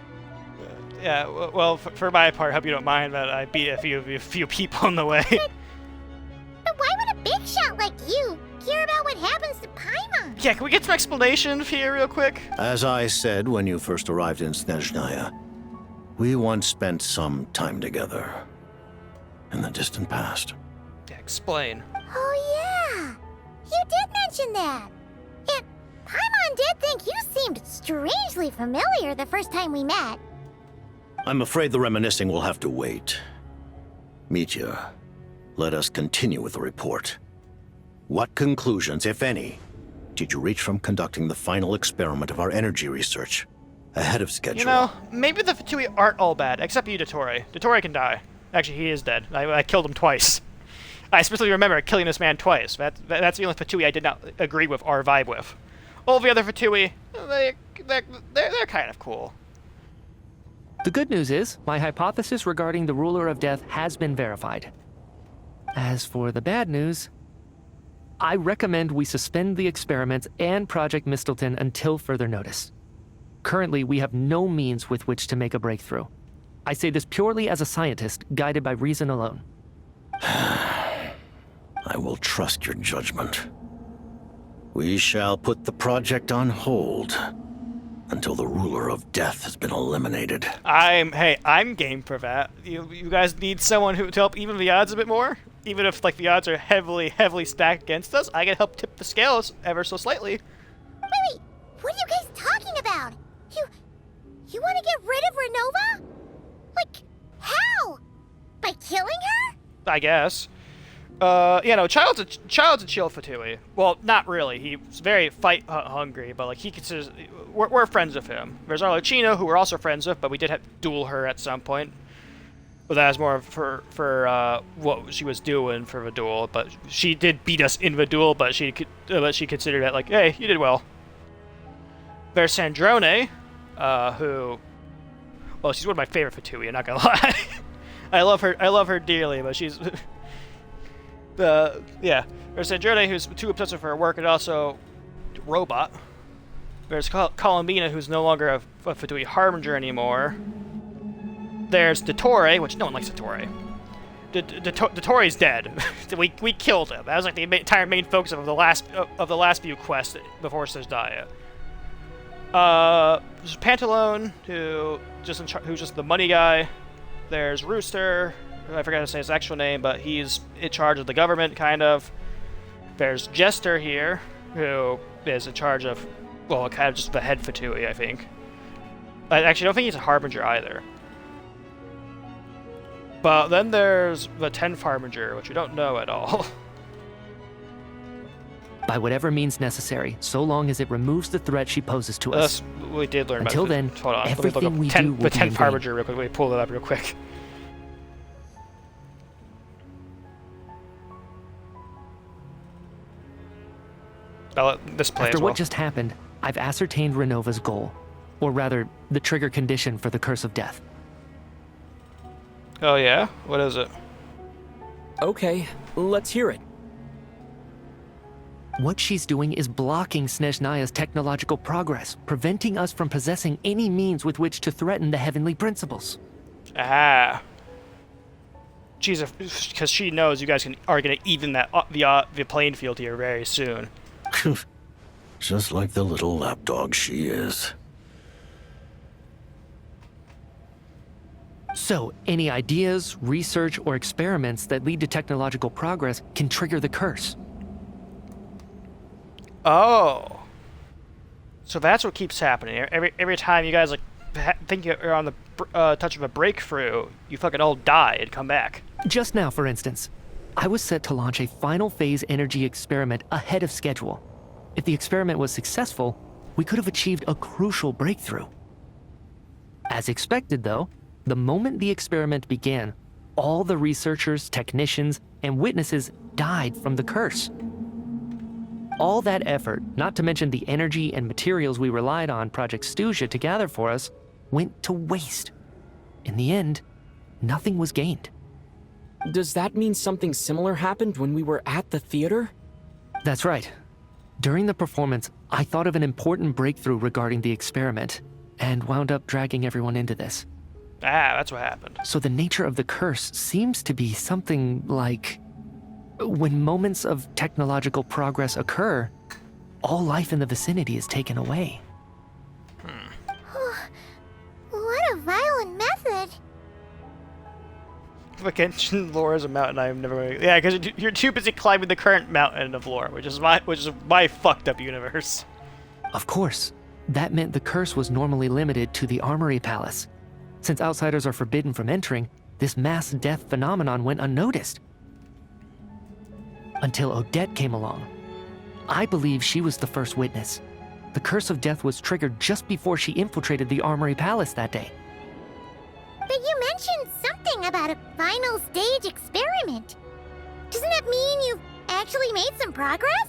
Yeah, well, for my part, I hope you don't mind that I beat a few people on the way. But why would a big shot like you care about what happens to Paimon? Yeah, can we get some explanation here real quick? As I said when you first arrived in Snezhnaya, we once spent some time together in the distant past. Yeah, explain. Oh yeah, you did mention that. And Paimon did think you seemed strangely familiar the first time we met. I'm afraid the reminiscing will have to wait. Mitya, let us continue with the report. What conclusions, if any, did you reach from conducting the final experiment of our energy research ahead of schedule? You know, maybe the fatui aren't all bad, except you, Dottore. Dottore can die. Actually, he is dead. I killed him twice. I specifically remember killing this man twice. That's the only fatui I did not agree with or vibe with. All the other fatui, they're kind of cool. The good news is, my hypothesis regarding the ruler of death has been verified. As for the bad news, I recommend we suspend the experiments and Project Mistleton until further notice. Currently, we have no means with which to make a breakthrough. I say this purely as a scientist, guided by reason alone. I will trust your judgment. We shall put the project on hold until the ruler of death has been eliminated. I'm game for that. You guys need someone to help even the odds a bit more? Even if like the odds are heavily stacked against us, I can help tip the scales ever so slightly. Wait, what are you guys talking about? You want to get rid of Renova? Like, how? By killing her? I guess. Child's a chill fatui. Well, not really. He's very fight hungry, but like he considers we're friends with him. There's Archon, who we're also friends with, but we did have to duel her at some point. But that was more for what she was doing for the duel. But she did beat us in the duel, but she considered it like, hey, you did well. There's Snezhnaya, well, she's one of my favorite fatui. I'm not gonna lie. I love her dearly, but she's. There's Snezhnaya, who's too obsessed with her work, and also robot. There's Columbina, who's no longer a fatui harbinger anymore. There's Dottore, which no one likes Dottore. Dottore's dead. we killed him. That was like the entire main focus of the last few quests before Snezhnaya. There's Pantalone, who's just the money guy. There's Rooster. I forgot to say his actual name, but he's in charge of the government, kind of. There's Jester here, who is in charge of, well, kind of just the head fatui, I think. I actually don't think he's a harbinger either. But then there's the 10th harbinger, which we don't know at all. By whatever means necessary, so long as it removes the threat she poses to us. We did learn Until about then, hold on. everything we do do will the be 10th in harbinger real quick. Let me pull it up real quick. This play After what just happened, I've ascertained Renova's goal. Or rather, the trigger condition for the Curse of Death. Oh yeah? What is it? Okay, let's hear it. What she's doing is blocking Snezhnaya's technological progress, preventing us from possessing any means with which to threaten the heavenly principles. Ah. Because she knows you guys are going to even the playing field here very soon. Just like the little lapdog she is. So, any ideas, research, or experiments that lead to technological progress can trigger the curse. Oh. So that's what keeps happening. Every time you guys think you're on the touch of a breakthrough, you fucking all die and come back. Just now, for instance, I was set to launch a final phase energy experiment ahead of schedule. If the experiment was successful, we could have achieved a crucial breakthrough. As expected, though, the moment the experiment began, all the researchers, technicians, and witnesses died from the curse. All that effort, not to mention the energy and materials we relied on Project Snezhnaya to gather for us, went to waste. In the end, nothing was gained. Does that mean something similar happened when we were at the theater? That's right. During the performance, I thought of an important breakthrough regarding the experiment, and wound up dragging everyone into this. Ah, that's what happened. So the nature of the curse seems to be something like... when moments of technological progress occur, all life in the vicinity is taken away. What a violent method. Genshin lore is a mountain I've never... Yeah, because you're too busy climbing the current mountain of lore, which is my fucked up universe. Of course, that meant the curse was normally limited to the Armory Palace. Since outsiders are forbidden from entering, this mass death phenomenon went unnoticed. Until Odette came along. I believe she was the first witness. The curse of death was triggered just before she infiltrated the Armory Palace that day. But you mentioned something about a final stage experiment. Doesn't that mean you've actually made some progress?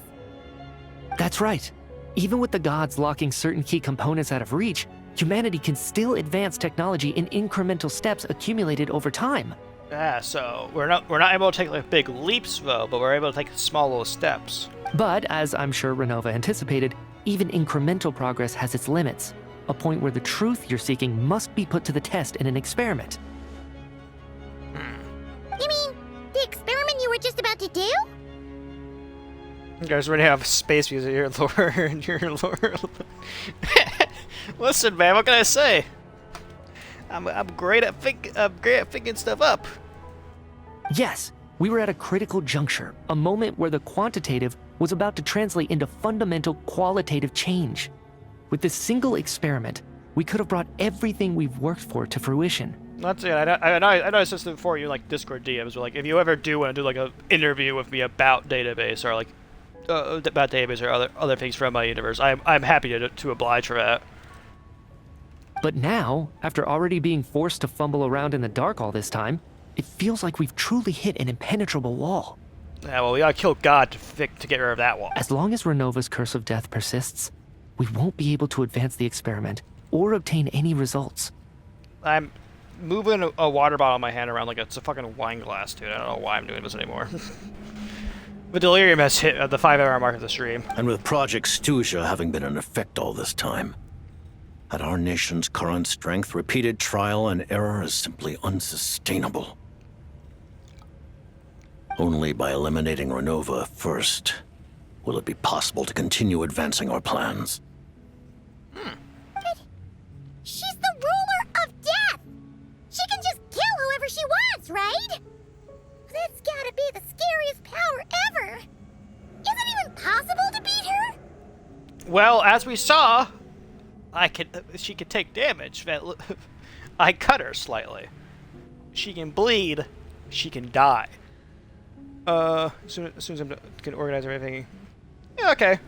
That's right. Even with the gods locking certain key components out of reach, humanity can still advance technology in incremental steps accumulated over time. Yeah, so we're not able to take like big leaps though, but we're able to take small little steps. But as I'm sure Renova anticipated, even incremental progress has its limits. A point where the truth you're seeking must be put to the test in an experiment. You mean the experiment you were just about to do? You guys already have space music here, Lord. You're Lord. Listen, man, what can I say? I'm great at picking stuff up. Yes, we were at a critical juncture, a moment where the quantitative was about to translate into fundamental qualitative change. With this single experiment, we could have brought everything we've worked for to fruition. That's it. I know I said before you like Discord DMs, but like if you ever do want to do like an interview with me about database or like about database or other things from my universe, I'm happy to oblige for that. But now, after already being forced to fumble around in the dark all this time, it feels like we've truly hit an impenetrable wall. Yeah, well, we gotta kill God to get rid of that wall. As long as Renova's curse of death persists, we won't be able to advance the experiment or obtain any results. I'm moving a water bottle in my hand around like it's a fucking wine glass, dude. I don't know why I'm doing this anymore. The delirium has hit the 5-hour mark of the stream. And with Project Snezhnaya having been in effect all this time, at our nation's current strength, repeated trial and error is simply unsustainable. Only by eliminating Renova first will it be possible to continue advancing our plans. But she's the ruler of death! She can just kill whoever she wants, right? That's gotta be the scariest power ever! Is it even possible to beat her? Well, as we saw, she could take damage. I cut her slightly. She can bleed. She can die. As soon as I can organize everything. Yeah, okay.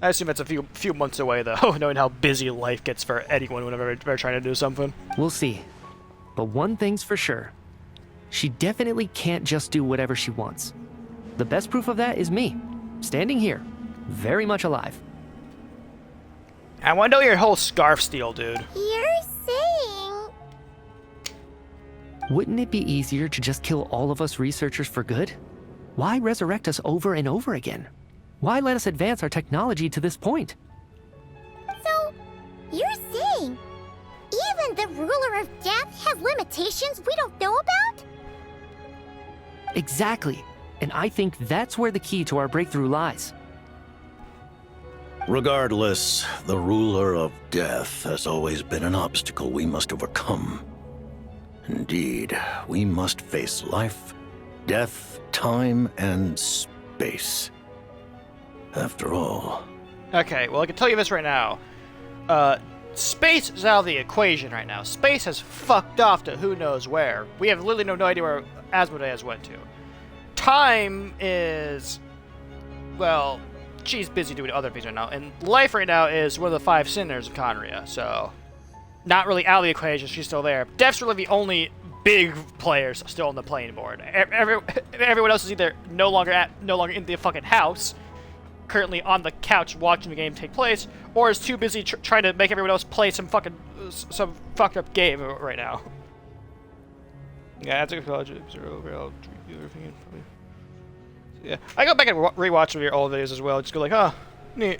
I assume that's a few months away, though, knowing how busy life gets for anyone whenever they're trying to do something. We'll see. But one thing's for sure. She definitely can't just do whatever she wants. The best proof of that is me, standing here, very much alive. I want to know your whole scarf steal, dude. You're saying... Wouldn't it be easier to just kill all of us researchers for good? Why resurrect us over and over again? Why let us advance our technology to this point? So, you're saying even the ruler of death has limitations we don't know about? Exactly. And I think that's where the key to our breakthrough lies. Regardless, the ruler of death has always been an obstacle we must overcome. Indeed, we must face life, death, time, and space. After all... Okay, well, I can tell you this right now. Space is out of the equation right now. Space has fucked off to who knows where. We have literally no idea where Asmodeus went to. Time is... well, she's busy doing other things right now. And life right now is one of the 5 sinners of Conria, so... not really out of the equation, she's still there. Death's really the only big players still on the playing board. Everyone else is either no longer in the fucking house, currently on the couch watching the game take place, or is too busy trying to make everyone else play some fucked up game right now. Yeah, that's a college. Yeah, I go back and rewatch some of your old videos as well. Just go like, oh, neat.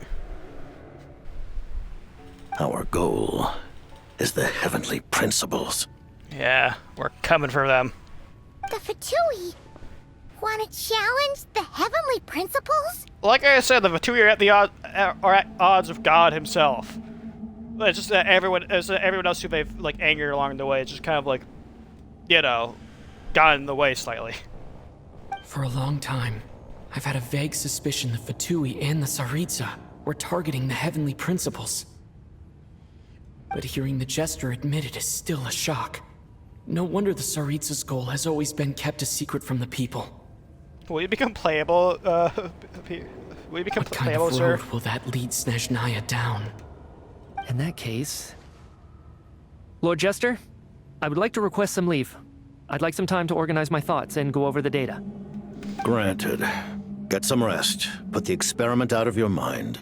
Our goal is the heavenly principles. Yeah, we're coming for them. The fatui want to challenge the heavenly principles? Like I said, the fatui are at odds of God himself. It's just that everyone else who they've like angered along the way, it's just kind of like, you know, got in the way slightly. For a long time, I've had a vague suspicion the fatui and the Tsaritsa were targeting the heavenly principles. but hearing the jester admit it is still a shock. No wonder the Tsaritsa's goal has always been kept a secret from the people. Will you become playable, will you become What kind playable, of sir? road will that lead Snezhnaya down? In that case... Lord Jester, I would like to request some leave. I'd like some time to organize my thoughts and go over the data. Granted. Get some rest, put the experiment out of your mind,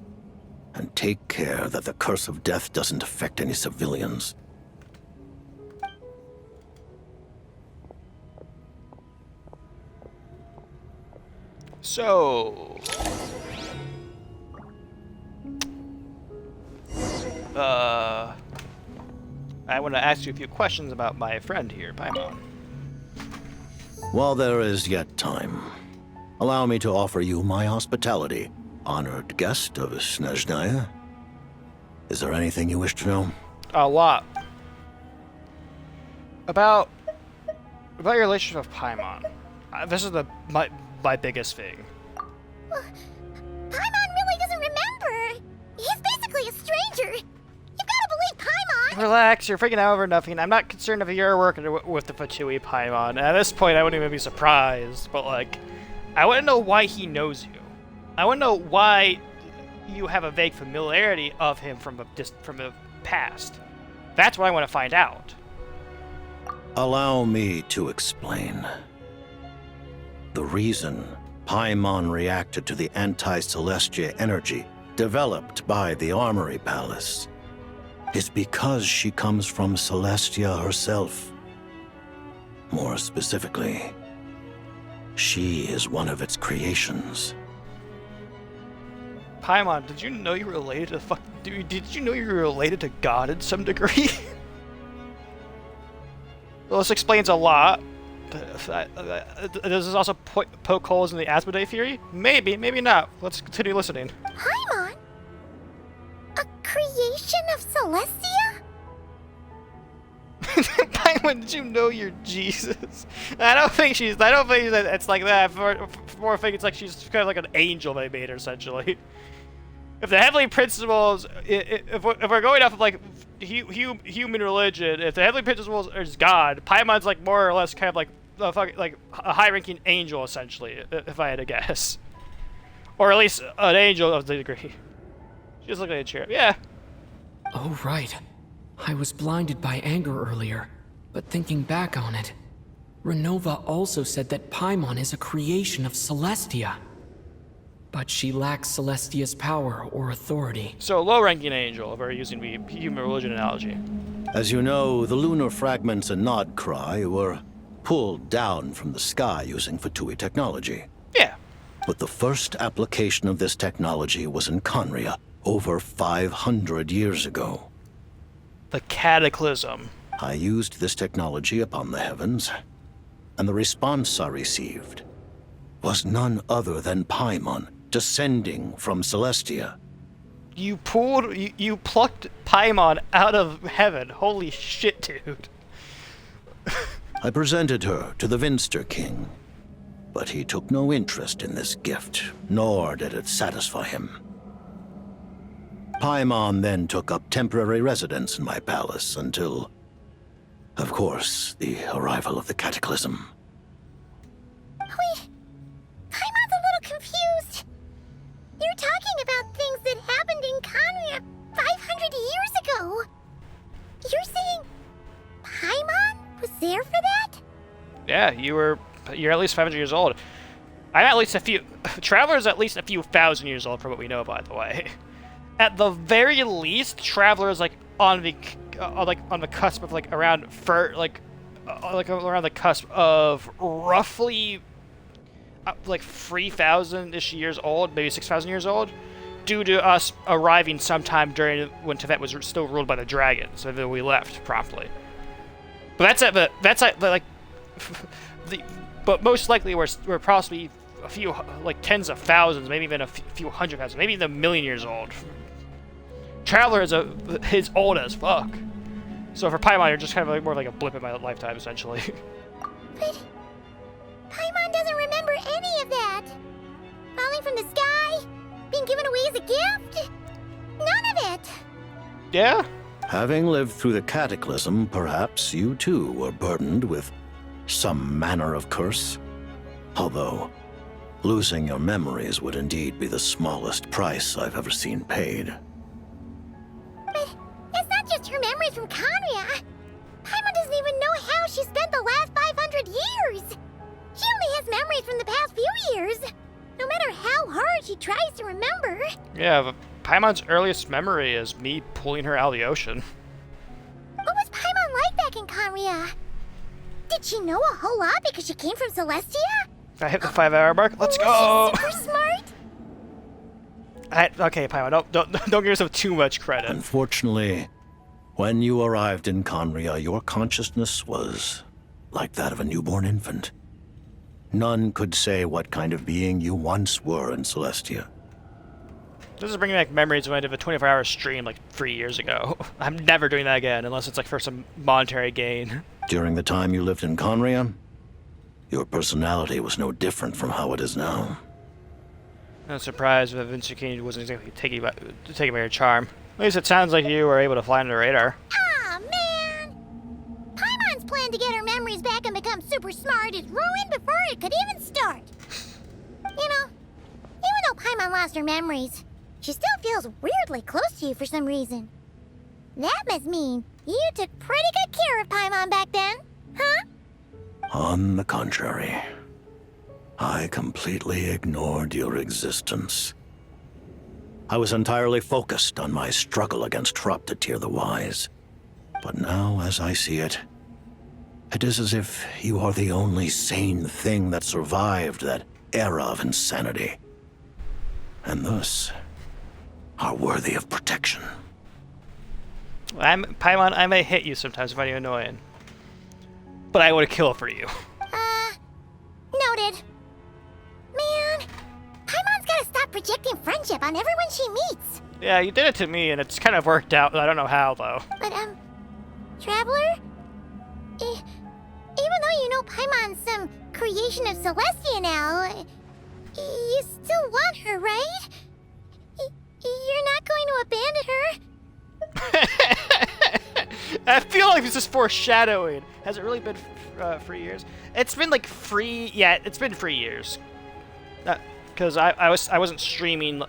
and take care that the curse of death doesn't affect any civilians. So... I want to ask you a few questions about my friend here, Paimon. While there is yet time, allow me to offer you my hospitality, honored guest of Snezhnaya. Is there anything you wish to know? A lot. About your relationship with Paimon. This is my biggest thing. Well, Paimon really doesn't remember. He's basically a stranger. You've got to believe Paimon. Relax, you're freaking out over nothing. I'm not concerned if you're working with the fatui, Paimon. At this point, I wouldn't even be surprised. But like, I want to know why he knows you. I want to know why you have a vague familiarity of him from the past. That's what I want to find out. Allow me to explain. The reason Paimon reacted to the anti-Celestia energy developed by the Armory Palace is because she comes from Celestia herself. More specifically, she is one of its creations. Paimon, did you know you were related to did you know you were related to God in some degree? Well, this explains a lot. Does this also poke holes in the Asmodee theory? Maybe, maybe not. Let's continue listening. Paimon? A creation of Celestia? Paimon, did you know you're Jesus? I don't think that it's like that. For I think it's like she's kind of like an angel they made her, essentially. If the heavenly principles, if we're going off of like human religion, if the heavenly principles is God, Paimon's like more or less kind of like a high-ranking angel, essentially, if I had to guess, or at least an angel of the degree. She's looking at a chair. Yeah. Oh right, I was blinded by anger earlier, but thinking back on it, Renova also said that Paimon is a creation of Celestia. But she lacks Celestia's power or authority. So a low-ranking angel, if we're using the human religion analogy. As you know, the lunar fragments in Nodcry were pulled down from the sky using fatui technology. Yeah. But the first application of this technology was in Conria over 500 years ago. The Cataclysm. I used this technology upon the heavens, and the response I received was none other than Paimon, descending from Celestia. You plucked Paimon out of heaven. Holy shit, dude. I presented her to the Vinster King, but he took no interest in this gift, nor did it satisfy him. Paimon then took up temporary residence in my palace until, of course, the arrival of the Cataclysm. Wait, Paimon's a little confused. You're talking about things that happened in Conria 500 years ago. You're saying Paimon was there for that? Yeah, you're at least 500 years old. I'm at least a few. Traveler's at least a few thousand years old, from what we know, by the way. At the very least, Traveler is like on the cusp of around the cusp of roughly 3,000-ish years old, maybe 6,000 years old, due to us arriving sometime during when Tibet was still ruled by the dragons, so that we left promptly. But but most likely we're possibly a few tens of thousands, maybe even a few hundred thousand, maybe even a million years old. Traveler is old as fuck. So for Paimon, you're just kind of more like a blip in my lifetime, essentially. But Paimon doesn't remember any of that. Falling from the sky, being given away as a gift, none of it. Yeah? Having lived through the cataclysm, perhaps you too were burdened with some manner of curse. Although, losing your memories would indeed be the smallest price I've ever seen paid. But it's not just her memories from Conria. Paimon doesn't even know how she spent the last 500 years. She only has memories from the past few years. No matter how hard she tries to remember. Yeah, but Paimon's earliest memory is me pulling her out of the ocean. What was Paimon like back in Conria? Did she know a whole lot because she came from Celestia? I hit the 5-hour mark. Let's go. Super smart. Okay, Paimon, don't give yourself too much credit. Unfortunately, when you arrived in Conria, your consciousness was like that of a newborn infant. None could say what kind of being you once were in Celestia. This is bringing back memories when I did a 24-hour stream like 3 years ago. I'm never doing that again unless it's like for some monetary gain. During the time you lived in Conria, your personality was no different from how it is now. I'm surprised that Vince Zucchini wasn't exactly taking by your charm. At least it sounds like you were able to fly under the radar. Aw, man! Paimon's plan to get her memories back and become super smart is ruined before it could even start. You know, even though Paimon lost her memories, she still feels weirdly close to you for some reason. That must mean you took pretty good care of Paimon back then, huh? On the contrary, I completely ignored your existence. I was entirely focused on my struggle against Troptatir the Wise. But now, as I see it, it is as if you are the only sane thing that survived that era of insanity. And thus, are worthy of protection. Paimon, I may hit you sometimes if I find you annoying. But I would kill for you. Noted. Man, Paimon's gotta stop projecting friendship on everyone she meets. Yeah, you did it to me, and it's kind of worked out. I don't know how, though. But, Traveler? Even though you know Paimon's some creation of Celestia now, you still want her, right? You're not going to abandon her? I feel like this is foreshadowing. Has it really been 3 years? It's been like it's been 3 years. Because I wasn't streaming.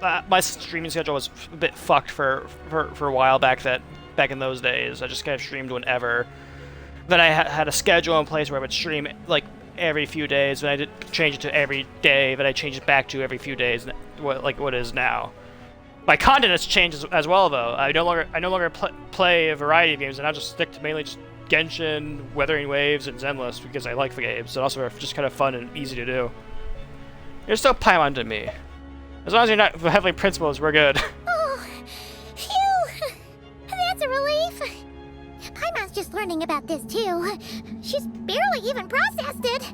My streaming schedule was a bit fucked for a while back in those days. I just kind of streamed whenever. Then I had a schedule in place where I would stream like every few days. Then I did change it to every day. Then I changed it back to every few days, like what it is now. My content has changed as well, though. I no longer play a variety of games, and I just stick to mainly just Genshin, Wuthering Waves, and Zenless because I like the games. And also are just kind of fun and easy to do. You're still Paimon to me. As long as you're not heavily principles, we're good. Oh, phew! That's a relief. Paimon's just learning about this too. She's barely even processed it.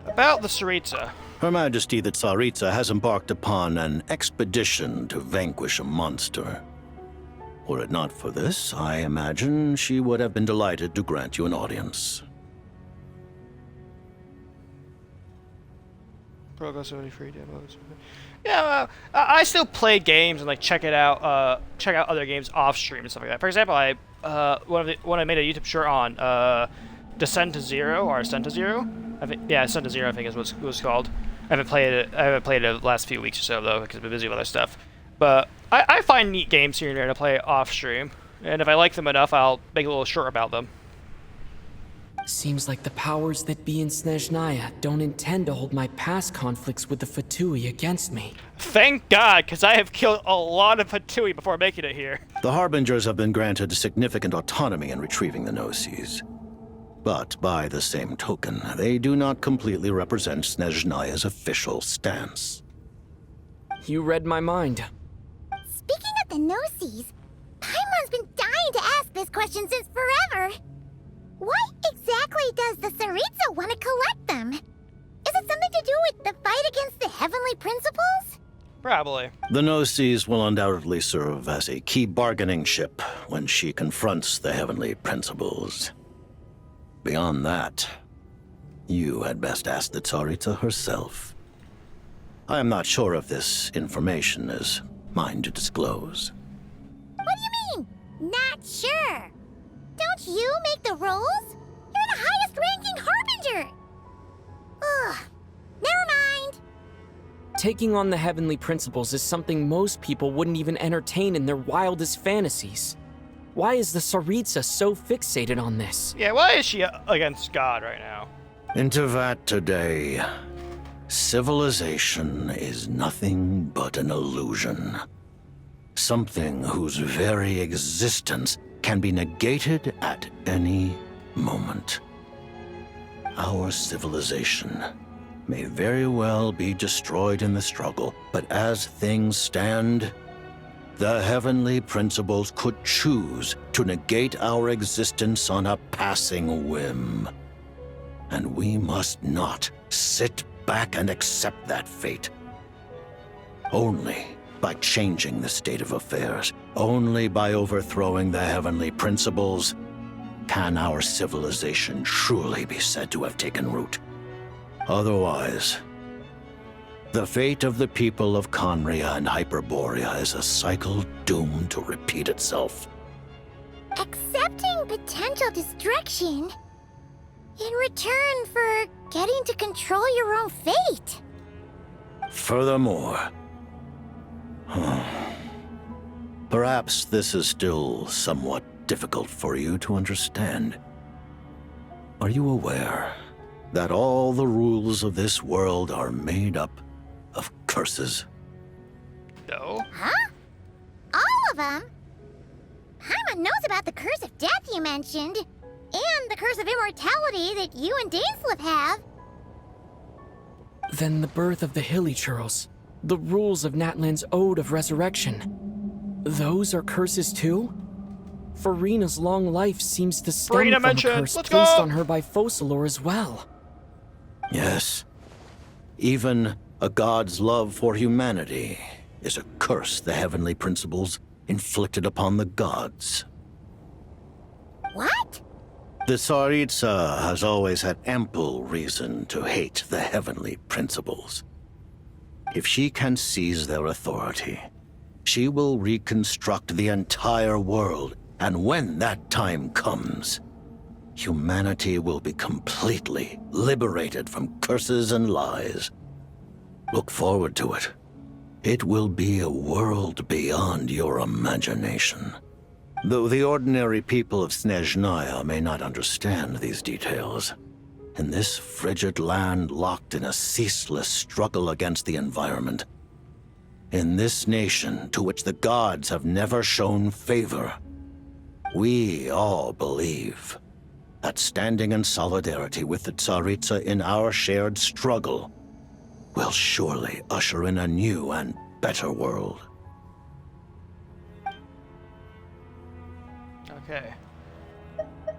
About the Tsaritsa. Her Majesty the Tsaritsa has embarked upon an expedition to vanquish a monster. Were it not for this, I imagine she would have been delighted to grant you an audience. Progress already free demos. Yeah, I still play games and like check out other games off stream and stuff like that. For example, when I made a YouTube short on Descent to Zero or Ascent to Zero. Ascent to Zero I think is what it was called. I haven't played it the last few weeks or so though because I've been busy with other stuff. But I find neat games here and there to play off stream, and if I like them enough, I'll make a little short about them. Seems like the powers that be in Snezhnaya don't intend to hold my past conflicts with the Fatui against me. Thank God, because I have killed a lot of Fatui before making it here. The Harbingers have been granted significant autonomy in retrieving the Gnosis. But by the same token, they do not completely represent Snezhnaya's official stance. You read my mind. Speaking of the Gnosis, Paimon's been dying to ask this question since forever. Why exactly does the Tsaritsa want to collect them? Is it something to do with the fight against the heavenly principles? Probably. The Gnosis will undoubtedly serve as a key bargaining chip when she confronts the heavenly principles. Beyond that, you had best ask the Tsaritsa herself. I am not sure if this information is mine to disclose. What do you mean, not sure? Don't you make the rolls? You're the highest-ranking Harbinger! Ugh, never mind. Taking on the heavenly principles is something most people wouldn't even entertain in their wildest fantasies. Why is the Tsaritsa so fixated on this? Yeah, why is she against God right now? Intervat today. Civilization is nothing but an illusion. Something whose very existence can be negated at any moment. Our civilization may very well be destroyed in the struggle, but as things stand, the heavenly principles could choose to negate our existence on a passing whim. And we must not sit back and accept that fate. Only by changing the state of affairs, only by overthrowing the heavenly principles, can our civilization truly be said to have taken root. Otherwise, the fate of the people of Conria and Hyperborea is a cycle doomed to repeat itself. Accepting potential destruction in return for getting to control your own fate. Furthermore, perhaps this is still somewhat difficult for you to understand. Are you aware that all the rules of this world are made up of curses? No. Huh? All of them? Paimon knows about the curse of death you mentioned, and the curse of immortality that you and Dainsleif have. Then the birth of the Hilichurls, the rules of Natlan's Ode of Resurrection, those are curses too? Farina's long life seems to stem from a curse placed on her by Focalor as well. Yes. Even a god's love for humanity is a curse the heavenly principles inflicted upon the gods. What? The Tsaritsa has always had ample reason to hate the heavenly principles. If she can seize their authority, she will reconstruct the entire world, and when that time comes, humanity will be completely liberated from curses and lies. Look forward to it. It will be a world beyond your imagination. Though the ordinary people of Snezhnaya may not understand these details, in this frigid land locked in a ceaseless struggle against the environment, in this nation to which the gods have never shown favor, we all believe that standing in solidarity with the Tsaritsa in our shared struggle will surely usher in a new and better world. Okay.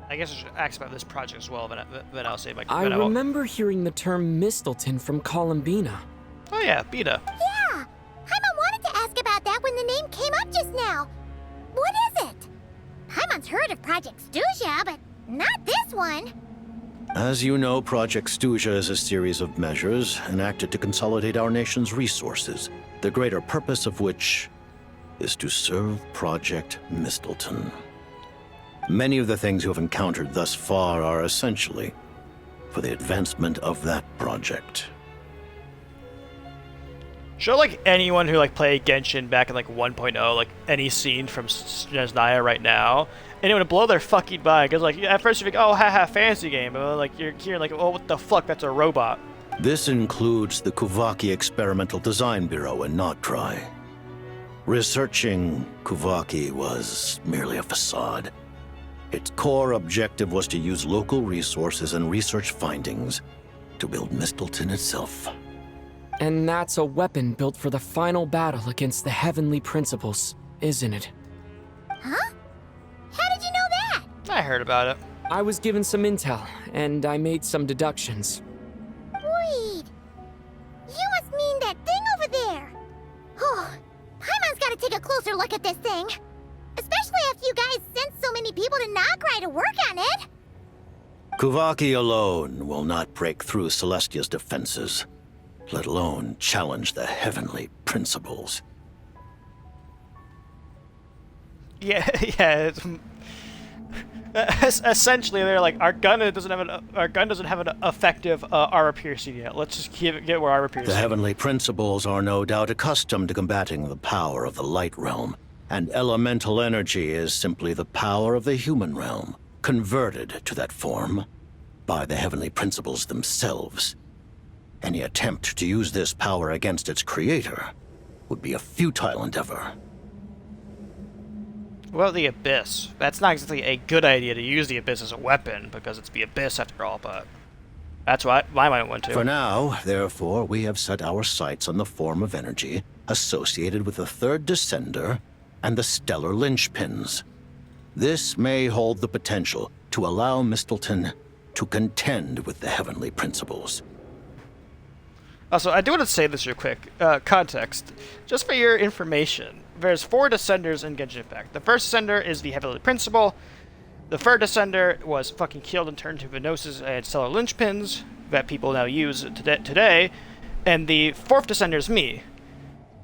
I guess I should ask about this project as well, but I'll say my. I remember hearing the term Mistelton from Columbina. Oh yeah, Beta. Yeah! Paimon wanted to ask about that when the name came up just now. What is it? Paimon's heard of Project Stuja, but not this one. As you know, Project Stuja is a series of measures enacted to consolidate our nation's resources, the greater purpose of which is to serve Project Mistelton. Many of the things you have encountered thus far are essentially for the advancement of that project. Show like anyone who like played Genshin back in like 1.0, like any scene from Snezhnaya right now, and it would blow their fucking mind. Cause like at first you're like, oh haha, fancy game, but like you're hearing like, oh what the fuck, that's a robot. This includes the Kuvaki Experimental Design Bureau in Notdry. Researching Kuvaki was merely a facade. Its core objective was to use local resources and research findings to build Mistelton itself. And that's a weapon built for the final battle against the heavenly principles, isn't it? Huh? How did you know that? I heard about it. I was given some intel, and I made some deductions. Wait. You must mean that thing over there. Oh, Paimon's gotta take a closer look at this thing. Especially after you guys sent so many people to Nagrai to work on it. Kuvaki alone will not break through Celestia's defenses. let alone challenge the heavenly principles. Yeah, yeah. Essentially, they're like, our gun doesn't have an effective armor piercing yet. Let's just get more armor piercing. The heavenly principles are no doubt accustomed to combating the power of the light realm, and elemental energy is simply the power of the human realm, converted to that form by the heavenly principles themselves. Any attempt to use this power against its creator would be a futile endeavor. Well, the Abyss. That's not exactly a good idea to use the Abyss as a weapon, because it's the Abyss after all, but that's what my mind went to. For now, therefore, we have set our sights on the form of energy associated with the third descender and the stellar linchpins. This may hold the potential to allow Mistleton to contend with the heavenly principles. Also, I do want to say this real quick. Context. Just for your information, there's 4 Descenders in Genshin Impact. The first Descender is the Heavenly Principle. The third Descender was fucking killed and turned to Venoses and Stellar Linchpins that people now use today. And the fourth Descender is me.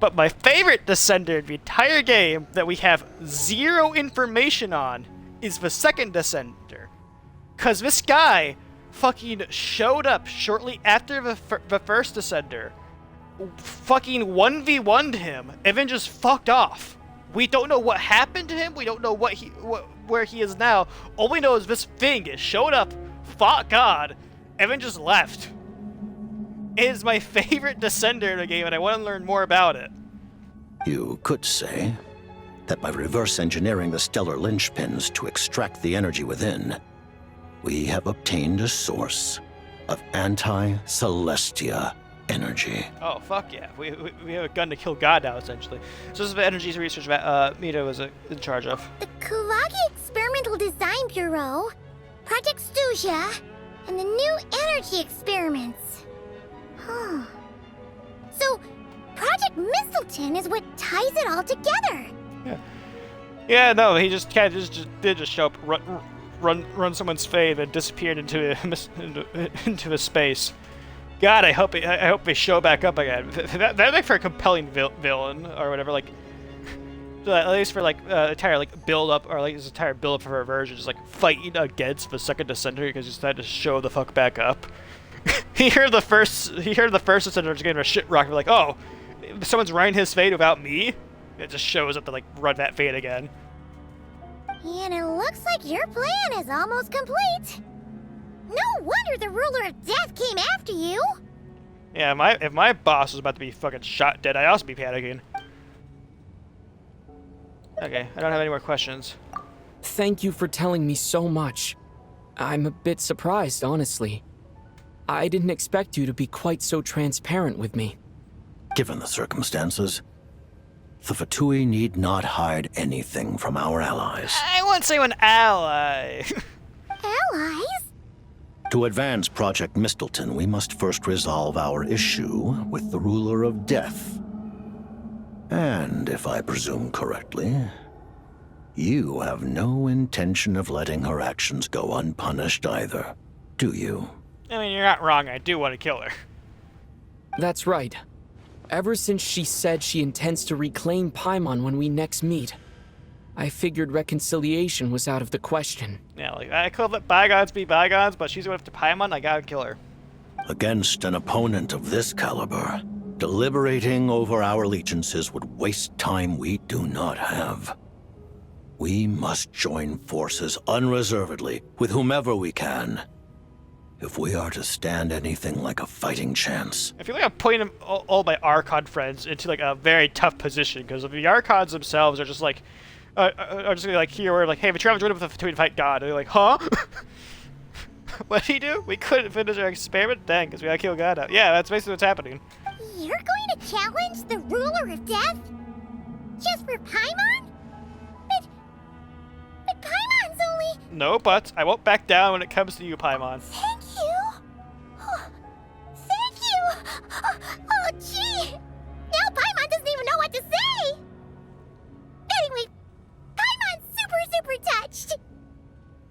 But my favorite Descender in the entire game that we have 0 information on is the second Descender. Because this guy fucking showed up shortly after the first Descender, fucking 1v1'd him, and then just fucked off. We don't know what happened to him, we don't know where he is now. All we know is this thing showed up, fought God, and then just left. It is my favorite Descender in the game, and I want to learn more about it. You could say that by reverse engineering the stellar linchpins to extract the energy within, we have obtained a source of anti-Celestia energy. Oh, fuck yeah. We have a gun to kill God now, essentially. So this is the energies research that Mita was in charge of. The Kulagi Experimental Design Bureau, Project Stuja, and the new energy experiments. Huh. So, Project Mistleton is what ties it all together. Yeah. Yeah, no, he just kind of did show up, run someone's fade, and disappeared into a space. God, I hope they show back up again. That'd make for a compelling villain or whatever. Like, at least for like entire like build up or like this entire build up for her version, just like fighting against the second Descender because he decided to show the fuck back up. He heard the first Descender just getting a shit rock. Like, oh, someone's running his fade without me. It just shows up to like run that fade again. And it looks like your plan is almost complete. No wonder the ruler of death came after you. Yeah, if my boss was about to be fucking shot dead, I'd also be panicking. Okay, I don't have any more questions. Thank you for telling me so much. I'm a bit surprised, honestly. I didn't expect you to be quite so transparent with me. Given the circumstances, the Fatui need not hide anything from our allies. I wouldn't say an ally. Allies? To advance Project Mistleton, we must first resolve our issue with the ruler of death. And if I presume correctly, you have no intention of letting her actions go unpunished either, do you? I mean, you're not wrong. I do want to kill her. That's right. Ever since she said she intends to reclaim Paimon when we next meet, I figured reconciliation was out of the question. Yeah, like, I could let bygones be bygones, but she's going after Paimon, I gotta kill her. Against an opponent of this caliber, deliberating over our allegiances would waste time we do not have. We must join forces unreservedly with whomever we can, if we are to stand anything like a fighting chance. I feel like I'm putting all my Archon friends into like a very tough position, because the Archons themselves are just like, are just gonna like here we're like, hey, we traveled join up with the Fatui to fight God. And they're like, huh? What did he do? We couldn't finish our experiment? Dang, because we gotta kill God now. Yeah, that's basically what's happening. You're going to challenge the ruler of death? Just for Paimon? But Paimon's only... No, but I won't back down when it comes to you, Paimon. Thank you. Oh, thank you. Oh, gee. Now Paimon doesn't even know what to say. Anyway, Paimon's super touched.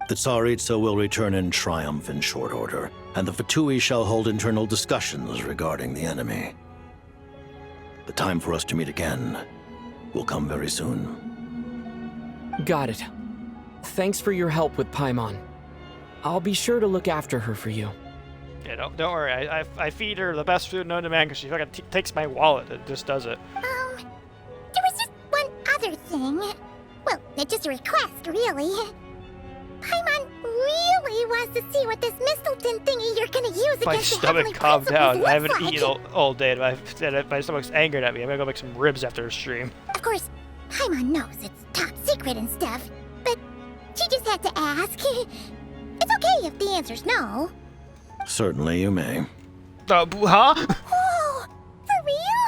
The Tsaritsa will return in triumph in short order, and the fatui shall hold internal discussions regarding the enemy. The time for us to meet again will come very soon. Got it. Thanks for your help with Paimon. I'll be sure to look after her for you. Yeah, don't worry. I feed her the best food known to man because she fucking takes my wallet and just does it. There was just one other thing. Well, it's just a request, really. Paimon really wants to see what this Mistelton thingy you're gonna use My against the stomach heavenly calmed principles down. I haven't looks like. eaten all day. My stomach's angered at me. I'm gonna go make some ribs after the stream. Of course, Paimon knows it's top secret and stuff, but she just had to ask. It's okay if the answer's no. Certainly you may. Huh? Oh, for real?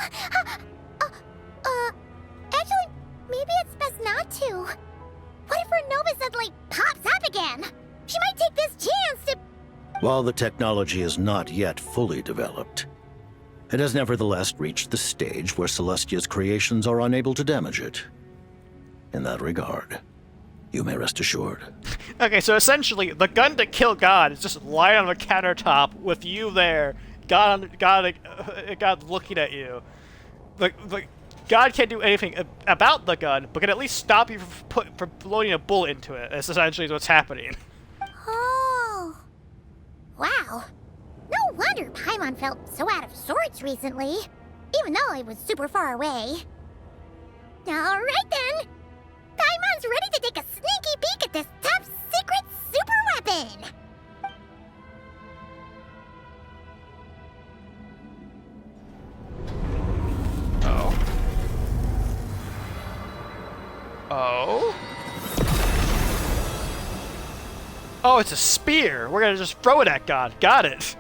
Actually, maybe it's best not to. What if Renova suddenly pops up again? She might take this chance to... While the technology is not yet fully developed, it has nevertheless reached the stage where Celestia's creations are unable to damage it. In that regard, you may rest assured. Okay, so essentially, the gun to kill God is just lying on the countertop with you there, God looking at you. God can't do anything about the gun, but can at least stop you from loading a bullet into it. That's essentially what's happening. Oh. Wow. No wonder Paimon felt so out of sorts recently, even though it was super far away. Alright then. Paimon's ready to take a sneaky peek at this top secret super weapon. Oh? Oh, it's a spear. We're gonna just throw it at God. Got it.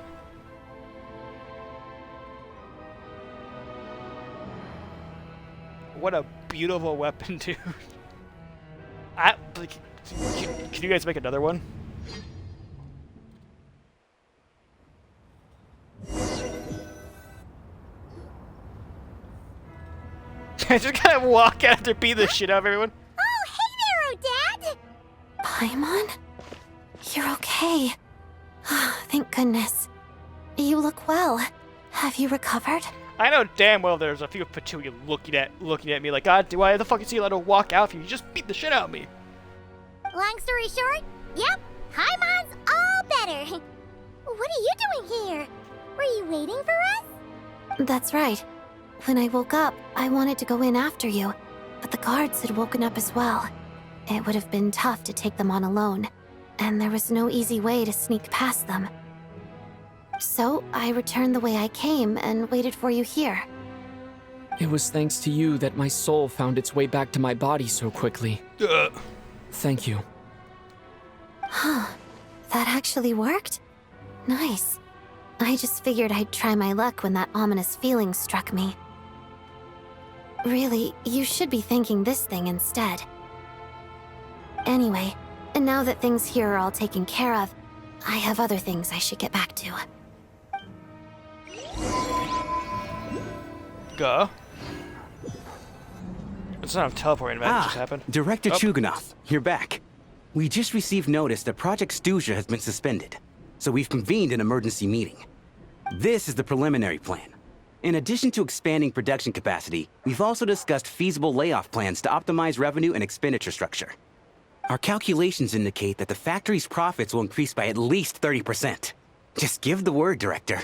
What a beautiful weapon, dude. Can you guys make another one? I just kind of walk out after beat the shit out of everyone. Oh, hey there, Odette! Paimon? You're okay. Thank goodness. You look well. Have you recovered? I know damn well there's a few fatui looking at me like, God, why the fuck is he allowed to walk out if you just beat the shit out of me? Long story short, yep, Paimon's all better. What are you doing here? Were you waiting for us? That's right. When I woke up, I wanted to go in after you, but the guards had woken up as well. It would have been tough to take them on alone, and there was no easy way to sneak past them. So I returned the way I came and waited for you here. It was thanks to you that my soul found its way back to my body so quickly. Thank you. Huh. That actually worked? Nice. I just figured I'd try my luck when that ominous feeling struck me. Really, you should be thanking this thing instead. Anyway, and now that things here are all taken care of, I have other things I should get back to. Go. It's not a teleporting event that just happened. Director Oh. Chuganov, you're back. We just received notice that Project Stuzha has been suspended, so we've convened an emergency meeting. This is the preliminary plan. In addition to expanding production capacity, we've also discussed feasible layoff plans to optimize revenue and expenditure structure. Our calculations indicate that the factory's profits will increase by at least 30%. Just give the word, Director.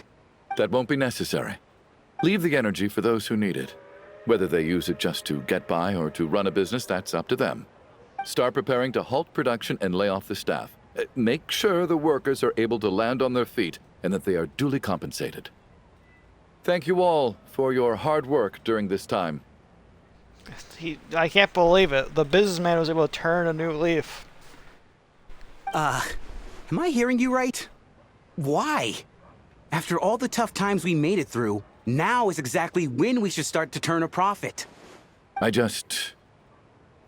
That won't be necessary. Leave the energy for those who need it. Whether they use it just to get by or to run a business, that's up to them. Start preparing to halt production and lay off the staff. Make sure the workers are able to land on their feet and that they are duly compensated. Thank you all for your hard work during this time. I can't believe it. The businessman was able to turn a new leaf. Am I hearing you right? Why? After all the tough times we made it through, now is exactly when we should start to turn a profit. I just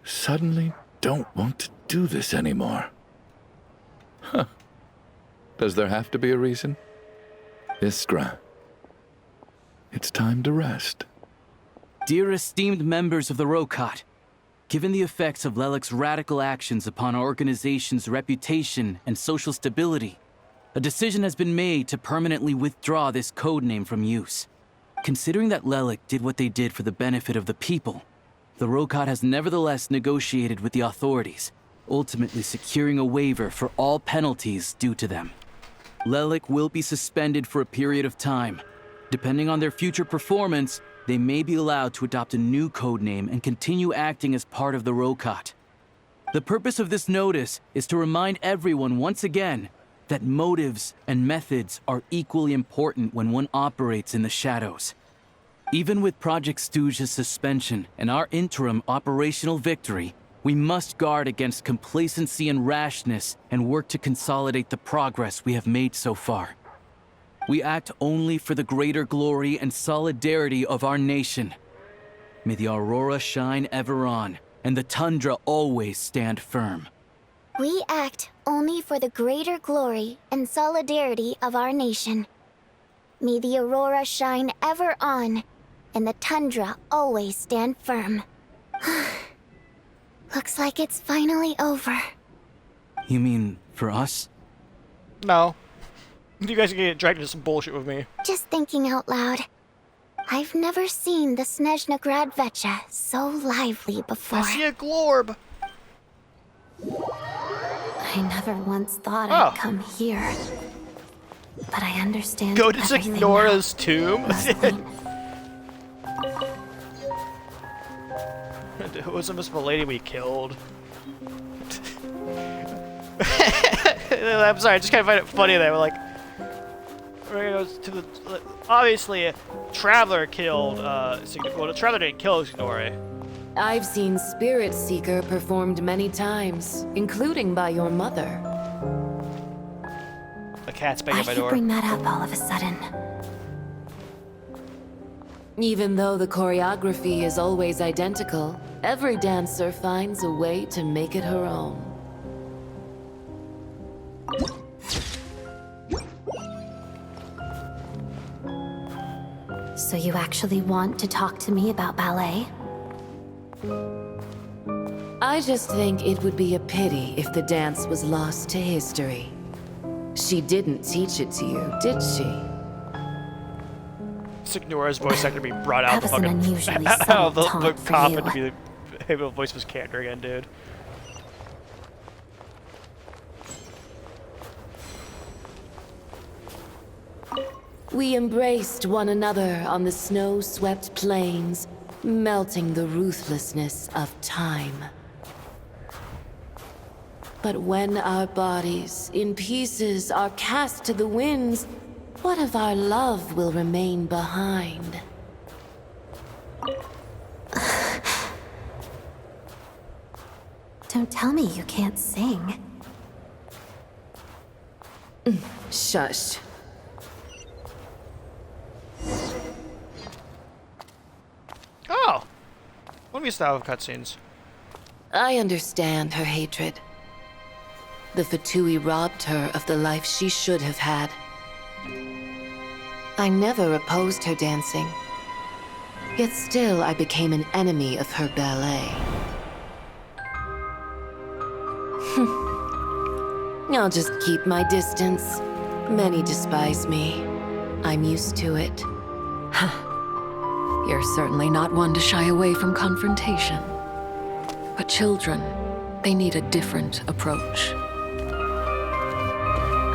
suddenly don't want to do this anymore. Huh. Does there have to be a reason? Iskra, it's time to rest. Dear esteemed members of the Rokot, Given the effects of Lelik's radical actions upon our organization's reputation and social stability, a decision has been made to permanently withdraw this codename from use. Considering that Lelik did what they did for the benefit of the people, the Rokot has nevertheless negotiated with the authorities, ultimately securing a waiver for all penalties due to them. Lelik will be suspended for a period of time. Depending on their future performance, they may be allowed to adopt a new codename and continue acting as part of the Rokot. The purpose of this notice is to remind everyone once again that motives and methods are equally important when one operates in the shadows. Even with Project Stooge's suspension and our interim operational victory, we must guard against complacency and rashness and work to consolidate the progress we have made so far. We act only for the greater glory and solidarity of our nation. May the aurora shine ever on, and the tundra always stand firm. We act only for the greater glory and solidarity of our nation. May the aurora shine ever on, and the tundra always stand firm. Looks like it's finally over. You mean for us? No. You guys can get dragged into some bullshit with me. Just thinking out loud. I've never seen the Snezhnaya Vecha so lively before. I see a glorb. I never once thought I'd come here. But I understand. Go to Signora's tomb? Who was the miserable lady we killed? I'm sorry, I just kind of find it funny that we're gonna go to the. Obviously, a traveler killed. Well, the traveler didn't kill Signore. I've seen Spirit Seeker performed many times, including by your mother. A cat's banging at my Why'd you door. bring that up all of a sudden? Even though the choreography is always identical, every dancer finds a way to make it her own. So you actually want to talk to me about ballet? I just think it would be a pity if the dance was lost to history. She didn't teach it to you, did she? Signora's voice actor being brought out That the was an fucking unusually out subtle of the taunt for coffin you. to be able to voice his character again, dude. We embraced one another on the snow-swept plains, melting the ruthlessness of time. But when our bodies, in pieces, are cast to the winds, what of our love will remain behind? Don't tell me you can't sing. Shush. Oh! One of your style of cutscenes. I understand her hatred. The Fatui robbed her of the life she should have had. I never opposed her dancing. Yet still I became an enemy of her ballet. I'll just keep my distance. Many despise me. I'm used to it. You're certainly not one to shy away from confrontation. But children, they need a different approach.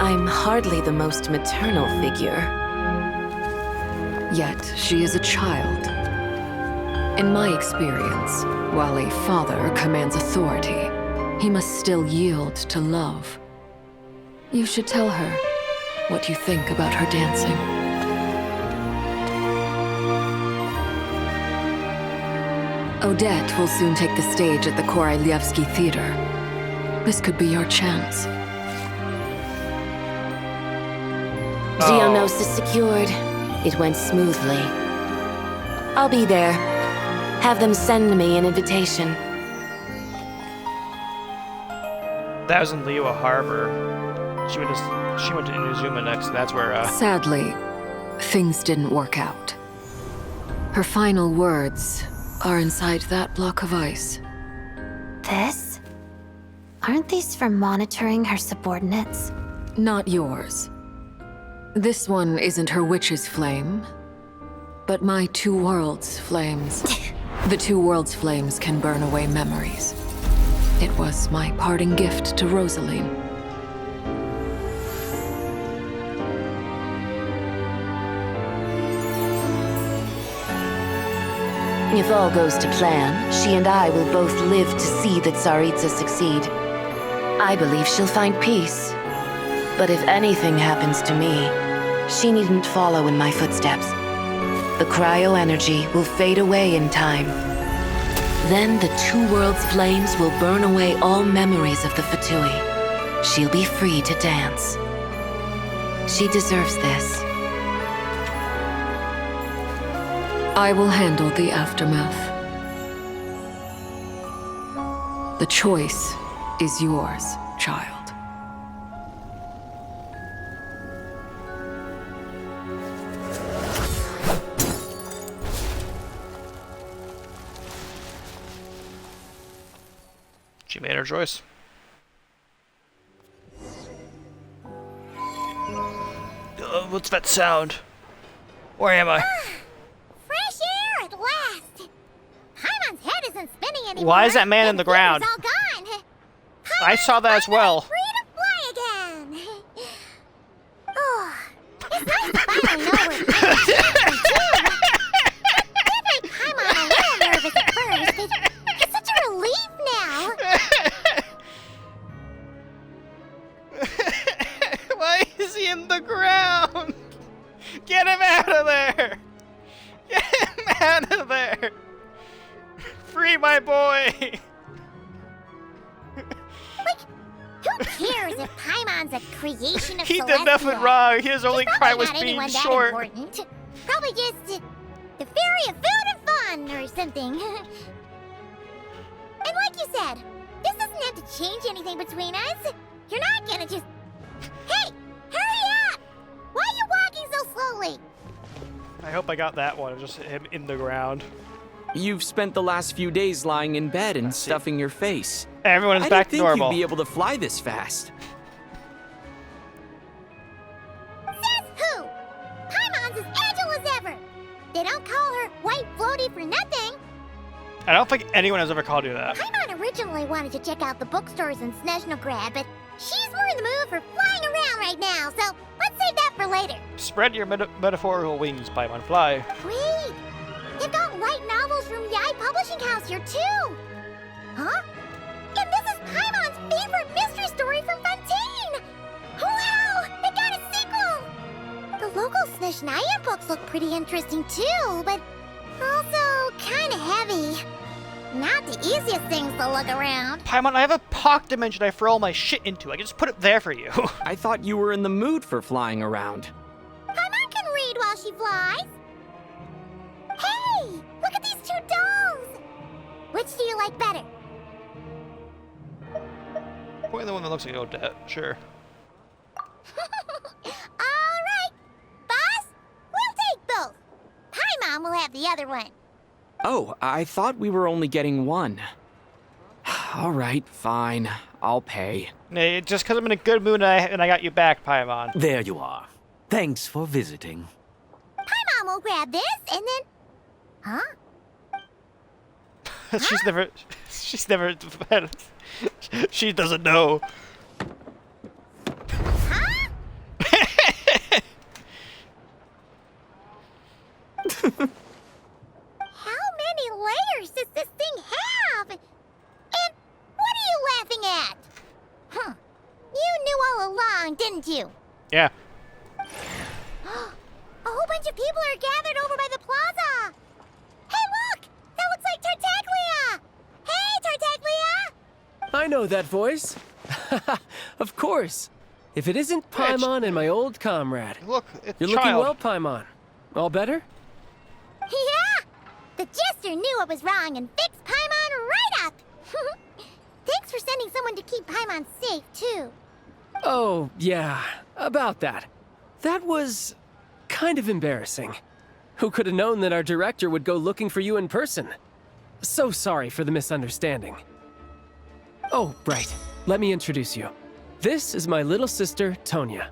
I'm hardly the most maternal figure. Yet, she is a child. In my experience, while a father commands authority, he must still yield to love. You should tell her what you think about her dancing. Odette will soon take the stage at the Korylievsky Theater. This could be your chance. Geonosis secured. It went smoothly. I'll be there. Have them send me an invitation. That was in Liyue Harbor. She went to Inazuma next. That's where. Sadly, things didn't work out. Her final words are inside that block of ice. This? Aren't these for monitoring her subordinates? Not yours. This one isn't her witch's flame, but my two worlds' flames. The two worlds' flames can burn away memories. It was my parting gift to Rosaline. If all goes to plan, she and I will both live to see that Tsaritsa succeed. I believe she'll find peace. But if anything happens to me, she needn't follow in my footsteps. The cryo-energy will fade away in time. Then the two worlds' flames will burn away all memories of the fatui. She'll be free to dance. She deserves this. I will handle the aftermath. The choice is yours, child. She made her choice. What's that sound? Where am I? Fresh air at last. Paimon's head isn't spinning anymore. Why is that man in the ground? It's all gone. I saw that as well. Free to fly again. Oh, it's nice to finally know we're It made Paimon a little nervous at first, but it's such a relief now. Why is he in the ground? Get him out of there! Get him out of there! Free my boy! Who cares if Paimon's a creation of He Celestia? did nothing wrong. His only cry was not being anyone short. That important. Probably just the fairy of food and fun or something. And like you said, this doesn't have to change anything between us. You're not gonna just... Hey! Hurry up! Why are you walking so slowly? I hope I got that one. Just him in the ground. You've spent the last few days lying in bed and stuffing your face. Everyone is I back to didn't think normal. you'd be able to fly this fast. Says who? Paimon's as agile as ever. They don't call her White Floaty for nothing. I don't think anyone has ever called you that. Paimon originally wanted to check out the bookstores in Snezhnaya, but she's more in the mood for flying around right now, so let's save that for later. Spread your metaphorical wings, Paimon. Fly. Wait! They've got light novels from Yai Publishing House here, too! Huh? And this is Paimon's favorite mystery story from Fontaine! Wow! They got a sequel! The local Snezhnaya books look pretty interesting, too, but also kind of heavy. Not the easiest things to look around. Paimon, I have a pocket dimension I throw all my shit into. I can just put it there for you. I thought you were in the mood for flying around. Paimon can read while she flies. Hey! Look at these two dolls! Which do you like better? Probably the one that looks like Odette, sure. Alright! Boss, we'll take both. Paimon will have the other one. Oh, I thought we were only getting one. All right, fine. I'll pay. Nah, just because I'm in a good mood and I got you back, Paimon. There you are. Thanks for visiting. Paimon will grab this and then... Huh? She's never... She doesn't know. Huh? How many layers does this thing have? And what are you laughing at? Huh. You knew all along, didn't you? Yeah. A whole bunch of people are gathered over by the plaza. Hey, look! That looks like Tartaglia! Hey, Tartaglia! I know that voice. Of course. If it isn't Paimon and my old comrade. Look, it's You're looking well, Paimon. All better? Yeah! The Jester knew what was wrong and fixed Paimon right up! Thanks for sending someone to keep Paimon safe, too. Oh, yeah. About that. That was... kind of embarrassing. Who could have known that our director would go looking for you in person? So sorry for the misunderstanding. Oh, right. Let me introduce you. This is my little sister, Tonya.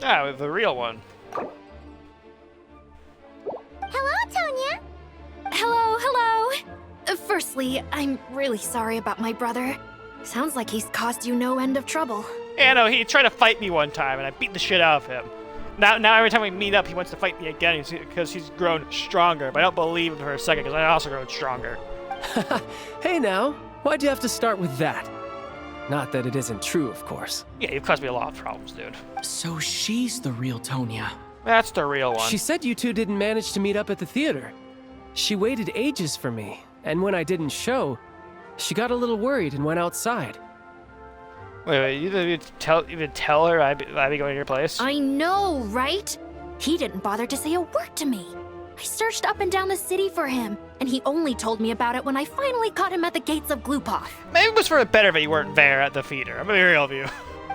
Ah, the real one. Hello, Tonya. Hello. Firstly, I'm really sorry about my brother. Sounds like he's caused you no end of trouble. Yeah, no, he tried to fight me one time, and I beat the shit out of him. Now every time we meet up, he wants to fight me again because he's grown stronger. But I don't believe him for a second because I also grown stronger. Hey now, why'd you have to start with that? Not that it isn't true, of course. Yeah, you've caused me a lot of problems, dude. So she's the real Tonya. That's the real one. She said you two didn't manage to meet up at the theater. She waited ages for me, and when I didn't show, she got a little worried and went outside. Wait, you didn't even tell her I'd be going to your place? I know, right? He didn't bother to say a word to me. I searched up and down the city for him, and he only told me about it when I finally caught him at the gates of Glupov. Maybe it was for the better that you weren't there at the theater. I'm gonna be real with you.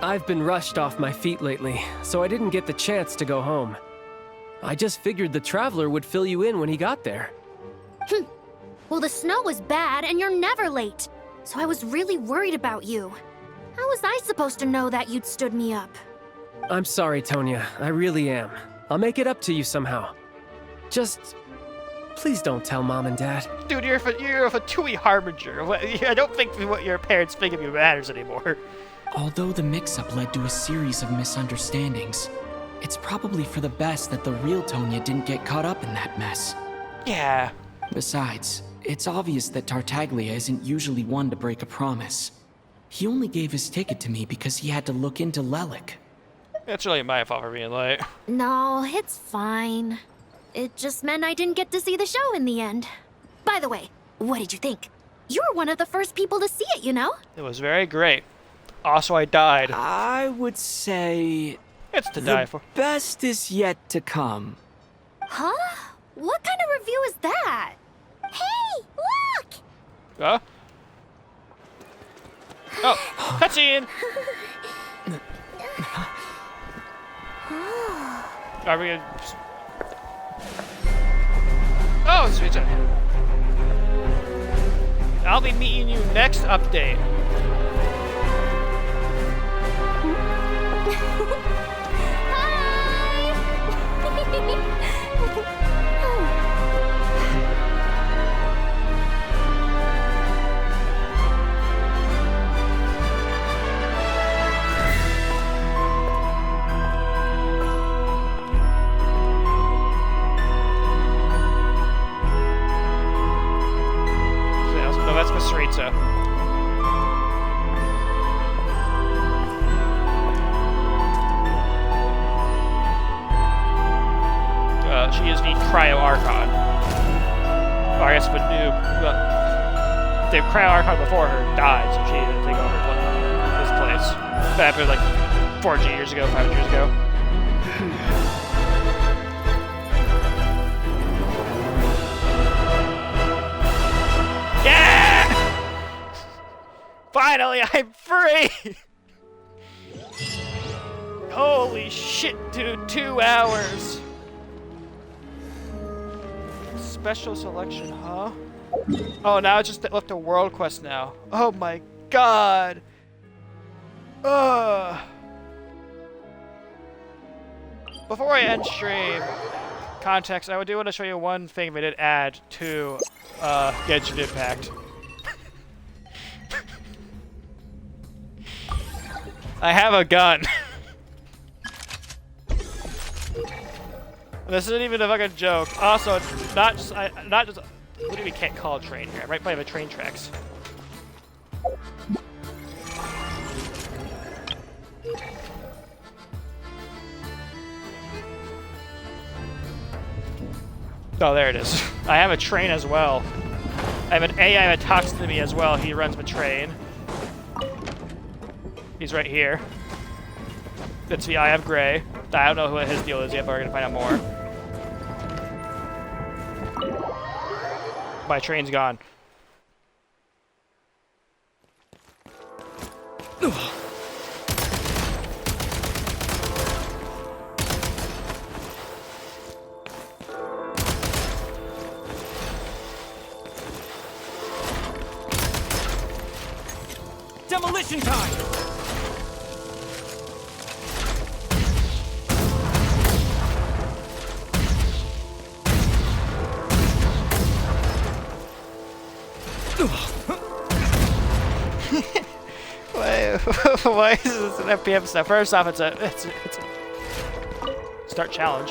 I've been rushed off my feet lately, so I didn't get the chance to go home. I just figured the Traveler would fill you in when he got there. Well, the snow was bad, and you're never late. So I was really worried about you. How was I supposed to know that you'd stood me up? I'm sorry, Tonya. I really am. I'll make it up to you somehow. Just, please don't tell Mom and Dad. Dude, you're a fatui harbinger. I don't think what your parents think of you matters anymore. Although the mix-up led to a series of misunderstandings, it's probably for the best that the real Tonya didn't get caught up in that mess. Yeah. Besides, it's obvious that Tartaglia isn't usually one to break a promise. He only gave his ticket to me because he had to look into Lelik. It's really my fault for being late. No, it's fine. It just meant I didn't get to see the show in the end. By the way, what did you think? You were one of the first people to see it, you know? It was very great. Also, I died. I would say... It's to die for. The best is yet to come. Huh? What kind of review is that? Hey, look! Huh? Oh, cutscene! Are we gonna... Oh, sweet. I'll be meeting you next update. No, that's Masritza. She is the Cryo Archon. Or I guess the new... the Cryo Archon before her died, so she had to take over this place. That happened like 400 years ago, 500 years ago. Yeah! Finally, I'm free! Holy shit, dude, 2 hours. Special selection, huh? Oh, now it's just left a world quest now. Oh my god! Ugh. Before I end stream, context, I do want to show you one thing they did add to Genshin Impact. I have a gun. This isn't even a fucking joke. Also, not just. What do we can't call a train here? Right by the train tracks. Oh, there it is. I have a train as well. I have an AI that talks to me as well. He runs the train. He's right here. That's the Eye of Grey. I don't know what his deal is yet, but we're gonna find out more. My train's gone. demolition time! Why is this an FPM stuff? First off, it's a start challenge.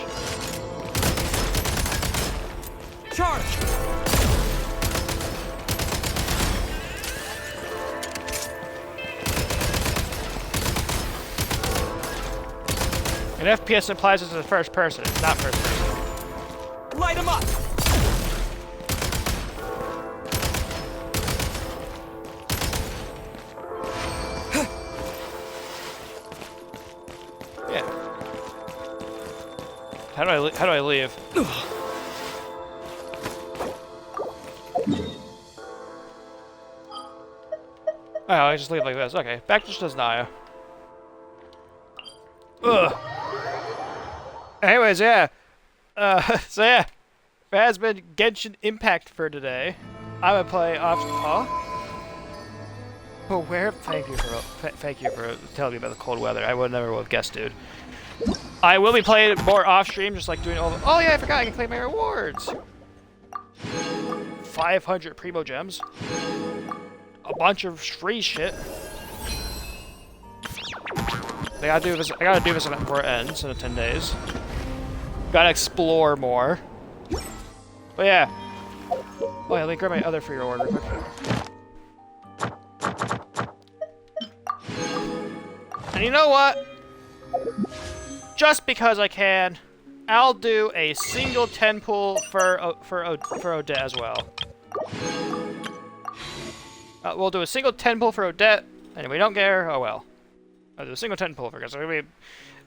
Charge! An FPS implies it's a first person. It's not first person. Light him up! Yeah. How do I leave? Oh, I just leave like this. Okay, back to Snezhnaya. Ugh. Anyways, yeah. So yeah, that has been Genshin Impact for today. I'm gonna play off. Oh, where? Thank you for telling me about the cold weather. I would never have guessed, dude. I will be playing more off stream, just like doing all. Oh yeah, I forgot I can claim my rewards. 500 primo gems. A bunch of free shit. I gotta do this before it ends in 10 days. Gotta explore more. But yeah. Oh yeah, let me grab my other free reward real quick. And you know what? Just because I can, I'll do a single 10 pull for Odette as well. We'll do a single 10 pull for Odette, and if we don't get her, oh well. I'll do a single 10 pull for her, because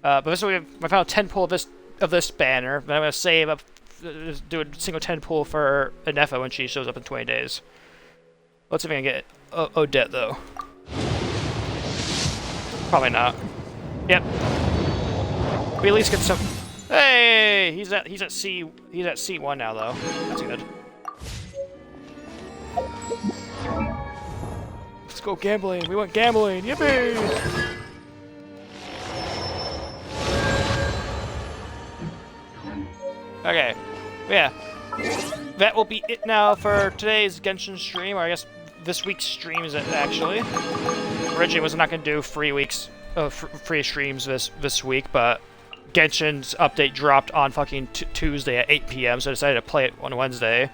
but this will be my final 10 pull of this banner. But I'm gonna save up, do a single 10 pull for Inefa when she shows up in 20 days. Let's see if I can get Odette though. Probably not. Yep. We at least get some. Hey, he's at C1 now though. That's good. Let's go gambling. We went gambling. Yippee! Okay. Yeah. That will be it now for today's Genshin stream, or I guess this week's stream is it actually. Originally was not going to do free streams this week, but Genshin's update dropped on fucking Tuesday at 8 p.m. so I decided to play it on Wednesday.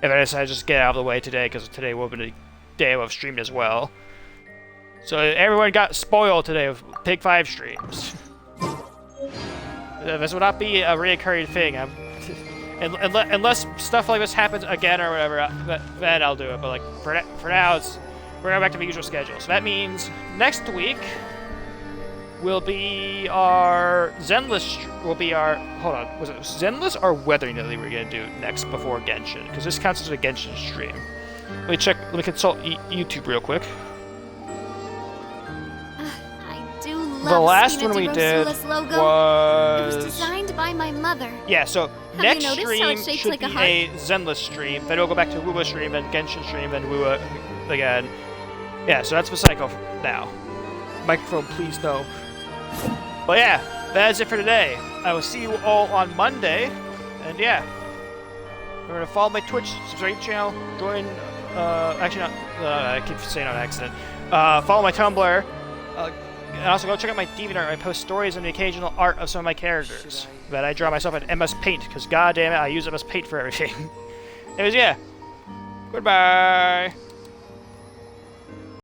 And I decided to just get out of the way today because today will be the day I've streamed as well. So everyone got spoiled today with pigFIVE streams. This will not be a reoccurring thing. Unless stuff like this happens again or whatever, then I'll do it. But like for now, we're going back to the usual schedule. So that means next week will be our Zenless. Hold on, was it Zenless or Weathering that we were gonna do next before Genshin? Because this counts as a Genshin stream. Let me consult YouTube real quick. The last one we did was... It was designed by my mother. Yeah, so Have next you noticed stream how it's shaped should like a be heart? a Zenless stream, then we'll go back to Wuwa stream, and Genshin stream, and Wuwa again. Yeah, so that's the cycle now. Microphone, please, no. But yeah, that is it for today. I will see you all on Monday, and yeah. Remember to follow my Twitch, subscribe to the channel, join, actually not, I keep saying on accident. Follow my Tumblr, and also go check out my DeviantArt. I post stories and the occasional art of some of my characters that I draw myself in MS Paint, because goddamn it, I use MS Paint for everything. Anyways, yeah. Goodbye.